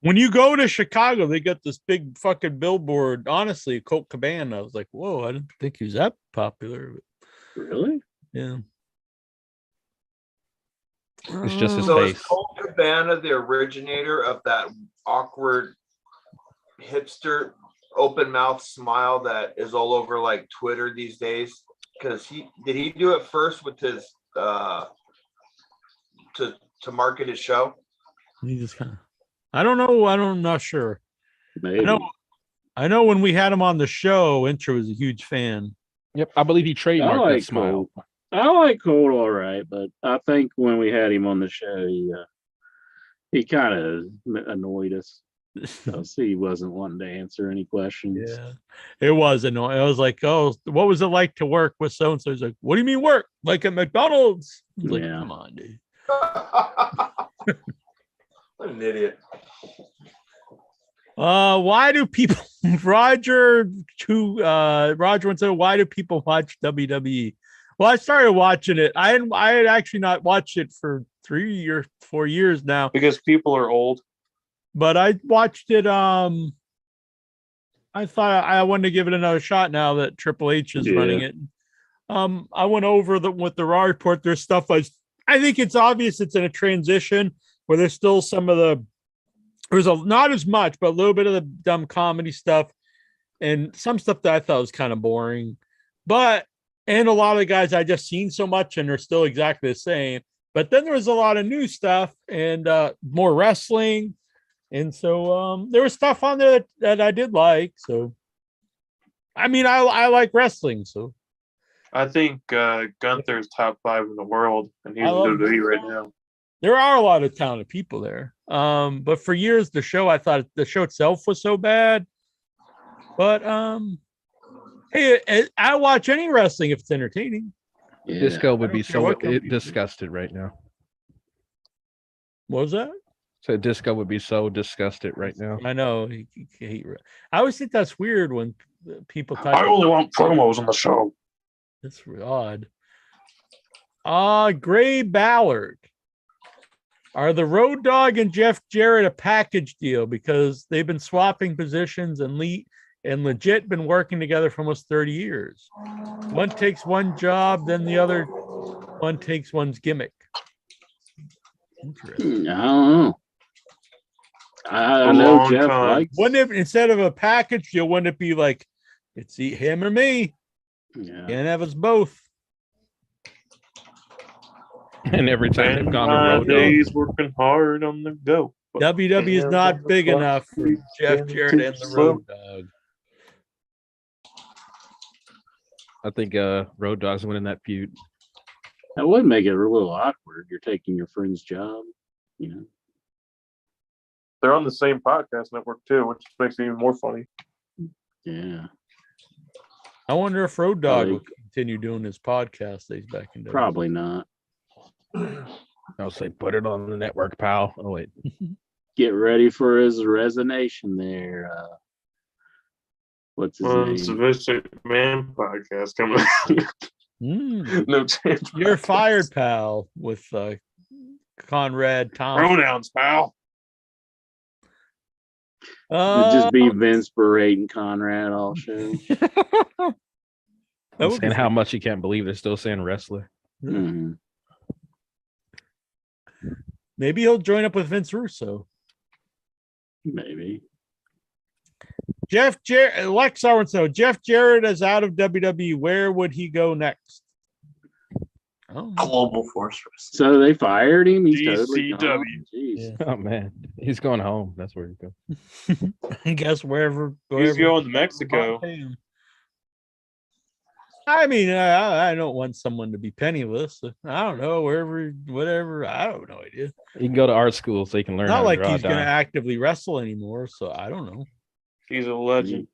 When you go to Chicago, they got this big fucking billboard. Honestly, Colt Cabana. I was like, whoa, I didn't think he was that popular. Really? Yeah. It's just his So is face. Colt Cabana the originator of that awkward hipster open mouth smile that is all over like Twitter these days? Because did he do it first with his to market his show? He just kind of. I don't know. I'm not sure. Maybe. I know when we had him on the show, Intro was a huge fan. Yep, I believe he I trademarked like that smile. Colt. I like Colt all right, but I think when we had him on the show, he kind of annoyed us. He wasn't wanting to answer any questions. Yeah, it was annoying. I was like, "Oh, what was it like to work with so and so?" He's like, "What do you mean work? Like at McDonald's?" I was like, Yeah. come on, dude. What an idiot. Why do people Roger wants to know, why do people watch WWE? Well, I started watching it. I had actually not watched it for 3 or 4 years now. Because people are old. But I watched it. I thought I wanted to give it another shot now that Triple H is running it. I went over with the Raw report. There's stuff I think it's obvious it's in a transition where there's still some of the not as much, but a little bit of the dumb comedy stuff and some stuff that I thought was kind of boring. And a lot of the guys I just seen so much and they're still exactly the same. But then there was a lot of new stuff and more wrestling. And so there was stuff on there that I did like. So, I mean, I like wrestling. So, I think Gunther's top 5 in the world, and he's in I love WWE right now. there are a lot of talented people there. But for years, I thought the show itself was so bad. But hey, I watch any wrestling if it's entertaining. Yeah. Disco would be care so what company. disgusted right now. What was that? So Disco would be so disgusted right now. I know. I always think that's weird when people type. I only want promos on the show. That's odd. Gray Ballard. Are the Road Dogg and Jeff Jarrett a package deal because they've been swapping positions and legit been working together for almost 30 years? One takes one job, then the other one takes one's gimmick. Interesting. I don't know. I know Jeff likes. Wouldn't it, instead of a package deal, wouldn't it be like it's him or me? Yeah. Can't have us both. And every time they've gone to Road Dogg, days working hard on the go. WWE is not big enough for Jeff Jarrett and the Road Dogg. I think Road Dogg's winning that feud. That would make it a little awkward. You're taking your friend's job, you know. They're on the same podcast network too, which makes it even more funny. Yeah. I wonder if Road Dogg will continue doing his podcast days back in the day. Probably not. I'll say put it on the network, pal. Oh wait. Get ready for his resignation there. What's his name? It's a Vince McMahon podcast coming out. No chance. You're fired, pal, with Conrad Thompson. Pronouns, pal. It'd just be Vince berating Conrad all show. Saying how much you can't believe they're still saying wrestler. Mm-hmm. Maybe he'll join up with Vince Russo. Maybe. Jeff Jarrett, Lex Owens, Jeff Jarrett is out of WWE. Where would he go next? Global Force Wrestling. So they fired him. He's totally GCW. gone. Jeez. Yeah. Oh man, he's going home. That's where he goes. I guess wherever He's going to Mexico. I mean, I don't want someone to be penniless. I don't know, wherever, whatever. I have no idea. He can go to art school so he can learn. Not how like to draw he's going to down. actively wrestle anymore, so I don't know. He's a legend.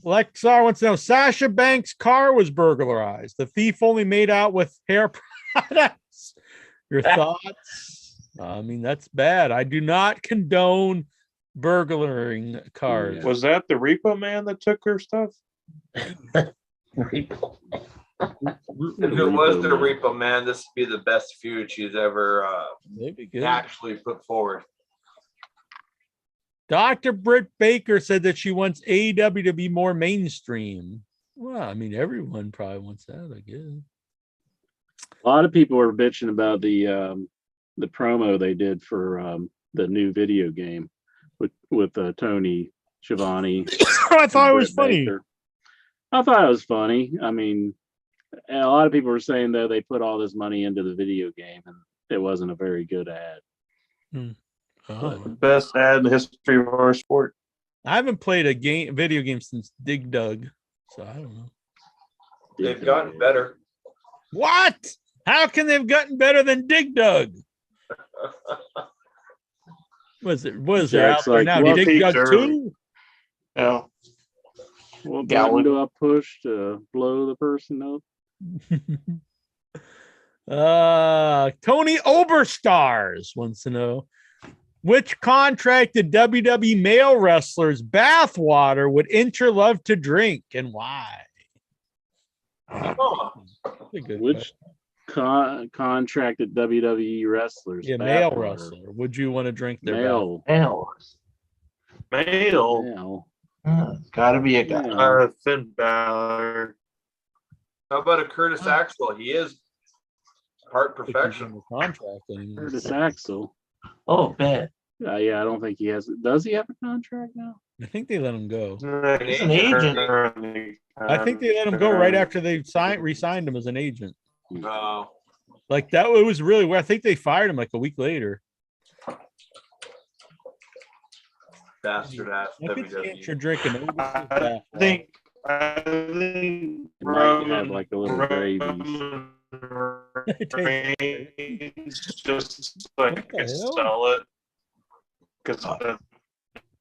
Lexar wants to know, Sasha Banks' car was burglarized. The thief only made out with hair products. Your thoughts? I mean, that's bad. I do not condone burglaring cars. Was that the Repo Man that took her stuff? If it was the Repo Man, this would be the best feud she's ever Maybe good. actually put forward. Dr. Britt Baker said that she wants AEW to be more mainstream. Well, I mean, everyone probably wants that, I guess. A lot of people are bitching about the promo they did for the new video game with Tony Schiavone. I thought it was Britt funny. Baker. I thought it was funny. I mean, a lot of people were saying though they put all this money into the video game and it wasn't a very good ad. Best ad in the history of our sport. I haven't played a video game since Dig Dug, so I don't know. They've gotten better. What? How can they have gotten better than Dig Dug? Was there Jack's out there like, now? well, Dig Dug early. 2? Yeah. What button do I push to blow the person up? Tony Oberstars wants to know, which contracted WWE male wrestlers bathwater would Incher love to drink and why? Which contracted WWE wrestlers? Yeah, male bathwater? wrestler. Would you want to drink their Male. Male. Gotta be a guy. Finn Balor. How about a Curtis Axel? He is Heart Perfection. Contract anymore. Curtis Axel. Oh, man. Yeah, I don't think he has. Does he have a contract now? I think they let him go. He's an agent. I think they let him go right after they re-signed him as an agent. Oh. Like that, it was really where I think they fired him like a week later. Bastard ass I think WWE. you're drinking. I think It might have like a little gravies. just so I can sell it because I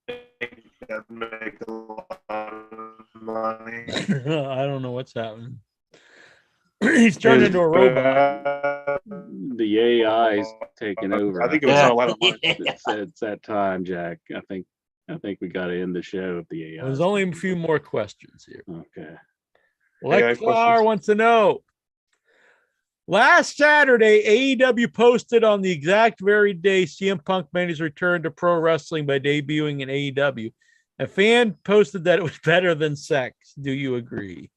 think that make a lot of money. I don't know what's happening. He's turned into a robot. The AI's taking over. I think it was on a lot of money. It's that time, Jack. I think we got to end the show if the AI. There's only a few more questions here. Okay. Lexar wants to know. Last Saturday, AEW posted on the exact very day CM Punk made his return to pro wrestling by debuting in AEW. A fan posted that it was better than sex. Do you agree?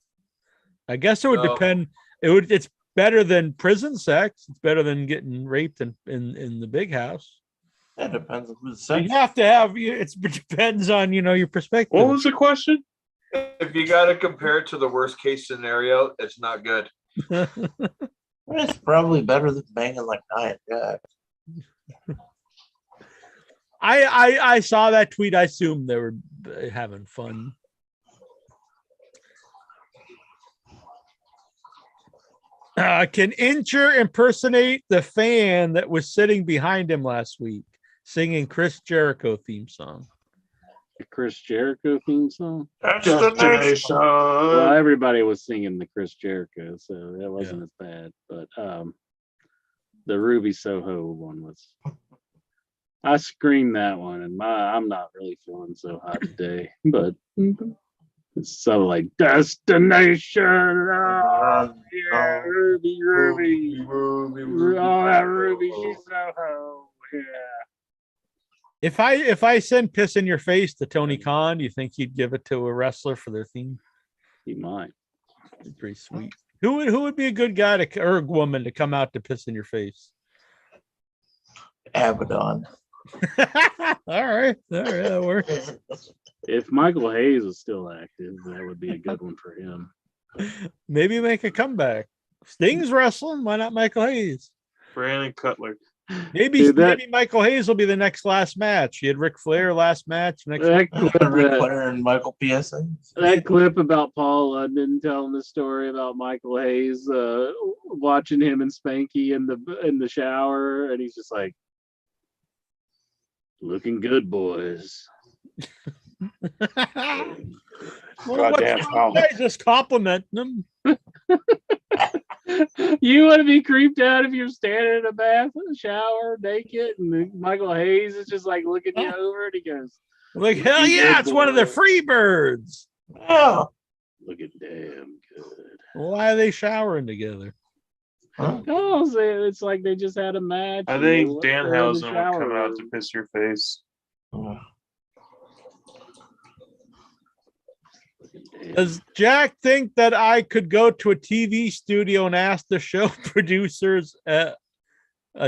I guess it would depend. It's better than prison sex. It's better than getting raped in the big house. That depends on who's sex. You have to have. It depends on your perspective. What was the question? If you got to compare it to the worst case scenario, it's not good. It's probably better than banging like Nia Jax. I saw that tweet. I assumed they were having fun. Can Incher impersonate the fan that was sitting behind him last week, singing Chris Jericho theme song? The Chris Jericho theme song? Destination. Well, everybody was singing the Chris Jericho, so that wasn't as bad. But the Ruby Soho one was. I screamed that one, and I'm not really feeling so hot today. But it's so like destination. Oh, yeah, Ruby. Oh, that Ruby Soho. Yeah. If I send piss in your face to Tony Khan, do you think he'd give it to a wrestler for their theme? He might. It'd be pretty sweet. Who would be a good guy or a woman to come out to piss in your face? Abaddon. All right, that works. If Michael Hayes was still active, that would be a good one for him. Maybe make a comeback. Sting's wrestling. Why not Michael Hayes? Brandon Cutler. Maybe Michael Hayes will be the next last match. He had Ric Flair last match. Ric Flair and Michael PSA. That clip about Paul London telling the story about Michael Hayes watching him and Spanky in the shower, and he's just like, "Looking good, boys." Goddamn, guys just complimenting them. You want to be creeped out if you're standing in a bath in a shower naked, and Michael Hayes is just like looking you over, and he goes, like, hell yeah, it's one of the free birds. Oh, looking damn good. Why are they showering together? Oh, it's like they just had a match. I think Danhausen will come out to piss your face. Does Jack think that I could go to a TV studio and ask the show producers a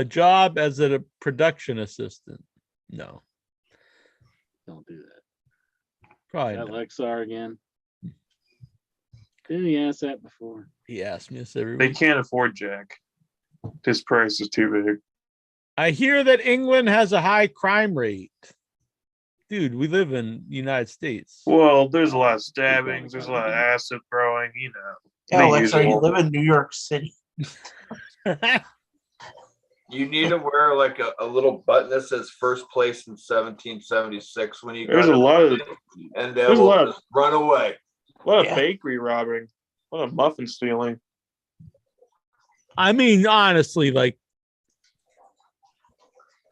job as a production assistant? No. Don't do that. Probably not. Lexar again. Didn't he ask that before? He asked me this every They week. can't afford Jack. His price is too big. I hear that England has a high crime rate. Dude, we live in the United States. Well, there's a lot of stabbings. There's a lot of acid throwing. You know. Yeah, Alexa, you live in New York City. You need to wear like a little button that says first place in 1776 when you There's a lot of and they will just run away. A lot of bakery robbing. A lot of muffin stealing. I mean, honestly, like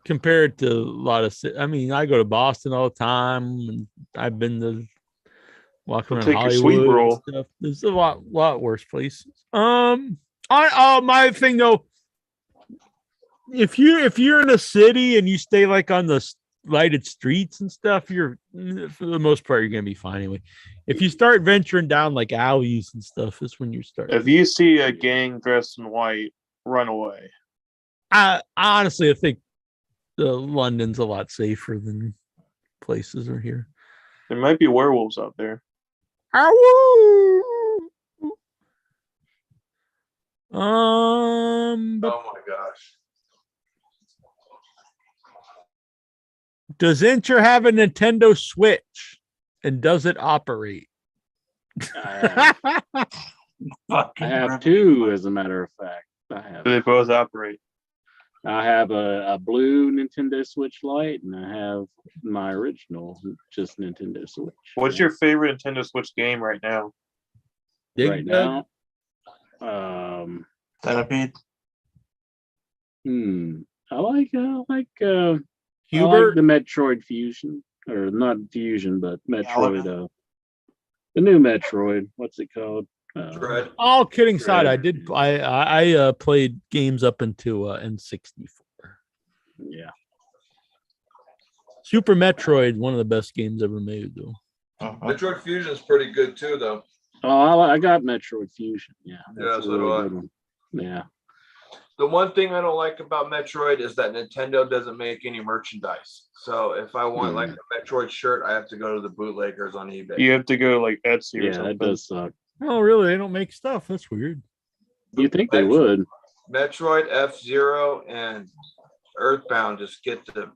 compared to a lot of, I mean, I go to Boston all the time, and I've been to walking around Hollywood and stuff. There's a lot worse places. My thing though, if you're in a city and you stay like on the lighted streets and stuff, you're for the most part you're gonna be fine anyway. If you start venturing down like alleys and stuff, is when you start. If you see a gang dressed in white, run away. I honestly, I think London's a lot safer than places are here. There might be werewolves out there. But Oh my gosh. Does Incher have a Nintendo Switch, and does it operate? I have two, as a matter of fact. They both operate. I have a blue Nintendo Switch Lite, and I have my original, just Nintendo Switch. What's your favorite Nintendo Switch game right now? Now? Centipede. I like Hubert? the Metroid Fusion, or not Fusion, but Metroid. The new Metroid. What's it called? All kidding aside, I played games up into N64. Yeah. Super Metroid, one of the best games ever made, though. Metroid Fusion is pretty good too, though. Oh, I got Metroid Fusion. Yeah. That's a really good one. Yeah. The one thing I don't like about Metroid is that Nintendo doesn't make any merchandise. So if I want like a Metroid shirt, I have to go to the bootleggers on eBay. You have to go like Etsy or something. That does suck. Oh, really? They don't make stuff? That's weird. You think they would? Metroid, F-Zero, and Earthbound just get the.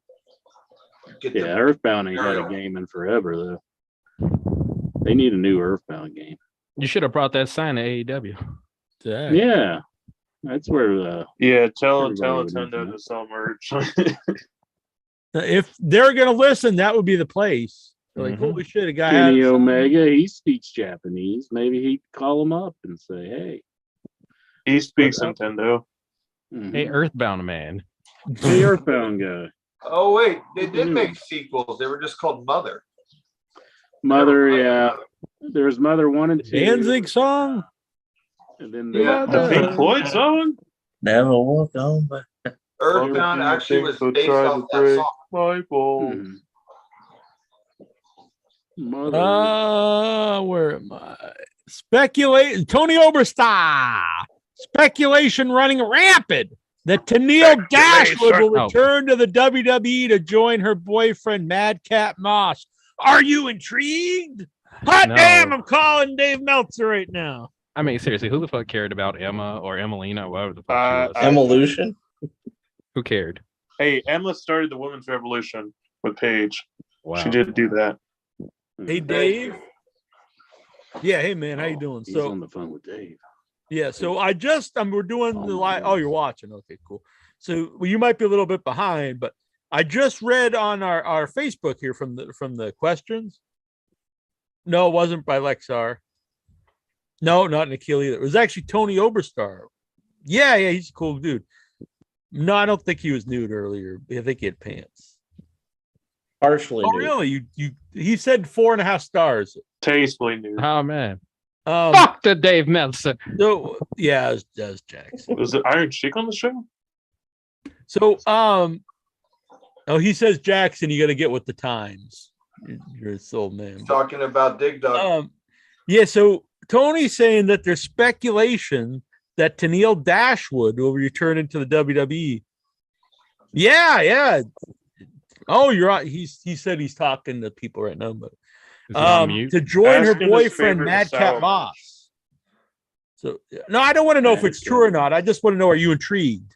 Earthbound ain't had a game in forever though. They need a new Earthbound game. You should have brought that sign to AEW. Yeah. That's where tell Nintendo to sell merch. If they're gonna listen, that would be the place. Like, holy shit, a guy Kenny Omega, he speaks Japanese. Maybe he'd call him up and say, hey. He speaks Nintendo. Hey, Earthbound man. Hey, Earthbound guy. Oh, wait. They did make sequels. They were just called Mother. Mother, yeah. There's Mother 1 and 2. Danzig song? And then the Pink Floyd song? Never walk on, but Earthbound actually was based off that song. My balls. Where am I? Speculate. Tony Oberstar. Speculation running rampant that Tennille Dashwood will return to the WWE to join her boyfriend Madcap Moss. Are you intrigued? Hot damn! I'm calling Dave Meltzer right now. I mean, seriously, who the fuck cared about Emma or Emelina, whatever the fuck she was? Evolution. Who cared? Hey, Emma started the women's revolution with Paige. Wow. She did do that. Hey, Dave. Yeah, hey man, how you doing? He's So on the phone with Dave. yeah, so we're doing the live. Oh, you're watching. Okay, cool. So you might be a little bit behind, but I just read on our Facebook here from the questions. No, it wasn't by Lexar. No, not Nikhil either. It was actually Tony Oberstar. Yeah, he's a cool dude. No, I don't think he was nude earlier. I think he had pants. Partially. Oh, really? He said 4.5 stars. Tastefully nude. Oh man. Fuck the Dave Meltzer. So yeah, it was Jackson. Was it Iron Sheik on the show? So he says Jackson, you got to get with the times. You're a soul man. Talking about Dig Dug. Yeah. So Tony's saying that there's speculation that Tennille Dashwood will return into the WWE. Yeah. Oh, you're right. He said he's talking to people right now, but to join her boyfriend Madcap Moss. So no, I don't want to know if it's true or not. I just want to know, are you intrigued?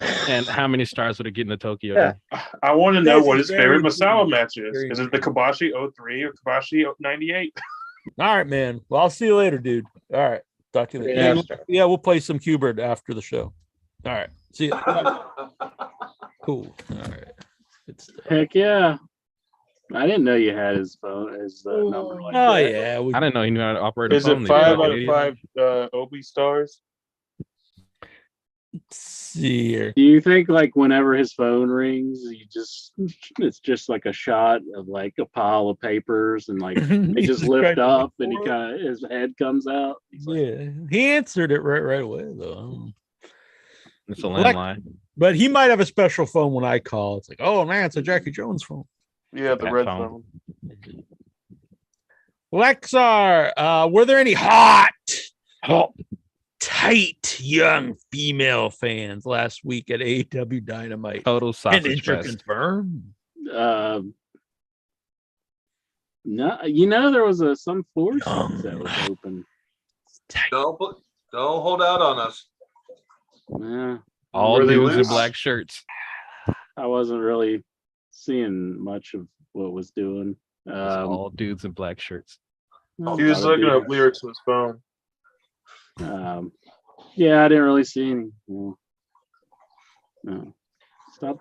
And how many stars would it get in the Tokyo? Yeah. I want to know what his favorite Masala match is. Is it the Kabashi 03 or Kabashi 98? All right, man. Well, I'll see you later, dude. All right. Talk to you later. Yeah, we'll play some Qbert after the show. All right. See you. Cool. All right. Heck yeah. I didn't know you had his phone, his number like that. Yeah. I didn't know he knew how to operate a Is phone. it 5 out of 5 Obi stars? Let's see here. Do you think like whenever his phone rings, it's just like a shot of like a pile of papers and like they just lift up and his head comes out? Yeah, he answered it right away though. It's a landline. But he might have a special phone when I call. It's like, oh man, it's a Jackie Jones phone. Yeah, the red phone. Lexar, were there any hot, tight young female fans last week at AEW Dynamite? Total sausage fest. Confirmed. No, there was some floor seats that was open. Don't hold out on us. Yeah. All dudes in black shirts. I wasn't really seeing much of what was doing. All dudes in black shirts. He was looking up lyrics on his phone. Yeah, I didn't really see any. No.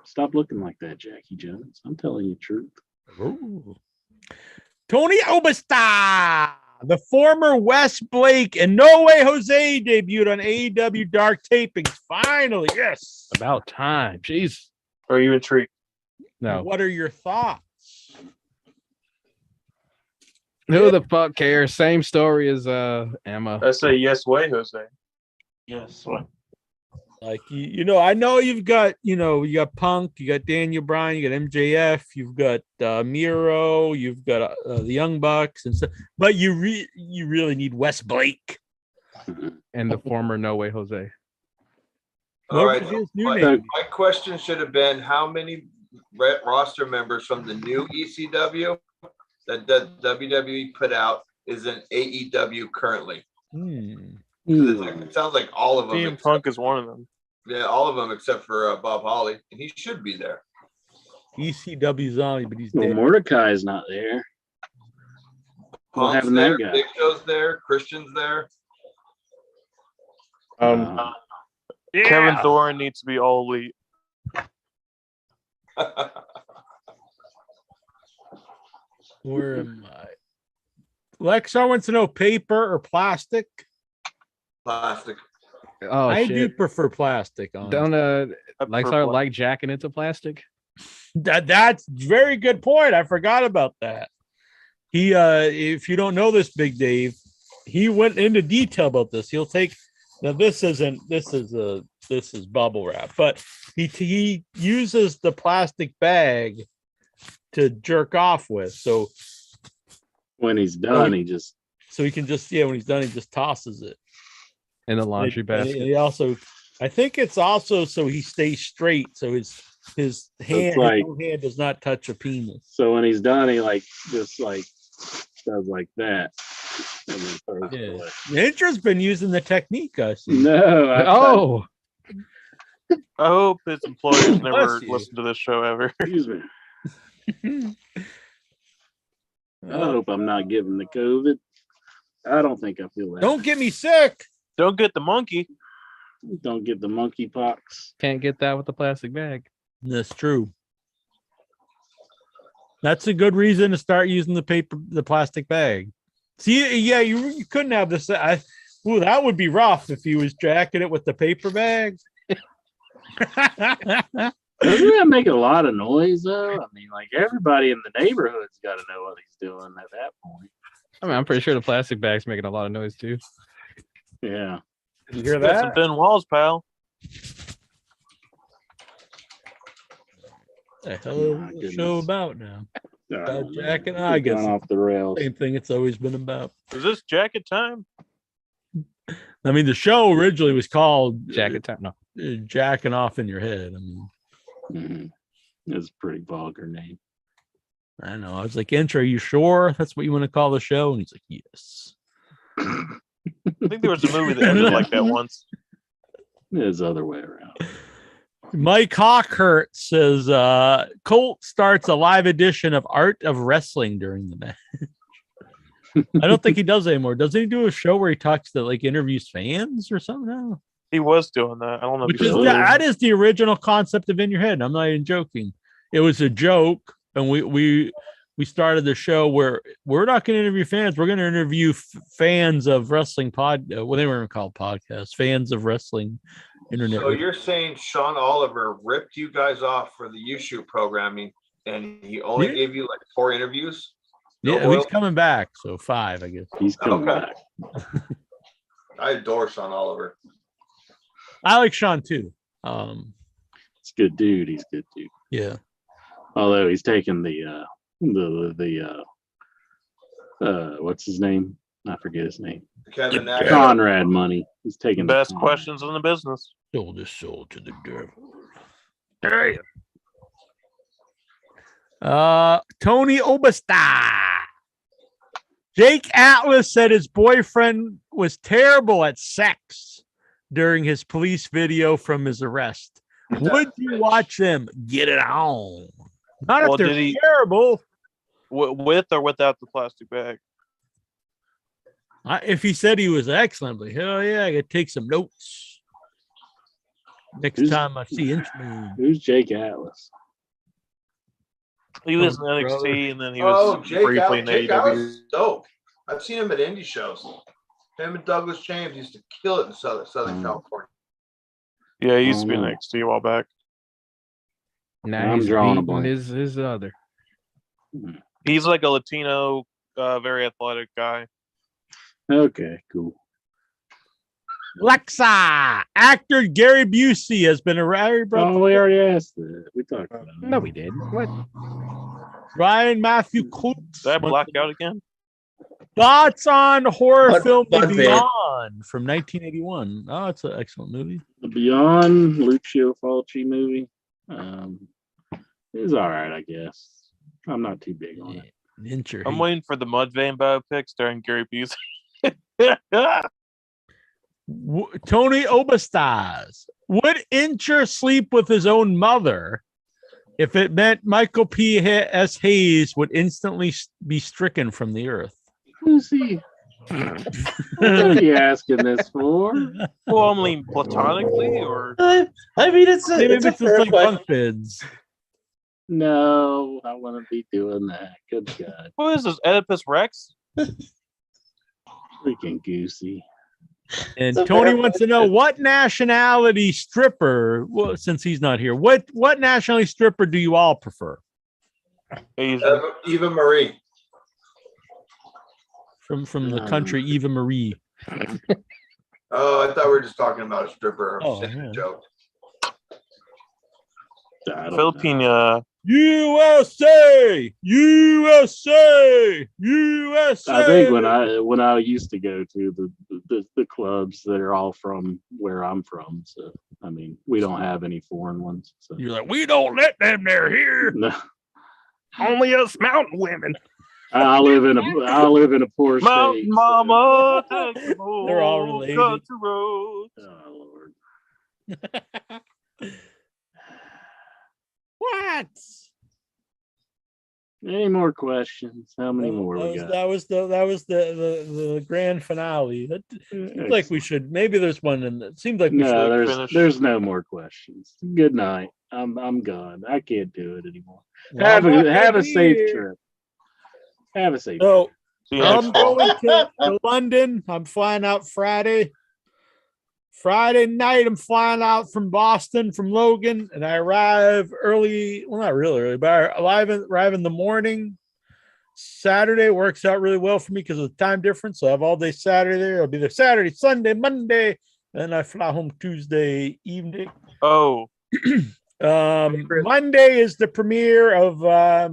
Stop looking like that, Jackie Jones. I'm telling you the truth. Ooh. Tony Obesta, the former Wes Blake and No Way Jose debuted on AEW Dark Tapings. Finally, yes. About time. Jeez. Are you intrigued? No. What are your thoughts? Who the fuck cares? Same story as Emma. I say yes way, Jose. Yes. Like I know you've got you got Punk, you got Daniel Bryan, you got MJF, you've got Miro, you've got the Young Bucks and stuff, but you really need Wes Blake and the former No Way Jose. All right. My question should have been, how many roster members from the new ECW that WWE put out is in AEW currently? It sounds like all of them. CM Punk is one of them. Yeah, all of them except for Bob Holly, and he should be there. ECW's on, but he's dead. Mordecai is not there. Punk's there, Big Show's there, Christian's there. Kevin Thorne needs to be all elite. Where am I? Lexar wants to know, paper or plastic? Plastic. Oh, I do prefer plastic. Honestly. Don't Lexar like jacking into plastic? That's a very good point. I forgot about that. He if you don't know this, Big Dave, he went into detail about this. He'll take this is bubble wrap, but he uses the plastic bag to jerk off with. So when he's done, when he's done, he just tosses it in the laundry basket. He also, I think it's also so he stays straight, so his hand does not touch a penis. So when he's done, he just does like that. and then throws it away. Intra's been using the technique, I see. No. I hope his employers never Bless you. listen to this show ever. Excuse me. I hope I'm not getting the COVID. I don't think I feel that. Don't get me sick. Don't get the monkey. Don't get the monkey pox. Can't get that with the plastic bag. That's true. That's a good reason to start using the plastic bag. See, yeah, you couldn't have this. Ooh, that would be rough if he was jacking it with the paper bag. Doesn't that make a lot of noise though? I mean, like everybody in the neighborhood's got to know what he's doing at that point. I mean, I'm pretty sure the plastic bag's making a lot of noise too. Yeah. You hear Got some that? thin walls, pal. The hell is the show about now? About Jack and I We've guess gone off the rails. same thing it's always been about. Is this jacket time? I mean, the show originally was called Jacket time. No. Jacking Off in Your Head. I mean, It's a pretty vulgar name. I know. I was like, Intra, are you sure that's what you want to call the show? And he's like, yes. I think there was a movie that ended like that once. It's the other way around. Mike Hawkhurt says Colt starts a live edition of Art of Wrestling during the match. I don't think he does anymore. Doesn't he do a show where he talks to like interviews fans or something now? He was doing that. I don't know if Which he is still that is the original concept of In Your Head. I'm not even joking. It was a joke, and we started the show where we're not going to interview fans. We're going to interview fans of wrestling well, they weren't called podcasts. Fans of wrestling internet. So you're saying Sean Oliver ripped you guys off for the U-Shoot programming, and he only gave you like 4 interviews? Yeah, he's coming back. So 5, I guess. He's coming back. I adore Sean Oliver. I like Sean too. It's a good dude. He's a good dude. Yeah. Although he's taken the what's his name? I forget his name. Kevin Nash. Conrad money. He's taking best questions in the business. Sold his soul to the devil. Hey. Tony Obasta. Jake Atlas said his boyfriend was terrible at sex during his police video from his arrest. Would you watch them get it on? Not if they're terrible. With or without the plastic bag? If he said he was excellent, but hell yeah, I gotta take some notes next time I see Inchman. Who's Jake Atlas? He was in NXT and then he was briefly in Jake AEW. Atlas is dope. I've seen him at indie shows. Him and Douglas James used to kill it in Southern California. Yeah, he used to be in NXT a while back. Now I'm he's drawing a beating blank. his other. He's like a Latino, very athletic guy. Okay, cool. Lexa, actor Gary Busey has been arrested. Oh, we already asked that. We talked about it. No, we did. What? Ryan Matthew Coates. Did I black out again? Thoughts on horror film Bud Beyond from 1981. Oh, it's an excellent movie. The Beyond Lucio Fulci movie. Is all right, I guess. I'm not too big on it. I'm waiting for the Mudvayne biopic starring Gary Busey. Tony Obastas. Would Incher sleep with his own mother if it meant Michael P. S. Hayes would instantly be stricken from the earth? Who's he? What are you asking this for? Well, I mean, platonically, or I mean, it's Maybe a it's fair like question. bunk beds. No, I want to be doing that. Good God. what is this? Oedipus Rex? Freaking Goosey. And It's a Tony fair wants to know what nationality stripper, well, since he's not here, what nationality stripper do you all prefer? Asian. Eva Marie. From the country, Eva Marie. Oh, I thought we were just talking about a stripper. Oh, Sick yeah. joke. Filipina. USA, USA, USA. I think when I used to go to the clubs that are all from where I'm from, so I mean we don't have any foreign ones. So. You're like, we don't let them there here. No. Only us mountain women. I live in a poor Mountain state. Mama, take me home, They're all related. country road. Oh Lord. What? Any more questions? How many more we got? That was the grand finale. It seems like we should. Maybe there's one in. It seems like we should. No, there's no more questions. Good night. I'm gone. I can't do it anymore. Well, Have a safe trip. Have a safe. So See you I'm next fall. going to London. I'm flying out Friday. Friday night, I'm flying out from Boston, from Logan, and I arrive early. Well, not really early, but I arrive in the morning. Saturday works out really well for me because of the time difference. So I have all day Saturday there. I'll be there Saturday, Sunday, Monday, and I fly home Tuesday evening. Oh, Monday is the premiere of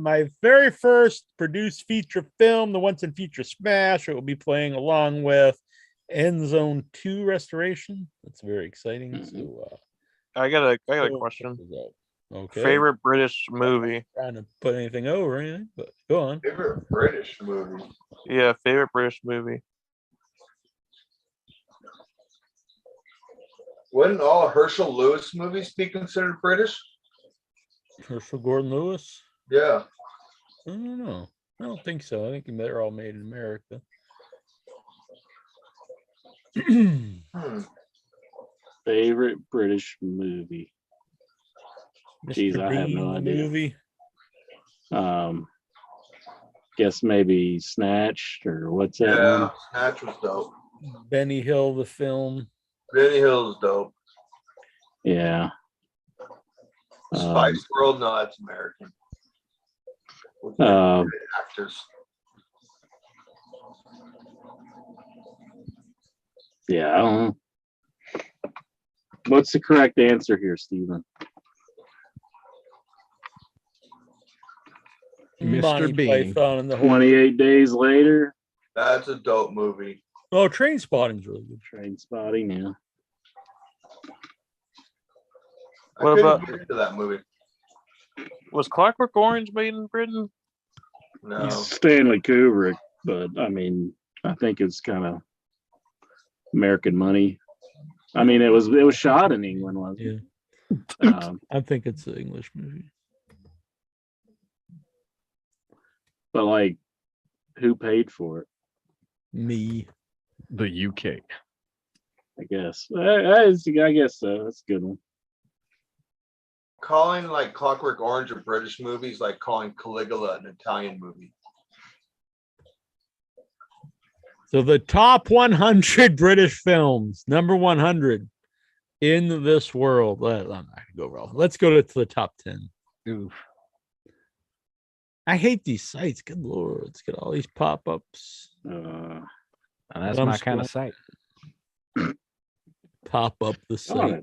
my very first produced feature film, the Once and Future Smash. It will be playing along with End Zone 2 Restoration. That's very exciting. So I got a question. Okay. Favorite British movie? Trying to put anything over or anything, but go on. Favorite British movie? Yeah, favorite British movie. Wouldn't all Herschel Lewis movies be considered British? Herschel Gordon Lewis? Yeah. I don't know. I don't think so. I think they're all made in America. Favorite British movie? Jeez, I have no idea. Movie. Guess maybe Snatched or what's that Yeah, one? Snatch was dope. Benny Hill, the film. Benny Hill's dope. Yeah. Spice World, no, that's American. With actors. Yeah, I don't know. What's the correct answer here, Steven? Mr. Bean. 28 days later. That's a dope movie. Oh, Train Spotting's really good. Train Spotting, yeah. What about that movie? Was Clockwork Orange made in Britain? No. Stanley Kubrick, but I mean, I think it's kind of American money. I mean, it was shot in England, wasn't it? I think it's an English movie. But like, who paid for it? Me. The UK. I guess. I guess so. That's a good one. Calling like Clockwork Orange a British movie is like calling Caligula an Italian movie. So the top 100 British films, number 100 in this world. I'm not going to go wrong. Let's go to the top 10. Oof. I hate these sites. Good Lord. Let's get all these pop-ups. That's my kind of site. Pop up the site.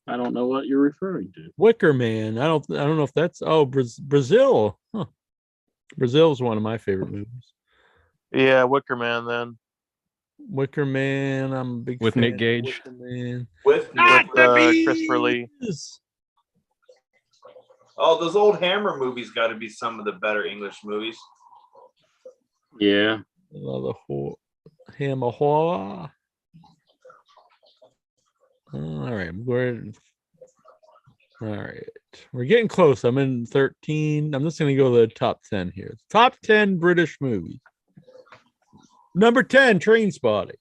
I don't know what you're referring to. Wicker Man. I don't know if that's Brazil. Huh. Brazil is one of my favorite movies. Yeah, Wicker Man. Then Wicker Man. I'm a big with fan Nick of Gage. Wicker Man. With Christopher Lee. Oh, those old Hammer movies got to be some of the better English movies. Yeah. Another Hammer horror. All right, we're getting close. I'm in 13. I'm just going to go to the top 10 here. Top 10 British movies. Number 10, Train Spotting.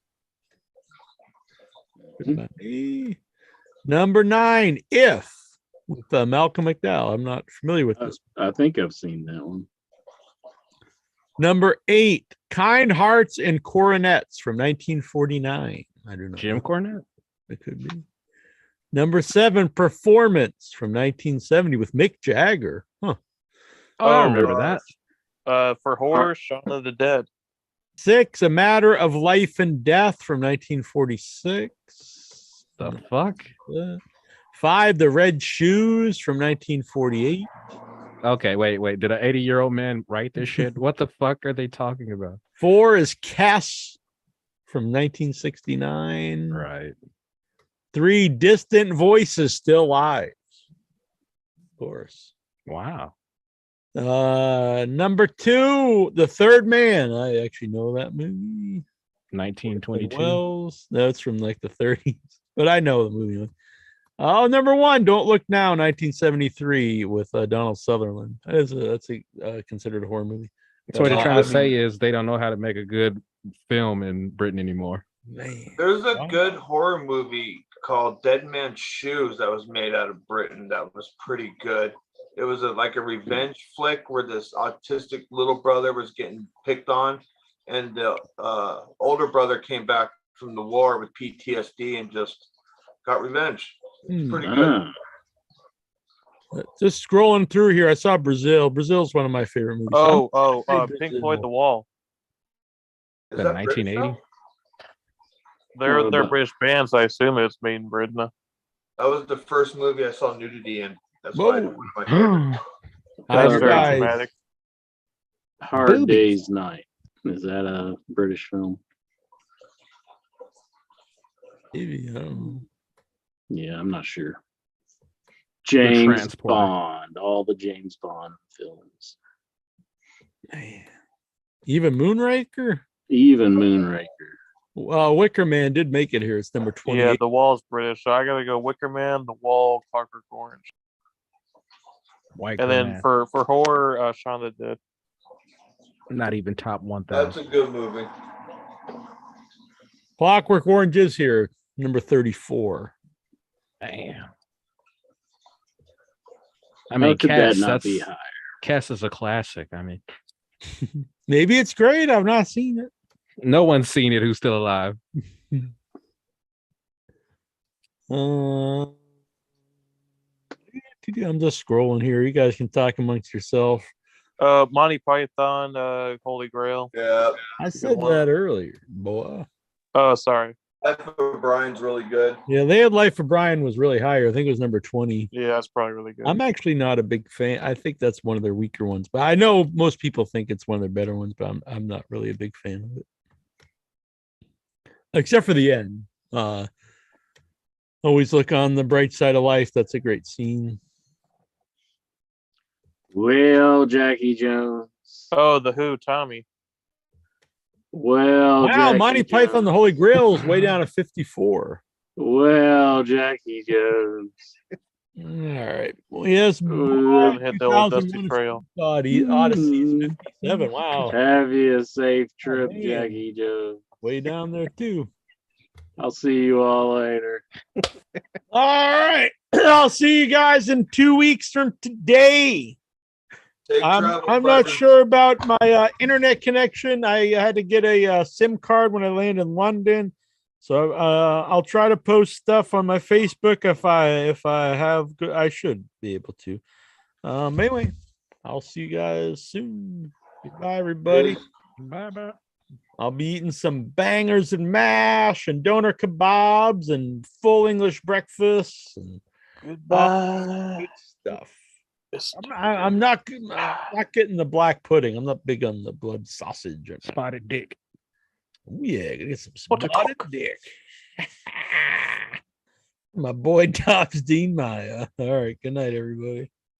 Number 9, If, with Malcolm McDowell. I'm not familiar with this. I think I've seen that one. Number 8, Kind Hearts and Coronettes from 1949. I don't know. Jim Cornette? It could be. Number 7, Performance from 1970 with Mick Jagger. Huh. Oh, I remember that. For horror, Shaun of the Dead. 6, A Matter of Life and Death from 1946. The fuck? 5, The Red Shoes from 1948. Okay, wait. Did an 80-year-old man write this shit? What the fuck are they talking about? 4 is Cass from 1969. Right. 3, Distant Voices Still Live. Of course. Wow. Number 2, The Third Man. I actually know that movie. 1922. Wells. That's from like the 30s, but I know the movie. Oh, number 1, Don't Look Now, 1973 with Donald Sutherland. That's considered a horror movie. So what they're trying to say is they don't know how to make a good film in Britain anymore. Man. There's a good horror movie called Dead Man's Shoes that was made out of Britain that was pretty good. It was like a revenge flick where this autistic little brother was getting picked on, and the older brother came back from the war with PTSD and just got revenge. It's pretty good. Just scrolling through here, I saw Brazil. Brazil's one of my favorite movies. Pink Floyd The Wall. Is that 1980? They're British bands. I assume it's made in Britain. That was the first movie I saw nudity in. That's why it's one of my favorites. That's very dramatic. Hard Day's Night. Is that a British film? Maybe, I don't know. Yeah, I'm not sure. James Bond, all the James Bond films. Man. Even Moonraker? Even Moonraker. Wicker Man did make it here. It's number 28. Yeah, The Wall's British, so I gotta go Wicker Man, The Wall, Clockwork Orange. And then for horror, Shaun the Dead. Not even top 1,000. That's a good movie. Clockwork Orange is here, number 34. Damn. I mean, Cass, Cass is a classic. I mean, maybe it's great. I've not seen it. No one's seen it who's still alive. I'm just scrolling here. You guys can talk amongst yourself. Monty Python, Holy Grail. Yeah. I said that earlier, boy. Oh, sorry. Life of Brian's really good. Yeah, they had Life of Brian was really higher. I think it was number 20. Yeah, that's probably really good. I'm actually not a big fan. I think that's one of their weaker ones, but I know most people think it's one of their better ones, but I'm not really a big fan of it. Except for the end. Always look on the bright side of life. That's a great scene. Well, Jackie Jones. Oh, The Who, Tommy. Well, wow, Jackie Monty Jones. Python, The Holy Grail is way down to 54. Well, Jackie Jones. All right. Well, yes. Hit the old Dusty Trail. Odyssey is 57. Wow. Have you a safe trip, man. Jackie Jones. Way down there, too. I'll see you all later. All right. I'll see you guys in 2 weeks from today. I'm not sure about my internet connection. I had to get a SIM card when I landed in London, so I'll try to post stuff on my Facebook if I have. I should be able to. Anyway, I'll see you guys soon. Goodbye, everybody. Bye. I'll be eating some bangers and mash and doner kebabs and full English breakfast and good stuff. I'm not getting the black pudding. I'm not big on the blood sausage. Spotted dick. Oh, yeah, get some spotted dick. My boy Dobbs Dean Maya. All right, good night, everybody.